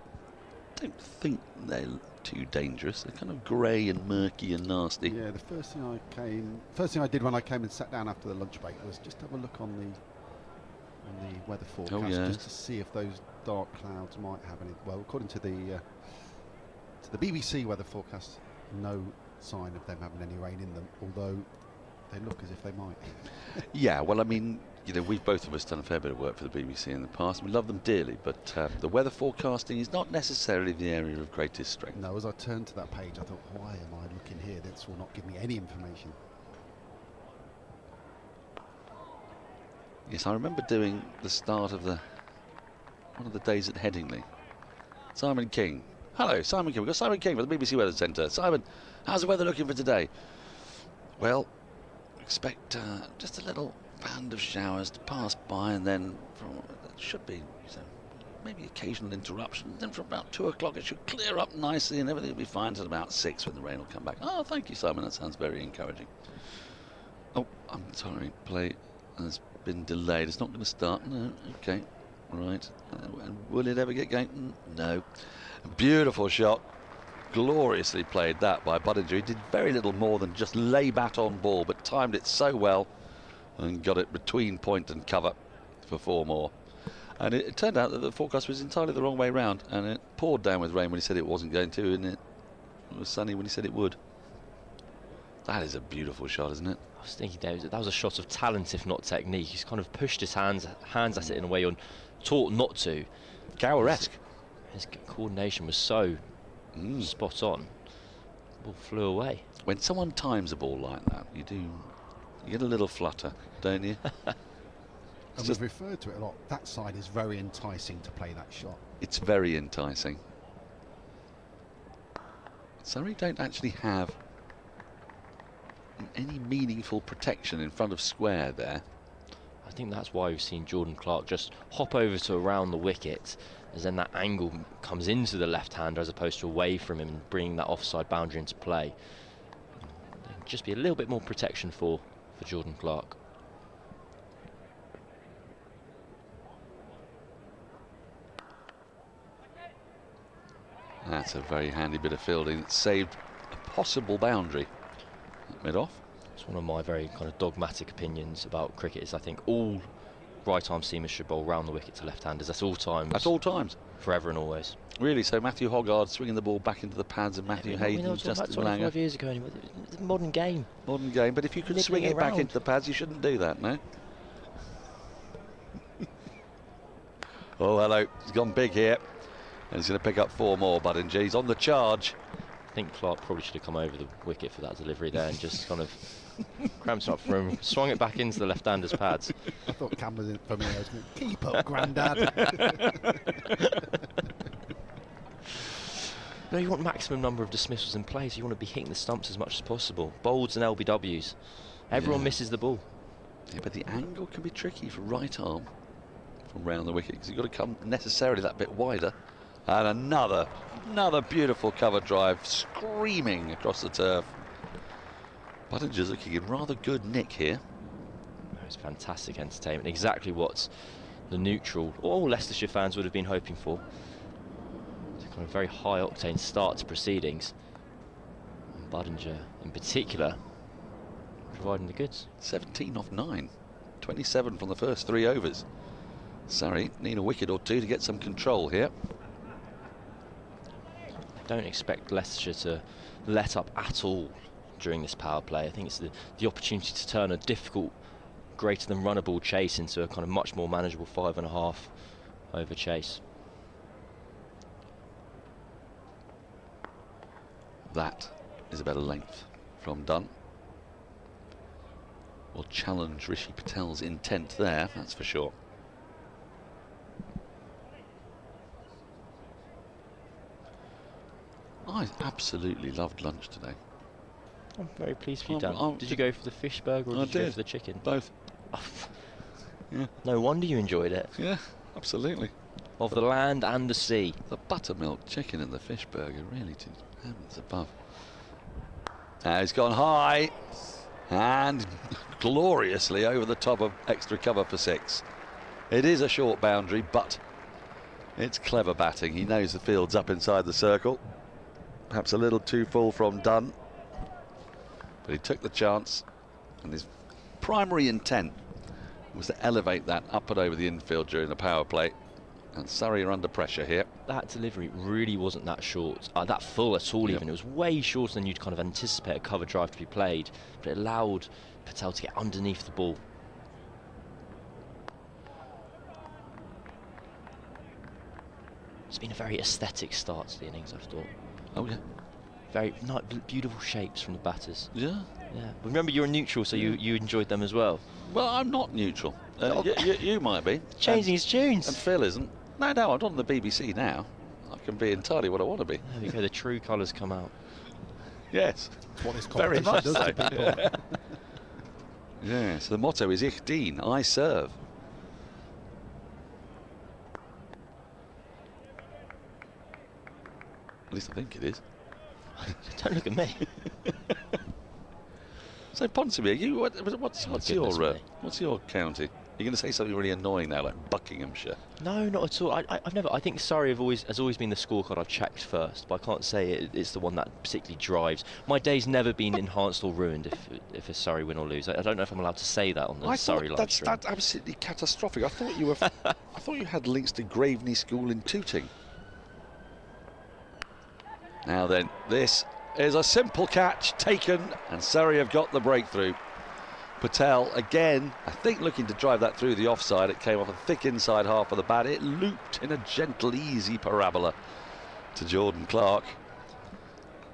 Don't think they're too dangerous. They're kind of grey and murky and nasty. Yeah, the first thing I did when I came and sat down after the lunch break was just have a look on the weather forecast, just to see if those dark clouds might have any. Well, according to the BBC weather forecast, no sign of them having any rain in them, although they look as if they might. Yeah, well, I mean, we've both of us done a fair bit of work for the BBC in the past. We love them dearly, but the weather forecasting is not necessarily the area of greatest strength. No, as I turned to that page, I thought, why am I looking here? This will not give me any information. Yes, I remember doing the start of one of the days at Headingley. Simon King. Hello, Simon King. We've got Simon King from the BBC Weather Centre. Simon, how's the weather looking for today? Well, expect just a little band of showers to pass by, and then it should be maybe occasional interruption. Then from about 2 o'clock it should clear up nicely and everything will be fine till about 6 when the rain will come back. Oh, thank you, Simon. That sounds very encouraging. Oh, I'm sorry. Play has been delayed. It's not going to start. No. Okay. Right. Will it ever get going? No. Beautiful shot. Gloriously played that by Budinger. He did very little more than just lay bat on ball, but timed it so well and got it between point and cover for 4 more. And it turned out that the forecast was entirely the wrong way round, and it poured down with rain when he said it wasn't going to, and it was sunny when he said it would. That is a beautiful shot, isn't it? I was thinking that was a shot of talent, if not technique. He's kind of pushed his hands at it in a way you're taught not to. Gower-esque. His coordination was so spot on. The ball flew away. When someone times a ball like that, you get a little flutter, don't you? And we've referred to it a lot. That side is very enticing to play that shot. It's very enticing. Surrey don't actually have any meaningful protection in front of square there. I think that's why we've seen Jordan Clark just hop over to around the wicket, as then that angle comes into the left-hander as opposed to away from him, and bringing that offside boundary into play. There'd just be a little bit more protection for Jordan Clark. That's a very handy bit of fielding. It saved a possible boundary at mid-off. It's one of my very kind of dogmatic opinions about cricket, is I think all right-arm seamers should bowl round the wicket to left-handers. That's all times. At all times. Forever and always. Really, so Matthew Hoggard swinging the ball back into the pads of Matthew Hayden, Justin Langer. 25 years ago anyway. It's a modern game. Modern game, but if you could swing it back into the pads, you shouldn't do that, no? Oh, hello. He's gone big here. And he's going to pick up 4 more, Budinger. He's on the charge. I think Clark probably should have come over the wicket for that delivery there and just kind of cramps up for him, swung it back into the left-hander's pads. I thought Cam was in for me. I was going to keep up, Grandad. No, you want maximum number of dismissals in play, so you want to be hitting the stumps as much as possible. Bolds and LBWs. Everyone misses the ball. Yeah, but the angle can be tricky for right arm from round the wicket, because you've got to come necessarily that bit wider. And another beautiful cover drive, screaming across the turf. Budinger's looking in rather good nick here. It's fantastic entertainment, exactly what the neutral, all Leicestershire fans would have been hoping for. It's a kind of very high octane start to proceedings. And Budinger in particular providing the goods. 17 off 9, 27 from the first 3 overs. Surrey need a wicket or 2 to get some control here. Don't expect Leicestershire to let up at all during this power play. I think it's the opportunity to turn a difficult, greater than runnable chase into a kind of much more manageable 5.5 over chase. That is a better length from Dunn. Will challenge Rishi Patel's intent there, that's for sure. I absolutely loved lunch today. I'm very pleased for you, Dan. Did you go for the fish burger or did you go for the chicken? Both. Yeah. No wonder you enjoyed it. Yeah, absolutely. Of the land and the sea. The buttermilk chicken and the fish burger, really, to heavens above. Now he's gone high and gloriously over the top of extra cover for 6. It is a short boundary, but it's clever batting. He knows the field's up inside the circle. Perhaps a little too full from Dunn, but he took the chance, and his primary intent was to elevate that up and over the infield during the power play. And Surrey are under pressure here. That delivery really wasn't that short, that full at all. Even it was way shorter than you'd kind of anticipate a cover drive to be played, but it allowed Patel to get underneath the ball. It's been a very aesthetic start to the innings, I've thought. Oh yeah. Very beautiful shapes from the batters. Yeah. Yeah. Remember, you're neutral, so you enjoyed them as well. Well, I'm not neutral. You might be. Changing his tunes. And Phil isn't. No, I'm not on the BBC now. I can be entirely what I want to be. There we go. The true colours come out. Yes. That's what this very much does to people. Yes. The motto is Ich dien, I serve. At least I think it is. Don't look at me. So Ponsonby, what's your county? You're going to say something really annoying now, like Buckinghamshire? No, not at all. I've never. I think Surrey has always been the scorecard I've checked first, but I can't say it's the one that particularly drives. My day's never been enhanced or ruined if a Surrey win or lose. I don't know if I'm allowed to say that on the Surrey live stream. That's absolutely catastrophic. I thought you were. I thought you had links to Graveney School in Tooting. Now then, this is a simple catch taken, and Surrey have got the breakthrough. Patel again, I think, looking to drive that through the offside. It came off a thick inside half of the bat. It looped in a gentle, easy parabola to Jordan Clark.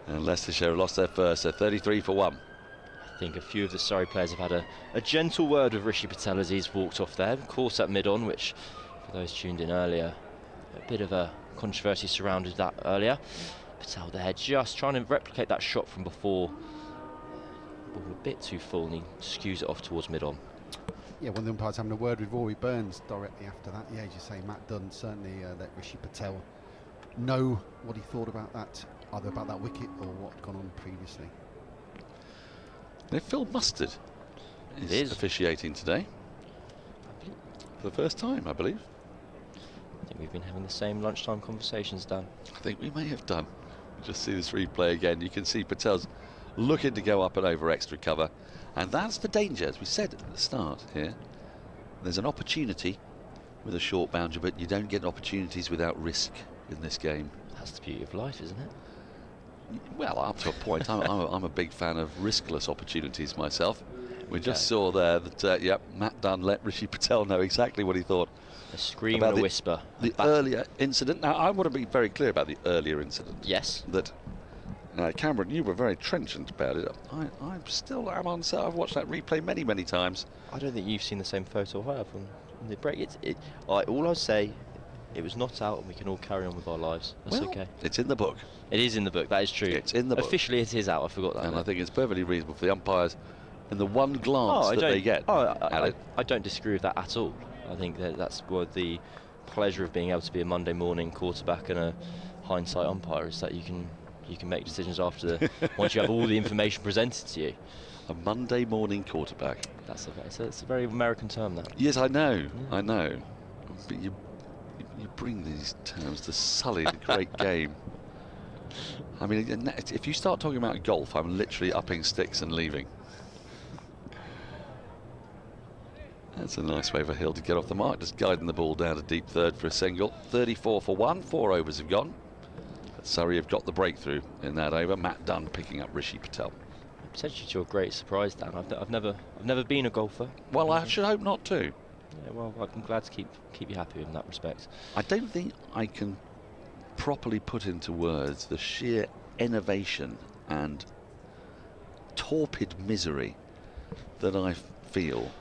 And Leicestershire lost their first, so 33 for 1. I I think a few of the Surrey players have had a gentle word with Rishi Patel as he's walked off there. Of course, at mid-on, which, for those tuned in earlier, a bit of a controversy surrounded that earlier. Patel there just trying to replicate that shot from before. Ball a bit too full, and he skews it off towards mid-on. Yeah, one of the umpires having a word with Rory Burns directly after that. Yeah, as you say, Matt Dunn certainly let Rishi Patel know what he thought about that, either about that wicket or what had gone on previously. Phil Mustard is officiating today for the first time, I believe. I think we've been having the same lunchtime conversations, Dan. I think we may have done. Just see this replay again. You can see Patel's looking to go up and over extra cover, and that's the danger, as we said at the start here. There's an opportunity with a short boundary, but you don't get opportunities without risk in this game. That's the beauty of life, isn't it? Well, up to a point. I'm a big fan of riskless opportunities myself. We just saw there that Matt Dunn let Rishi Patel know exactly what he thought. A scream and a whisper. The earlier incident. Now, I want to be very clear about the earlier incident. Yes. That Cameron, you were very trenchant about it. I still am on set. I've watched that replay many, many times. I don't think you've seen the same photo I have on the break. All I'll say, it was not out, and we can all carry on with our lives. That's okay. It's in the book. It is in the book. That is true. It's in the book. Officially, it is out. I forgot that. And I think it's perfectly reasonable for the umpires, in the one glance that they get. I don't disagree with that at all. I think that's what the pleasure of being able to be a Monday morning quarterback and a hindsight umpire is, that you can make decisions after once you have all the information presented to you. A Monday morning quarterback. It's a very American term, that. Yes, I know. I know. But you bring these terms to sully the great game. I mean, if you start talking about golf, I'm literally upping sticks and leaving. That's a nice way for Hill to get off the mark, just guiding the ball down to deep third for a single. 34 for 1, 4 overs have gone. But Surrey have got the breakthrough in that over. Matt Dunn picking up Rishi Patel. Potentially to your great surprise, Dan. I've never been a golfer. Well, I should hope not to. Yeah, well, I'm glad to keep you happy in that respect. I don't think I can properly put into words the sheer enervation and torpid misery that I feel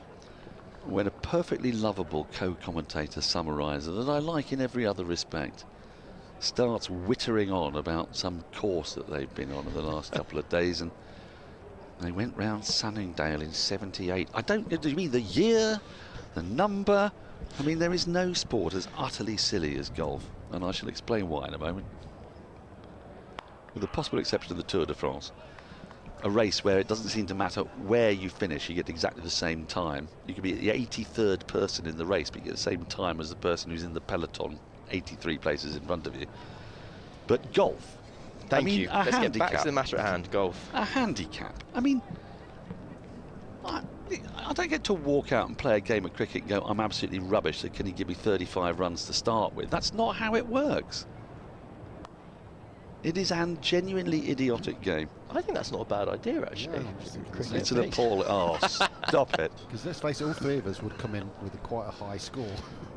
when a perfectly lovable co-commentator summariser that I like in every other respect starts wittering on about some course that they've been on in the last couple of days, and they went round Sunningdale in 78. Do you mean the year, the number? I mean, there is no sport as utterly silly as golf, and I shall explain why in a moment. With the possible exception of the Tour de France, a race where it doesn't seem to matter where you finish, you get exactly the same time. You could be the 83rd person in the race, but you get the same time as the person who's in the peloton 83 places in front of you. But golf, Thank you. Let's get back to the matter at hand, golf. A handicap. I mean, I don't get to walk out and play a game of cricket and go, I'm absolutely rubbish, so can you give me 35 runs to start with? That's not how it works. It is a genuinely idiotic game. I think that's not a bad idea, actually. Yeah, it's an appalling... Oh, stop it. Because let's face it, all three of us would come in with quite a high score.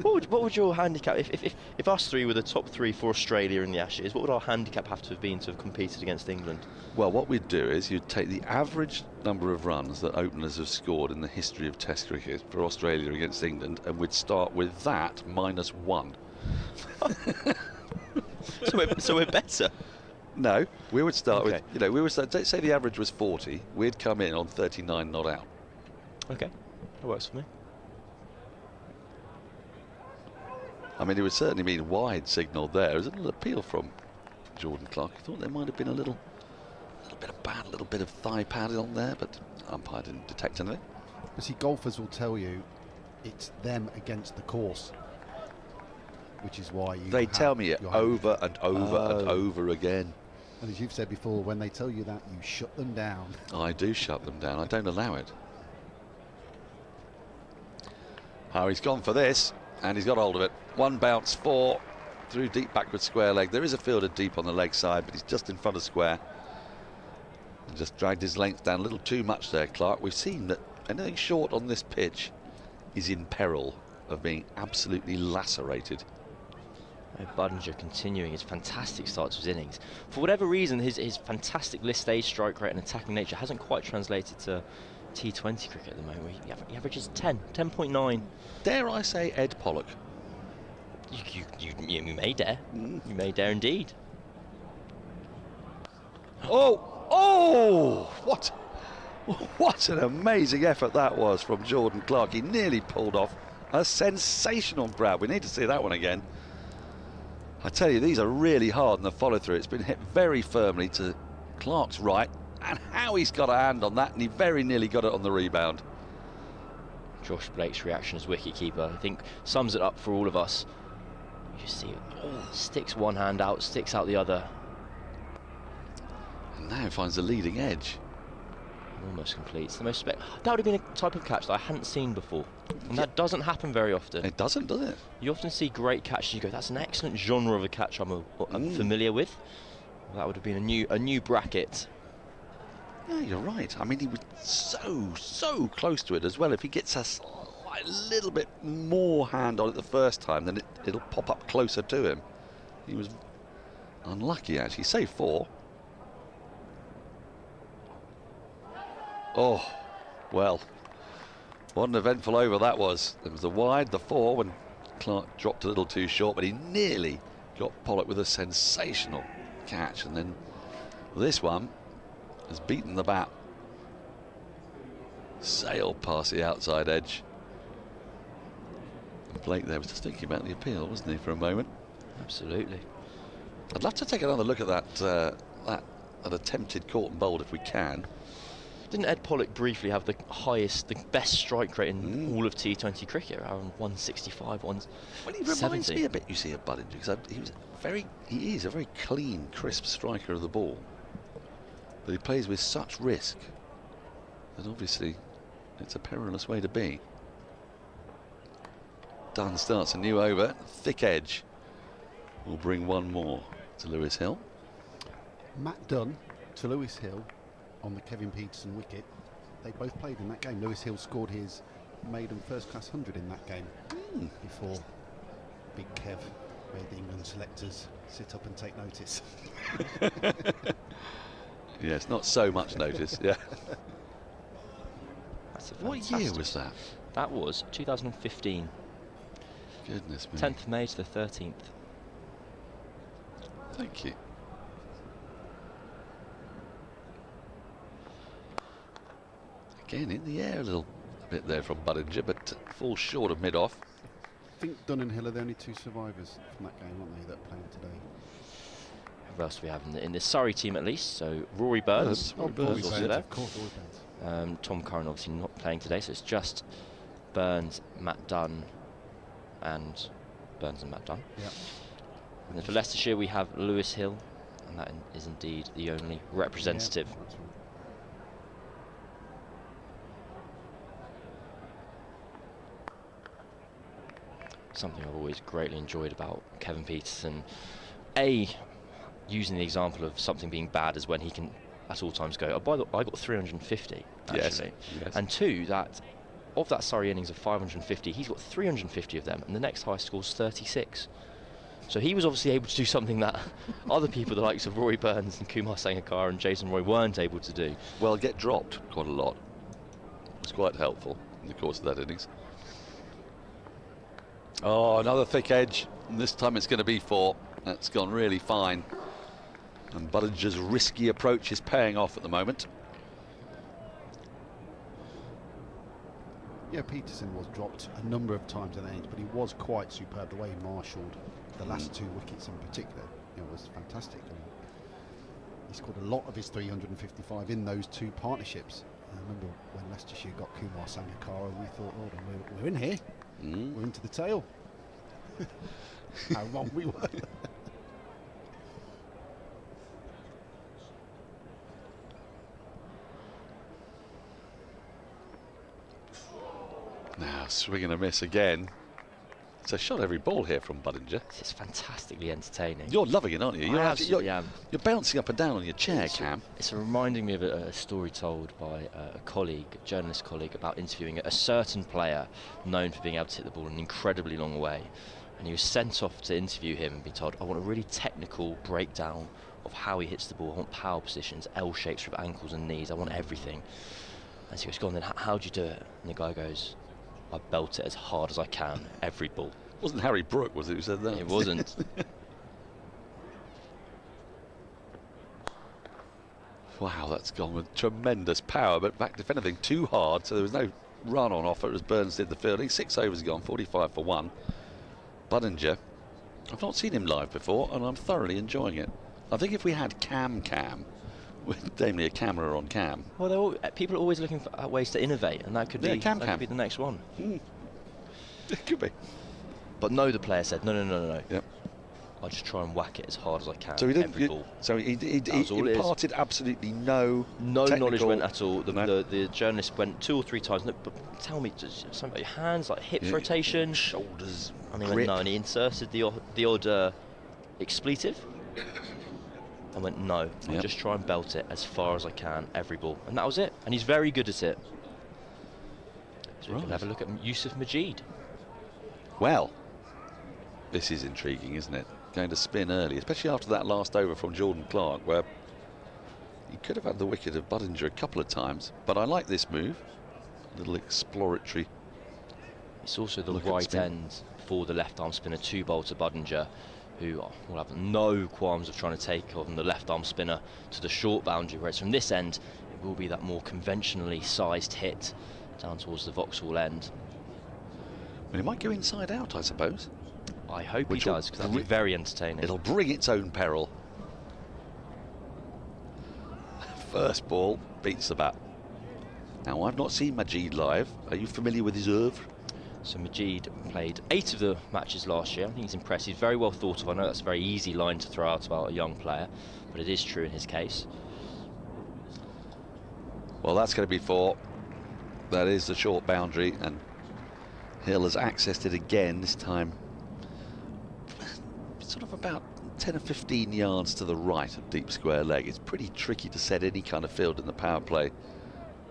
What would your handicap... If us three were the top three for Australia in the Ashes, what would our handicap have to have been to have competed against England? Well, what we'd do is you'd take the average number of runs that openers have scored in the history of Test cricket for Australia against England, and we'd start with that -1. So we're better. No, we would start with, let's say the average was 40, we'd come in on 39 not out. Okay, that works for me. I mean, it would certainly mean wide signal there. There's a little appeal from Jordan Clark. I thought there might have been a little bit of bad, a little bit of thigh padding on there, but umpire didn't detect anything. You see, golfers will tell you it's them against the course, which is why they tell me it over and over and over again. And as you've said before, when they tell you that, you shut them down. I do shut them down. I don't allow it. Oh, he's gone for this, and he's got hold of it. One bounce, 4 through deep backward square leg. There is a fielder deep on the leg side, but he's just in front of square. And just dragged his length down a little too much there, Clark. We've seen that anything short on this pitch is in peril of being absolutely lacerated. Budinger continuing his fantastic start to his innings. For whatever reason, his fantastic list stage strike rate and attacking nature hasn't quite translated to T20 cricket at the moment. He averages 10.9. Dare I say Ed Pollock? You may dare. You may dare indeed. Oh! What an amazing effort that was from Jordan Clark. He nearly pulled off a sensational grab. We need to see that one again. I tell you, these are really hard in the follow-through. It's been hit very firmly to Clark's right, and how he's got a hand on that, and he very nearly got it on the rebound. Josh Blake's reaction as wicketkeeper, I think, sums it up for all of us. You see, sticks one hand out, sticks out the other. And now finds the leading edge. Almost completes the most that would have been a type of catch that I hadn't seen before, and that doesn't happen very often. It doesn't, does it? You often see great catches, you go, that's an excellent genre of a catch I'm familiar with. That would have been a new bracket. Yeah, you're right. I mean, he was so close to it as well. If he gets a little bit more hand on it the first time, then it'll pop up closer to him. He was unlucky, actually. Save 4. Oh, well, what an eventful over that was. There was the wide, the 4, when Clark dropped a little too short, but he nearly got Pollock with a sensational catch. And then this one has beaten the bat. Sailed past the outside edge. And Blake there was just thinking about the appeal, wasn't he, for a moment? Absolutely. I'd love to take another look at that attempted caught and bowled if we can. Didn't Ed Pollock briefly have the best strike rate in all of T20 cricket, around 165, 170? Well, he reminds me a bit, you see, of Budinger, because he is a very clean, crisp striker of the ball, but he plays with such risk that obviously it's a perilous way to be. Dunn starts a new over. Thick edge will bring one more to Lewis Hill. Matt Dunn to Lewis Hill on the Kevin Peterson wicket. They both played in that game. Lewis Hill scored his maiden first-class 100 in that game before Big Kev made the England selectors sit up and take notice. Yes, not so much notice. Yeah. What year was that? That was 2015. Goodness me. 10th of May to the 13th. Thank you. Again in the air a little bit there from Budinger, but falls short of mid-off. I think Dunn and Hill are the only 2 survivors from that game, aren't they, that are playing today? Who else do we have in the Surrey team at least? So Rory Burns. Rory Burns, of course, Rory Burns. Tom Curran obviously not playing today, so it's just Burns, Matt Dunn, and Matt Dunn. Yeah. And then for Leicestershire we have Lewis Hill, and that is indeed the only representative. Yeah, that's right. Something I've always greatly enjoyed about Kevin Peterson, using the example of something being bad as when he can at all times go, I got 350 actually. Yes. And 2, that of that Surrey innings of 550, he's got 350 of them, and the next highest score is 36. So he was obviously able to do something that other people, the likes of Rory Burns and Kumar Sangakkara and Jason Roy, weren't able to do. Well, get dropped quite a lot. It was quite helpful in the course of that innings. Oh, another thick edge, and this time it's going to be 4. That's gone really fine. And Budinger's risky approach is paying off at the moment. Yeah, Peterson was dropped a number of times in that innings, but he was quite superb. The way he marshalled the last 2 wickets in particular, was fantastic. He scored a lot of his 355 in those 2 partnerships. I remember when Leicestershire got Kumar Sangakkara, we thought, oh, we're in here. We're into the tail. How wrong we were. Now, swing and a miss again. It's a shot every ball here from Budinger. It's fantastically entertaining. You're loving it, aren't you? I absolutely am. You're bouncing up and down on your chair, Cam. It's reminding me of a story told by a journalist colleague, about interviewing a certain player known for being able to hit the ball an incredibly long way. and he was sent off to interview him and be told, I want a really technical breakdown of how he hits the ball. I want power positions, L shapes with ankles and knees. I want everything. And so he goes, go on then, how do you do it? And the guy goes, I belt it as hard as I can, every ball. It wasn't Harry Brook, was it, who said that? It wasn't. Wow, that's gone with tremendous power, but back, if anything, too hard, so there was no run on offer as Burns did the fielding. 6 overs gone, 45 for 1. Budinger, I've not seen him live before, and I'm thoroughly enjoying it. I think if we had Cam, with namely a camera on Cam. Well, people are always looking for ways to innovate, and that could be could be the next one. It could be. But no, the player said, no. Yep. I'll just try and whack it as hard as I can. So he didn't. Every ball. So he imparted absolutely no acknowledgement at all. The journalist went 2 or 3 times. No, but tell me something about your hands, like hips rotation, shoulders. And he went no, and he inserted the odd expletive. I went no. I'll just try and belt it as far as I can, every ball, and that was it. And he's very good at it. So we can have a look at Yusuf Majid. Well, this is intriguing, isn't it? Going to spin early, especially after that last over from Jordan Clark, where he could have had the wicket of Budinger a couple of times. But I like this move, a little exploratory. It's also the right end for the left-arm spinner, 2-bowl to Budinger, who will have no qualms of trying to take on the left-arm spinner to the short boundary, whereas from this end, it will be that more conventionally sized hit down towards the Vauxhall end. Well, he might go inside out, I suppose. I hope he does, because that'll be very entertaining. It'll bring its own peril. First ball beats the bat. Now, I've not seen Majid live. Are you familiar with his oeuvre? So Majid played 8 of the matches last year. I think he's impressed. He's very well thought of. I know that's a very easy line to throw out about a young player, but it is true in his case. Well, that's going to be 4. That is the short boundary, and Hill has accessed it again, this time sort of about 10 or 15 yards to the right of deep square leg. It's pretty tricky to set any kind of field in the power play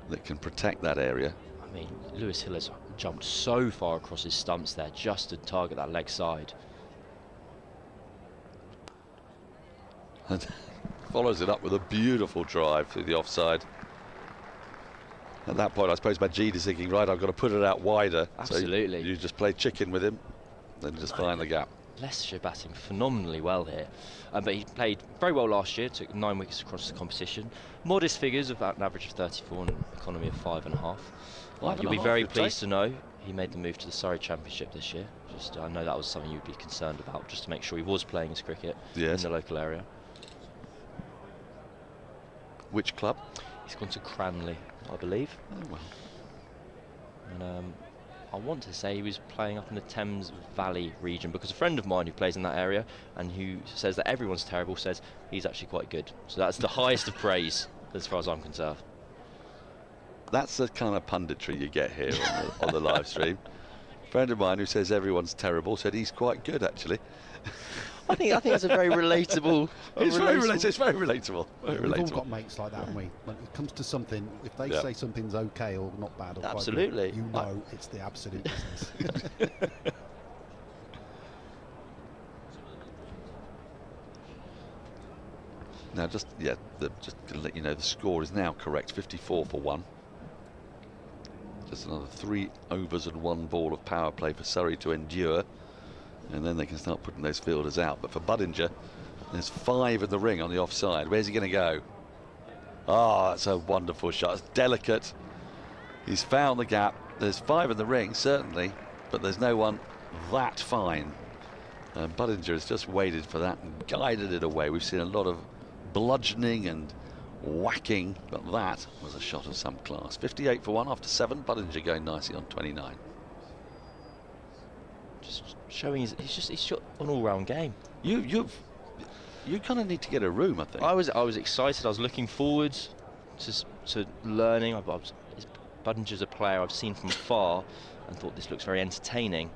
that can protect that area. I mean, Lewis Hill has jumped so far across his stumps there just to target that leg side. And follows it up with a beautiful drive through the offside. At that point, I suppose Majid is thinking, right, I've got to put it out wider. Absolutely. So you just play chicken with him, then just find the gap. Leicestershire batting phenomenally well here, but he played very well last year, took 9 wickets across the competition. Modest figures of an average of 34 and an economy of 5.5. You'll be very pleased to know he made the move to the Surrey Championship this year. I know that was something you'd be concerned about, just to make sure he was playing his cricket in the local area. Which club? He's gone to Cranley, I believe. Oh, well. And I want to say he was playing up in the Thames Valley region, because a friend of mine who plays in that area and who says that everyone's terrible says he's actually quite good. So that's the highest of praise as far as I'm concerned. That's the kind of punditry you get here on the live stream. A friend of mine who says everyone's terrible said he's quite good, actually. I think that's a very relatable. It's very relatable. We've all got mates like that, haven't we? When it comes to something, if they say something's okay or not bad or absolutely, quite good, you know it's the absolute business. Now, just going to let you know the score is now correct, 54 for 1. Just another 3 overs and 1 ball of power play for Surrey to endure, and then they can start putting those fielders out. But for Budinger, there's 5 in the ring on the offside. Where's he going to go? Ah, that's a wonderful shot. It's delicate. He's found the gap. There's 5 in the ring, certainly, but there's no one that fine. And Budinger has just waited for that and guided it away. We've seen a lot of bludgeoning and whacking, but that was a shot of some class. 58 for 1 after 7. Budinger going nicely on 29. Just showing he's shot an all-round game. You kind of need to get a room, I think. I was excited. I was looking forward to learning. Budinger's a player I've seen from far and thought this looks very entertaining.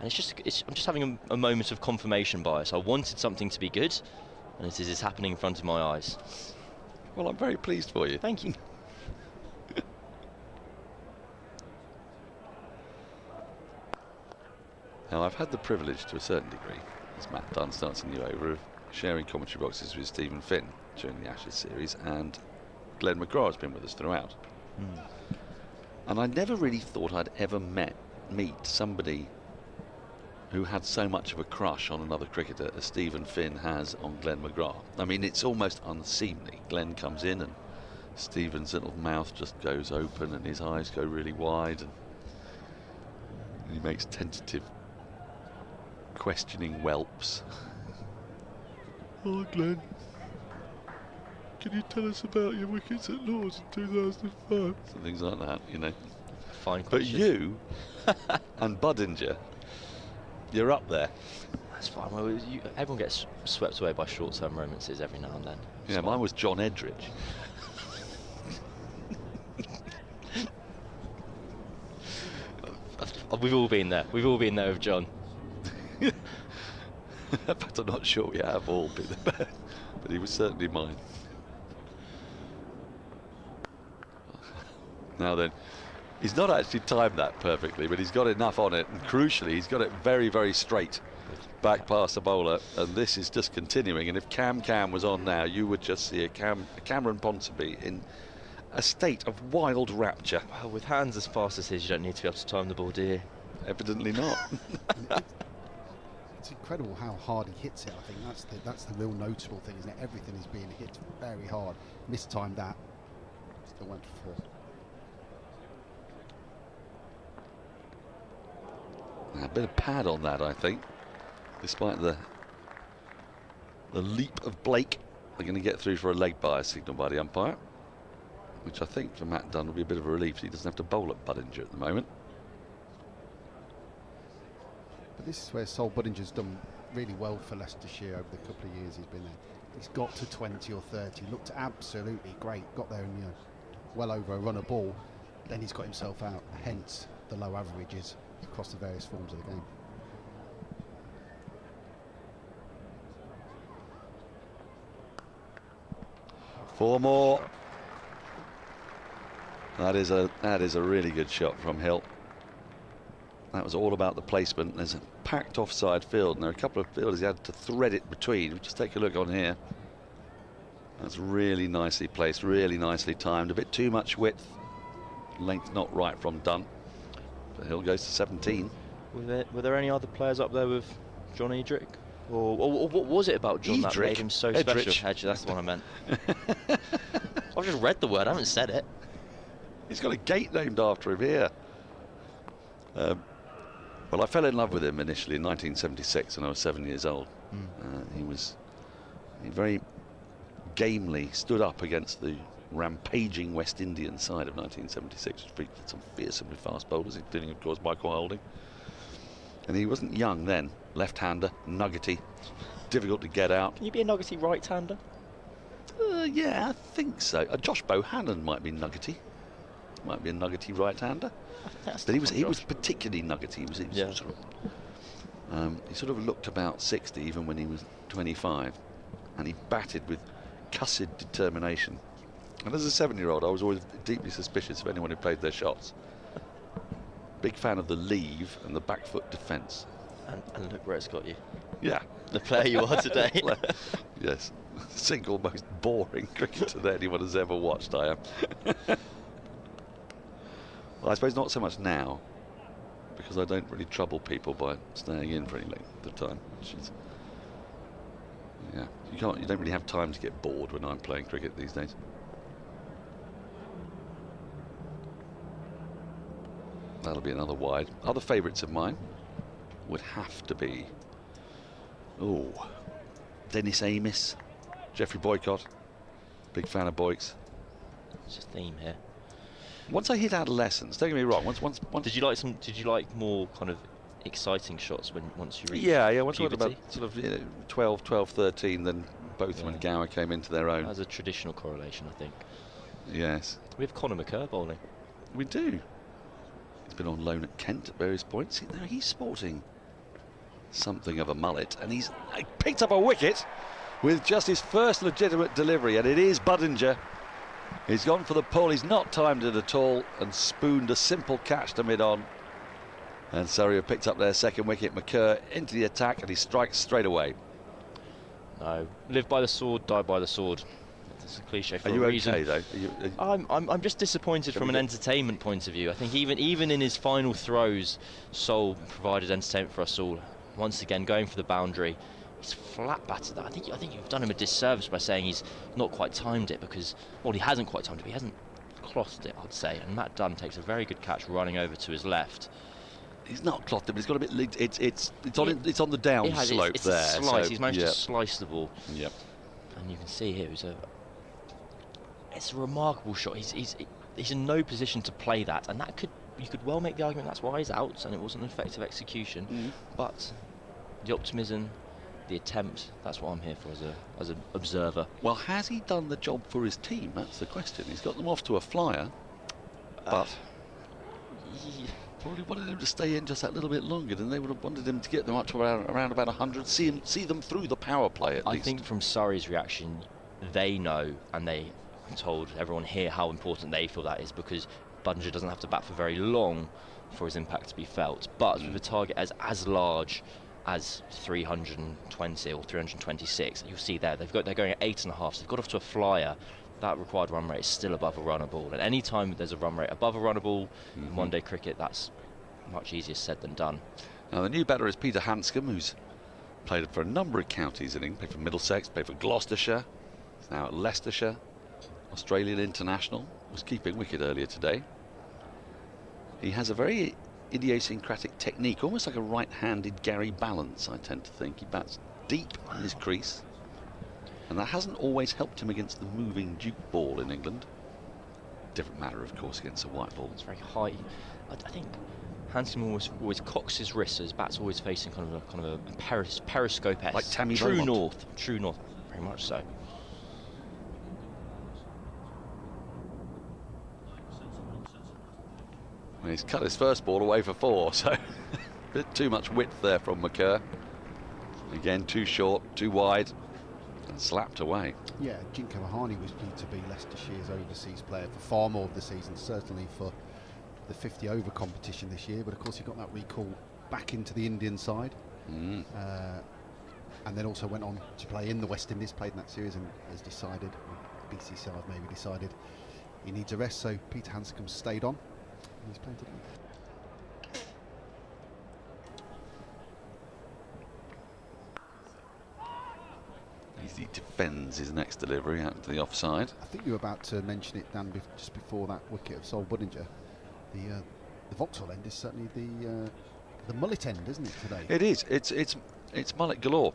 And I'm just having a moment of confirmation bias. I wanted something to be good, and it is happening in front of my eyes. Well, I'm very pleased for you. Thank you. Now, I've had the privilege to a certain degree, as Matt Dunn starts a new over, of sharing commentary boxes with Stephen Finn during the Ashes series, and Glenn McGrath has been with us throughout. And I never really thought I'd ever meet somebody who had so much of a crush on another cricketer as Stephen Finn has on Glenn McGrath. I mean, it's almost unseemly. Glenn comes in and Stephen's little mouth just goes open and his eyes go really wide, and he makes tentative, questioning whelps. Oh, Glenn, can you tell us about your wickets at Lord's in 2005? So things like that, you know. Fine question. But you and Budinger, you're up there. That's fine. Well, everyone gets swept away by short-term romances every now and then. Yeah, mine was John Edridge. We've all been there. We've all been there with John. In fact, I'm not sure we have all been there, but he was certainly mine. Now then, he's not actually timed that perfectly, but he's got enough on it, and crucially, he's got it very, very straight back past the bowler, and this is just continuing. And if Cam was on now, you would just see a Cameron Ponsonby in a state of wild rapture. Well, with hands as fast as his, you don't need to be able to time the ball, do you? Evidently not. It's incredible how hard he hits it. I think that's the real notable thing, isn't it? Everything is being hit very hard. Mistimed that. Still went for 4. A bit of pad on that, I think. Despite the leap of Blake, they're going to get through for a leg by, signal by the umpire, which I think for Matt Dunn will be a bit of a relief. He doesn't have to bowl at Budinger at the moment. But this is where Sol Budinger's done really well for Leicestershire over the couple of years he's been there. He's got to 20 or 30, looked absolutely great, got there and well over a run of ball. Then he's got himself out, hence the low averages across the various forms of the game. Four more. That is a really good shot from Hill. That was all about the placement. There's a packed offside field, and there are a couple of fielders he had to thread it between. Just take a look on here. That's really nicely placed, really nicely timed. A bit too much width. Length not right from Dunn. But Hill goes to 17. Were there any other players up there with John Edrick? Or what was it about John that made him so special? Edge, that's the one I meant. I've just read the word, I haven't said it. He's got a gate named after him here. Well, I fell in love with him initially in 1976 when I was 7 years old. He very gamely stood up against the rampaging West Indian side of 1976, which featured some fearsomely fast bowlers, including, of course, Michael Holding. And he wasn't young then. Left-hander, nuggety, difficult to get out. Can you be a nuggety right-hander? Yeah, I think so. Josh Bohannon might be nuggety. Might be a nuggety right-hander. But he was particularly nuggety. He sort of looked about 60 even when he was 25, and he batted with cussed determination. And as a 7-year-old, I was always deeply suspicious of anyone who played their shots. Big fan of the leave and the back foot defence. And look where it's got you. Yeah. The player you are today. Yes. Single most boring cricketer that anyone has ever watched, I am. Well, I suppose not so much now, because I don't really trouble people by staying in for any length of time. Yeah, you don't really have time to get bored when I'm playing cricket these days. That'll be another wide. Other favourites of mine would have to be, Dennis Amiss, Geoffrey Boycott. Big fan of Boykes. It's a theme here. Once I hit adolescence, don't get me wrong. Once. Did you like more kind of exciting shots once you reached? Yeah. Once I got about sort of 12, 13, then both when Gower came into their own. As a traditional correlation, I think. Yes. We have Conor McCurr bowling. We do. He's been on loan at Kent at various points. Now he's sporting something of a mullet, and he's picked up a wicket with just his first legitimate delivery, and it is Budinger. He's gone for the pull. He's not timed it at all and spooned a simple catch to mid-on. And Surrey have picked up their second wicket. McCurr into the attack, and he strikes straight away. No, live by the sword, die by the sword. It's a cliche for a reason. Are you okay though? I'm just disappointed from an entertainment point of view. I think even in his final throws, Sol provided entertainment for us all. Once again, going for the boundary. He's flat battered that. I think you've done him a disservice by saying he's not quite timed it, because, well, he hasn't quite timed it, but he hasn't clothed it, I'd say. And Matt Dunn takes a very good catch running over to his left. He's not clothed it, but he's got a bit. It's on the down slope it's there. A slice. So, he's managed to slice the ball. Yep. And you can see here it's a remarkable shot. He's in no position to play that, and you could well make the argument that's why he's out, and it wasn't an effective execution. But the optimism, the attempt, that's what I'm here for as an observer. Well, has he done the job for his team? That's the question. He's got them off to a flyer, but probably wanted him to stay in just that little bit longer, than they would have wanted him to get them up to around about 100, see them through the power play at least. I think from Surrey's reaction, they know, and they told everyone here how important they feel that is, because Budinger doesn't have to bat for very long for his impact to be felt. But with a target as large as 320 or 326, you'll see there they're going at 8.5, so they've got off to a flyer. That required run rate is still above a runner ball, and any time there's a run rate above a runner ball in one-day cricket, that's much easier said than done. Now the new batter is Peter Handscomb, who's played for a number of counties in England. Played for Middlesex, played for Gloucestershire, he's now at Leicestershire. Australian international, was keeping wicket earlier today. He has a very idiosyncratic technique, almost like a right-handed Gary Balance, I tend to think. He bats deep in his crease, and that hasn't always helped him against the moving Duke ball in England. Different matter, of course, against a white ball. It's very high. I think Handscomb always cocks his wrist, so his bat's always facing kind of a periscope-esque. Like Tammy True Beaumont. North, very much so. He's cut his first ball away for 4, so a bit too much width there from McCurr. Again, too short, too wide, and slapped away. Yeah, Jinko Mahani was due to be Leicestershire's overseas player for far more of the season, certainly for the 50-over competition this year, but of course he got that recall back into the Indian side, and then also went on to play in the West Indies, played in that series, and has decided, BCCI have maybe decided, he needs a rest, so Peter Handscomb stayed on. He's playing today. He defends his next delivery out to the offside. I think you were about to mention it, Dan, just before that wicket of Sol Budinger. The Vauxhall end is certainly the mullet end, isn't it, today? It is. It's mullet galore.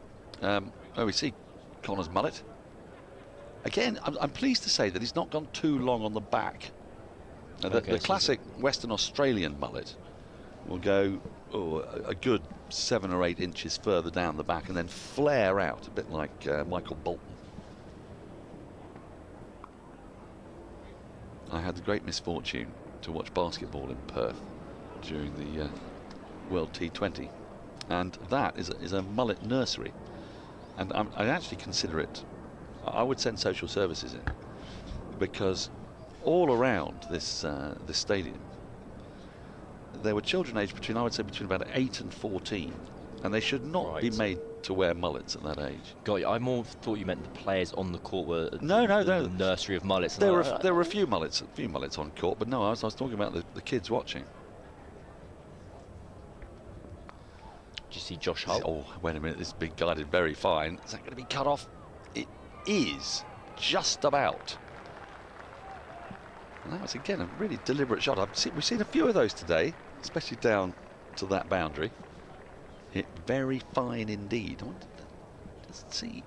We see Connor's mullet. Again, I'm pleased to say that he's not gone too long on the back. Now, the classic Western Australian mullet will go a good 7 or 8 inches further down the back and then flare out, a bit like Michael Bolton. I had the great misfortune to watch basketball in Perth during the World T20, and that is a mullet nursery, and I actually consider it, I would send social services in, because all around this stadium there were children aged between, I would say, between about 8 and 14, and they should not be made to wear mullets at that age. Got you. I more thought you meant the players on the court were no. The nursery of mullets. There were a few mullets on court, but no, I was talking about the kids watching. Did you see Josh Hull? Oh, wait a minute, this has been guided very fine. Is that going to be cut off? It is, just about. And that was, again, a really deliberate shot. We've seen a few of those today, especially down to that boundary. Hit very fine indeed. I wanted to just see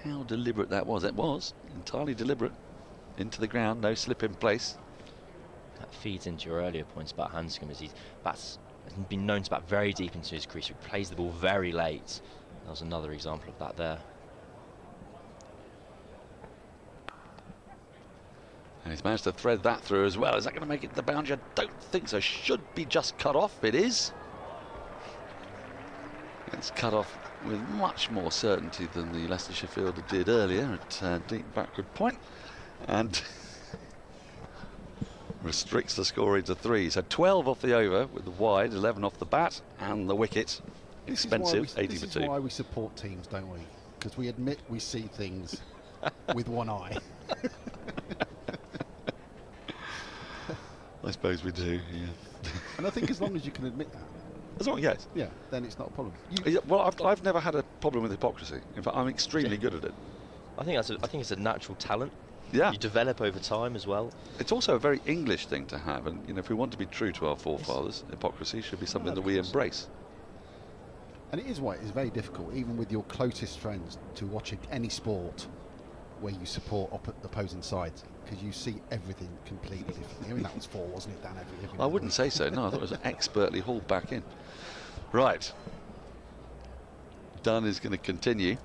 how deliberate that was. It was entirely deliberate. Into the ground, no slip in place. That feeds into your earlier points about Handscomb, as has been known to bat very deep into his crease. He plays the ball very late. That was another example of that there. And he's managed to thread that through as well. Is that going to make it the boundary? I don't think so. Should be just cut off. It is. It's cut off with much more certainty than the Leicestershire fielder did earlier at deep backward point. And restricts the scoring to 3. So 12 off the over with the wide, 11 off the bat, and the wicket. Expensive, 80 for 2. This is why we support teams, don't we? Because we admit we see things with one eye. I suppose we do, yeah. And I think as long as you can admit that. As long, yes. Yeah, then it's not a problem. Well, I've never had a problem with hypocrisy. In fact, I'm extremely good at it. I think it's a natural talent. Yeah. You develop over time as well. It's also a very English thing to have, and if we want to be true to our forefathers, hypocrisy should be something that we embrace. And it is why it is very difficult, even with your closest friends, to watch any sport where you support opposing sides, because you see everything completely differently. I mean, that was 4, wasn't it, Dan? I wouldn't say so. No, I thought it was expertly hauled back in. Right. Dunn is going to continue.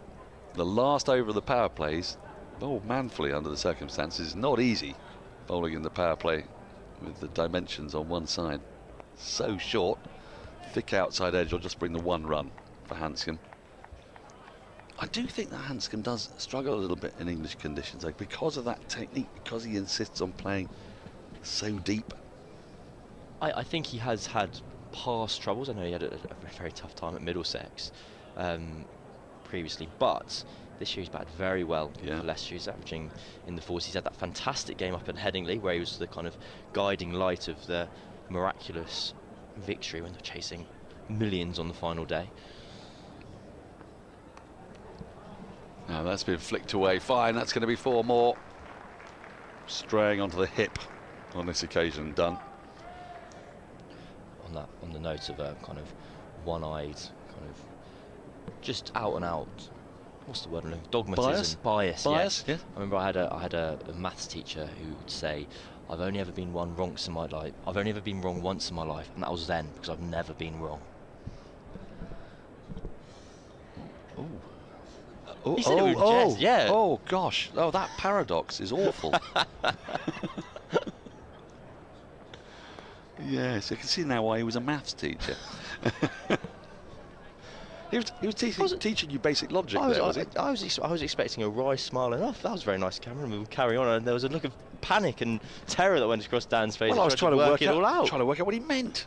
The last over of the power plays, bowled manfully under the circumstances. Not easy bowling in the power play with the dimensions on one side. So short. Thick outside edge will just bring the 1 run for Handscomb. I do think that Handscomb does struggle a little bit in English conditions, though, because of that technique, because he insists on playing so deep. I think he has had past troubles. I know he had a very tough time at Middlesex previously, but this year he's batted very well for Leicestershire. He's averaging in the 40s. He's had that fantastic game up at Headingley, where he was the kind of guiding light of the miraculous victory when they're chasing millions on the final day. Now that's been flicked away. Fine, that's going to be 4 more. Straying onto the hip on this occasion, Dunn. On the note of a kind of one-eyed, kind of just out and out. What's the word? Dogmatism, bias. Bias. Yeah. I remember I had a maths teacher who would say, "I've only ever been wrong once in my life. I've only ever been wrong once in my life, and that was then because I've never been wrong." Yeah. Oh gosh. Oh, that paradox is awful. Yes, I can see now why he was a maths teacher. He was teaching you basic logic there, was he? I was expecting a wry smile enough. That was very nice, Cameron. We would carry on, and there was a look of panic and terror that went across Dan's face. Well, I was trying to work it all out. Trying to work out what he meant.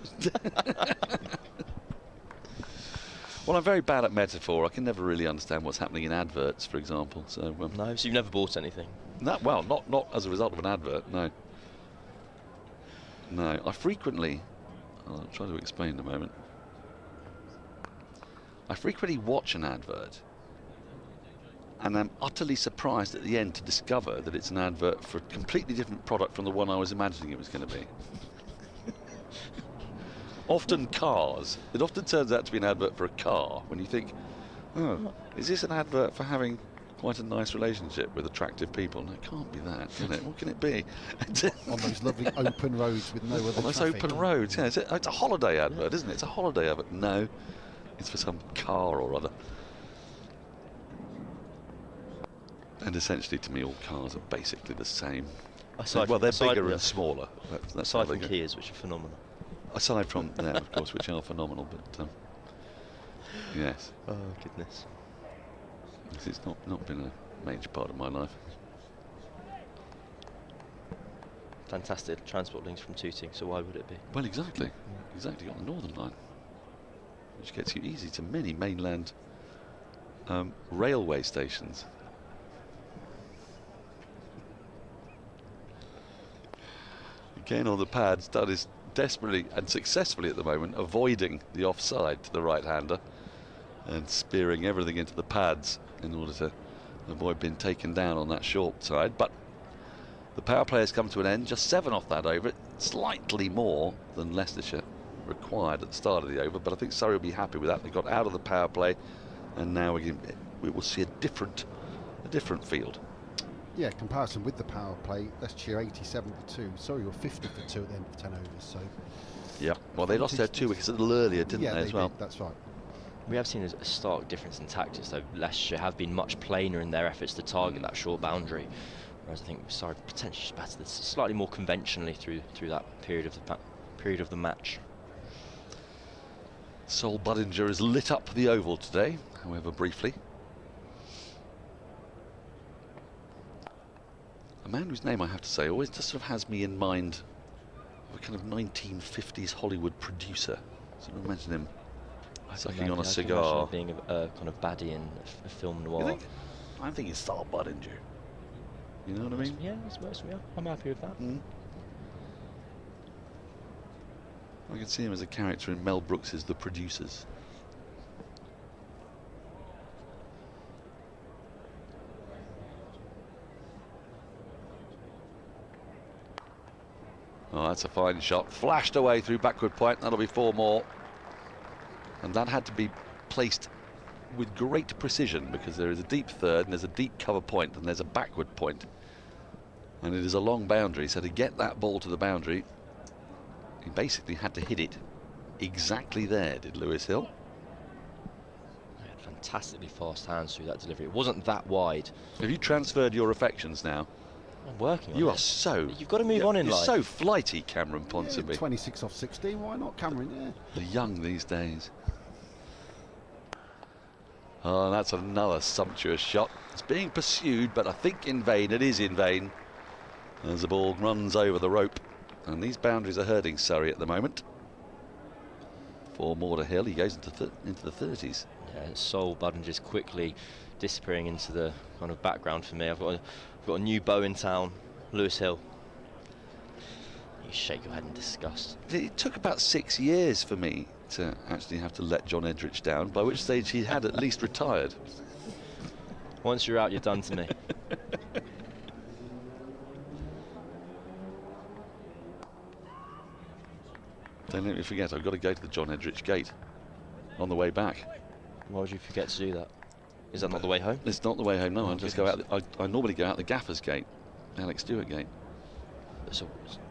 Well, I'm very bad at metaphor. I can never really understand what's happening in adverts, for example. So no, so you've never bought anything? Not as a result of an advert. No. No, I frequently. I'll try to explain in a moment. I frequently watch an advert, and I'm utterly surprised at the end to discover that it's an advert for a completely different product from the one I was imagining it was going to be. Often cars. It often turns out to be an advert for a car when you think, oh, is this an advert for having quite a nice relationship with attractive people? No, it can't be that, can it? What can it be? On those lovely open roads with no other traffic. On those open roads, yeah. It's a holiday advert, isn't it? It's a holiday advert. No, it's for some car or other. And essentially, to me, all cars are basically the same. They're bigger and smaller. Aside from Kias, which are phenomenal. Aside from them, of course, which are phenomenal, but yes. Oh goodness. It's not been a major part of my life. Fantastic transport links from Tooting, so why would it be? Well, exactly. Exactly, on the Northern Line, which gets you easy to many mainland railway stations. Again on the pads, Dunn is desperately and successfully at the moment avoiding the offside to the right-hander and spearing everything into the pads in order to avoid being taken down on that short side. But the power play has come to an end, just 7 off that over. Slightly more than Leicestershire required at the start of the over, but I think Surrey will be happy with that. They got out of the power play, and now we will see a different field. Yeah, comparison with the power play, Leicestershire 87 for 2, Surrey were 50 for 2 at the end of 10 overs. So yeah, well, they lost their 2 wickets a little earlier, didn't they, as well? That's right. We have seen a stark difference in tactics, though. Leicestershire have been much plainer in their efforts to target that short boundary, whereas I think Surrey potentially just batted slightly more conventionally through that period of the match. Sol Budinger has lit up the oval today, however briefly. A man whose name, I have to say, always just sort of has me in mind kind of 1950s Hollywood producer. So imagine him sucking on a cigar. Being a kind of baddie in a film noir. You think? I think he's Saul Budinger. You know what I mean? Yeah, that's worse. Yeah, I'm happy with that. I can see him as a character in Mel Brooks's The Producers. Oh, that's a fine shot. Flashed away through backward point. That'll be 4 more. And that had to be placed with great precision because there is a deep third and there's a deep cover point and there's a backward point. And it is a long boundary. So to get that ball to the boundary, he basically had to hit it exactly there, did Lewis Hill. He had fantastically fast hands through that delivery. It wasn't that wide. Have you transferred your affections now? I'm working on it. You are so... You've got to move on in life. You're so flighty, Cameron Ponsonby. Yeah, 26 off 16, why not, Cameron? Yeah. The young these days. Oh, that's another sumptuous shot. It's being pursued, but I think in vain. It is in vain. As the ball runs over the rope. And these boundaries are hurting Surrey at the moment. 4 more to Hill. He goes into the 30s. Yeah, Saul Budinger's quickly disappearing into the kind of background for me. I've got a new beau in town, Lewis Hill. You shake your head in disgust. It took about 6 years for me to actually have to let John Edrich down, by which stage he had at least retired. Once you're out, you're done to me. Don't let me forget, I've got to go to the John Edrich gate on the way back. Why would you forget to do that? Is that not the way home? It's not the way home, no. I just go out. I normally go out the Gaffer's gate, Alex Stewart gate. So,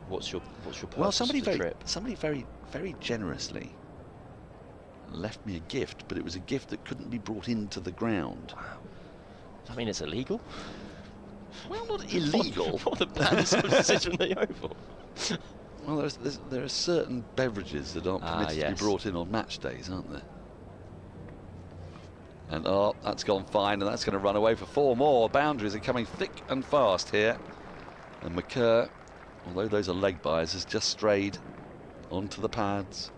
what's your purpose? Well, somebody for the trip? very generously left me a gift, but it was a gift that couldn't be brought into the ground. Wow. I mean, it's illegal. Well, not illegal. What the plans to sit in the Oval? Well, there are certain beverages that aren't permitted to be brought in on match days, aren't there? And oh, that's gone fine, and that's going to run away for 4 more. Boundaries are coming thick and fast here. And McKerr, although those are leg byes, has just strayed onto the pads.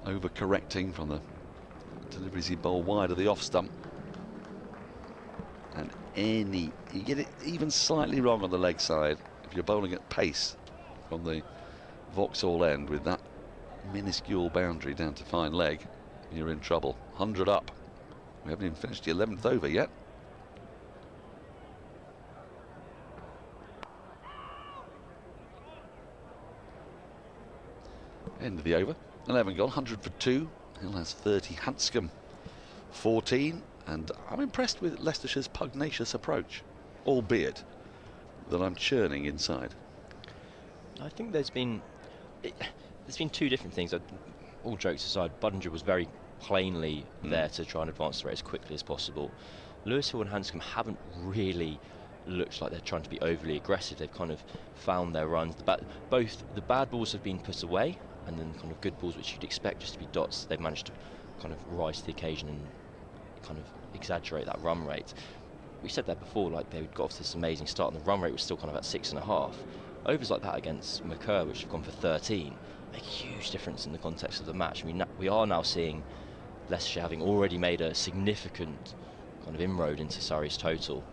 Over-correcting from the deliveries he bowled wide of the off stump. And you get it even slightly wrong on the leg side. If you're bowling at pace from the Vauxhall end with that minuscule boundary down to fine leg, you're in trouble. 100 up. We haven't even finished the 11th over yet. End of the over. 11 gone, 100 for 2. Hill has 30. Handscomb 14. And I'm impressed with Leicestershire's pugnacious approach, albeit that I'm churning inside. I think there's been 2 different things. All jokes aside, Budinger was very plainly there to try and advance the rate as quickly as possible. Lewis Hill and Handscomb haven't really looked like they're trying to be overly aggressive. They've kind of found their runs. Both the bad balls have been put away, and then kind of good balls, which you'd expect just to be dots, they've managed to kind of rise to the occasion and kind of exaggerate that run rate. We said that before, like they got off to this amazing start and the run rate was still kind of at 6.5. Overs like that against McKerr, which have gone for 13, make a huge difference in the context of the match. I mean, we are now seeing Leicestershire having already made a significant kind of inroad into Surrey's total.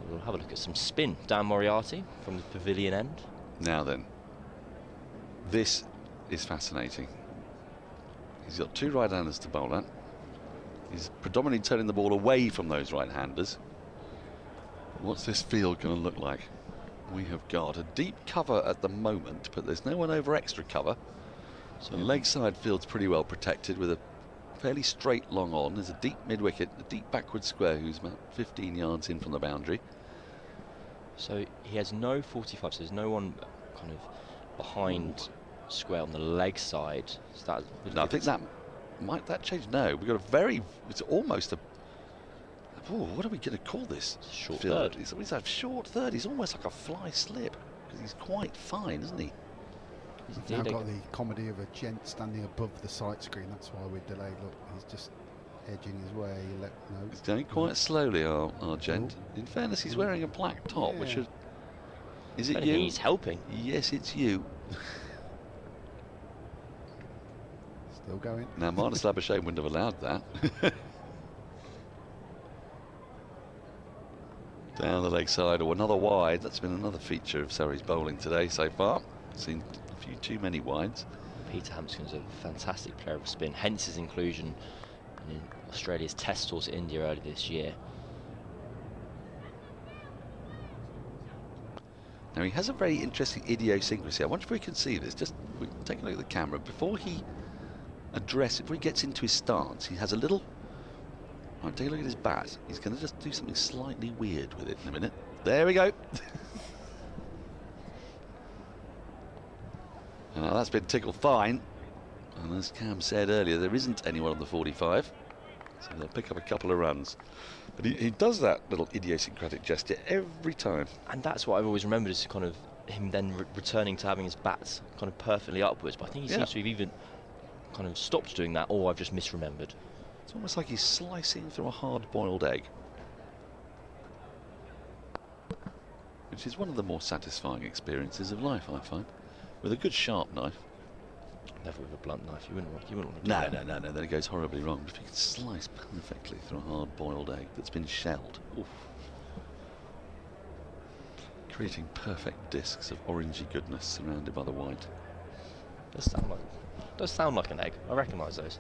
We'll have a look at some spin. Dan Moriarty from the pavilion end. Now then, this is fascinating. He's got 2 right-handers to bowl at. He's predominantly turning the ball away from those right-handers. What's this field going to look like? We have got a deep cover at the moment, but there's no one over extra cover. So the leg side field's pretty well protected with a fairly straight long on. There's a deep mid-wicket, a deep backward square who's about 15 yards in from the boundary. So he has no 45, so there's no one kind of behind square on the leg side. So that no, I think that might change. No, we've got it's almost a, what are we going to call this? Short field? third. He's a short third. He's almost like a fly slip because he's quite fine, isn't he? He's now got the comedy of a gent standing above the sight screen. That's why we're delayed. Look, he's just edging his way. He's going quite slowly, our gent. In fairness, he's wearing a black top, which should Is it I you? think he's helping. Yes, it's you. Still going. Now, Marnus Labuschagne wouldn't have allowed that. Down the leg side, or another wide. That's been another feature of Surrey's bowling today so far. Seen a few too many wides. Peter Handscomb's a fantastic player of spin, hence his inclusion in Australia's test tour to India earlier this year. Now, he has a very interesting idiosyncrasy. I wonder if we can see this. Just take a look at the camera. Before he gets into his stance, he has a little... Right, take a look at his bat. He's going to just do something slightly weird with it in a minute. There we go. Now, that's been tickled fine. And as Cam said earlier, there isn't anyone on the 45. So they'll pick up a couple of runs. But he does that little idiosyncratic gesture every time. And that's what I've always remembered, is kind of him then returning to having his bats kind of perfectly upwards. But I think he seems to have even kind of stopped doing that, or I've just misremembered. It's almost like he's slicing through a hard-boiled egg. Which is one of the more satisfying experiences of life, I find. With a good sharp knife. Never with a blunt knife. You wouldn't want to do that. No. Then it goes horribly wrong. But if you can slice perfectly through a hard-boiled egg that's been shelled, oof, creating perfect discs of orangey goodness surrounded by the white. Does sound like an egg. I recognise those.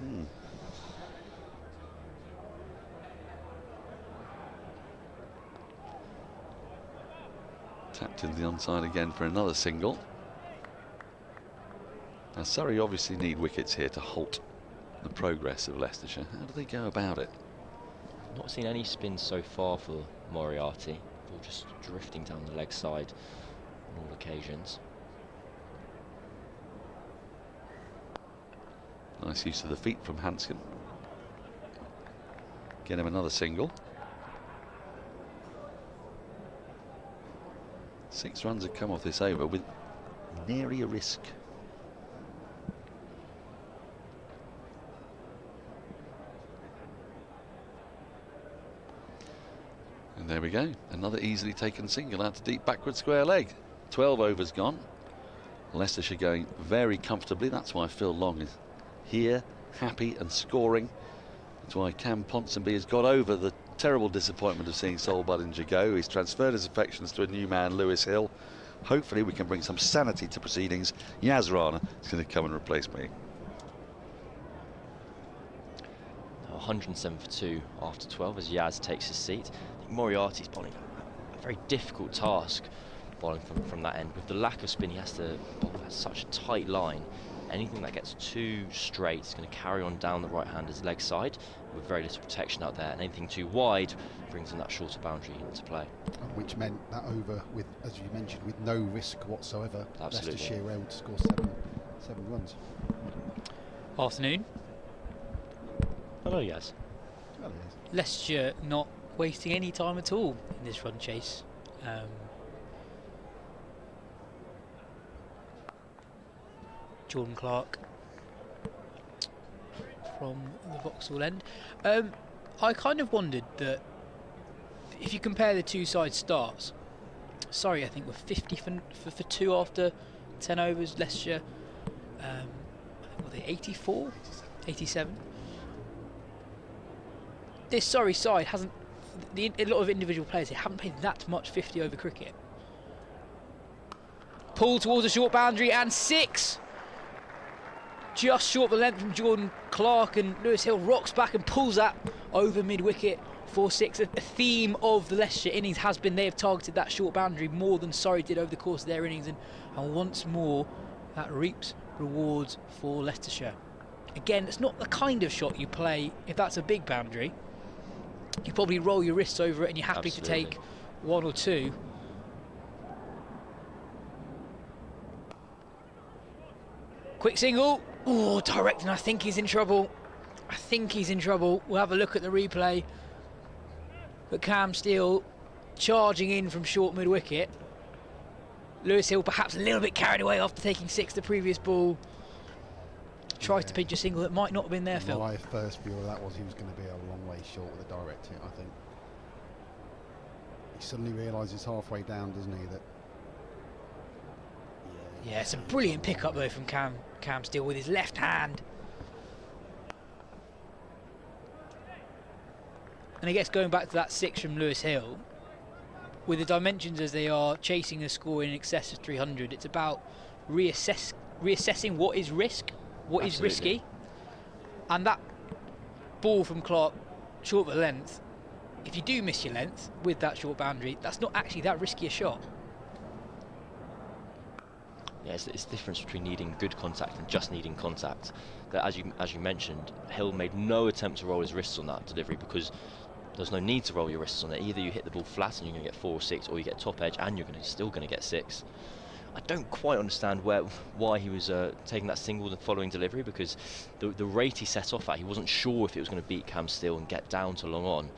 Tapped in the onside again for another single. Now, Surrey obviously need wickets here to halt the progress of Leicestershire. How do they go about it? Not seen any spin so far for Moriarty. Ball just drifting down the leg side on all occasions. Nice use of the feet from Handscomb. Get him another single. 6 runs have come off this over with nary a risk. And there we go, another easily taken single out to deep backward square leg. 12 overs gone. Leicestershire going very comfortably. That's why Phil Long is here, happy and scoring. That's why Cam Ponsonby has got over the terrible disappointment of seeing Sol Budinger go. He's transferred his affections to a new man, Lewis Hill. Hopefully we can bring some sanity to proceedings. Yas Rana is going to come and replace me. 107 for 2 after 12 as Yas takes his seat. I think Moriarty's bowling a very difficult task, bowling from that end. With the lack of spin, he has to bowl at such a tight line. Anything that gets too straight is going to carry on down the right-hander's leg side with very little protection out there, and anything too wide brings in that shorter boundary into play. Which meant that over, with, as you mentioned, with no risk whatsoever. Absolutely. Leicestershire were able to score seven runs. Afternoon. Hello, Yas. Hello, Yas. Leicestershire not wasting any time at all in this run chase. Jordan Clark from the Vauxhall end. I kind of wondered that if you compare the two sides' starts, Surrey I think were 50 for 2 after 10 overs. Leicestershire, were they 84, 87? This Surrey side hasn't. A lot of individual players here haven't played that much 50 over cricket. Pull towards a short boundary and 6. Just short of the length from Jordan Clark, and Lewis Hill rocks back and pulls that over mid-wicket for 6. A theme of the Leicestershire innings has been they have targeted that short boundary more than Surrey did over the course of their innings, and once more that reaps rewards for Leicestershire. Again, it's not the kind of shot you play if that's a big boundary. You probably roll your wrists over it and you're happy to take 1 or 2. Quick single. Oh, directing. I think he's in trouble. We'll have a look at the replay. But Cam Steele charging in from short mid-wicket. Lewis Hill perhaps a little bit carried away after taking 6 the previous ball. Tries to pinch a single that might not have been there, Phil. My first view of that was he was going to be a long way short of the direct hit, I think. He suddenly realises halfway down, doesn't he, that Yeah, it's a brilliant pick-up though from Cam Steele with his left hand. And I guess going back to that 6 from Lewis Hill, with the dimensions as they are, chasing a score in excess of 300, it's about reassessing what is risk, what is risky. And that ball from Clark, short of the length, if you do miss your length with that short boundary, that's not actually that risky a shot. Yeah, it's the difference between needing good contact and just needing contact. That, as you mentioned, Hill made no attempt to roll his wrists on that delivery because there's no need to roll your wrists on it. Either you hit the ball flat and you're going to get 4 or 6, or you get top edge and you're still going to get 6. I don't quite understand why he was taking that single and following delivery, because the rate he set off at, he wasn't sure if it was going to beat Cam Steele and get down to long on.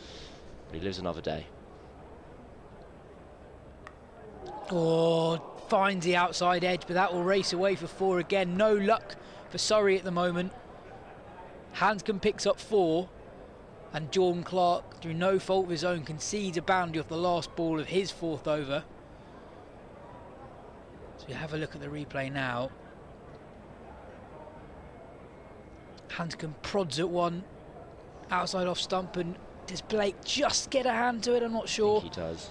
But he lives another day. Oh, finds the outside edge, but that will race away for 4 again. No luck for Surrey at the moment. Handscomb picks up 4, and Jordan Clark, through no fault of his own, concedes a boundary off the last ball of his 4th over. So we have a look at the replay now. Handscomb prods at one, outside off stump, and does Blake just get a hand to it? I'm not sure. I think he does.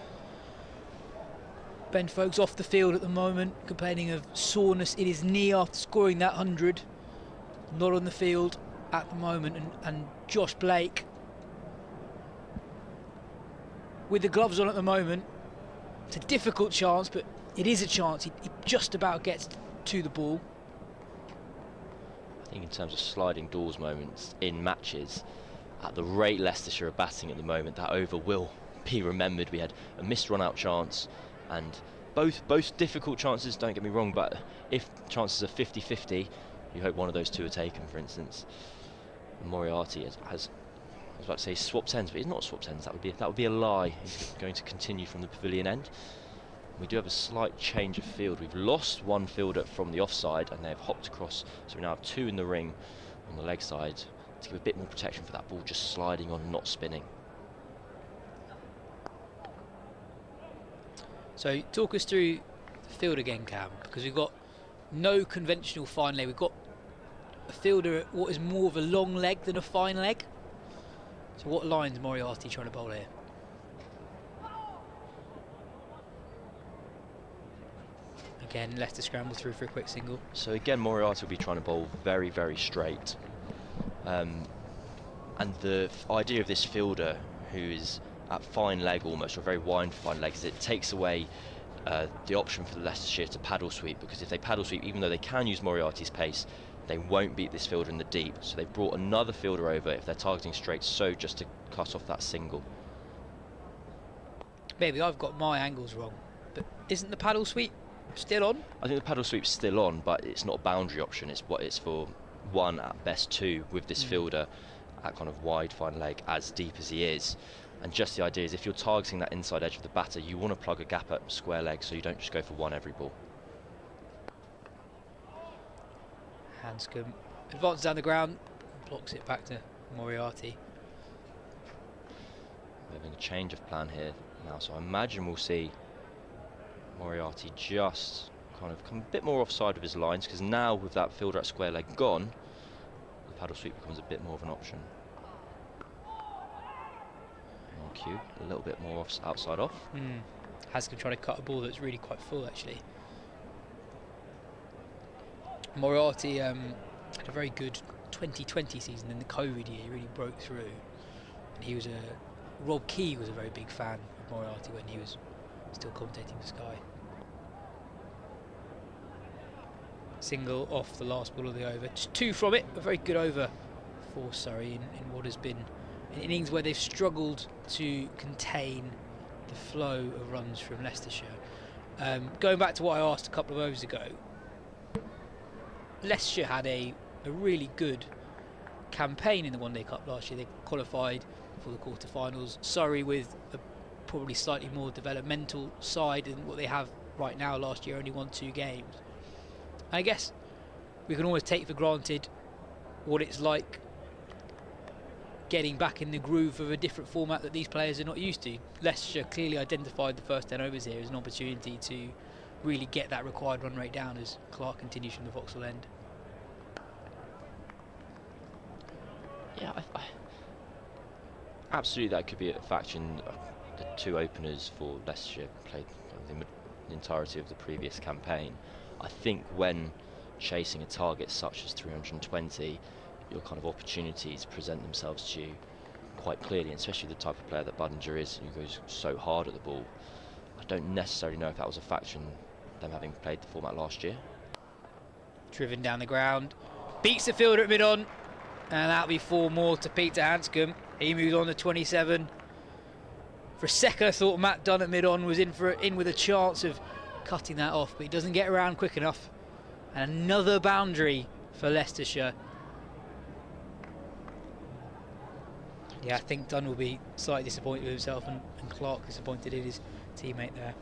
Ben Foakes off the field at the moment, complaining of soreness in his knee after scoring that 100. Not on the field at the moment, and Josh Blake, with the gloves on at the moment, it's a difficult chance, but it is a chance. He just about gets to the ball. I think in terms of sliding doors moments in matches, at the rate Leicestershire are batting at the moment, that over will be remembered. We had a missed run-out chance, and both difficult chances, don't get me wrong, but if chances are 50-50, you hope one of those 2 are taken, for instance. Moriarty has I was about to say swapped ends, but he's not swapped ends. That would be a lie. He's going to continue from the pavilion end. We do have a slight change of field. We've lost one fielder from the offside, and they've hopped across, so we now have 2 in the ring on the leg side to give a bit more protection for that ball just sliding on, not spinning. So talk us through the field again, Cam, because we've got no conventional fine leg. We've got a fielder at what is more of a long leg than a fine leg. So what line's Moriarty trying to bowl here? Again, Leicester scramble through for a quick single. So again, Moriarty will be trying to bowl very, very straight. And the idea of this fielder, who is at fine leg almost, or very wide fine leg, is it takes away the option for the Leicestershire to paddle sweep, because if they paddle sweep, even though they can use Moriarty's pace, they won't beat this fielder in the deep. So they've brought another fielder over if they're targeting straight, so just to cut off that single. Maybe I've got my angles wrong, but isn't the paddle sweep still on? I think the paddle sweep's still on, but it's not a boundary option. It's for 1 at best 2 with this fielder at kind of wide fine leg, as deep as he is. And just the idea is, if you're targeting that inside edge of the batter, you want to plug a gap at square leg, so you don't just go for 1 every ball. Handscomb advances down the ground, blocks it back to Moriarty. We're having a change of plan here now, so I imagine we'll see Moriarty just kind of come a bit more offside of his lines, because now with that fielder at square leg gone, the paddle sweep becomes a bit more of an option. On cue, a little bit more outside off. Handscomb trying to cut a ball that's really quite full, actually. Moriarty had a very good 2020 season. In the COVID year, he really broke through. And he was Rob Key was a very big fan of Moriarty when he was still commentating for Sky. Single off the last ball of the over. Just 2 from it. A very good over for Surrey in what has been an innings where they've struggled to contain the flow of runs from Leicestershire. Going back to what I asked a couple of overs ago, Leicestershire had a really good campaign in the One Day Cup last year. They qualified for the quarterfinals. Surrey with a probably slightly more developmental side than what they have right now. Last year only won 2 games. I guess we can always take for granted what it's like getting back in the groove of a different format that these players are not used to. Leicestershire clearly identified the first 10 overs here as an opportunity to really get that required run rate down as Clark continues from the Vauxhall end. Yeah, absolutely that could be a factor. The two openers for Leicestershire played the entirety of the previous campaign. I think when chasing a target such as 320, your kind of opportunities present themselves to you quite clearly, and especially the type of player that Budinger is, who goes so hard at the ball. I don't necessarily know if that was a factor in them having played the format last year. Driven down the ground, beats the fielder at mid-on, and that'll be 4 more to Peter Handscomb. He moves on to 27. For a second I thought Matt Dunn at mid-on was in with a chance of cutting that off, but he doesn't get around quick enough. And another boundary for Leicestershire. Yeah, I think Dunn will be slightly disappointed with himself, and Clark disappointed in his teammate there.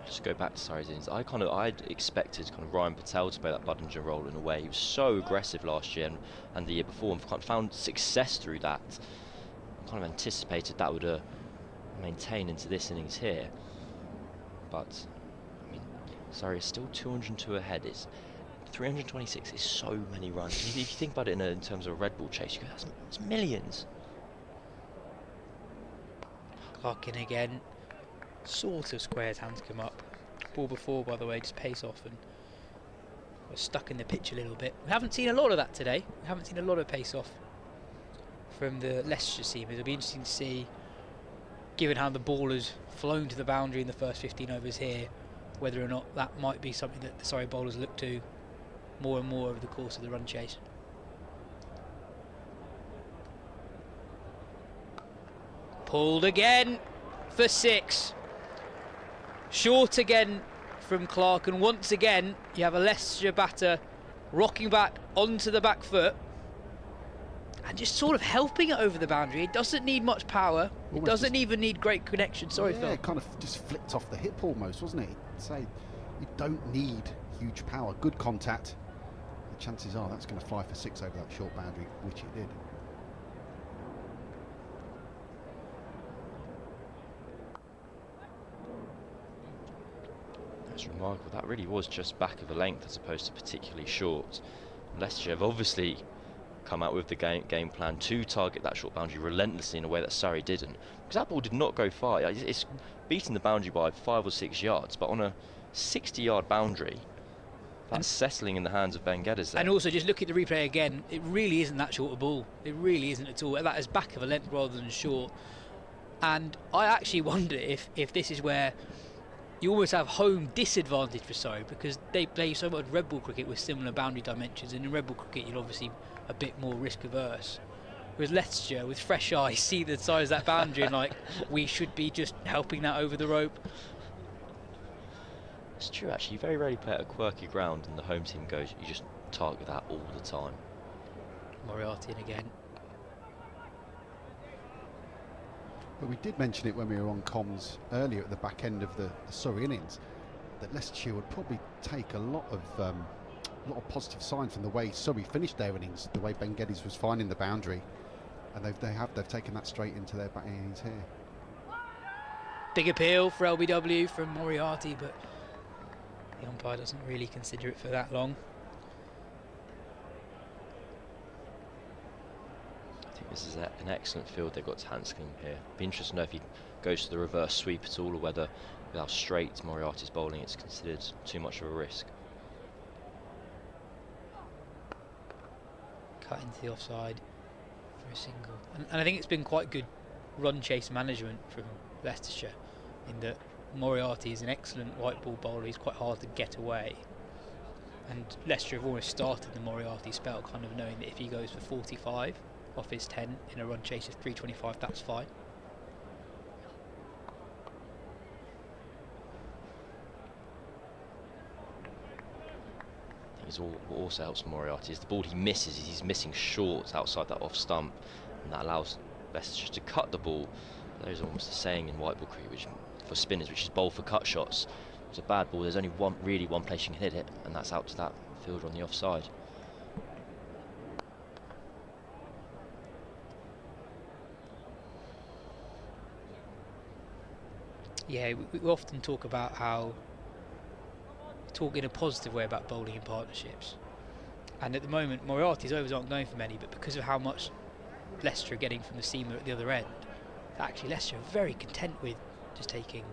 Just go back to Surrey's innings. I'd expected kind of Ryan Patel to play that Budinger role in a way. He was so aggressive last year and the year before, and kind of found success through that. Kind of anticipated that would maintain into this innings here. But I mean, Surrey is still 202 ahead. It's 326 is so many runs. If you think about it in terms of a red ball chase, you go, that's millions. Clark in again. Sort of squares Handscomb up. Ball before, by the way, just pace off and was stuck in the pitch a little bit. We haven't seen a lot of that today. We haven't seen a lot of pace off from the Leicestershire team. It'll be interesting to see, given how the ball has flown to the boundary in the first 15 overs here, whether or not that might be something that the Surrey bowlers look to more and more over the course of the run chase. Pulled again for 6. Short again from Clark, and once again you have a Leicestershire batter rocking back onto the back foot and just sort of helping it over the boundary. It doesn't need much power. It doesn't even need great connection. Sorry, Phil. Yeah, it kind of just flicked off the hip almost, wasn't it? Say you don't need huge power, good contact. The chances are that's going to fly for 6 over that short boundary, which it did. That's remarkable. That really was just back of the length as opposed to particularly short. Leicestershire have obviously come out with the game plan to target that short boundary relentlessly in a way that Surrey didn't, because that ball did not go far. It's beating the boundary by 5 or 6 yards, but on a 60-yard boundary, that's settling in the hands of Ben Geddes there. And also, just look at the replay again, it really isn't that short a ball. It really isn't at all. That is back of a length rather than short. And I actually wonder if this is where you almost have home disadvantage for Surrey, because they play so much red ball cricket with similar boundary dimensions, and in red ball cricket you're obviously a bit more risk averse. Whereas Leicestershire, with fresh eyes, see the size of that boundary and like, we should be just helping that over the rope. It's true, actually. You very rarely play at a quirky ground and the home team goes, you just target that all the time. Moriarty in again. But we did mention it when we were on comms earlier at the back end of the Surrey innings, that Leicestershire would probably take a lot of positive signs from the way Surrey finished their innings, the way Ben Geddes was finding the boundary, and they've taken that straight into their batting innings here. Big appeal for LBW from Moriarty, but the umpire doesn't really consider it for that long. I think this is an excellent field they've got to Handscomb here. Be interested to know if he goes to the reverse sweep at all, or whether with how straight Moriarty's bowling it's considered too much of a risk. Cut into the offside for a single. And I think it's been quite good run chase management from Leicestershire, in that Moriarty is an excellent white ball bowler. He's quite hard to get away, and Leicester have almost started the Moriarty spell kind of knowing that if he goes for 45 off his 10 in a run chase of 325, that's fine. I think what also helps Moriarty is the ball he misses, he's missing short outside that off stump, and that allows Leicestershire to cut the ball. There's almost a saying in white ball cricket, which for spinners, which is bowl for cut shots. It's a bad ball, there's only one place you can hit it, and that's out to that fielder on the offside. Yeah, we often talk about how, talk in a positive way about bowling in partnerships. And at the moment, Moriarty's overs aren't going for many, but because of how much Leicester are getting from the seamer at the other end, actually Leicester are very content with just taking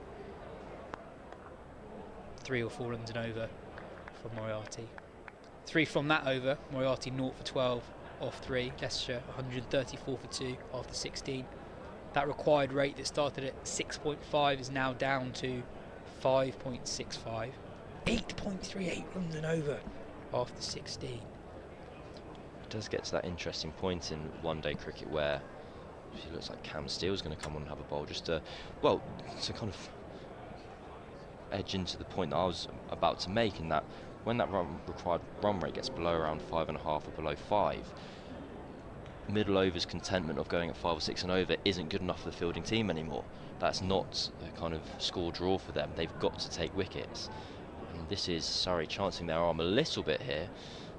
3 or 4 runs and over from Moriarty. 3 from that over, Moriarty 0 for 12 off 3, Leicestershire 134 for 2 after 16. That required rate that started at 6.5 is now down to 5.65. 8.38 runs and over after 16. It does get to that interesting point in one-day cricket where it looks like Cam Steele's going to come on and have a bowl just to kind of edge into the point that I was about to make, in that when that required run rate gets below around 5.5 or below 5, middle overs contentment of going at 5 or 6 and over isn't good enough for the fielding team anymore. That's not a kind of score draw for them. They've got to take wickets. And this is Surrey chancing their arm a little bit here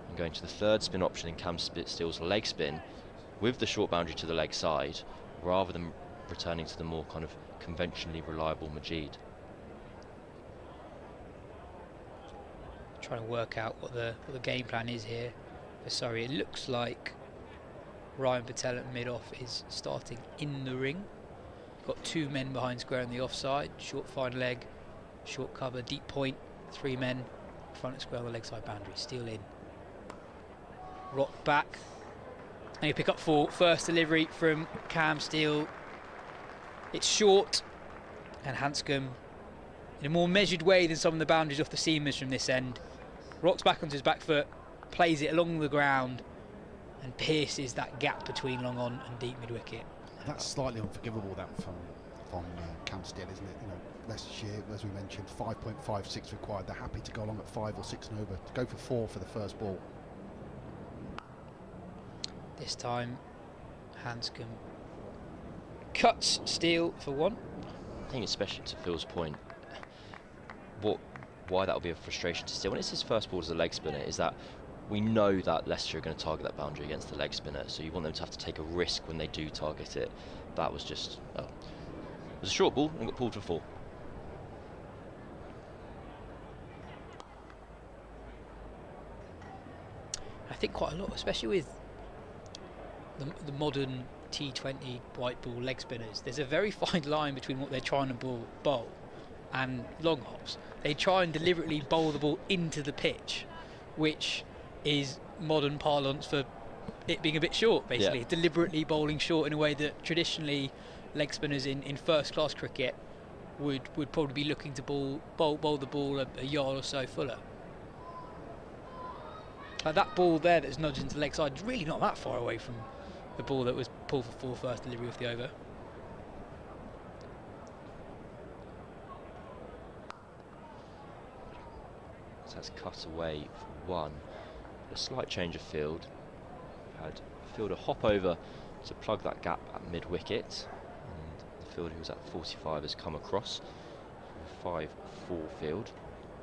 and going to the third spin option in Cam Steele's leg spin with the short boundary to the leg side, rather than returning to the more kind of conventionally reliable Majid. Trying to work out what the game plan is here for Surrey. It looks like Ryan Patel at mid-off is starting in the ring. Got 2 men behind square on the offside, short fine leg, short cover, deep point, 3 men front at square on the leg side boundary. Steele in, rock back, and you pick up for first delivery from Cam Steele. It's short, and Handscomb, in a more measured way than some of the boundaries off the seamers from this end, rocks back onto his back foot, plays it along the ground, and pierces that gap between long on and deep mid wicket. That's slightly unforgivable, that from Cam Steele, isn't it? You know, Leicestershire, as we mentioned, 5.56 required. They're happy to go along at 5 or 6 and over, to go for 4 for the first ball. This time, Handscomb cuts Steele for 1. I think, especially to Phil's point, why that will be a frustration to Steele when it's his first ball as a leg spinner is that we know that Leicester are going to target that boundary against the leg spinner, so you want them to have to take a risk when they do target it. That was just it was a short ball and got pulled for 4. I think quite a lot, especially with the modern T20 white ball leg spinners, there's a very fine line between what they're trying to bowl and long hops. They try and deliberately bowl the ball into the pitch, which is modern parlance for it being a bit short, basically. Yeah. Deliberately bowling short in a way that traditionally leg spinners in first class cricket would probably be looking to bowl the ball a yard or so fuller. Like that ball there that's nudged into the leg side is really not that far away from the ball that was pulled for 4 first delivery of the over. So that's cut away for 1. A slight change of field. Had fielder hop over to plug that gap at mid-wicket, and the fielder who was at 45 has come across. 5-4 field,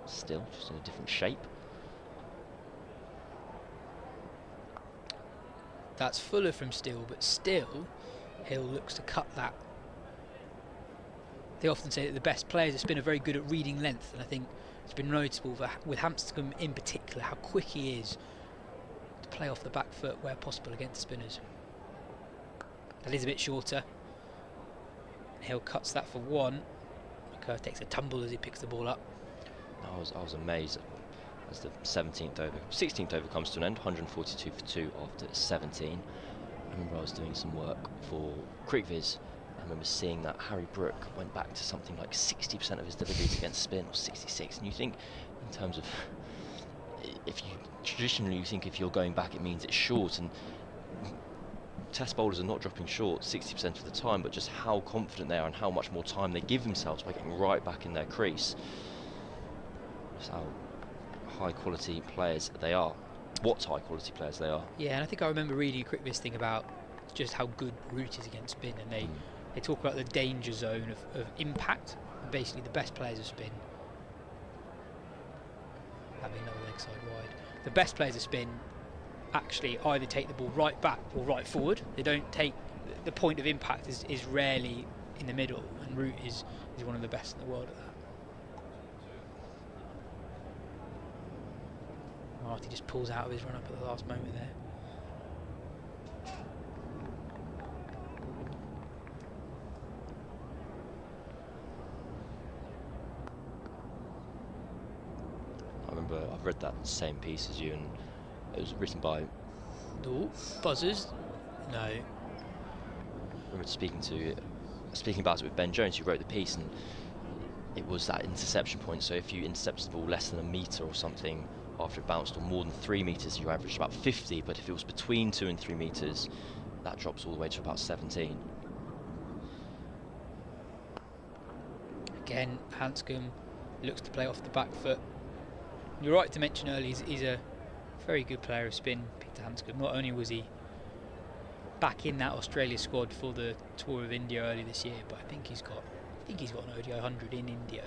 still just in a different shape. That's fuller from Steele, but still Hill looks to cut that. They often say that the best players have been very good at reading length, and I think it's been noticeable with Handscomb in particular how quick he is to play off the back foot where possible against spinners. That is a bit shorter. Hill cuts that for 1. McCurr takes a tumble as he picks the ball up. I was amazed as the 16th over comes to an end, 142 for 2 after 17. I remember I was doing some work for CricViz. I remember seeing that Harry Brook went back to something like 60% of his deliveries against spin, or 66. And you think, in terms of, if you're going back, it means it's short. And test bowlers are not dropping short 60% of the time, but just how confident they are and how much more time they give themselves by getting right back in their crease. Just how high quality players they are. What high quality players they are. Yeah, and I think I remember reading a CricViz thing about just how good Root is against spin, and they talk about the danger zone of impact, and basically the best players of spin having another leg side wide. The best players of spin actually either take the ball right back or right forward. They don't take, the point of impact is rarely in the middle, and route is one of the best in the world at that. Marty just pulls out of his run up at the last moment there. I remember I've read that same piece as you, and it was written by... No, buzzers. No. I remember speaking about it with Ben Jones, who wrote the piece, and it was that interception point. So if you intercepted the ball less than a metre or something after it bounced, or more than 3 metres, you averaged about 50. But if it was between 2 and 3 metres, that drops all the way to about 17. Again, Handscomb looks to play off the back foot. You're right to mention earlier, he's a very good player of spin, Peter Handscomb. Not only was he back in that Australia squad for the tour of India early this year, but I think he's got an ODI 100 in India.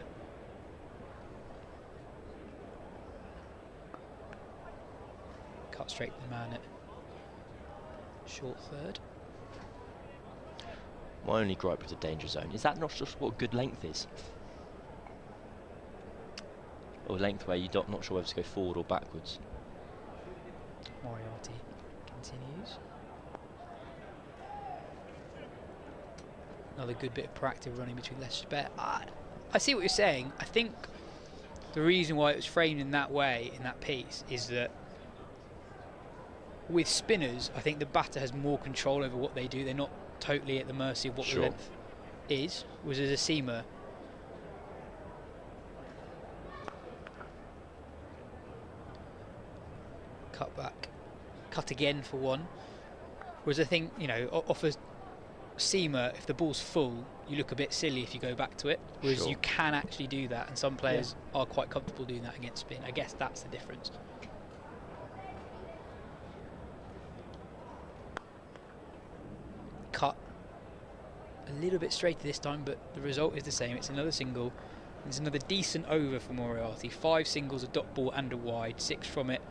Cut straight to the man at short third. My only gripe with the danger zone is that not just what good length is, or length where you're not sure whether to go forward or backwards. Moriarty continues. Another good bit of proactive running between Leicestershire. I see what you're saying. I think the reason why it was framed in that way in that piece is that with spinners, I think the batter has more control over what they do. They're not totally at the mercy of what the length is. Whereas as a seamer, cut back, cut again for one. Whereas I think, off a seamer, if the ball's full, you look a bit silly if you go back to it. Whereas you can actually do that, and some players are quite comfortable doing that against spin. I guess that's the difference. Cut a little bit straighter this time, but the result is the same. It's another single. It's another decent over for Moriarty. 5 singles, a dot ball and a wide, 6 from it.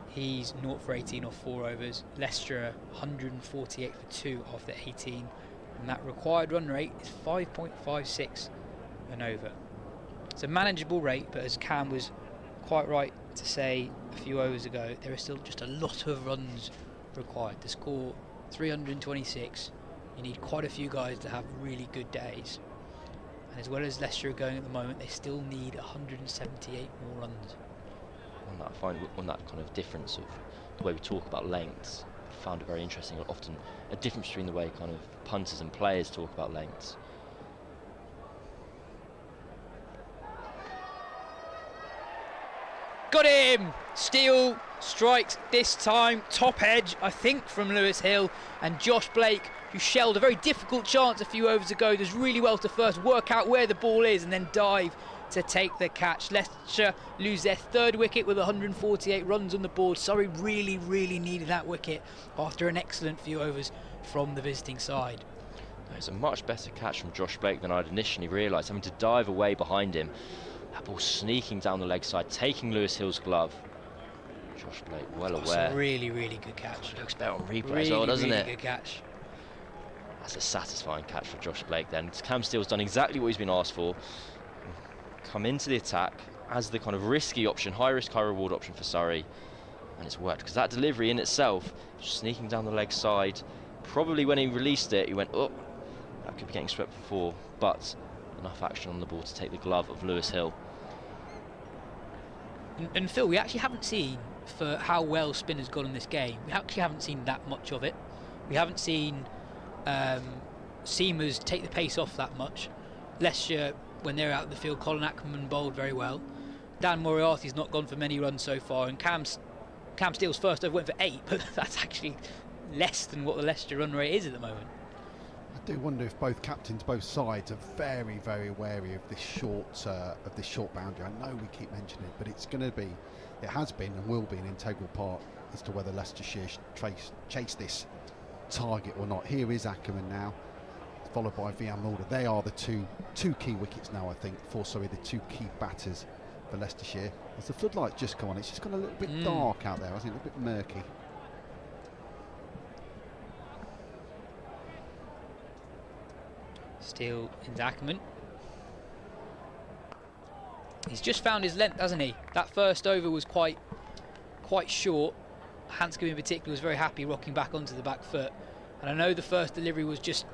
He's 0 for 18 off 4 overs. Leicestershire 148 for 2 after 18, and that required run rate is 5.56 an over. It's a manageable rate, but as Cam was quite right to say a few overs ago, there are still just a lot of runs required to score 326. You need quite a few guys to have really good days, and as well as Leicester are going at the moment, they still need 178 more runs. On that kind of difference of the way we talk about lengths, I found it very interesting. Often a difference between the way kind of punters and players talk about lengths. Got him! Steele strikes this time, top edge, I think, from Lewis Hill, and Josh Blake, who shelled a very difficult chance a few overs ago, does really well to first work out where the ball is and then dive to take the catch. Leicestershire lose their 3rd wicket with 148 runs on the board. Surrey really needed that wicket after an excellent few overs from the visiting side. It's a much better catch from Josh Blake than I'd initially realised, having to dive away behind him. That ball sneaking down the leg side, taking Lewis Hill's glove. Josh Blake well aware. That's a really good catch. Looks better on replay as well, doesn't it? Really good catch. That's a satisfying catch for Josh Blake then. Cam Steele's done exactly what he's been asked for. Come into the attack as the kind of risky option, high risk, high reward option for Surrey, and it's worked because that delivery in itself, just sneaking down the leg side, probably when he released it, he went, oh, that could be getting swept for 4, but enough action on the ball to take the glove of Lewis Hill. And Phil, we actually haven't seen, for how well spin has gone in this game, we actually haven't seen that much of it. We haven't seen seamers take the pace off that much. Leicestershire, when they're out of the field, Colin Ackerman bowled very well. Dan Moriarty's not gone for many runs so far, and Cam Steele's first over went for 8, but that's actually less than what the Leicester run rate is at the moment. I do wonder if both captains, both sides, are very wary of this short boundary. I know we keep mentioning it, but it has been and will be an integral part as to whether Leicestershire chase this target or not. Here is Ackerman now, followed by Vian Mulder. They are the two key wickets now, I think, for Surrey, the 2 key batters for Leicestershire. As the floodlights just come on, it's just gone a little bit dark out there, I think, a little bit murky. Steele into Ackerman. He's just found his length, hasn't he? That first over was quite short. Handscomb in particular was very happy rocking back onto the back foot. And I know the first delivery was just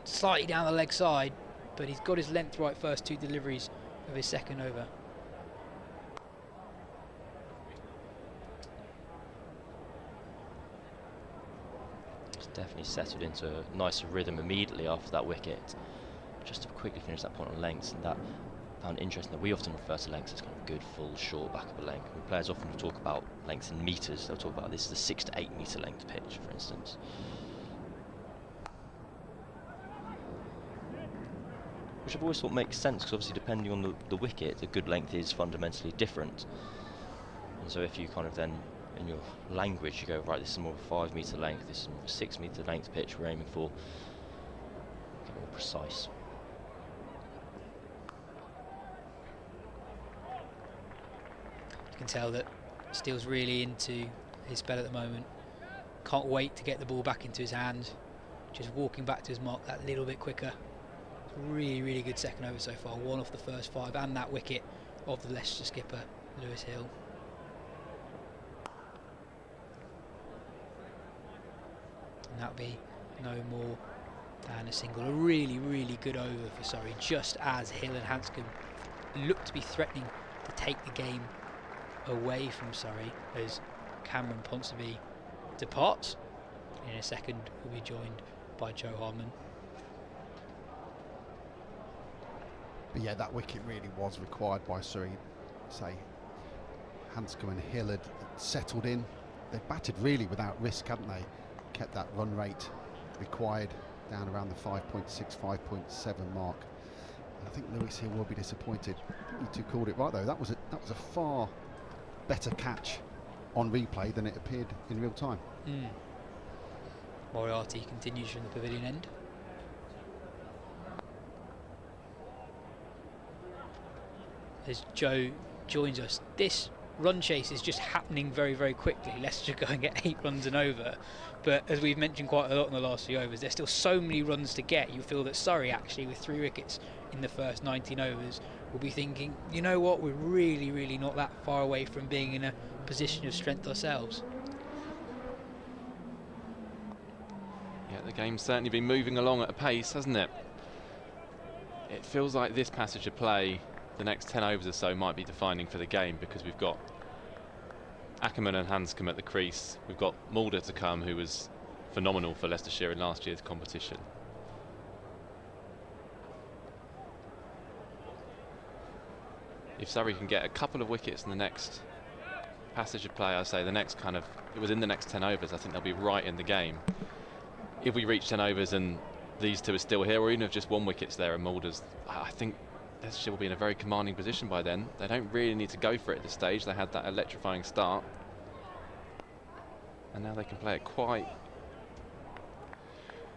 slightly down the leg side, but he's got his length right first 2 deliveries of his second over. He's definitely settled into a nicer rhythm immediately after that wicket. Just to quickly finish that point on lengths, and that I found interesting that we often refer to lengths as kind of good, full, short back of a length. When players often talk about lengths in metres, they'll talk about this is a 6 to 8 metre length pitch, for instance. Which I've always thought makes sense, because obviously depending on the wicket, the good length is fundamentally different. And so if you kind of then, in your language, you go, right, this is more of a 5 metre length, this is more of a 6 metre length pitch we're aiming for, get more precise. You can tell that Steele's really into his spell at the moment. Can't wait to get the ball back into his hands. Just walking back to his mark that little bit quicker. Really, really good second over so far. 1 off the first 5 and that wicket of the Leicestershire skipper, Lewis Hill. And that'll be no more than a single. A really, really good over for Surrey, just as Hill and Handscomb look to be threatening to take the game away from Surrey as Cameron Ponsonby departs. In a second we'll be joined by Jo Harman. But yeah, that wicket really was required by Surrey. Say, Handscomb and Hill had settled in. They batted really without risk, hadn't they? Kept that run rate required down around the 5.6, 5.7 mark. And I think Lewis Hill will be disappointed. I think you two called it right though. That was a far better catch on replay than it appeared in real time. Moriarty continues from the pavilion end. As Joe joins us, this run chase is just happening very, very quickly. Leicestershire going at 8 runs and over, but as we've mentioned quite a lot in the last few overs, there's still so many runs to get. You feel that Surrey, actually, with 3 wickets in the first 19 overs, will be thinking, you know what, we're really, really not that far away from being in a position of strength ourselves. Yeah, the game's certainly been moving along at a pace, hasn't it? It feels like this passage of play, the next 10 overs or so, might be defining for the game, because we've got Ackerman and Handscomb at the crease. We've got Mulder to come, who was phenomenal for Leicestershire in last year's competition. If Surrey can get a couple of wickets in the next passage of play, I say the next kind of, within the next 10 overs, I think they'll be right in the game. If we reach 10 overs and these two are still here, or even if just 1 wicket's there and Mulder's, I think Leicestershire will be in a very commanding position by then. They don't really need to go for it at this stage. They had that electrifying start, and now they can play it quite,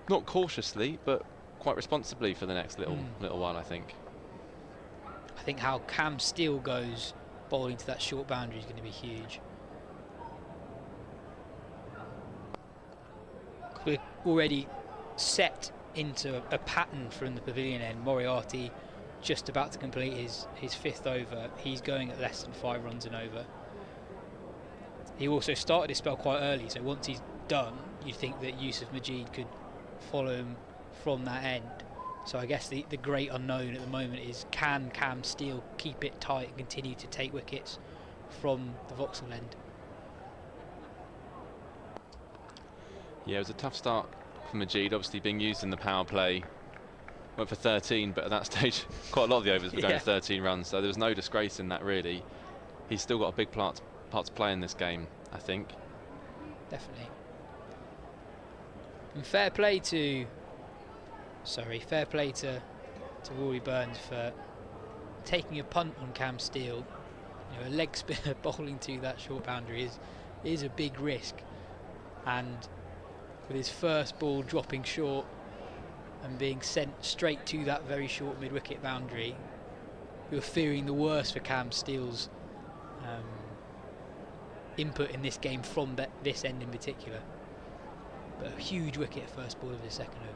not cautiously, but quite responsibly for the next little while, I think. I think how Cam Steele goes bowling to that short boundary is going to be huge. We're already set into a pattern from the pavilion end. Moriarty just about to complete his 5th over. He's going at less than 5 runs and over. He also started his spell quite early, so once he's done, you'd think that Yusuf Majid could follow him from that end. So I guess the great unknown at the moment is, can Cam Steele keep it tight and continue to take wickets from the Vauxhall end? Yeah, it was a tough start for Majid, obviously being used in the power play. Went for 13, but at that stage quite a lot of the overs were going to 13 runs, so there was no disgrace in that really. He's still got a big part to play in this game, I think. Definitely. And fair play to Rory Burns for taking a punt on Cam Steele. You know, a leg spinner bowling to that short boundary is a big risk, and with his first ball dropping short and being sent straight to that very short mid-wicket boundary, we were fearing the worst for Cam Steele's input in this game from this end in particular. But a huge wicket first ball of his second over.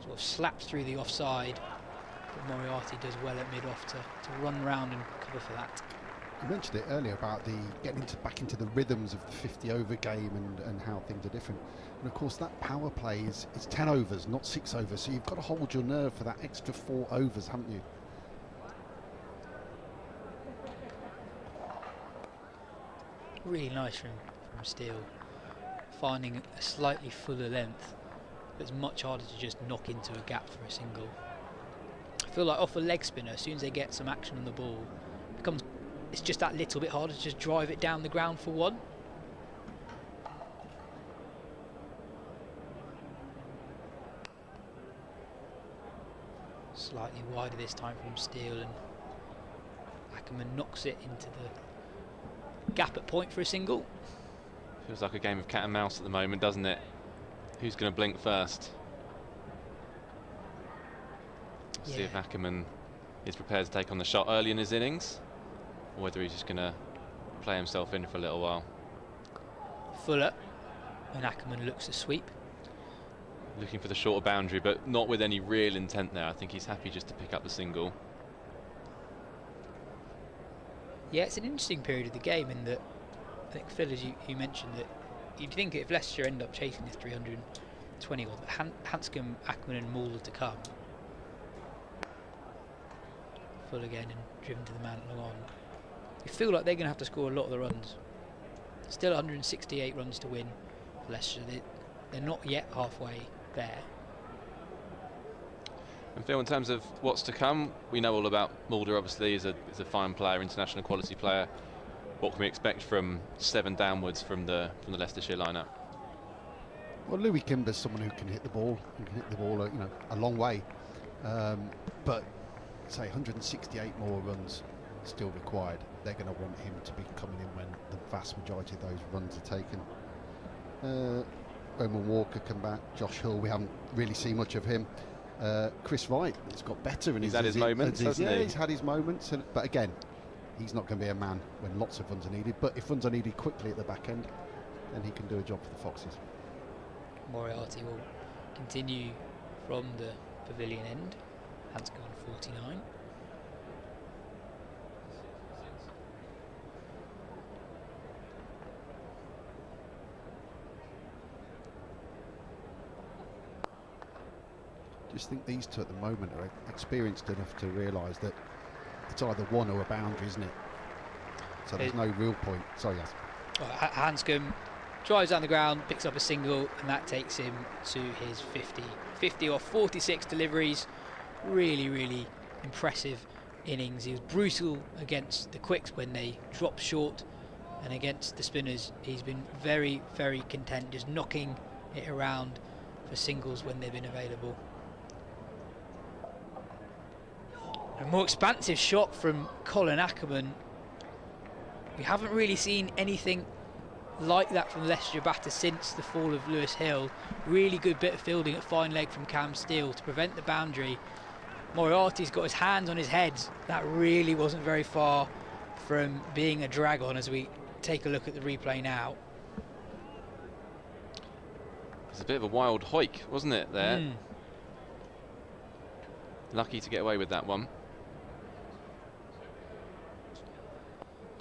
sort of slaps through the offside, but Moriarty does well at mid-off to run round and cover for that. You mentioned it earlier about the getting back into the rhythms of the 50-over game and how things are different. And of course that power play is 10 overs, not 6 overs, so you've got to hold your nerve for that extra 4 overs, haven't you? Really nice from Steele, finding a slightly fuller length that's much harder to just knock into a gap for a single. I feel like off a leg spinner, as soon as they get some action on the ball, it's just that little bit harder to just drive it down the ground for one. Slightly wider this time from Steele, and Ackerman knocks it into the gap at point for a single. Feels like a game of cat and mouse at the moment, doesn't it? Who's going to blink first? See if Ackerman is prepared to take on the shot early in his innings, or whether he's just going to play himself in for a little while. Fuller, and Ackerman looks to sweep. Looking for the shorter boundary, but not with any real intent there. I think he's happy just to pick up the single. Yeah, it's an interesting period of the game in that I think, Phil, as you mentioned, that you'd think if Leicestershire end up chasing this 320 or that Handscomb, Ackerman and Moore to come. Full again and driven to the man long on. You feel like they're going to have to score a lot of the runs. Still 168 runs to win for Leicestershire. They're not yet halfway there. And Phil, in terms of what's to come, we know all about Mulder. Obviously, he's a fine player, international quality player. What can we expect from 7 downwards from the Leicestershire lineup? Well, Louis Kimber's someone who can hit the ball, a long way. But say 168 more runs still required. They're going to want him to be coming in when the vast majority of those runs are taken. Roman Walker come back. Josh Hull, we haven't really seen much of him. Chris Wright has got better, and he's had his moments, hasn't he? He's had his moments, but again, he's not going to be a man when lots of runs are needed. But if runs are needed quickly at the back end, then he can do a job for the Foxes. Moriarty will continue from the pavilion end. Handscomb on 49. I just think these two at the moment are experienced enough to realise that it's either one or a boundary, isn't it? So there's no real point. Sorry, yes. Handscomb drives down the ground, picks up a single, and that takes him to his 50 off 46 deliveries. Really, really impressive innings. He was brutal against the quicks when they dropped short, and against the spinners he's been very, very content, just knocking it around for singles when they've been available. A more expansive shot from Colin Ackerman. We haven't really seen anything like that from the Leicestershire batter since the fall of Lewis Hill. Really good bit of fielding at fine leg from Cam Steele to prevent the boundary. Moriarty's got his hands on his head. That really wasn't very far from being a drag on as we take a look at the replay now. It was a bit of a wild hike, wasn't it, there? Lucky to get away with that one.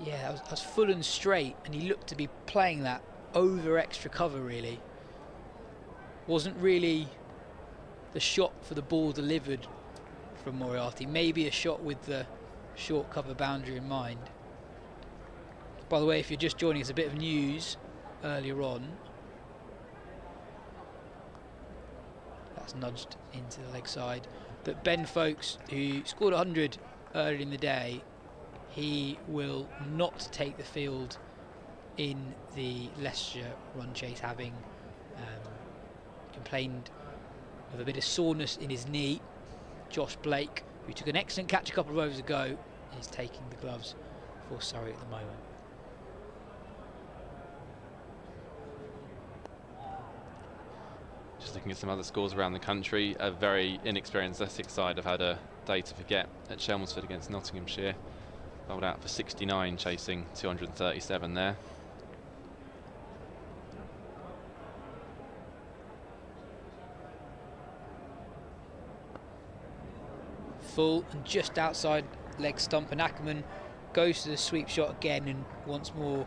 Yeah, that was full and straight, and he looked to be playing that over extra cover, really. Wasn't really the shot for the ball delivered from Moriarty. Maybe a shot with the short cover boundary in mind. By the way, if you're just joining us, a bit of news earlier on. That's nudged into the leg side. That Ben Foakes, who scored 100 earlier in the day, he will not take the field in the Leicestershire run chase, having complained of a bit of soreness in his knee. Josh Blake, who took an excellent catch a couple of overs ago, is taking the gloves for Surrey at the moment. Just looking at some other scores around the country, a very inexperienced Essex side have had a day to forget at Chelmsford against Nottinghamshire. Bowled out for 69, chasing 237 there. full and just outside leg stump, and Ackerman goes to the sweep shot again, and once more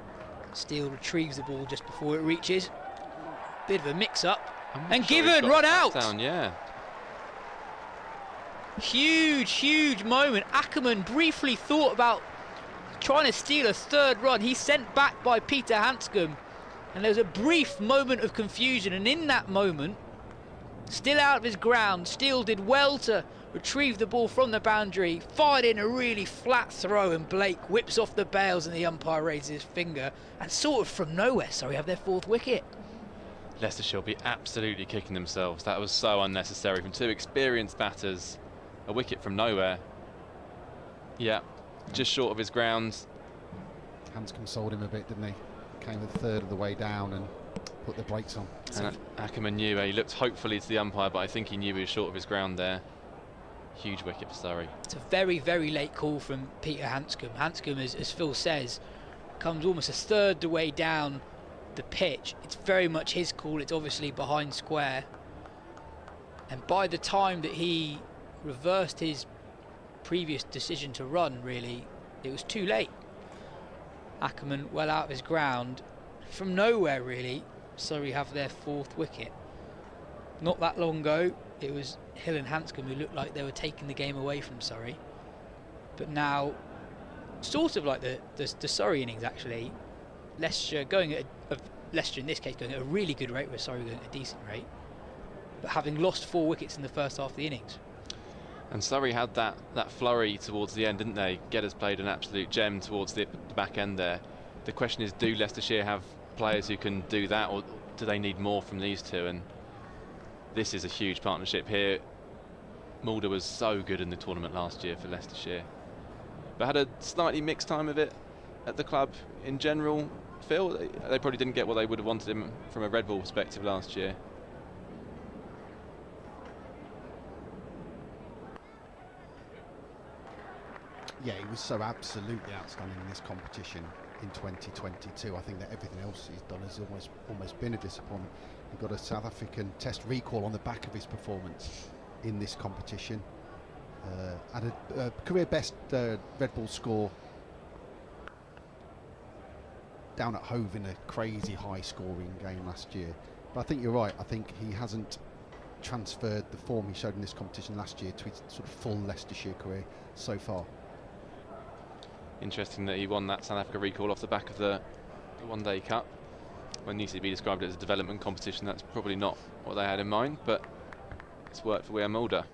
Steele retrieves the ball just before it reaches. Bit of a mix-up, and Given run out. Down, yeah. Huge moment. Ackerman briefly thought about trying to steal a third run. He's sent back by Peter Handscomb, and there was a brief moment of confusion, and in that moment, still out of his ground, Steele did well to retrieve the ball from the boundary, fired in a really flat throw, and Blake whips off the bails and the umpire raises his finger, and sort of from nowhere, Surrey have their 4th wicket. Leicestershire will be absolutely kicking themselves. That was so unnecessary from 2 experienced batters. A wicket from nowhere. Yeah, just short of his ground. Handscomb sold him a bit, didn't he? Came a third of the way down and put the brakes on. And Ackerman knew, he looked hopefully to the umpire, but I think he knew he was short of his ground there. Huge wicket for Surrey. It's a very, very late call from Peter Handscomb. Handscomb, as Phil says, comes almost a third the way down the pitch. It's very much his call. It's obviously behind square. And by the time that he reversed his previous decision to run, really, it was too late. Ackerman well out of his ground. From nowhere, really, Surrey have their 4th wicket. Not that long ago, it was Hill and Handscomb who looked like they were taking the game away from Surrey. But now, sort of like the Surrey innings, actually, Leicestershire going at Leicestershire in this case going at a really good rate, where Surrey going at a decent rate, but having lost 4 wickets in the first half of the innings. And Surrey had that flurry towards the end, didn't they? Geddes played an absolute gem towards the back end there. The question is, do Leicestershire have players who can do that, or do they need more from these two? And this is a huge partnership here. Mulder was so good in the tournament last year for Leicestershire, but had a slightly mixed time of it at the club in general. Phil, they probably didn't get what they would have wanted him from a red ball perspective last year. Yeah, he was so absolutely outstanding in this competition in 2022. I think that everything else he's done has almost been a disappointment. He got a South African Test recall on the back of his performance in this competition. Had a career best red ball score down at Hove in a crazy high scoring game last year. But I think you're right. I think he hasn't transferred the form he showed in this competition last year to his sort of full Leicestershire career so far. Interesting that he won that South Africa recall off the back of the One Day Cup. When UCB described it as a development competition, that's probably not what they had in mind, but it's worked for William Mulder.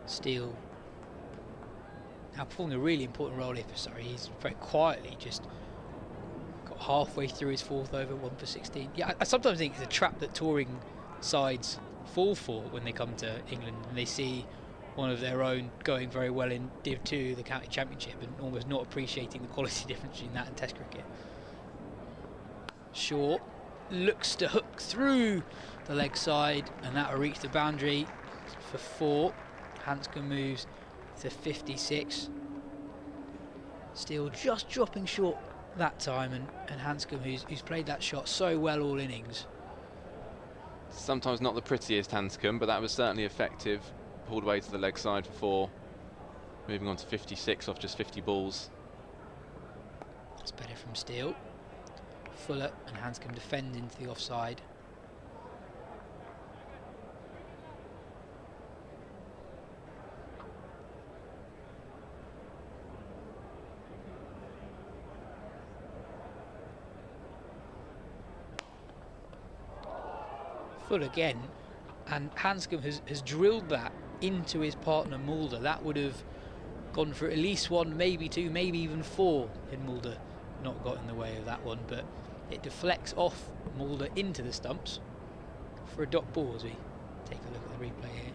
Steele now performing a really important role here for Surrey. He's very quietly just got halfway through his 4th over, 1 for 16. Yeah, I sometimes think it's a trap that touring sides fall for when they come to England and they see one of their own going very well in Div 2, the county championship, and almost not appreciating the quality difference between that and Test cricket. Shaw looks to hook through the leg side, and that will reach the boundary for 4. Handscomb moves to 56. Steele just dropping short that time, and Handscomb, who's played that shot so well all innings. Sometimes not the prettiest Handscomb, but that was certainly effective. Pulled away to the leg side for 4. Moving on to 56 off just 50 balls. It's better from Steele. Fuller and Handscomb defend into the offside. Full again, and Handscomb has drilled that into his partner Mulder. That would have gone for at least 1, maybe 2, maybe even 4 in Mulder. Not got in the way of that one, but it deflects off Mulder into the stumps for a dot ball as we take a look at the replay here.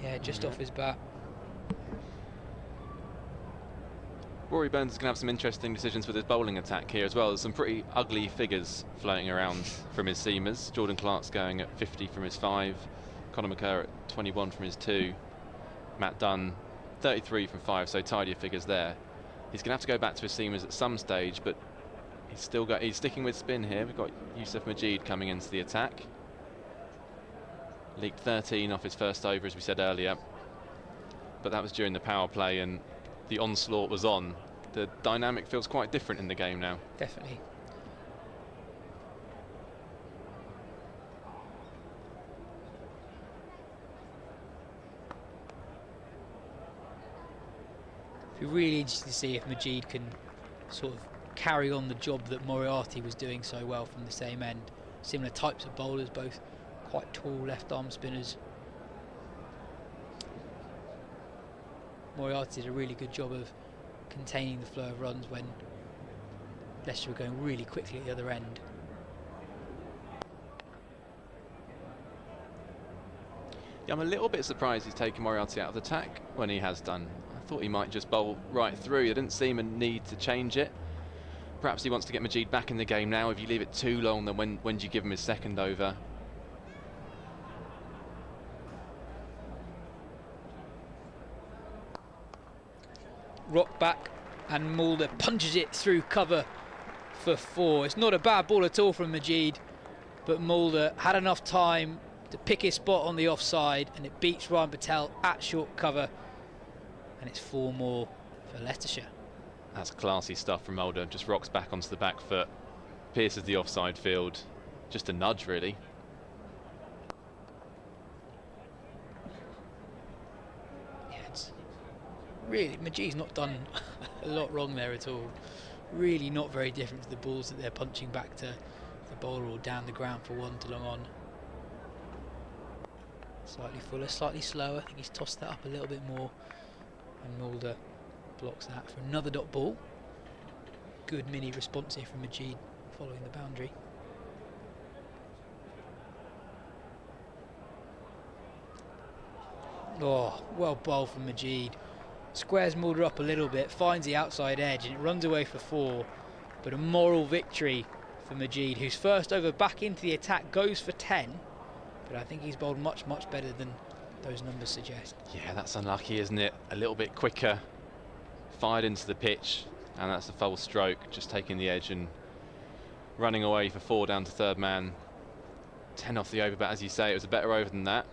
Yeah, just off his bat. Rory Burns is going to have some interesting decisions with his bowling attack here as well. There's some pretty ugly figures floating around from his seamers. Jordan Clark's going at 50 from his 5. Conor McCurr at 21 from his 2. Matt Dunn 33 from 5, so tidier figures there. He's going to have to go back to his seamers at some stage, but he's sticking with spin here. We've got Yusuf Majid coming into the attack. Leaked 13 off his first over, as we said earlier, but that was during the power play and the onslaught was on. The dynamic feels quite different in the game now. Definitely. It'd be really interesting to see if Majid can sort of carry on the job that Moriarty was doing so well from the same end. Similar types of bowlers, both quite tall left arm spinners. Moriarty did a really good job of containing the flow of runs when Leicester were going really quickly at the other end. Yeah, I'm a little bit surprised he's taken Moriarty out of the attack when he has done. I thought he might just bowl right through. There didn't seem a need to change it. Perhaps he wants to get Majid back in the game now. If you leave it too long, then when do you give him his second over? Rock back, and Mulder punches it through cover for 4. It's not a bad ball at all from Majid, but Mulder had enough time to pick his spot on the offside, and it beats Ryan Patel at short cover, and it's 4 more for Leicestershire. That's classy stuff from Mulder. Just rocks back onto the back foot, pierces the offside field. Just a nudge, really. Really, Majid's not done a lot wrong there at all. Really not very different to the balls that they're punching back to the bowler or down the ground for 1 to long on. Slightly fuller, slightly slower. I think he's tossed that up a little bit more, and Mulder blocks that for another dot ball. Good mini response here from Majid following the boundary. Oh, well bowled from Majid. Squares Mulder up a little bit, finds the outside edge, and it runs away for 4. But a moral victory for Majid, whose first over back into the attack goes for 10. But I think he's bowled much, much better than those numbers suggest. Yeah, that's unlucky, isn't it? A little bit quicker, fired into the pitch, and that's a foul stroke, just taking the edge and running away for 4 down to third man. 10 off the over, but as you say, it was a better over than that.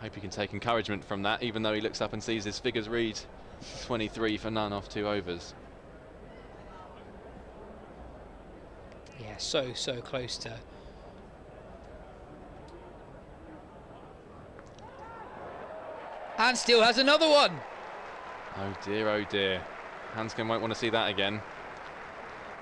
Hope he can take encouragement from that, even though he looks up and sees his figures read 23 for none off 2 overs. Yeah, so close to... And still has another one! Oh dear, oh dear. Handscomb won't want to see that again.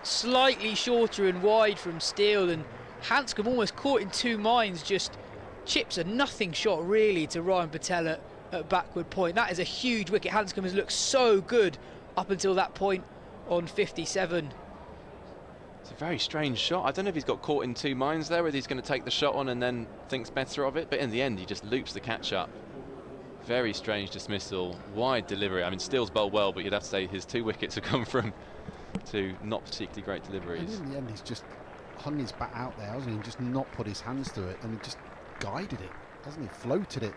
Slightly shorter and wide from Steele, and Handscomb almost caught in 2 minds, just chips a nothing shot really to Ryan Patel at backward point. That is a huge wicket. Handscomb has looked so good up until that point on 57. It's a very strange shot. I don't know if he's got caught in 2 minds there, whether he's going to take the shot on and then thinks better of it, but in the end he just loops the catch up. Very strange dismissal, wide delivery. I mean, Steele's bowled well, but you'd have to say his 2 wickets have come from 2 not particularly great deliveries. And in the end he's just hung his bat out there, hasn't he, and just not put his hands to it, and just guided it, hasn't he? Floated it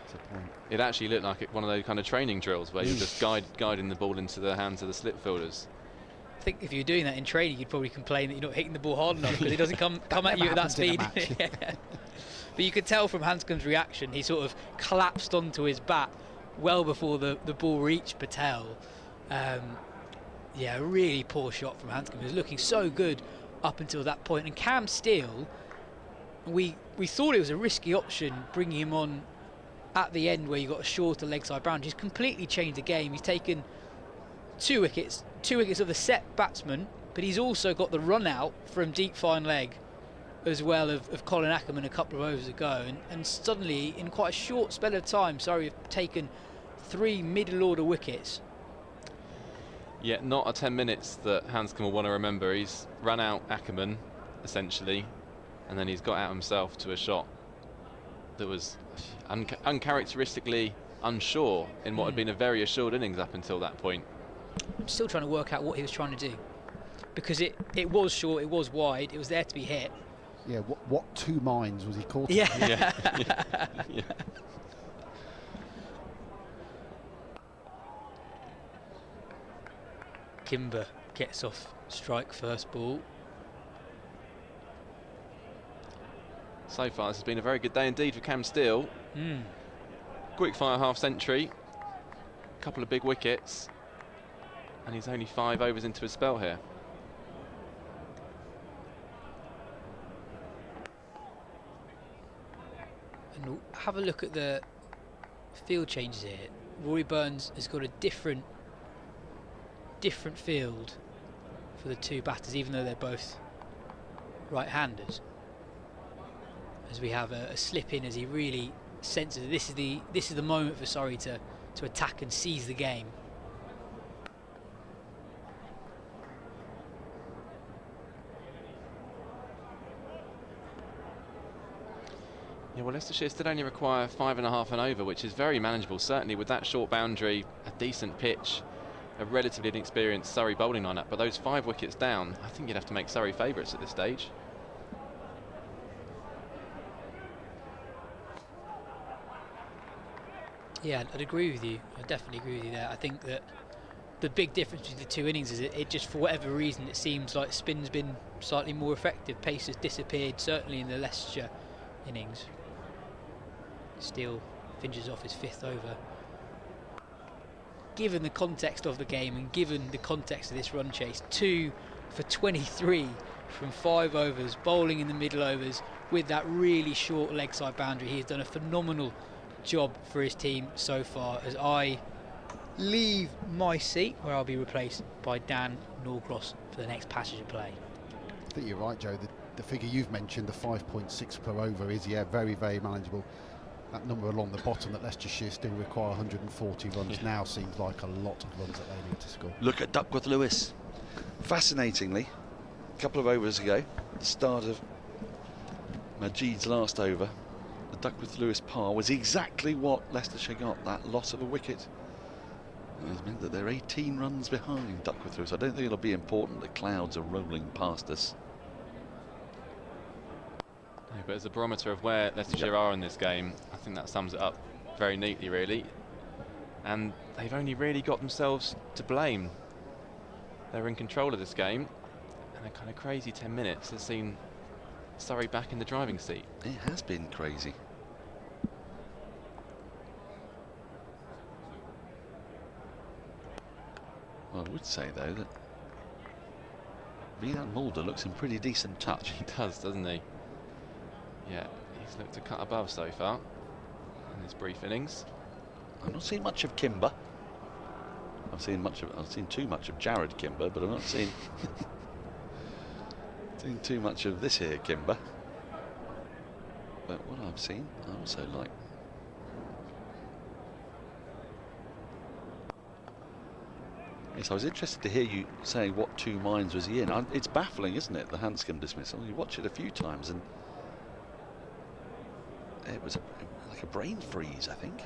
to point. It actually looked like one of those kind of training drills where you're just guiding the ball into the hands of the slip fielders. I think if you're doing that in training, you'd probably complain that you're not hitting the ball hard enough because it doesn't come at you at that speed. Yeah. But you could tell from Handscomb's reaction, he sort of collapsed onto his bat well before the ball reached Patel. Yeah, a really poor shot from Handscomb. He was looking so good up until that point. And Cam Steele, we thought it was a risky option bringing him on at the end where you got a shorter leg side boundary. He's completely changed the game. He's taken 2 wickets of the set batsman, but he's also got the run out from deep fine leg as well of Colin Ackerman a couple of overs ago, and suddenly in quite a short spell of time Surrey have taken 3 middle order wickets. Yeah, not a 10 minutes that Handscomb will want to remember. He's run out Ackerman essentially, and then he's got out himself to a shot that was uncharacteristically unsure in what had been a very assured innings up until that point. I'm still trying to work out what he was trying to do, because it was short, it was wide, it was there to be hit. Yeah, what 2 minds was he caught? Yeah. Yeah. Kimber gets off strike first ball. So far, this has been a very good day indeed for Cam Steele. Quick fire half century, couple of big wickets, and he's only 5 overs into his spell here. And we'll have a look at the field changes here. Rory Burns has got a different field for the two batters, even though they're both right-handers. As we have a slip in, as he really senses this is the moment for Surrey to attack and seize the game. Yeah, well, Leicestershire still only require 5.5 and over, which is very manageable. Certainly with that short boundary, a decent pitch, a relatively inexperienced Surrey bowling lineup. But those 5 wickets down, I think you'd have to make Surrey favourites at this stage. Yeah, I'd agree with you. I definitely agree with you there. I think that the big difference between the two innings is it just, for whatever reason, it seems like spin's been slightly more effective. Pace has disappeared, certainly in the Leicestershire innings. Steele finishes off his 5th over. Given the context of the game and given the context of this run chase, 2 for 23 from 5 overs, bowling in the middle overs with that really short leg side boundary. He has done a phenomenal job for his team so far, as I leave my seat where I'll be replaced by Dan Norcross for the next passage of play. I think you're right, Joe. The figure you've mentioned, the 5.6 per over, is very, very manageable. That number along the bottom that Leicestershire still require 140 runs now seems like a lot of runs that they need to score. Look at Duckworth Lewis. Fascinatingly, a couple of overs ago, the start of Majid's last over, the Duckworth Lewis par was exactly what Leicestershire got, that loss of a wicket. It has meant that they're 18 runs behind Duckworth Lewis. I don't think it'll be important. The clouds are rolling past us. No, but as a barometer of where Leicestershire are in this game, I think that sums it up very neatly, really. And they've only really got themselves to blame. They're in control of this game, and a kind of crazy 10 minutes has seen Surrey back in the driving seat. It has been crazy. Well, I would say, though, that Riyad Mulder looks in pretty decent touch. He does, doesn't he? Yeah, he's looked a cut above so far in this brief innings. I've not seen much of Kimber. I've seen too much of Jared Kimber, but I've not seen too much of this here Kimber. But what I've seen, I also like. Yes, I was interested to hear you say what 2 minds was he in. It's baffling, isn't it, the Handscomb dismissal? You watch it a few times and it was like a brain freeze, I think.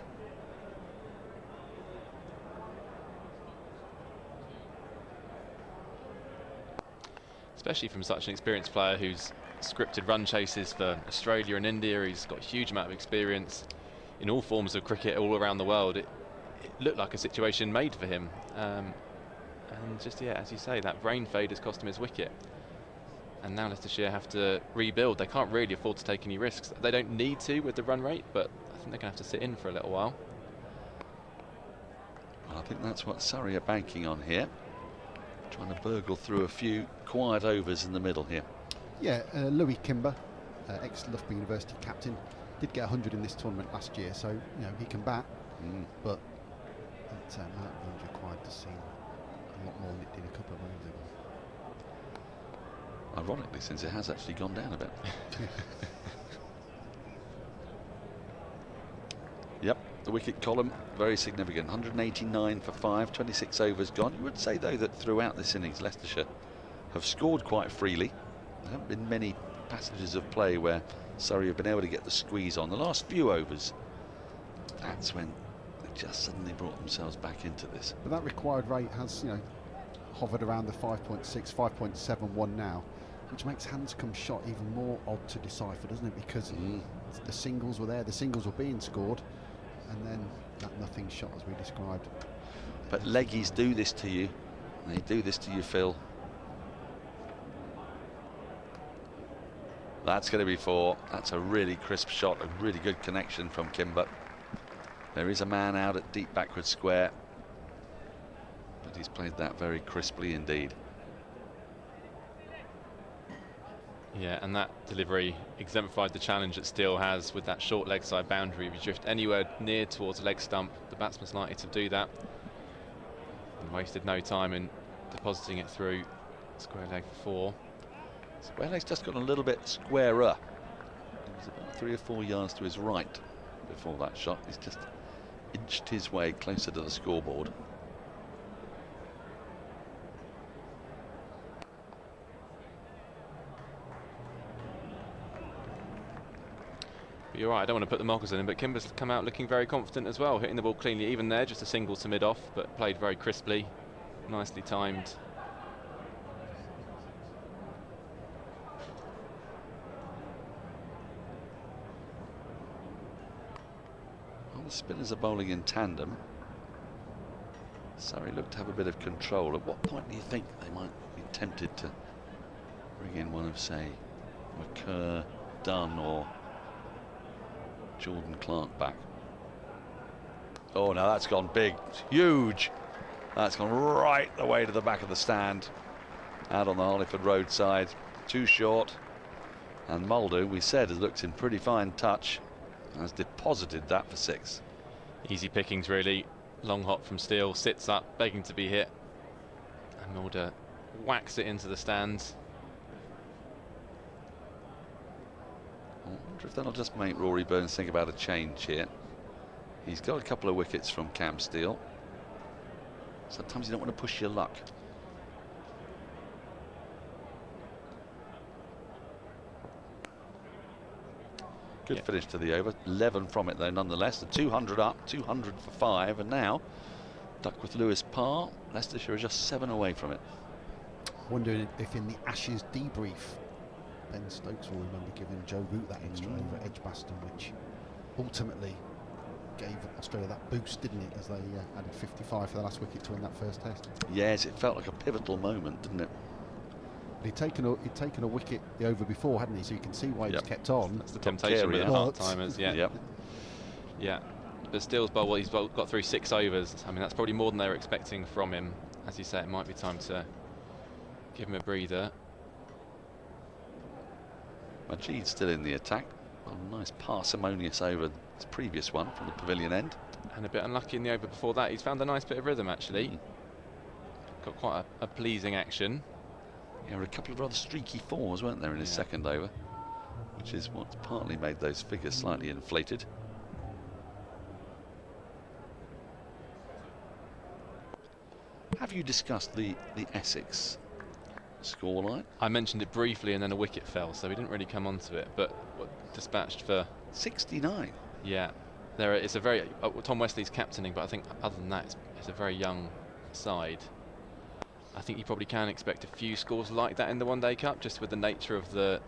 Especially from such an experienced player who's scripted run chases for Australia and India. He's got a huge amount of experience in all forms of cricket all around the world. It looked like a situation made for him. And just, yeah, as you say, that brain fade has cost him his wicket. And now Leicestershire have to rebuild. They can't really afford to take any risks. They don't need to with the run rate, but I think they're going to have to sit in for a little while. Well, I think that's what Surrey are banking on here. Trying to burgle through a few quiet overs in the middle here. Yeah, Louis Kimber, ex-Loughborough University captain, did get 100 in this tournament last year, so you know he can bat. But that amount of runs required to see a lot more than it did a couple of overs ago. Ironically, since it has actually gone down a bit. Yep, the wicket column, very significant. 189 for 5, 26 overs gone. You would say, though, that throughout this innings, Leicestershire have scored quite freely. There haven't been many passages of play where Surrey have been able to get the squeeze on. The last few overs, that's when they just suddenly brought themselves back into this. But that required rate has, you know, hovered around the 5.6, 5.71 now, which makes Handscomb shot even more odd to decipher, doesn't it? Because the singles were there, the singles were being scored, and then that nothing shot as we described. But leggies do this to you. They do this to you, Phil. That's going to be 4. That's a really crisp shot, a really good connection from Kimber. There is a man out at deep backward square, but he's played that very crisply indeed. Yeah, and that delivery exemplified the challenge that Steele has with that short leg side boundary. If you drift anywhere near towards the leg stump, the batsman's likely to do that. And wasted no time in depositing it through square leg for 4. Square leg's just got a little bit squarer. He was about 3 or 4 yards to his right before that shot. He's just inched his way closer to the scoreboard. But you're right, I don't want to put the markers in him, but Kimber's come out looking very confident as well, hitting the ball cleanly. Even there, just a single to mid-off, but played very crisply, nicely timed. The spinners are bowling in tandem. Surrey looked to have a bit of control. At what point do you think they might be tempted to bring in one of, say, McCurr, Dunn or Jordan Clark back? Oh, no, that's gone big. It's huge. That's gone right the way to the back of the stand. Out on the Holyford roadside. Too short. And Mulder, we said, has looked in pretty fine touch. Has deposited that for 6. Easy pickings, really. Long hop from Steele, sits up, begging to be hit. And Mulder whacks it into the stands. I wonder if that'll just make Rory Burns think about a change here. He's got a couple of wickets from Cam Steele. Sometimes you don't want to push your luck. Good finish to the over. 11 from it though, nonetheless. The 200 up, 200 for 5, and now Duckworth Lewis par. Leicestershire are just 7 away from it. Wondering if in the Ashes debrief, Ben Stokes will remember giving Joe Root that extra over Edgbaston, which ultimately gave Australia that boost, didn't it, as they added 55 for the last wicket to win that first test. Yes, it felt like a pivotal moment, didn't it? He'd taken a wicket the over before, hadn't he? So you can see why he was kept on. That's the temptation with the half-timers, yeah. But Steele's bowl, he's got through 6 overs. I mean, that's probably more than they were expecting from him. As you say, it might be time to give him a breather. Majid's still in the attack. A nice parsimonious over his previous one from the pavilion end. And a bit unlucky in the over before that. He's found a nice bit of rhythm, actually. Got quite a pleasing action. Yeah, there were a couple of rather streaky 4s, weren't there, in his second over, which is what's partly made those figures slightly inflated. Have you discussed the Essex scoreline? I mentioned it briefly and then a wicket fell, so we didn't really come onto it, but dispatched for 69. Yeah, it's a very Tom Wesley's captaining, but I think other than that, it's a very young side. I think you probably can expect a few scores like that in the One Day Cup, just with the nature of the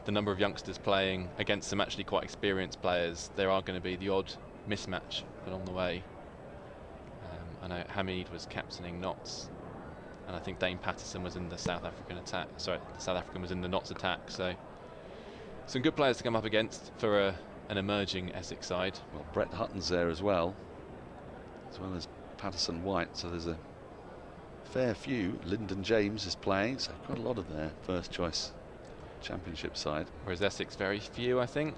number of youngsters playing against some actually quite experienced players. There are going to be the odd mismatch along the way. I know Hamid was captaining Notts, and I think Dane Patterson was in the South African attack. Sorry, the South African was in the Notts attack. So some good players to come up against for an emerging Essex side. Well, Brett Hutton's there as well as Patterson White. So there's a fair few. Lyndon James is playing, so quite a lot of their first choice championship side. Whereas Essex, very few, I think.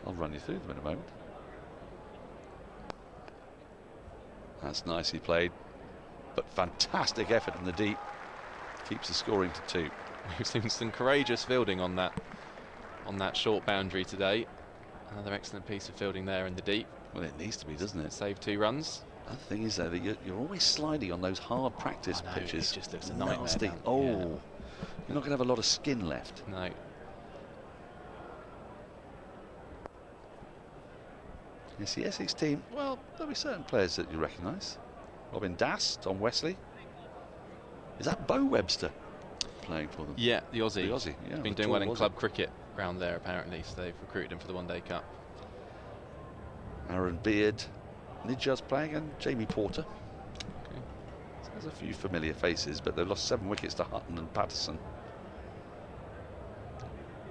I'll run you through them in a moment. That's nicely played, but fantastic effort in the deep. Keeps the scoring to 2. We've seen some courageous fielding on that short boundary today. Another excellent piece of fielding there in the deep. Well, it needs to be, doesn't it? Saved 2 runs. The thing is, though, that you're always sliding on those hard practice pitches. It just looks a nightmare. You're not going to have a lot of skin left. No. Yes, the Essex team, well, there'll be certain players that you recognise. Robin Das, Tom Wesley. Is that Bo Webster playing for them? Yeah, the Aussie. Yeah, been doing well in club cricket round there, apparently, so they've recruited him for the One Day Cup. Aaron Beard, Nidjar's playing and Jamie Porter. Okay. So there's a few familiar faces, but they've lost 7 wickets to Hutton and Patterson.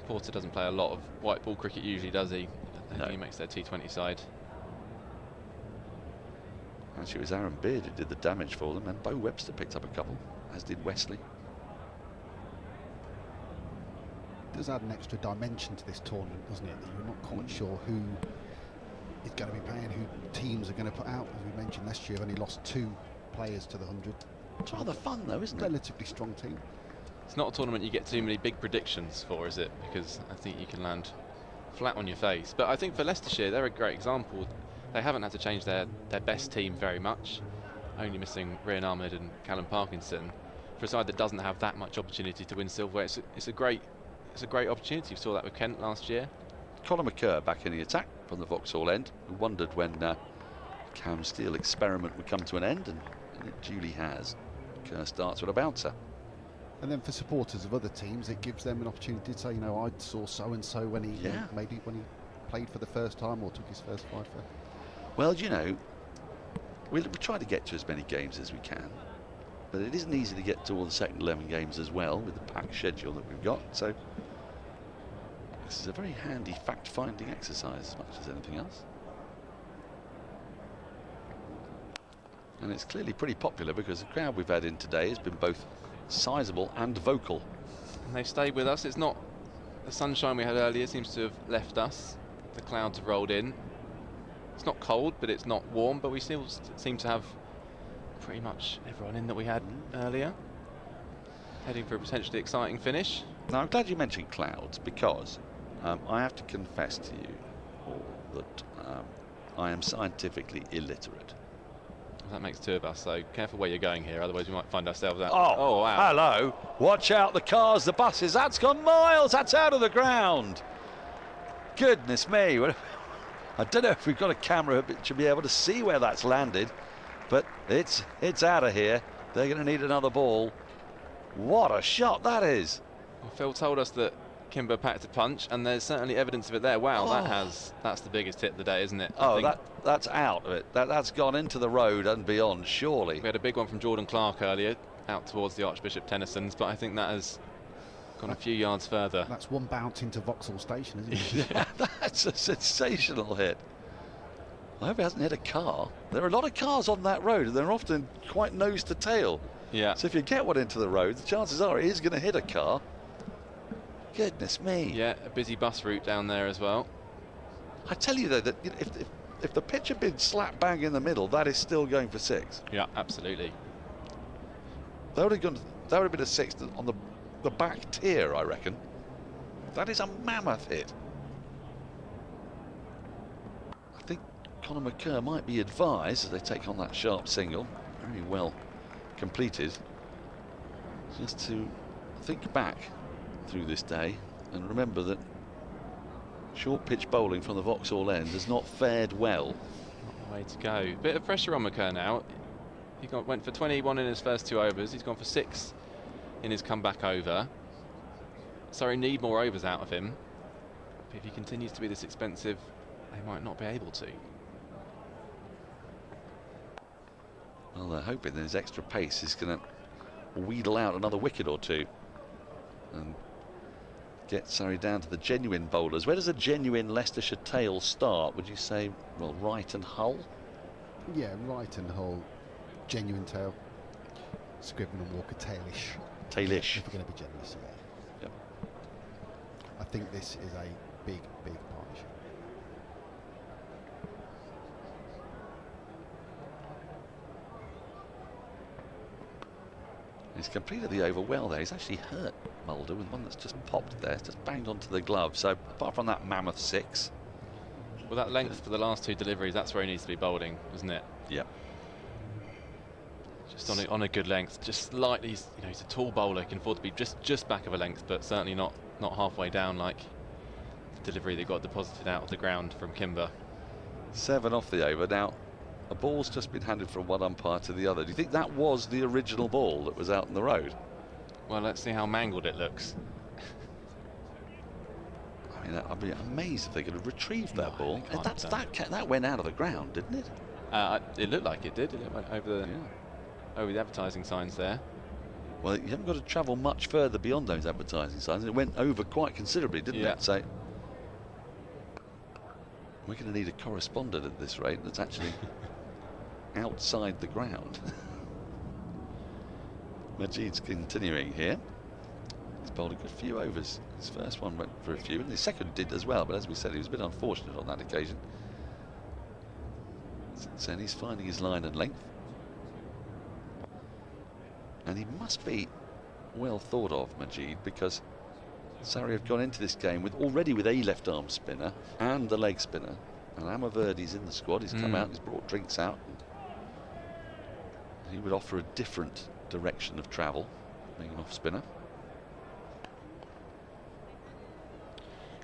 Porter doesn't play a lot of white ball cricket usually, does he? I think he makes their T20 side. Actually, it was Aaron Beard who did the damage for them, and Bo Webster picked up a couple, as did Wesley. It does add an extra dimension to this tournament, doesn't it? That you're not quite sure who is going to be playing, who teams are going to put out. As we mentioned, last year, only lost 2 players to the 100. It's rather fun, though, isn't it? Relatively strong team. It's not a tournament you get too many big predictions for, is it? Because I think you can land flat on your face. But I think for Leicestershire, they're a great example. They haven't had to change their best team very much, only missing Rian Ahmed and Callum Parkinson. For a side that doesn't have that much opportunity to win silverware, it's a great opportunity. We saw that with Kent last year. Colin McCurr back in the attack from the Vauxhall end, who wondered when Cam Steele experiment would come to an end, and it duly has. McCurr starts with a bouncer. And then for supporters of other teams, it gives them an opportunity to say, you know, I saw so-and-so when he maybe when he played for the first time or took his first 5 for. Well, you know, we try to get to as many games as we can, but it isn't easy to get to all the second 11 games as well with the packed schedule that we've got. So this is a very handy fact-finding exercise as much as anything else. And it's clearly pretty popular because the crowd we've had in today has been both sizable and vocal. And they've stayed with us. It's not the sunshine we had earlier seems to have left us. The clouds have rolled in. It's not cold, but it's not warm, but we still seem to have pretty much everyone in that we had earlier. Heading for a potentially exciting finish. Now, I'm glad you mentioned clouds, because I have to confess to you all that I am scientifically illiterate. That makes 2 of us, so careful where you're going here, otherwise we might find ourselves out. Oh, wow. Hello. Watch out, the cars, the buses. That's gone miles. That's out of the ground. Goodness me. I don't know if we've got a camera that should be able to see where that's landed, but it's out of here. They're going to need another ball. What a shot that is. Well, Phil told us that Kimber packed a punch, and there's certainly evidence of it there. Wow, that's the biggest hit of the day, isn't it? That's out of it. That's gone into the road and beyond, surely. We had a big one from Jordan Clark earlier, out towards the Archbishop Tennyson's, but I think that has gone a few yards further. That's one bounce into Vauxhall Station, isn't it? Yeah, that's a sensational hit. I hope it hasn't hit a car. There are a lot of cars on that road, and they're often quite nose to tail. Yeah. So if you get one into the road, the chances are it is going to hit a car. Goodness me. Yeah, a busy bus route down there as well. I tell you though that if the pitch had been slap bang in the middle, that is still going for 6. Yeah, absolutely. That would have been a 6 on the back tier, I reckon. That is a mammoth hit. I think Conor McCurr might be advised as they take on that sharp single. Very well completed. Just to think back through this day and remember that short pitch bowling from the Vauxhall end has not fared well. Not the way to go. Bit of pressure on McCurr now. He went for 21 in his first 2 overs. He's gone for 6 in his comeback over. Surrey need more overs out of him. But if he continues to be this expensive, they might not be able to. Well, they're hoping that his extra pace is going to wheedle out another wicket or 2 and get Surrey down to the genuine bowlers. Where does a genuine Leicestershire tail start? Would you say, well, Wright and Hull? Yeah, Wright and Hull, genuine tail. Scriven and Walker tailish. Tailish. If we're going to be generous, yeah. Yep. I think this is a big, big partnership. He's completed the over well there. He's actually hurt Mulder with one that's just popped there. It's just banged onto the glove. So apart from that mammoth 6. Well, that length for the last 2 deliveries, that's where he needs to be bowling, isn't it? Yeah. Just on a good length, just slightly. He's a tall bowler. He can afford to be just back of a length, but certainly not halfway down like the delivery that got deposited out of the ground from Kimber. 7 off the over. Now, a ball's just been handed from one umpire to the other. Do you think that was the original ball that was out in the road? Well, let's see how mangled it looks. I mean, I'd be amazed if they could have retrieved that ball. That went out of the ground, didn't it? It looked like it did. It went over the advertising signs there. Well, you haven't got to travel much further beyond those advertising signs. It went over quite considerably, didn't it? So we're going to need a correspondent at this rate that's actually outside the ground. Majid's continuing here. He's bowled a good few overs. His first one went for a few, and the second did as well, but as we said, he was a bit unfortunate on that occasion. So he's finding his line and length. And he must be well thought of, Majid, because Surrey have gone into this game already with a left-arm spinner and the leg spinner. And Amaverdi's in the squad. He's come out, he's brought drinks out. He would offer a different direction of travel, being an off-spinner.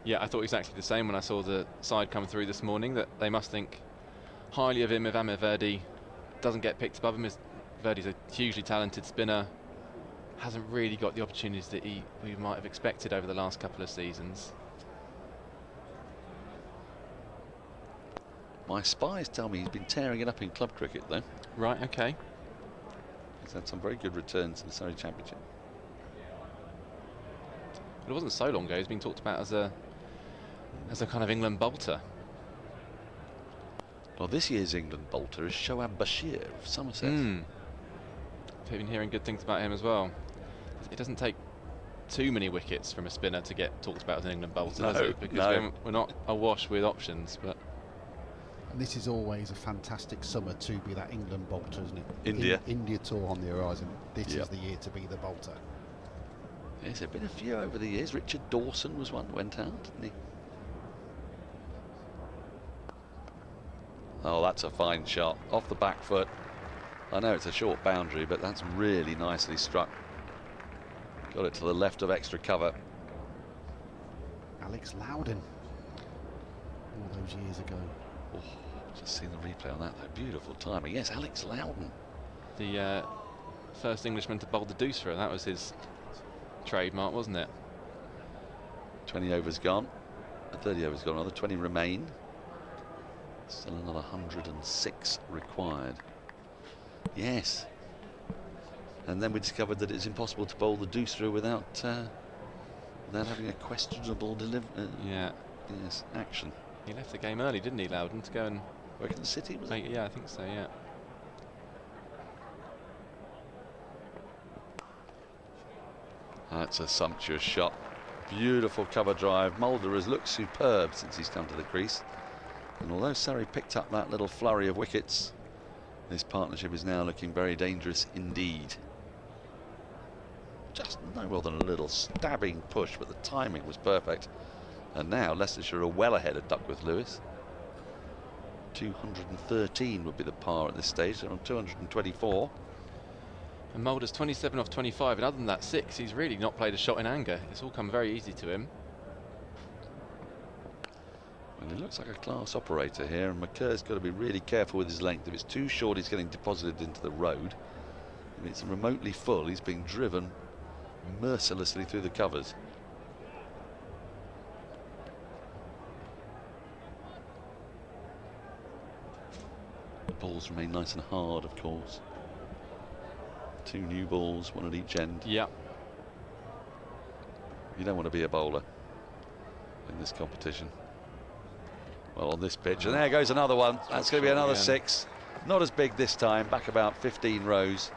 Yeah, I thought exactly the same when I saw the side come through this morning, that they must think highly of him if Amaverdi doesn't get picked above him. Verdi's a hugely talented spinner, hasn't really got the opportunities that we might have expected over the last couple of seasons. My spies tell me he's been tearing it up in club cricket, though. Right, okay. He's had some very good returns in the Surrey Championship. But it wasn't so long ago he's been talked about as a kind of England bolter. Well, this year's England bolter is Shoaib Bashir of Somerset. I've been hearing good things about him as well. It doesn't take too many wickets from a spinner to get talked about as an England bolter, does it? Because we're not awash with options. But and this is always a fantastic summer to be that England bolter, isn't it? India. India tour on the horizon. This is the year to be the bolter. Yes, there have been a few over the years. Richard Dawson was one that went out, didn't he? Oh, that's a fine shot. Off the back foot. I know it's a short boundary, but that's really nicely struck. Got it to the left of extra cover. Alex Loudon. All those years ago. Oh, just seen the replay on that, though. Beautiful timing. Yes, Alex Loudon. The first Englishman to bowl the deuce throw. That was his trademark, wasn't it? 20 overs gone. 30 overs gone, rather. 20 remain. Still another 106 required. Yes. And then we discovered that it's impossible to bowl the deuce through without having a questionable action. He left the game early, didn't he, Loudon, to go and work in the city, was it? Yeah, I think so, yeah. That's a sumptuous shot. Beautiful cover drive. Mulder has looked superb since he's come to the crease. And although Surrey picked up that little flurry of wickets, this partnership is now looking very dangerous indeed. Just no more than a little stabbing push, but the timing was perfect. And now Leicestershire are well ahead of Duckworth Lewis. 213 would be the par at this stage. They're on 224. And Mulder's 27 off 25, and other than that 6, he's really not played a shot in anger. It's all come very easy to him. And he looks like a class operator here, and McKerr's got to be really careful with his length. If it's too short, he's getting deposited into the road. If it's remotely full, he's being driven mercilessly through the covers. The balls remain nice and hard, of course. 2 new balls, 1 at each end. Yeah. You don't want to be a bowler in this competition. Well, on this pitch, and there goes another one. That's going to be another 6. Not as big this time, back about 15 rows.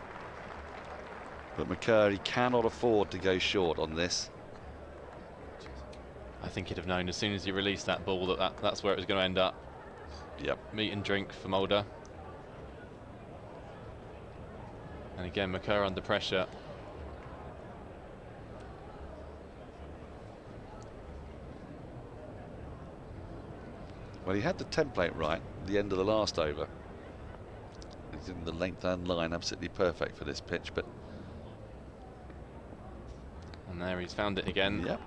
But McKerr cannot afford to go short on this. I think he'd have known as soon as he released that ball that's where it was going to end up. Yep. Meat and drink for Mulder. And again, McKerr under pressure. Well, he had the template right at the end of the last over. He's in the length and line, absolutely perfect for this pitch, but... And there he's found it again. Yep.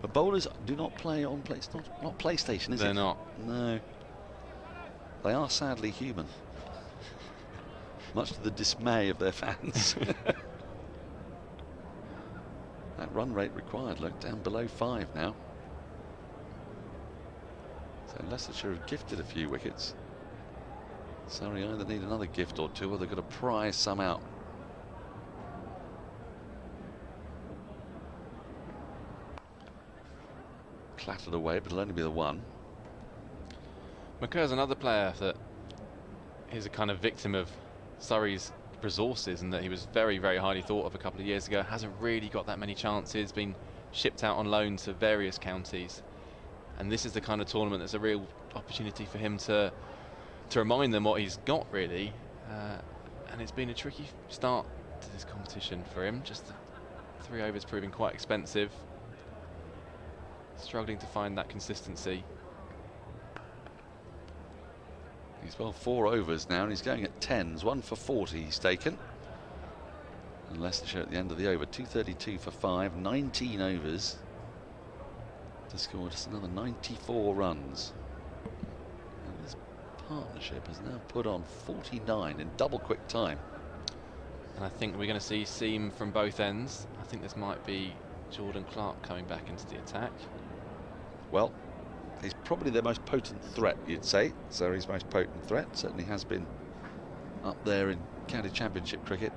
But bowlers do not play on play. It's not PlayStation, is it? They're not. No. They are sadly human. Much to the dismay of their fans. That run rate required, look, down below 5 now. So Leicestershire have gifted a few wickets. Surrey either need another gift or two, or they've got to prize some out. Clattered away, but it'll only be the one. McCur's another player that is a kind of victim of Surrey's resources, and that he was very, very highly thought of a couple of years ago. Hasn't really got that many chances, been shipped out on loan to various counties, and this is the kind of tournament that's a real opportunity for him to remind them what he's got, really. And it's been a tricky start to this competition for him. Just the 3 overs proving quite expensive, struggling to find that consistency. He's 4 overs now, and he's going at 10s. 1 for 40 he's taken. And Leicestershire at the end of the over, 232 for 5, 19 overs to score just another 94 runs. And this partnership has now put on 49 in double quick time. And I think we're going to see seam from both ends. I think this might be Jordan Clark coming back into the attack. Well, he's probably their most potent threat, you'd say. Surrey's most potent threat. Certainly has been up there in county championship cricket.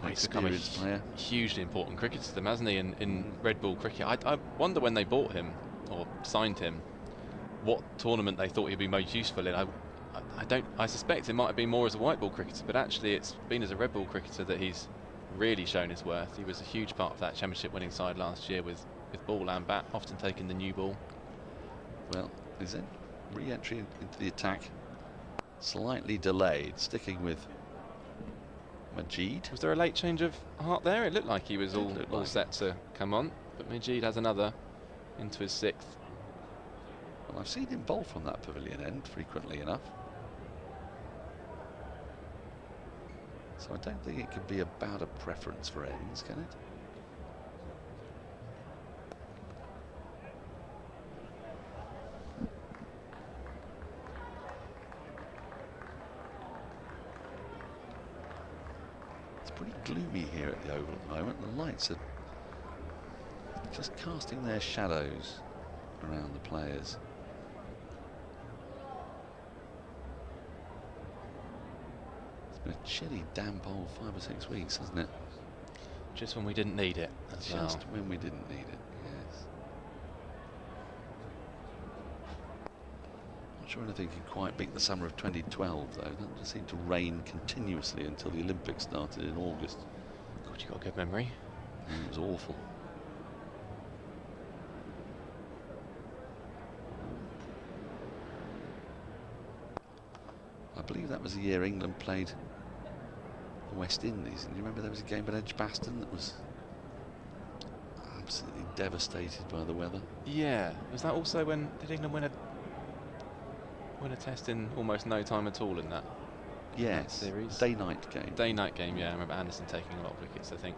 He's become a hugely important cricketer to them, hasn't he, in red ball cricket. I wonder when they bought him or signed him, what tournament they thought he'd be most useful in. I suspect it might have been more as a white ball cricketer, but actually it's been as a red ball cricketer that he's really shown his worth. He was a huge part of that championship winning side last year with ball and bat, often taking the new ball. Well, his re-entry into the attack slightly delayed, sticking with Majid. Was there a late change of heart there? It looked like he was all set to come on, but Majid has another into his 6th. Well, I've seen him bowl from that pavilion end frequently enough, so I don't think it could be about a preference for ends, can it? Pretty gloomy here at the Oval at the moment. The lights are just casting their shadows around the players. It's been a chilly, damp old 5 or 6 weeks, hasn't it? Just when we didn't need it. Just when we didn't need it, yes. Not sure anything can quite beat the summer of 2012, though. That just seemed to rain continuously until the Olympics started in August. God, you got a good memory. It was awful. I believe that was the year England played the West Indies. And you remember there was a game at Edgbaston that was absolutely devastated by the weather? Yeah. Was that also when did England win a test in almost no time at all in that? Yes. That series? Day-night game. Day-night game, yeah. I remember Anderson taking a lot of wickets, I think.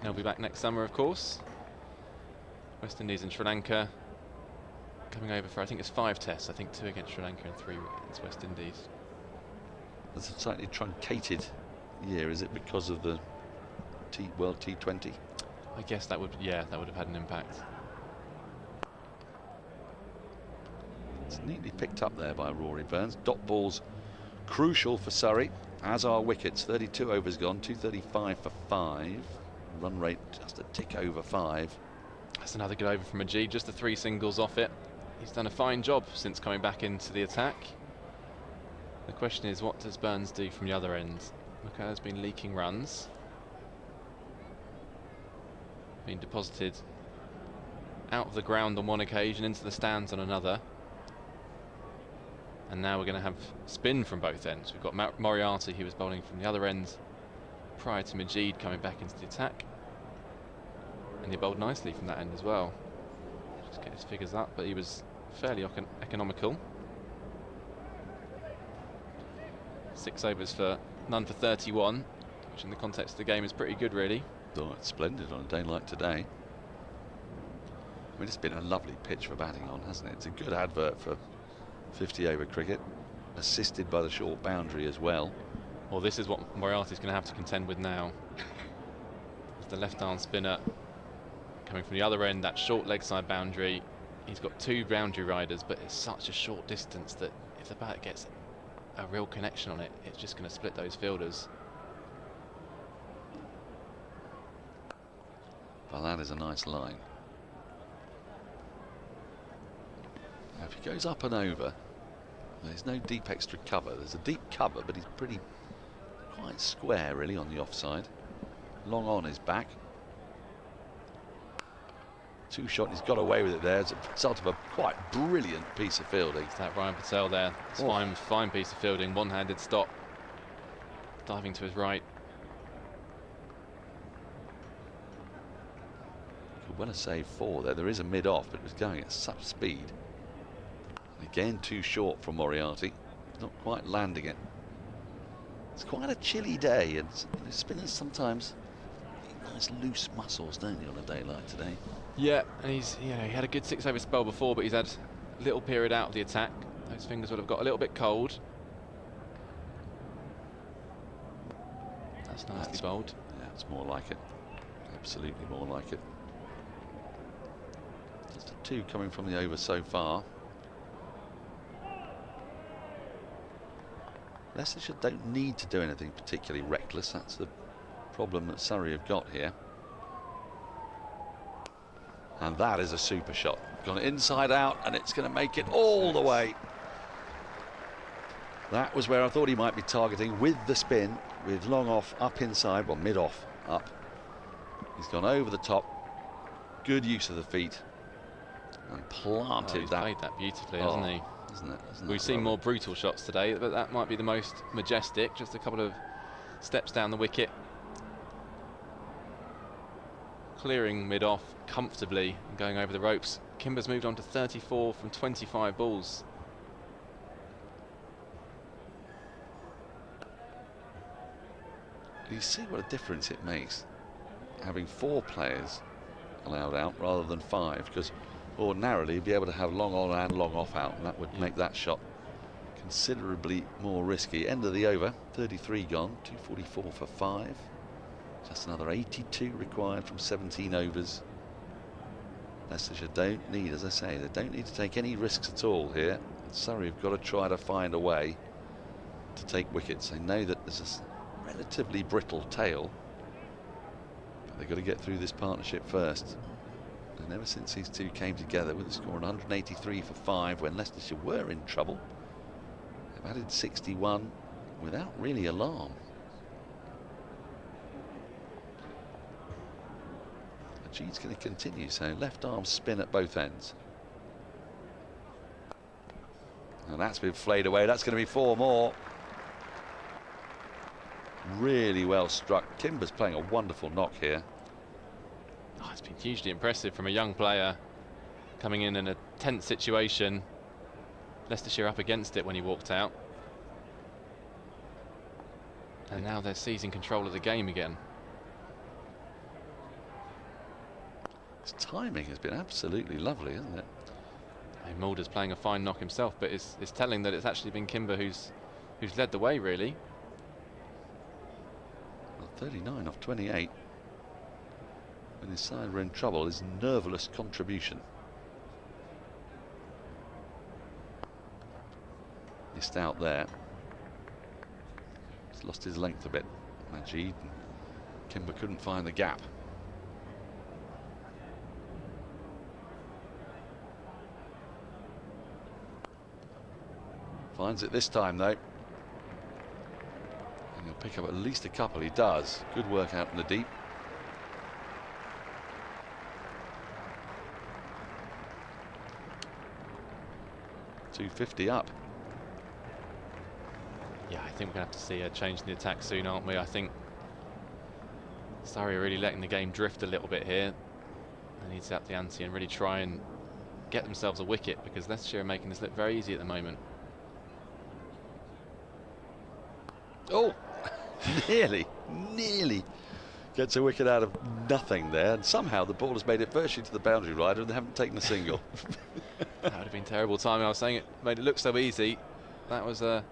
He'll be back next summer, of course. West Indies and Sri Lanka coming over for, I think it's 5 tests. I think 2 against Sri Lanka and 3 against West Indies. It's a slightly truncated year, is it, because of the World T20? I guess that would have had an impact. It's neatly picked up there by Rory Burns. Dot balls crucial for Surrey, as are wickets. 32 overs gone, 235 for 5. Run rate just a tick over 5. That's another good over from Majid, just the 3 singles off it. He's done a fine job since coming back into the attack. The question is, what does Burns do from the other end? McCur's been leaking runs. Been deposited out of the ground on one occasion, into the stands on another. And now we're going to have spin from both ends. We've got Moriarty, who was bowling from the other end prior to Majid coming back into the attack. And he bowled nicely from that end as well. Just get his figures up, but he was fairly economical. 6 overs for none for 31, which in the context of the game is pretty good, really. Oh, it's splendid on a day like today. I mean, it's been a lovely pitch for batting on, hasn't it? It's a good advert for 50-over cricket, assisted by the short boundary as well. Well, this is what Moriarty's going to have to contend with now. As the left-arm spinner coming from the other end, that short leg side boundary, he's got 2 boundary riders, but it's such a short distance that if the bat gets a real connection on it, it's just going to split those fielders. Well, that is a nice line. Now, if he goes up and over, there's no deep extra cover. There's a deep cover, but he's quite square really on the offside. Long on his back. 2 shot, he's got away with it there. It's a result of a quite brilliant piece of fielding. It's that Ryan Patel there. It's fine piece of fielding. One-handed stop. Diving to his right. Could well have saved 4 there. There is a mid-off, but it was going at such speed. Again, too short from Moriarty. Not quite landing it. It's quite a chilly day, and spinners sometimes need nice loose muscles, don't you, on a day like today? Yeah, and he had a good 6-over spell before, but he's had a little period out of the attack. Those fingers would have got a little bit cold. That's nicely bowled. Yeah, it's more like it. Absolutely more like it. Just a 2 coming from the over so far. Leicestershire don't need to do anything particularly reckless. That's the problem that Surrey have got here. And that is a super shot. Gone inside out, and it's going to make it all the way. That was where I thought he might be targeting with the spin, with long off up inside, well, mid off up. He's gone over the top. Good use of the feet. And planted he's that. played that beautifully, hasn't he? Isn't it? We've seen more brutal shots today, but that might be the most majestic. Just a couple of steps down the wicket. Clearing mid-off comfortably and going over the ropes. Kimber's moved on to 34 from 25 balls. You see what a difference it makes having 4 players allowed out rather than 5, because ordinarily you'd be able to have long on and long off out, and that would make that shot considerably more risky. End of the over, 33 gone, 244 for 5. Just another 82 required from 17 overs. Leicestershire don't need, as I say, they don't need to take any risks at all here. Surrey have got to try to find a way to take wickets. They know that there's a relatively brittle tail, but they've got to get through this partnership first. And ever since these 2 came together with a score of 183 for 5 when Leicestershire were in trouble, they've added 61 without really alarm. G's going to continue, so left arm spin at both ends. And that's been flayed away. That's going to be 4 more. Really well struck. Kimber's playing a wonderful knock here. Oh, it's been hugely impressive from a young player coming in a tense situation. Leicestershire up against it when he walked out. And now they're seizing control of the game again. His timing has been absolutely lovely, hasn't it? Mulder's playing a fine knock himself, but it's telling that it's actually been Kimber who's led the way, really. Well, 39 off 28. When his side were in trouble, his nerveless contribution. Missed out there. He's lost his length a bit, Majid. Kimber couldn't find the gap. Finds it this time though. And he'll pick up at least a couple. He does. Good work out in the deep. .250 up. Yeah, I think we're going to have to see a change in the attack soon, aren't we? I think Surrey are really letting the game drift a little bit here. They need to up the ante and really try and get themselves a wicket, because Leicestershire are making this look very easy at the moment. Oh, nearly gets a wicket out of nothing there, and somehow the ball has made it virtually to the boundary rider and they haven't taken a single. That would have been terrible timing. I was saying it made it look so easy. That was an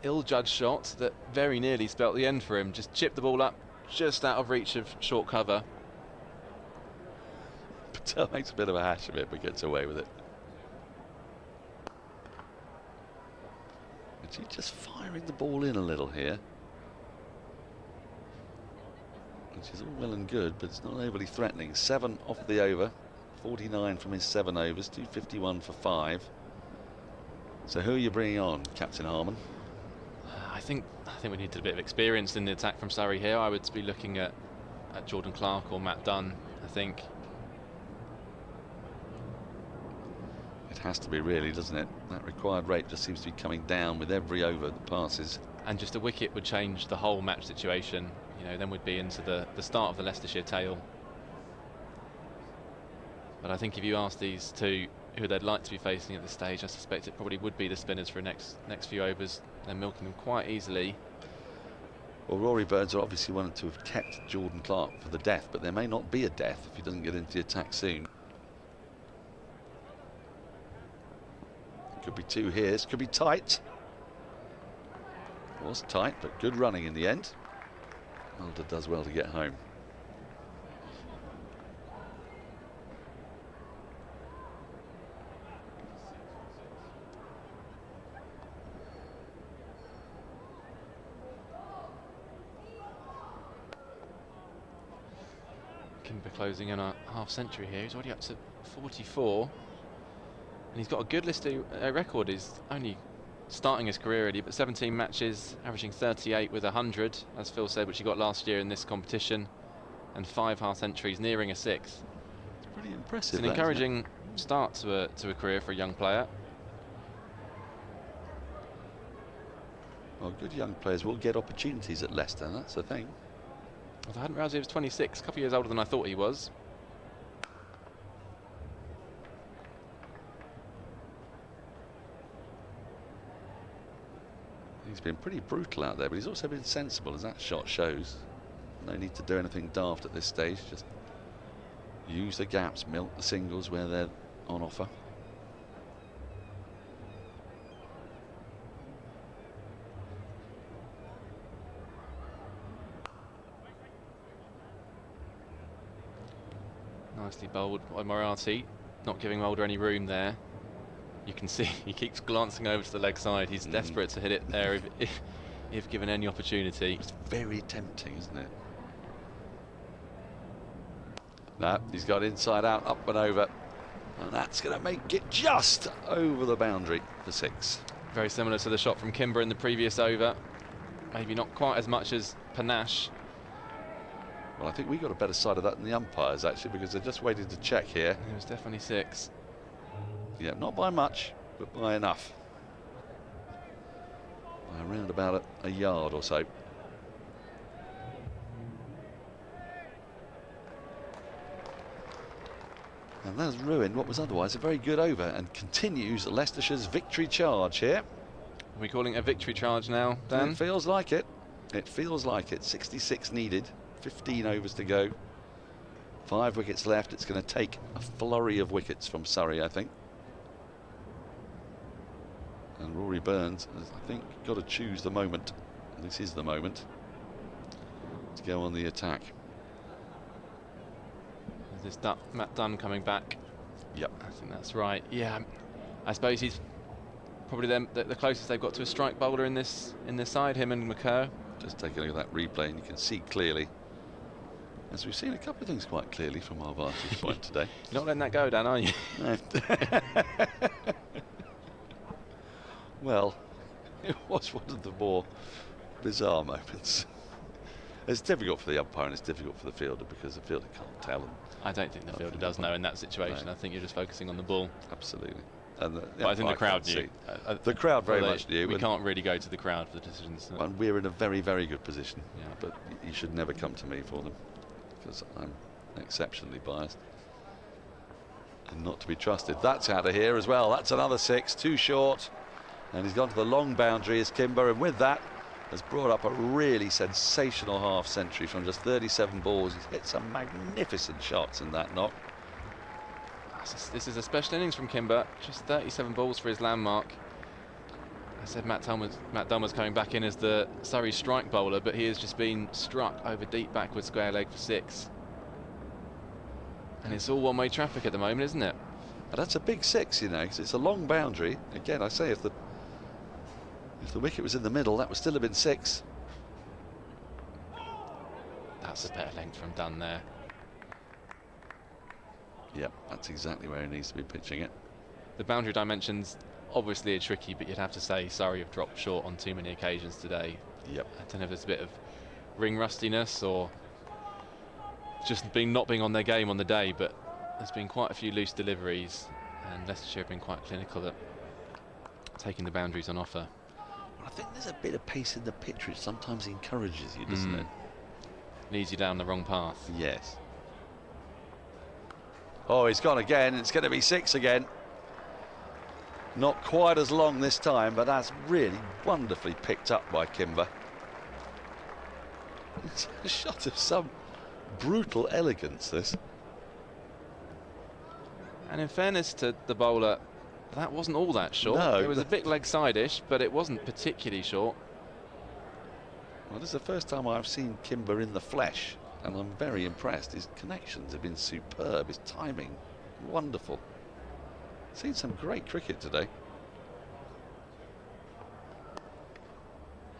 ill-judged shot that very nearly spelt the end for him. Just chipped the ball up just out of reach of short cover. Patel makes a bit of a hash of it, but gets away with it. Is he just firing the ball in a little here? Which is all well and good, but it's not overly threatening. 7 off the over, 49 from his 7 overs, 251 for 5. So who are you bringing on, Captain Harman? I think we need a bit of experience in the attack from Surrey here. I would be looking at Jordan Clark or Matt Dunn, I think. It has to be, really, doesn't it? That required rate just seems to be coming down with every over that passes. And just a wicket would change the whole match situation. You know, then we'd be into the start of the Leicestershire tail. But I think if you ask these two who they'd like to be facing at this stage, I suspect it probably would be the spinners for next few overs. They're milking them quite easily. Well, Rory Burns are obviously wanted to have kept Jordan Clark for the death, but there may not be a death if he doesn't get into the attack soon. Could be 2 here, this could be tight. It was tight, but good running in the end. Mulder does well to get home. Kimber closing in a half century here. He's already up to 44. And he's got a good record. He's only starting his career already, but 17 matches, averaging 38 with 100, as Phil said, which he got last year in this competition, and 5 half centuries, nearing a 6. It's pretty impressive. It's an encouraging start to a career for a young player. Well, good young players will get opportunities at Leicester, that's the thing. Well, I hadn't realised he was 26, a couple of years older than I thought he was. He's been pretty brutal out there, but he's also been sensible, as that shot shows. No need to do anything daft at this stage, just use the gaps, milk the singles where they're on offer. Nicely bowled by Moriarty, not giving Mulder any room there. You can see he keeps glancing over to the leg side. He's desperate to hit it there if given any opportunity. It's very tempting, isn't it? No, he's got inside out, up and over. And that's going to make it just over the boundary for 6. Very similar to the shot from Kimber in the previous over. Maybe not quite as much as panache. Well, I think we got a better side of that than the umpires, actually, because they're just waiting to check here. It was definitely 6. Yeah, not by much, but by enough. By around about a yard or so. And that's ruined what was otherwise a very good over, and continues Leicestershire's victory charge here. Are we calling it a victory charge now, Dan? It feels like it. It feels like it. 66 needed, 15 overs to go. 5 wickets left. It's going to take a flurry of wickets from Surrey, I think. And Rory Burns has, I think, got to choose the moment. This is the moment to go on the attack. Is this Matt Dunn coming back? Yep. I think that's right. Yeah, I suppose he's probably the closest they've got to a strike bowler in this side, him and McCurr. Just take a look at that replay and you can see clearly, as we've seen a couple of things quite clearly from our vantage point today. You're not letting that go, Dan, are you? No. Well, it was one of the more bizarre moments. It's difficult for the umpire and it's difficult for the fielder because the fielder can't tell. I don't think the fielder does know in that situation. No. I think you're just focusing on the ball. Absolutely. And but I think the crowd knew. The crowd very much knew. We can't really go to the crowd for the decisions. And we're in a very, very good position. Yeah. But you should never come to me for them because I'm exceptionally biased and not to be trusted. That's out of here as well. That's another 6, too short. And he's gone to the long boundary as Kimber, and with that has brought up a really sensational half century from just 37 balls. He's hit some magnificent shots in that knock. This is a special innings from Kimber, just 37 balls for his landmark. I said Matt Dunn was coming back in as the Surrey strike bowler, but he has just been struck over deep backward square leg for 6. And it's all one-way traffic at the moment, isn't it? But that's a big 6, you know, because it's a long boundary. Again, I say if the wicket was in the middle, that would still have been 6. That's a better length from Dunn there. Yep, that's exactly where he needs to be pitching it. The boundary dimensions obviously are tricky, but you'd have to say Surrey have dropped short on too many occasions today. Yep. I don't know if there's a bit of ring rustiness or just not being on their game on the day, but there's been quite a few loose deliveries, and Leicestershire have been quite clinical at taking the boundaries on offer. Well, I think there's a bit of pace in the pitch which sometimes encourages you, doesn't it? Leads you down the wrong path. Yes. Oh, he's gone again. It's going to be 6 again. Not quite as long this time, but that's really wonderfully picked up by Kimber. It's a shot of some brutal elegance, this. And in fairness to the bowler, that wasn't all that short. No, it was a bit leg side-ish, but it wasn't particularly short. Well, this is the first time I've seen Kimber in the flesh, and I'm very impressed. His connections have been superb, his timing wonderful. Seen some great cricket today.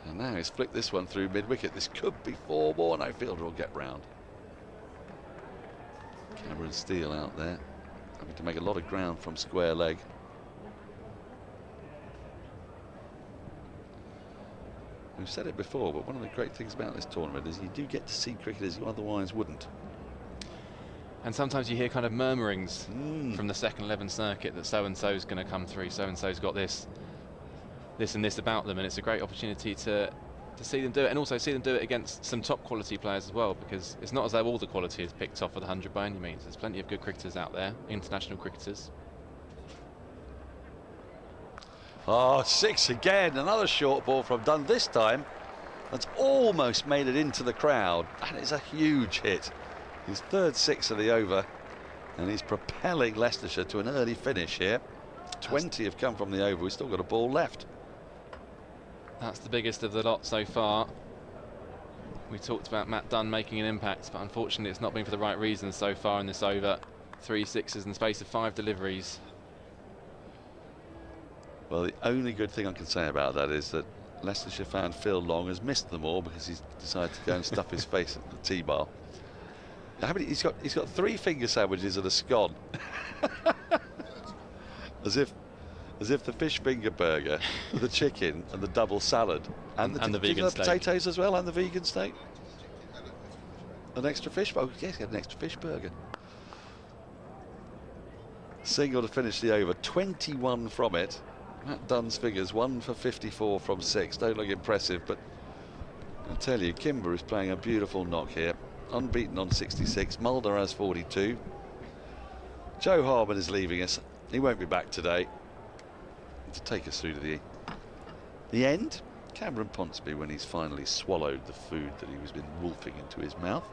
And now he's flicked this one through mid-wicket. This could be 4 more. No fielder will get round. Cameron Steele out there, having to make a lot of ground from square leg. We've said it before, but one of the great things about this tournament is you do get to see cricketers you otherwise wouldn't. And sometimes you hear kind of murmurings from the second 11 circuit that so-and-so's going to come through, so-and-so's got this and this about them, and it's a great opportunity to see them do it, and also see them do it against some top quality players as well, because it's not as though all the quality is picked off for the 100 by any means. There's plenty of good cricketers out there, international cricketers. Oh, 6 again, another short ball from Dunn. This time that's almost made it into the crowd. That is a huge hit. His third 6 of the over, and he's propelling Leicestershire to an early finish here. 20 have come from the over. We've still got a ball left. That's the biggest of the lot so far. We talked about Matt Dunn making an impact, but unfortunately it's not been for the right reasons so far in this over. 3 6s in the space of 5 deliveries. Well, the only good thing I can say about that is that Leicestershire fan Phil Long has missed them all because he's decided to go and stuff his face at the T-bar. How many? He's got 3 finger sandwiches and a scone. as if the fish finger burger, the chicken and the double salad and the vegan steak. Potatoes as well, and the vegan steak. An extra fish. Oh yes, he had an extra fish burger. Single to finish the over. 21 from it. Matt Dunn's figures 1 for 54 from 6. Don't look impressive, but I tell you, Kimber is playing a beautiful knock here. Unbeaten on 66. Mulder has 42. Jo Harman is leaving us. He won't be back today to take us through to the end. Cameron Ponsonby, when he's finally swallowed the food that he was been wolfing into his mouth.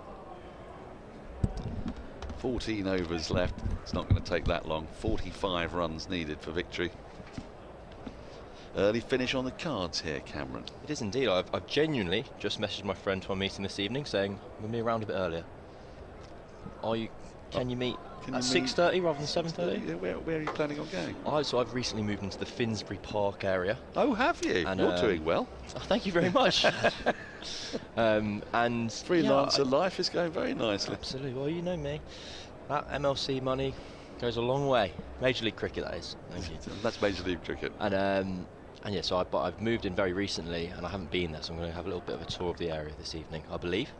14 overs left. It's not going to take that long. 45 runs needed for victory. Early finish on the cards here, Cameron. It is indeed. I've genuinely just messaged my friend to our meeting this evening saying we'll be around a bit earlier. Can you meet at 6:30 rather than 7:30? Where are you planning on going? So I've recently moved into the Finsbury Park area. Oh, have you? And, you're doing well. Oh, thank you very much. And freelancer life is going very nicely. Absolutely. Well, you know me. That MLC money goes a long way. Major League Cricket, that is. Thank you. That's Major League Cricket. And yeah, so I've moved in very recently, and I haven't been there, so I'm going to have a little bit of a tour of the area this evening, I believe.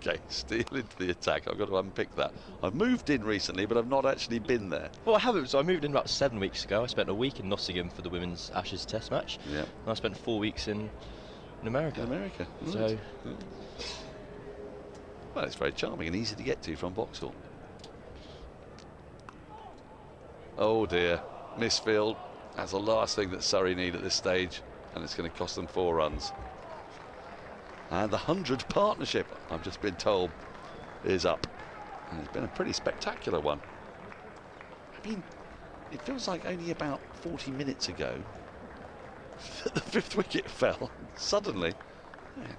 Okay, Steele into the attack. I've got to unpick that. I've moved in recently, but I've not actually been there. Well, I haven't. So I moved in about 7 weeks ago. I spent a week in Nottingham for the Women's Ashes Test match. Yeah. And I spent 4 weeks in America. Right. So. Well, it's very charming and easy to get to from Vauxhall. Oh dear, misfield. That's the last thing that Surrey need at this stage, and it's going to cost them 4 runs. And the 100 partnership, I've just been told, is up. And it's been a pretty spectacular one. I mean, it feels like only about 40 minutes ago that the 5th wicket fell. Suddenly,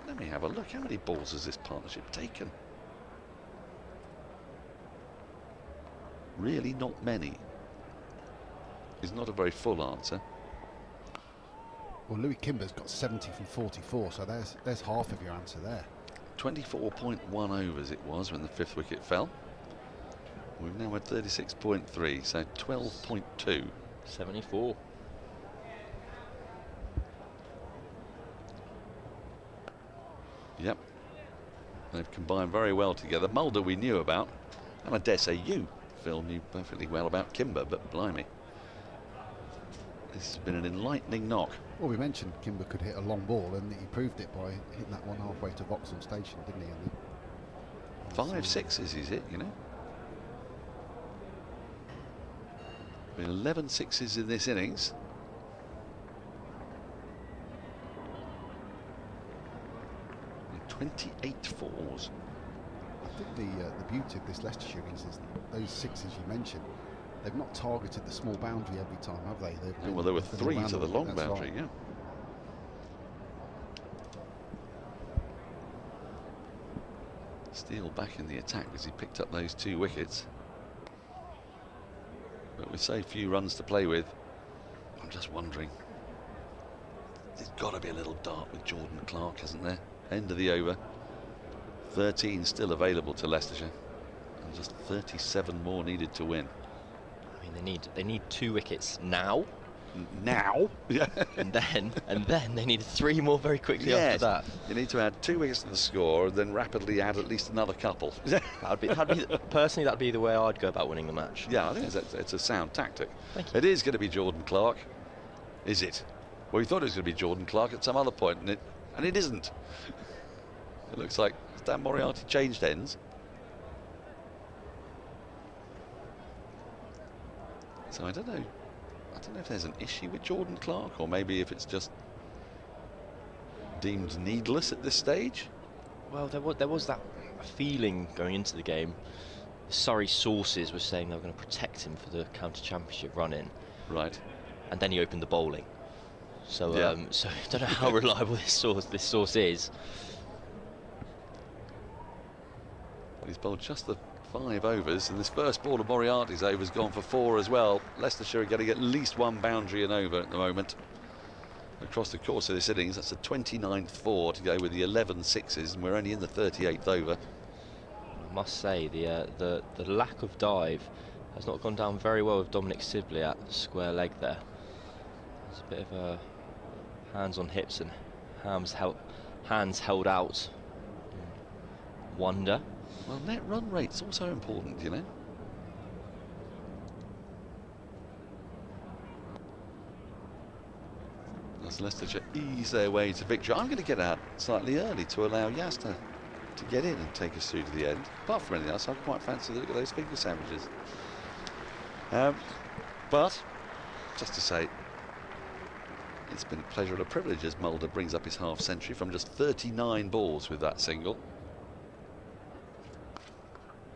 let me have a look. How many balls has this partnership taken? Really not many. Is not a very full answer. Well, Louis Kimber's got 70 from 44, so there's half of your answer there. 24.1 overs it was when the 5th wicket fell. We've now had 36.3, so 12.2. 74. Yep. They've combined very well together. Mulder we knew about, and I dare say you, Phil, knew perfectly well about Kimber, but blimey. This has been an enlightening knock. Well, we mentioned Kimber could hit a long ball, and he proved it by hitting that one halfway to Vauxhall Station, didn't he? 5 sixes he's hit, you know. Been 11 sixes in this innings. And 28 fours. I think the beauty of this Leicestershire innings is those sixes you mentioned. They've not targeted the small boundary every time, have they? Well, there were 3 to the long boundary, yeah. Steele back in the attack as he picked up those 2 wickets. But with so few runs to play with, I'm just wondering. There's got to be a little dart with Jordan Clark, hasn't there? End of the over. 13 still available to Leicestershire, and just 37 more needed to win. I mean, they need 2 wickets now. Now, yeah, and then they need 3 more very quickly after that. You need to add 2 wickets to the score, and then rapidly add at least another couple. Personally, that'd be the way I'd go about winning the match. Yeah, I think it's a sound tactic. Thank you. It is going to be Jordan Clark, is it? Well, we thought it was going to be Jordan Clark at some other point, and it isn't. It looks like Dan Moriarty changed ends. So I don't know if there's an issue with Jordan Clark, or maybe if it's just deemed needless at this stage. Well, there was that feeling going into the game. Surrey sources were saying they were going to protect him for the county championship run-in. Right. And then he opened the bowling. So, yeah. So I don't know how reliable this source is. He's bowled just the 5 overs, and this first ball of Moriarty's over's gone for 4 as well. Leicestershire are getting at least 1 boundary and over at the moment. Across the course of this innings, that's the 29th 4 to go with the 11 sixes, and we're only in the 38th over. I must say, the lack of dive has not gone down very well with Dominic Sibley at square leg there. It's a bit of a hands on hips and hands held out. Wonder. Well, net run rate's also important, you know. As Leicestershire ease their way to victory. I'm going to get out slightly early to allow Yas to get in and take us through to the end. Apart from anything else, I quite fancy the look of those finger sandwiches. But, just to say, it's been a pleasure and a privilege as Mulder brings up his half century from just 39 balls with that single.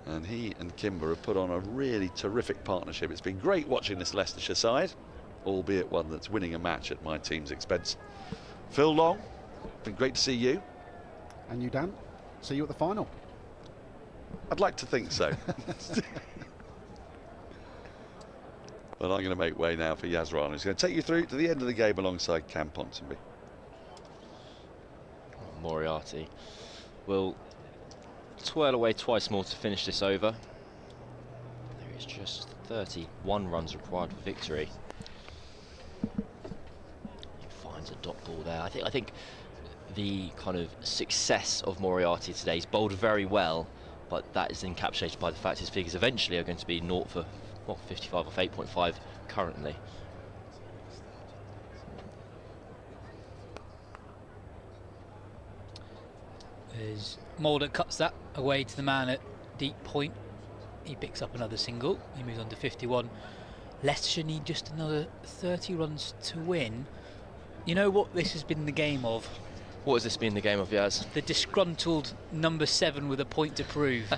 And he and Kimber have put on a really terrific partnership. It's been great watching this Leicestershire side, albeit one that's winning a match at my team's expense. Phil Long, been great to see you. And you, Dan. See you at the final. I'd like to think so. But I'm going to make way now for Yas Rana, who's going to take you through to the end of the game alongside Cam Ponsonby. Moriarty will twirl away twice more to finish this over. There is just 31 runs required for victory. He finds a dot ball there. I think the kind of success of Moriarty today, he's bowled very well, but that is encapsulated by the fact his figures eventually are going to be 0 for 55 off 8.5 currently. As Mulder cuts that away to the man at deep point, he picks up another single. He moves on to 51. Leicestershire need just another 30 runs to win. You know what this has been the game of? What has this been the game of, Yas? The disgruntled number 7 with a point to prove.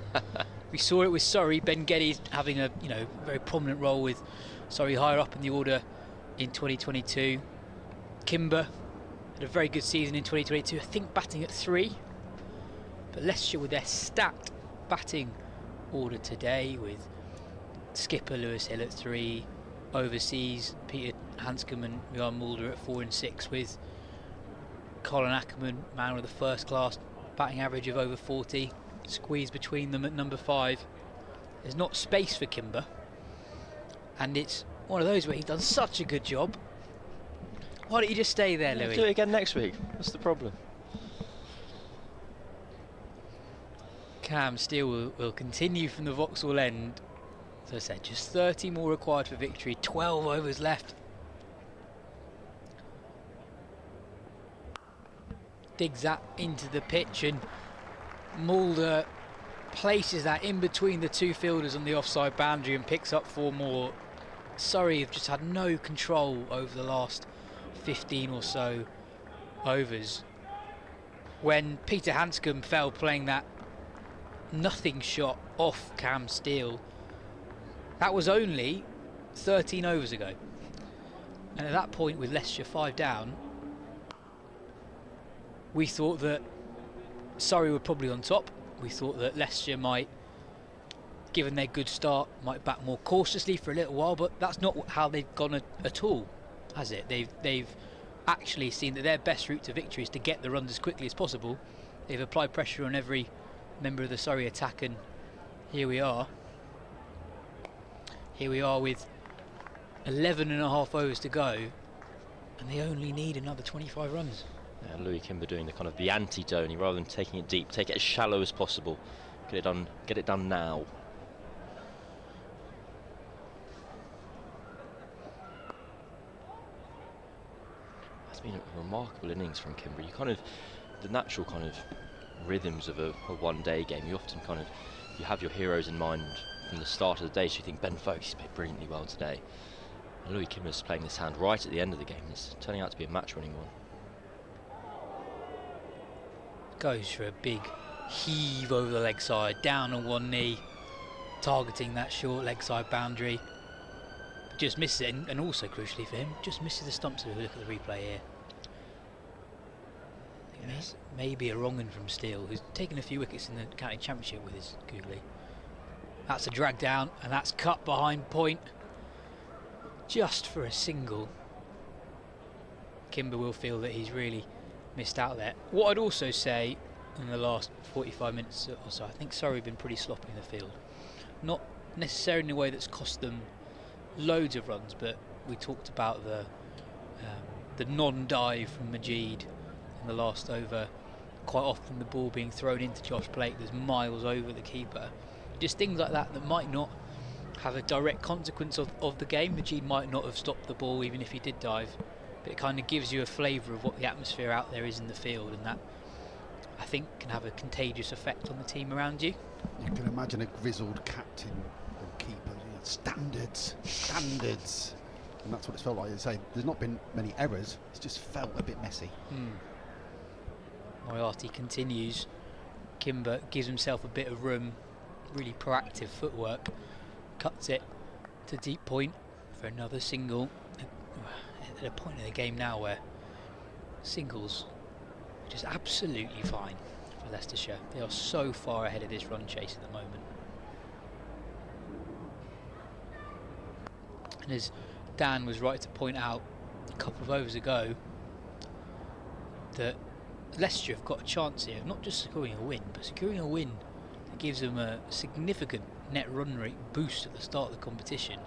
We saw it with Surrey. Ben Geddes having a very prominent role with Surrey higher up in the order in 2022. Kimber had a very good season in 2022. I think batting at 3. But Leicestershire with their stacked batting order today with skipper Lewis Hill at 3, overseas Peter Handscomb and Jan Mulder at 4 and 6, with Colin Ackerman, man with a first class batting average of over 40, squeezed between them at number 5. There's not space for Kimber, and it's one of those where he's done such a good job. Why don't you just stay there, Louis? Do it again next week. What's the problem? Cam Steele will continue from the Vauxhall end. As I said, just 30 more required for victory, 12 overs left. Digs that into the pitch, and Mulder places that in between the two fielders on the offside boundary and picks up 4 more. Surrey have just had no control over the last 15 or so overs. When Peter Handscomb fell playing that nothing shot off Cam Steele, that was only 13 overs ago. And at that point, with Leicestershire 5 down, we thought that Surrey were probably on top. We thought that Leicestershire might, given their good start, might bat more cautiously for a little while, but that's not how they've gone at all, has it? They've actually seen that their best route to victory is to get the runs as quickly as possible. They've applied pressure on every member of the Surrey attack, and here we are. Here we are with 11 and a half overs to go, and they only need another 25 runs. Yeah, Louis Kimber doing the kind of the anti-Dhoni, rather than taking it deep, take it as shallow as possible. Get it done now. That's been a remarkable innings from Kimber. The natural kind of rhythms of a one-day game, you often you have your heroes in mind from the start of the day, so you think Ben Foakes played brilliantly well today. And Louis Kimber's playing this hand right at the end of the game. It's turning out to be a match-winning one. Goes for a big heave over the leg side, down on one knee, targeting that short leg side boundary. Just misses it, and also crucially for him, just misses the stumps. If we look at the replay here. Yes. Maybe a wrong-un from Steele, who's taken a few wickets in the county championship with his googly. That's a drag down, and that's cut behind point, just for a single. Kimber will feel that he's really missed out there. What I'd also say, in the last 45 minutes or so, I think Surrey have been pretty sloppy in the field. Not necessarily in a way that's cost them loads of runs, but we talked about the non-dive from Majid in the last over. Quite often the ball being thrown into Josh Blake that's miles over the keeper. Just things like that might not have a direct consequence of the game. Majid might not have stopped the ball even if he did dive, but it kind of gives you a flavour of what the atmosphere out there is in the field, and that, I think, can have a contagious effect on the team around you. You can imagine a grizzled captain and keeper, standards, and that's what it's felt like. Say, there's not been many errors, it's just felt a bit messy. Moriarty continues. Kimber gives himself a bit of room, really proactive footwork, cuts it to deep point for another single. At a point in the game now where singles are just absolutely fine for Leicestershire. They are so far ahead of this run chase at the moment. And as Dan was right to point out a couple of overs ago, that Leicestershire have got a chance here, not just securing a win, but securing a win that gives them a significant net run rate boost at the start of the competition,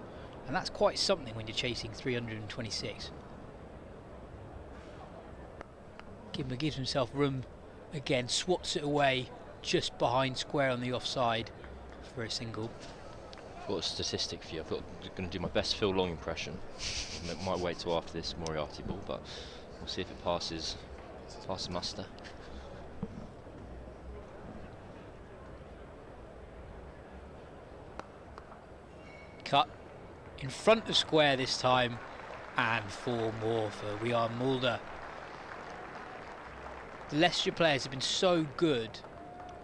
and that's quite something when you're chasing 326. Kimber gives himself room again, swats it away just behind square on the offside for a single. I've got a statistic for you. I'm going to do my best Phil Long impression. I might wait till after this Moriarty ball, but we'll see if it passes muster. Cut in front of square this time, and 4 more for Jan Mulder. The Leicestershire players have been so good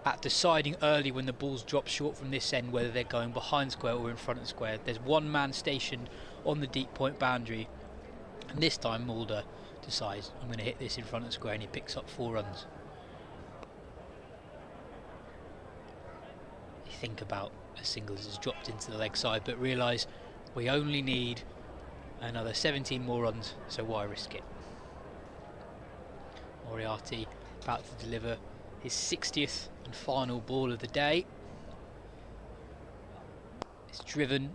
at deciding early when the ball's drop short from this end whether they're going behind square or in front of square. There's one man stationed on the deep point boundary, and this time Mulder decides, I'm going to hit this in front of square, and he picks up 4 runs. think about a single as it's dropped into the leg side, but realise we only need another 17 more runs, so why risk it? Moriarty about to deliver his 60th and final ball of the day. It's driven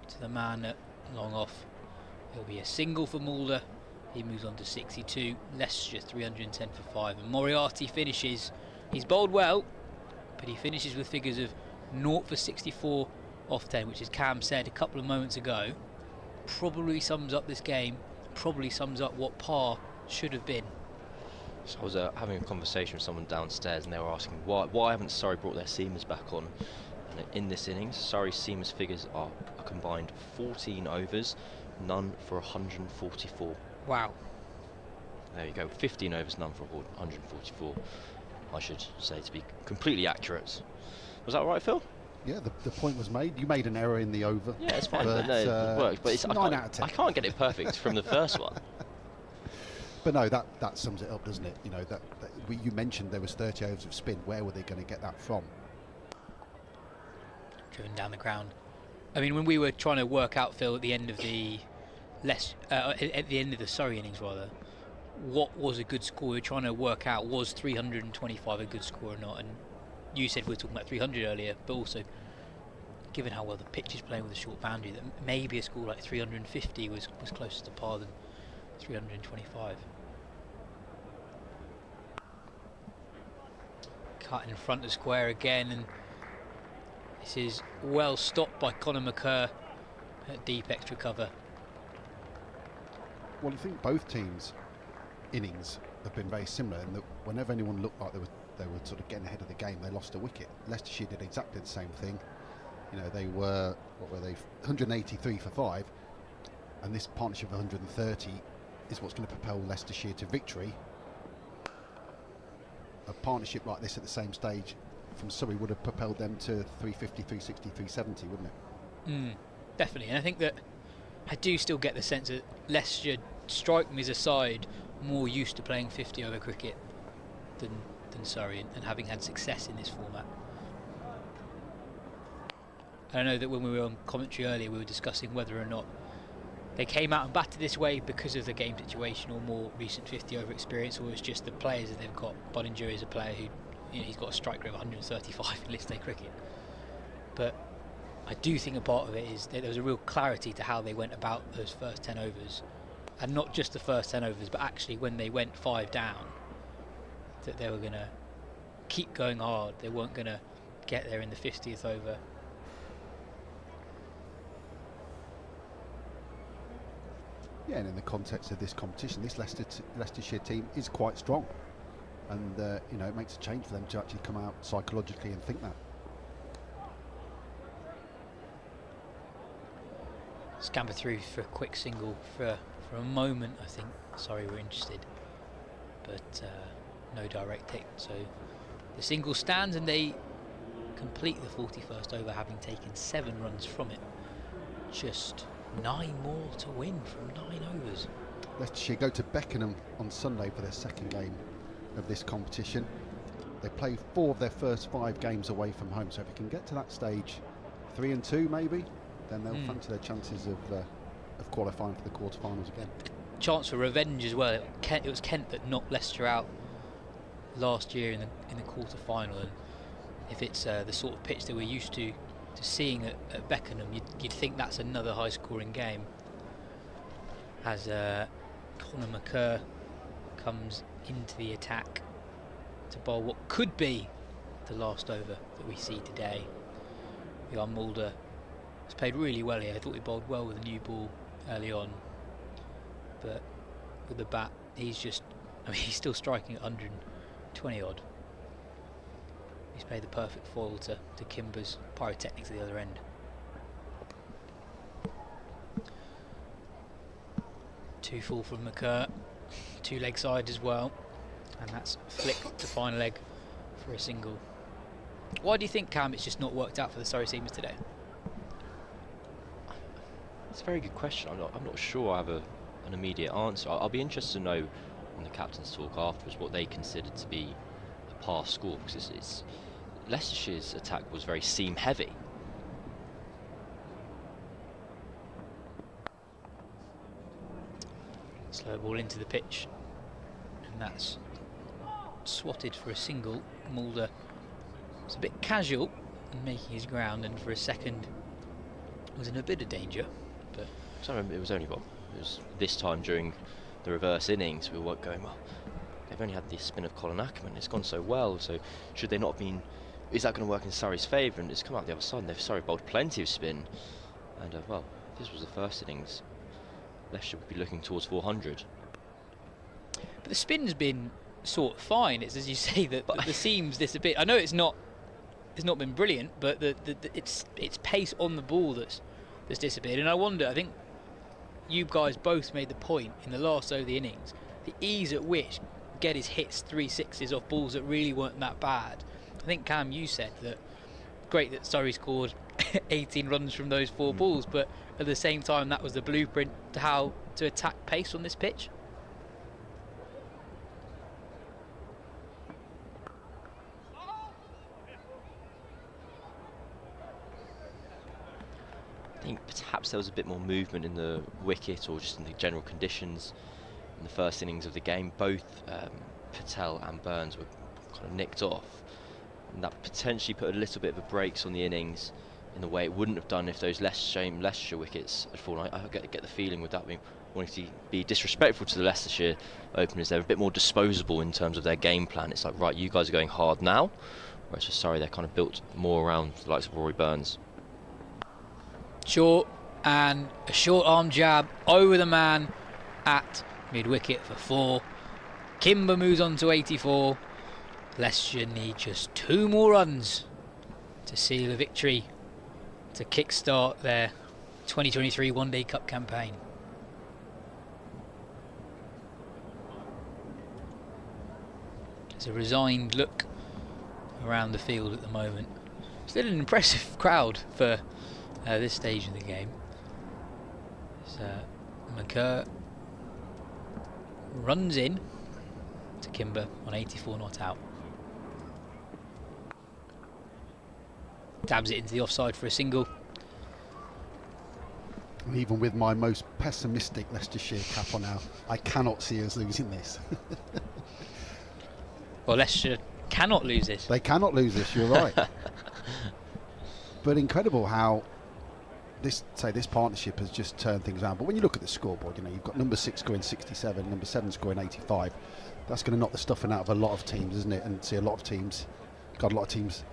to the man at long off. It'll be a single for Mulder. He moves on to 62. Leicestershire 310 for 5. And Moriarty finishes. He's bowled well, but he finishes with figures of 0 for 64 off 10, which, as Cam said a couple of moments ago, probably sums up this game, probably sums up what par should have been. So I was having a conversation with someone downstairs, and they were asking why haven't Surrey brought their seamers back on? And in this innings, Surrey's seamers figures are a combined 14 overs, none for 144. Wow. There you go, 15 overs, none for 144. I should say, to be completely accurate. Was that all right, Phil? Yeah, the point was made. You made an error in the over. Yeah, it's fine. But no, it worked. But it's 9 out of 10. I can't get it perfect from the first one. But no, that sums it up, doesn't it? You know, you mentioned there was 30 overs of spin. Where were they going to get that from? Driven down the ground. I mean, when we were trying to work out, Phil, at the end of the Surrey innings, rather, what was a good score? We were trying to work out, was 325 a good score or not? And you said we were talking about 300 earlier, but also, given how well the pitch is playing with a short boundary, that maybe a score like 350 was closer to par than 325. Cut in front of square again, and this is well stopped by Conor McCurr at deep extra cover. Well, I think both teams' innings have been very similar in that whenever anyone looked like they were sort of getting ahead of the game, they lost a wicket. Leicestershire did exactly the same thing. You know, they were, 183 for 5, and this partnership of 130 is what's going to propel Leicestershire to victory. A partnership like this at the same stage from Surrey would have propelled them to 350, 360, 370, wouldn't it? Definitely, and I think that I do still get the sense that Leicestershire strike me as a side more used to playing 50 over cricket than Surrey, and having had success in this format. And I know that when we were on commentary earlier, we were discussing whether or not they came out and batted this way because of the game situation or more recent 50 over experience, or it's just the players that they've got. Bollinger is a player who, he's got a strike rate of 135 in List A cricket. But I do think a part of it is that there was a real clarity to how they went about those first 10 overs. And not just the first 10 overs, but actually when they went 5 down, that they were going to keep going hard. They weren't going to get there in the 50th over. Yeah, and in the context of this competition, this Leicestershire team is quite strong, and it makes a change for them to actually come out psychologically and think that. Scamper through for a quick single for a moment. I think Surrey were interested, but no direct hit. So the single stands, and they complete the 41st over, having taken 7 runs from it. Just 9 more to win from 9 overs. Leicestershire go to Beckenham on Sunday for their second game of this competition. They play 4 of their first 5 games away from home, so if they can get to that stage 3-2 maybe, then they'll fancy their chances of qualifying for the quarterfinals again. Chance for revenge as well. It was Kent that knocked Leicester out last year in the quarter-final, and if it's the sort of pitch that we're used to seeing at Beckenham, you'd think that's another high-scoring game. As Conor McCurr comes into the attack to bowl what could be the last over that we see today. Jan Mulder has played really well here. I thought he bowled well with a new ball early on, but with the bat, he's still striking at 120 odd. He's played the perfect foil to Kimber's pyrotechnics at the other end. 2 full from McCurr, 2 leg side as well, and that's flicked to final leg for a single. Why do you think, Cam, it's just not worked out for the Surrey seamers today? It's a very good question. I'm not sure I have an immediate answer. I'll be interested to know in the captain's talk afterwards what they consider to be a par score, because it's Leicestershire's attack was very seam heavy. Slow ball into the pitch, and that's swatted for a single. Mulder was a bit casual in making his ground, and for a second was in a bit of danger. But so I remember it was only this time during the reverse innings we were going, well, they've only had the spin of Colin Ackerman, it's gone so well, so should they not have been, is that going to work in Surrey's favour? And it's come out the other side, and they've Surrey bowled plenty of spin, and well, if this was the first innings, Leicester would be looking towards 400. But the spin's been sort of fine. It's as you say that the seams disappear. I know it's not been brilliant, but it's pace on the ball that's disappeared. And I wonder, I think you guys both made the point in the last over the innings, the ease at which Geddes hits 3 sixes off balls that really weren't that bad. I think, Cam, you said that great that Surrey scored 18 runs from those 4 balls, but at the same time that was the blueprint to how to attack pace on this pitch. I think perhaps there was a bit more movement in the wicket or just in the general conditions in the first innings of the game. Both Patel and Burns were kind of nicked off, and that potentially put a little bit of a brakes on the innings in the way it wouldn't have done if those Leicestershire wickets had fallen. I get the feeling with that being wanting to be disrespectful to the Leicestershire openers, they're a bit more disposable in terms of their game plan. It's like, right, you guys are going hard now, whereas for Surrey they're kind of built more around the likes of Rory Burns. Short, and a short arm jab over the man at mid-wicket for 4. Kimber moves on to 84. Leicestershire need just 2 more runs to seal a victory to kickstart their 2023 One Day Cup campaign. There's a resigned look around the field at the moment. Still an impressive crowd for this stage of the game. McCurr runs in to Kimber on 84 not out. Dabs it into the offside for a single. And even with my most pessimistic Leicestershire cap on now, I cannot see us losing this. Well, Leicestershire cannot lose this. They cannot lose this, you're right. But incredible how this partnership has just turned things around. But when you look at the scoreboard, you know, you've got number 6 scoring 67, number 7 scoring 85. That's going to knock the stuffing out of a lot of teams, isn't it? And see a lot of teams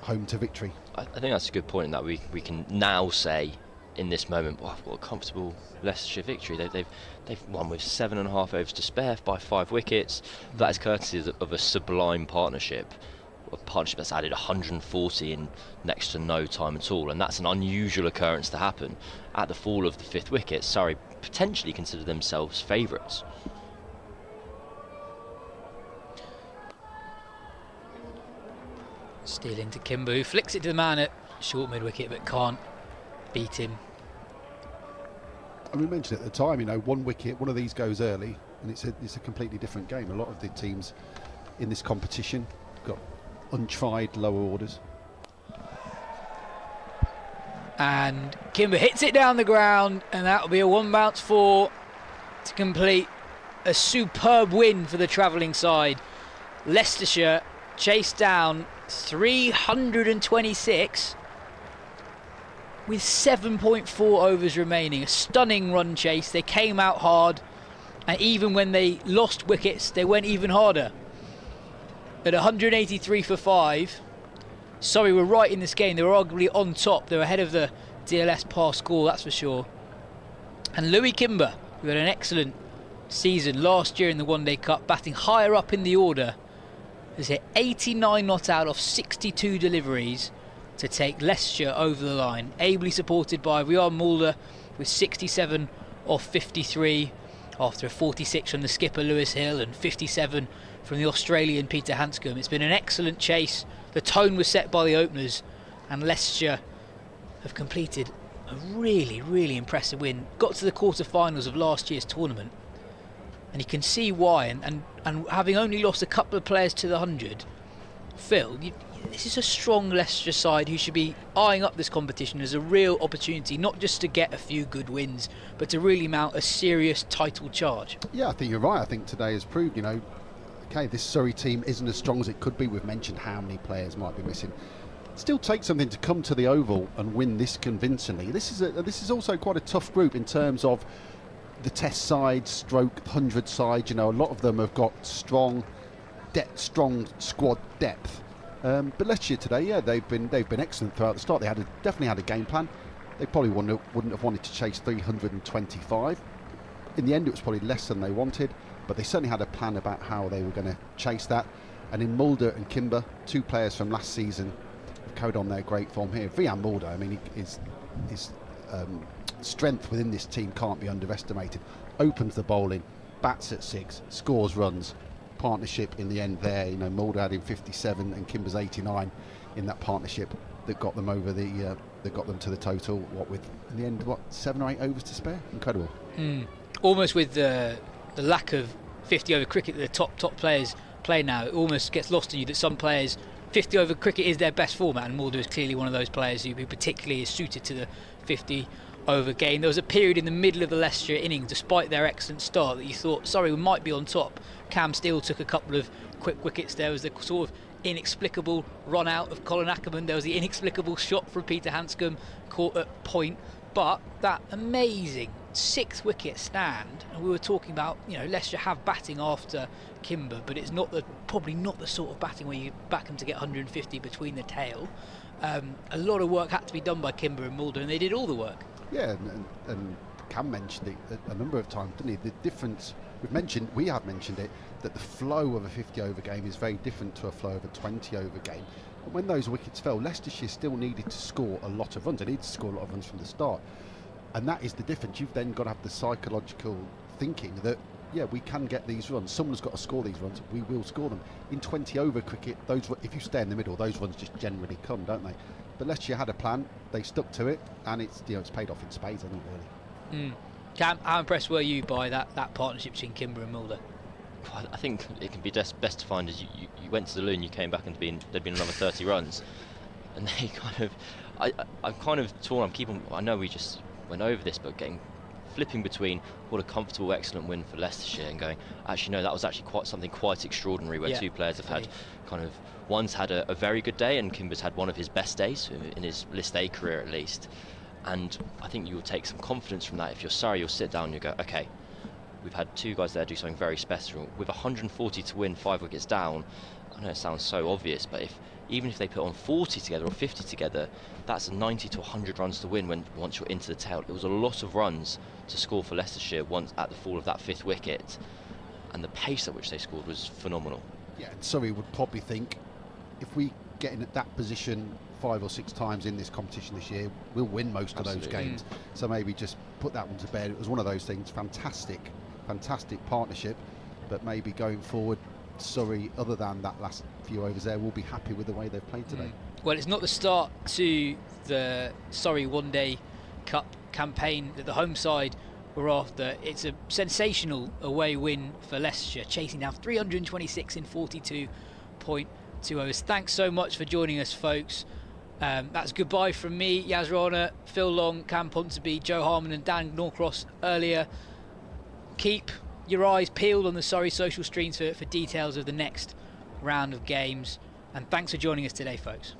home to victory. I think that's a good point in that we can now say in this moment, well, I've got a comfortable Leicestershire victory. They've won with 7.5 overs to spare by 5 wickets. That is courtesy of a sublime partnership. A partnership that's added 140 in next to no time at all, and that's an unusual occurrence to happen at the fall of the 5th wicket. Surrey potentially consider themselves favourites. Steal into Kimber, who flicks it to the man at short mid-wicket but can't beat him. And we mentioned at the time, you know, 1 wicket, one of these goes early, and it's a completely different game. A lot of the teams in this competition got untried lower orders. And Kimber hits it down the ground, and that'll be a 1 bounce 4 to complete a superb win for the travelling side. Leicestershire chased down 326 with 7.4 overs remaining. A stunning run chase. They came out hard, and even when they lost wickets, they went even harder. At 183 for 5, Surrey were right in this game. They were arguably on top. They were ahead of the DLS par score, that's for sure. And Louis Kimber, who had an excellent season last year in the One Day Cup, batting higher up in the order, has hit 89 not out off 62 deliveries to take Leicestershire over the line. Ably supported by Ryan Mulder with 67 off 53 after a 46 from the skipper Lewis Hill and 57 from the Australian Peter Handscomb. It's been an excellent chase. The tone was set by the openers, and Leicestershire have completed a really, really impressive win. Got to the quarter-finals of last year's tournament, and you can see why. And having only lost a couple of players to the 100, Phil, this is a strong Leicestershire side who should be eyeing up this competition as a real opportunity, not just to get a few good wins, but to really mount a serious title charge. Yeah, I think you're right. I think today has proved, okay, this Surrey team isn't as strong as it could be. We've mentioned how many players might be missing. It still takes something to come to the Oval and win this convincingly. This is also quite a tough group in terms of the Test side, stroke 100 side. A lot of them have got strong squad depth. But Leicestershire today, yeah, they've been excellent throughout the start. They definitely had a game plan. They probably wouldn't have wanted to chase 325. In the end, it was probably less than they wanted, but they certainly had a plan about how they were going to chase that. And in Mulder and Kimber, 2 players from last season, have carried on their great form here. Vian Mulder, I mean, his strength within this team can't be underestimated. Opens the bowling, bats at 6, scores runs. Partnership in the end there, Mulder had him 57 and Kimber's 89 in that partnership that got them over that got them to the total. In the end, 7 or 8 overs to spare? Incredible. Almost with the lack of 50 over cricket that the top players play now, it almost gets lost on you that some players 50 over cricket is their best format, and Mulder is clearly one of those players who particularly is suited to the 50 over game. There was a period in the middle of the Leicestershire innings, despite their excellent start, that you thought Surrey might be on top. Cam Steele took a couple of quick wickets. There was the sort of inexplicable run out of Colin Ackerman. There was the inexplicable shot from Peter Handscomb caught at point. But that amazing 6th wicket stand, and we were talking about, Leicester have batting after Kimber, but it's probably not the sort of batting where you back them to get 150 between the tail. A lot of work had to be done by Kimber and Mulder, and they did all the work. Yeah, and Cam mentioned it a number of times, didn't he? The difference, we have mentioned it, that the flow of a 50 over game is very different to a flow of a 20 over game. And when those wickets fell, Leicestershire still needed to score a lot of runs. They needed to score a lot of runs from the start. And that is the difference. You've then got to have the psychological thinking that, yeah, we can get these runs. Someone's got to score these runs. We will score them. In 20 over cricket, if you stay in the middle, those runs just generally come, don't they? But Leicestershire had a plan. They stuck to it, and it's paid off in spades, I think, really. Cam, how impressed were you by that partnership between Kimber and Mulder? I think it can be best defined as you went to the loo and you came back and there'd been another 30 runs, and they kind of, I'm kind of torn. I know we just went over this, but flipping between what a comfortable, excellent win for Leicestershire and going, actually no, that was actually quite extraordinary, where 2 players have had one's had a very good day and Kimber's had one of his best days in his List A career at least. And I think you will take some confidence from that. If you're Surrey, you'll sit down and you go, okay, we've had 2 guys there do something very special. With 140 to win, 5 wickets down, I know it sounds so obvious, but even if they put on 40 together or 50 together, that's 90 to 100 runs to win once you're into the tail. It was a lot of runs to score for Leicestershire once at the fall of that 5th wicket, and the pace at which they scored was phenomenal. Yeah, and Surrey would probably think, if we get in at that position 5 or 6 times in this competition this year, we'll win most of those games. So maybe just put that one to bed. It was one of those things. Fantastic partnership, but maybe going forward, Surrey, other than that last few overs there, will be happy with the way they've played today. Well, it's not the start to the Surrey One Day Cup campaign that the home side were after. It's a sensational away win for Leicestershire, chasing down 326 in 42.2 overs. Thanks so much for joining us, folks. That's goodbye from me, Yas Rana, Phil Long, Cam Ponsonby, Jo Harman and Daniel Norcross earlier. Keep your eyes peeled on the Surrey social streams for details of the next round of games. And thanks for joining us today, folks.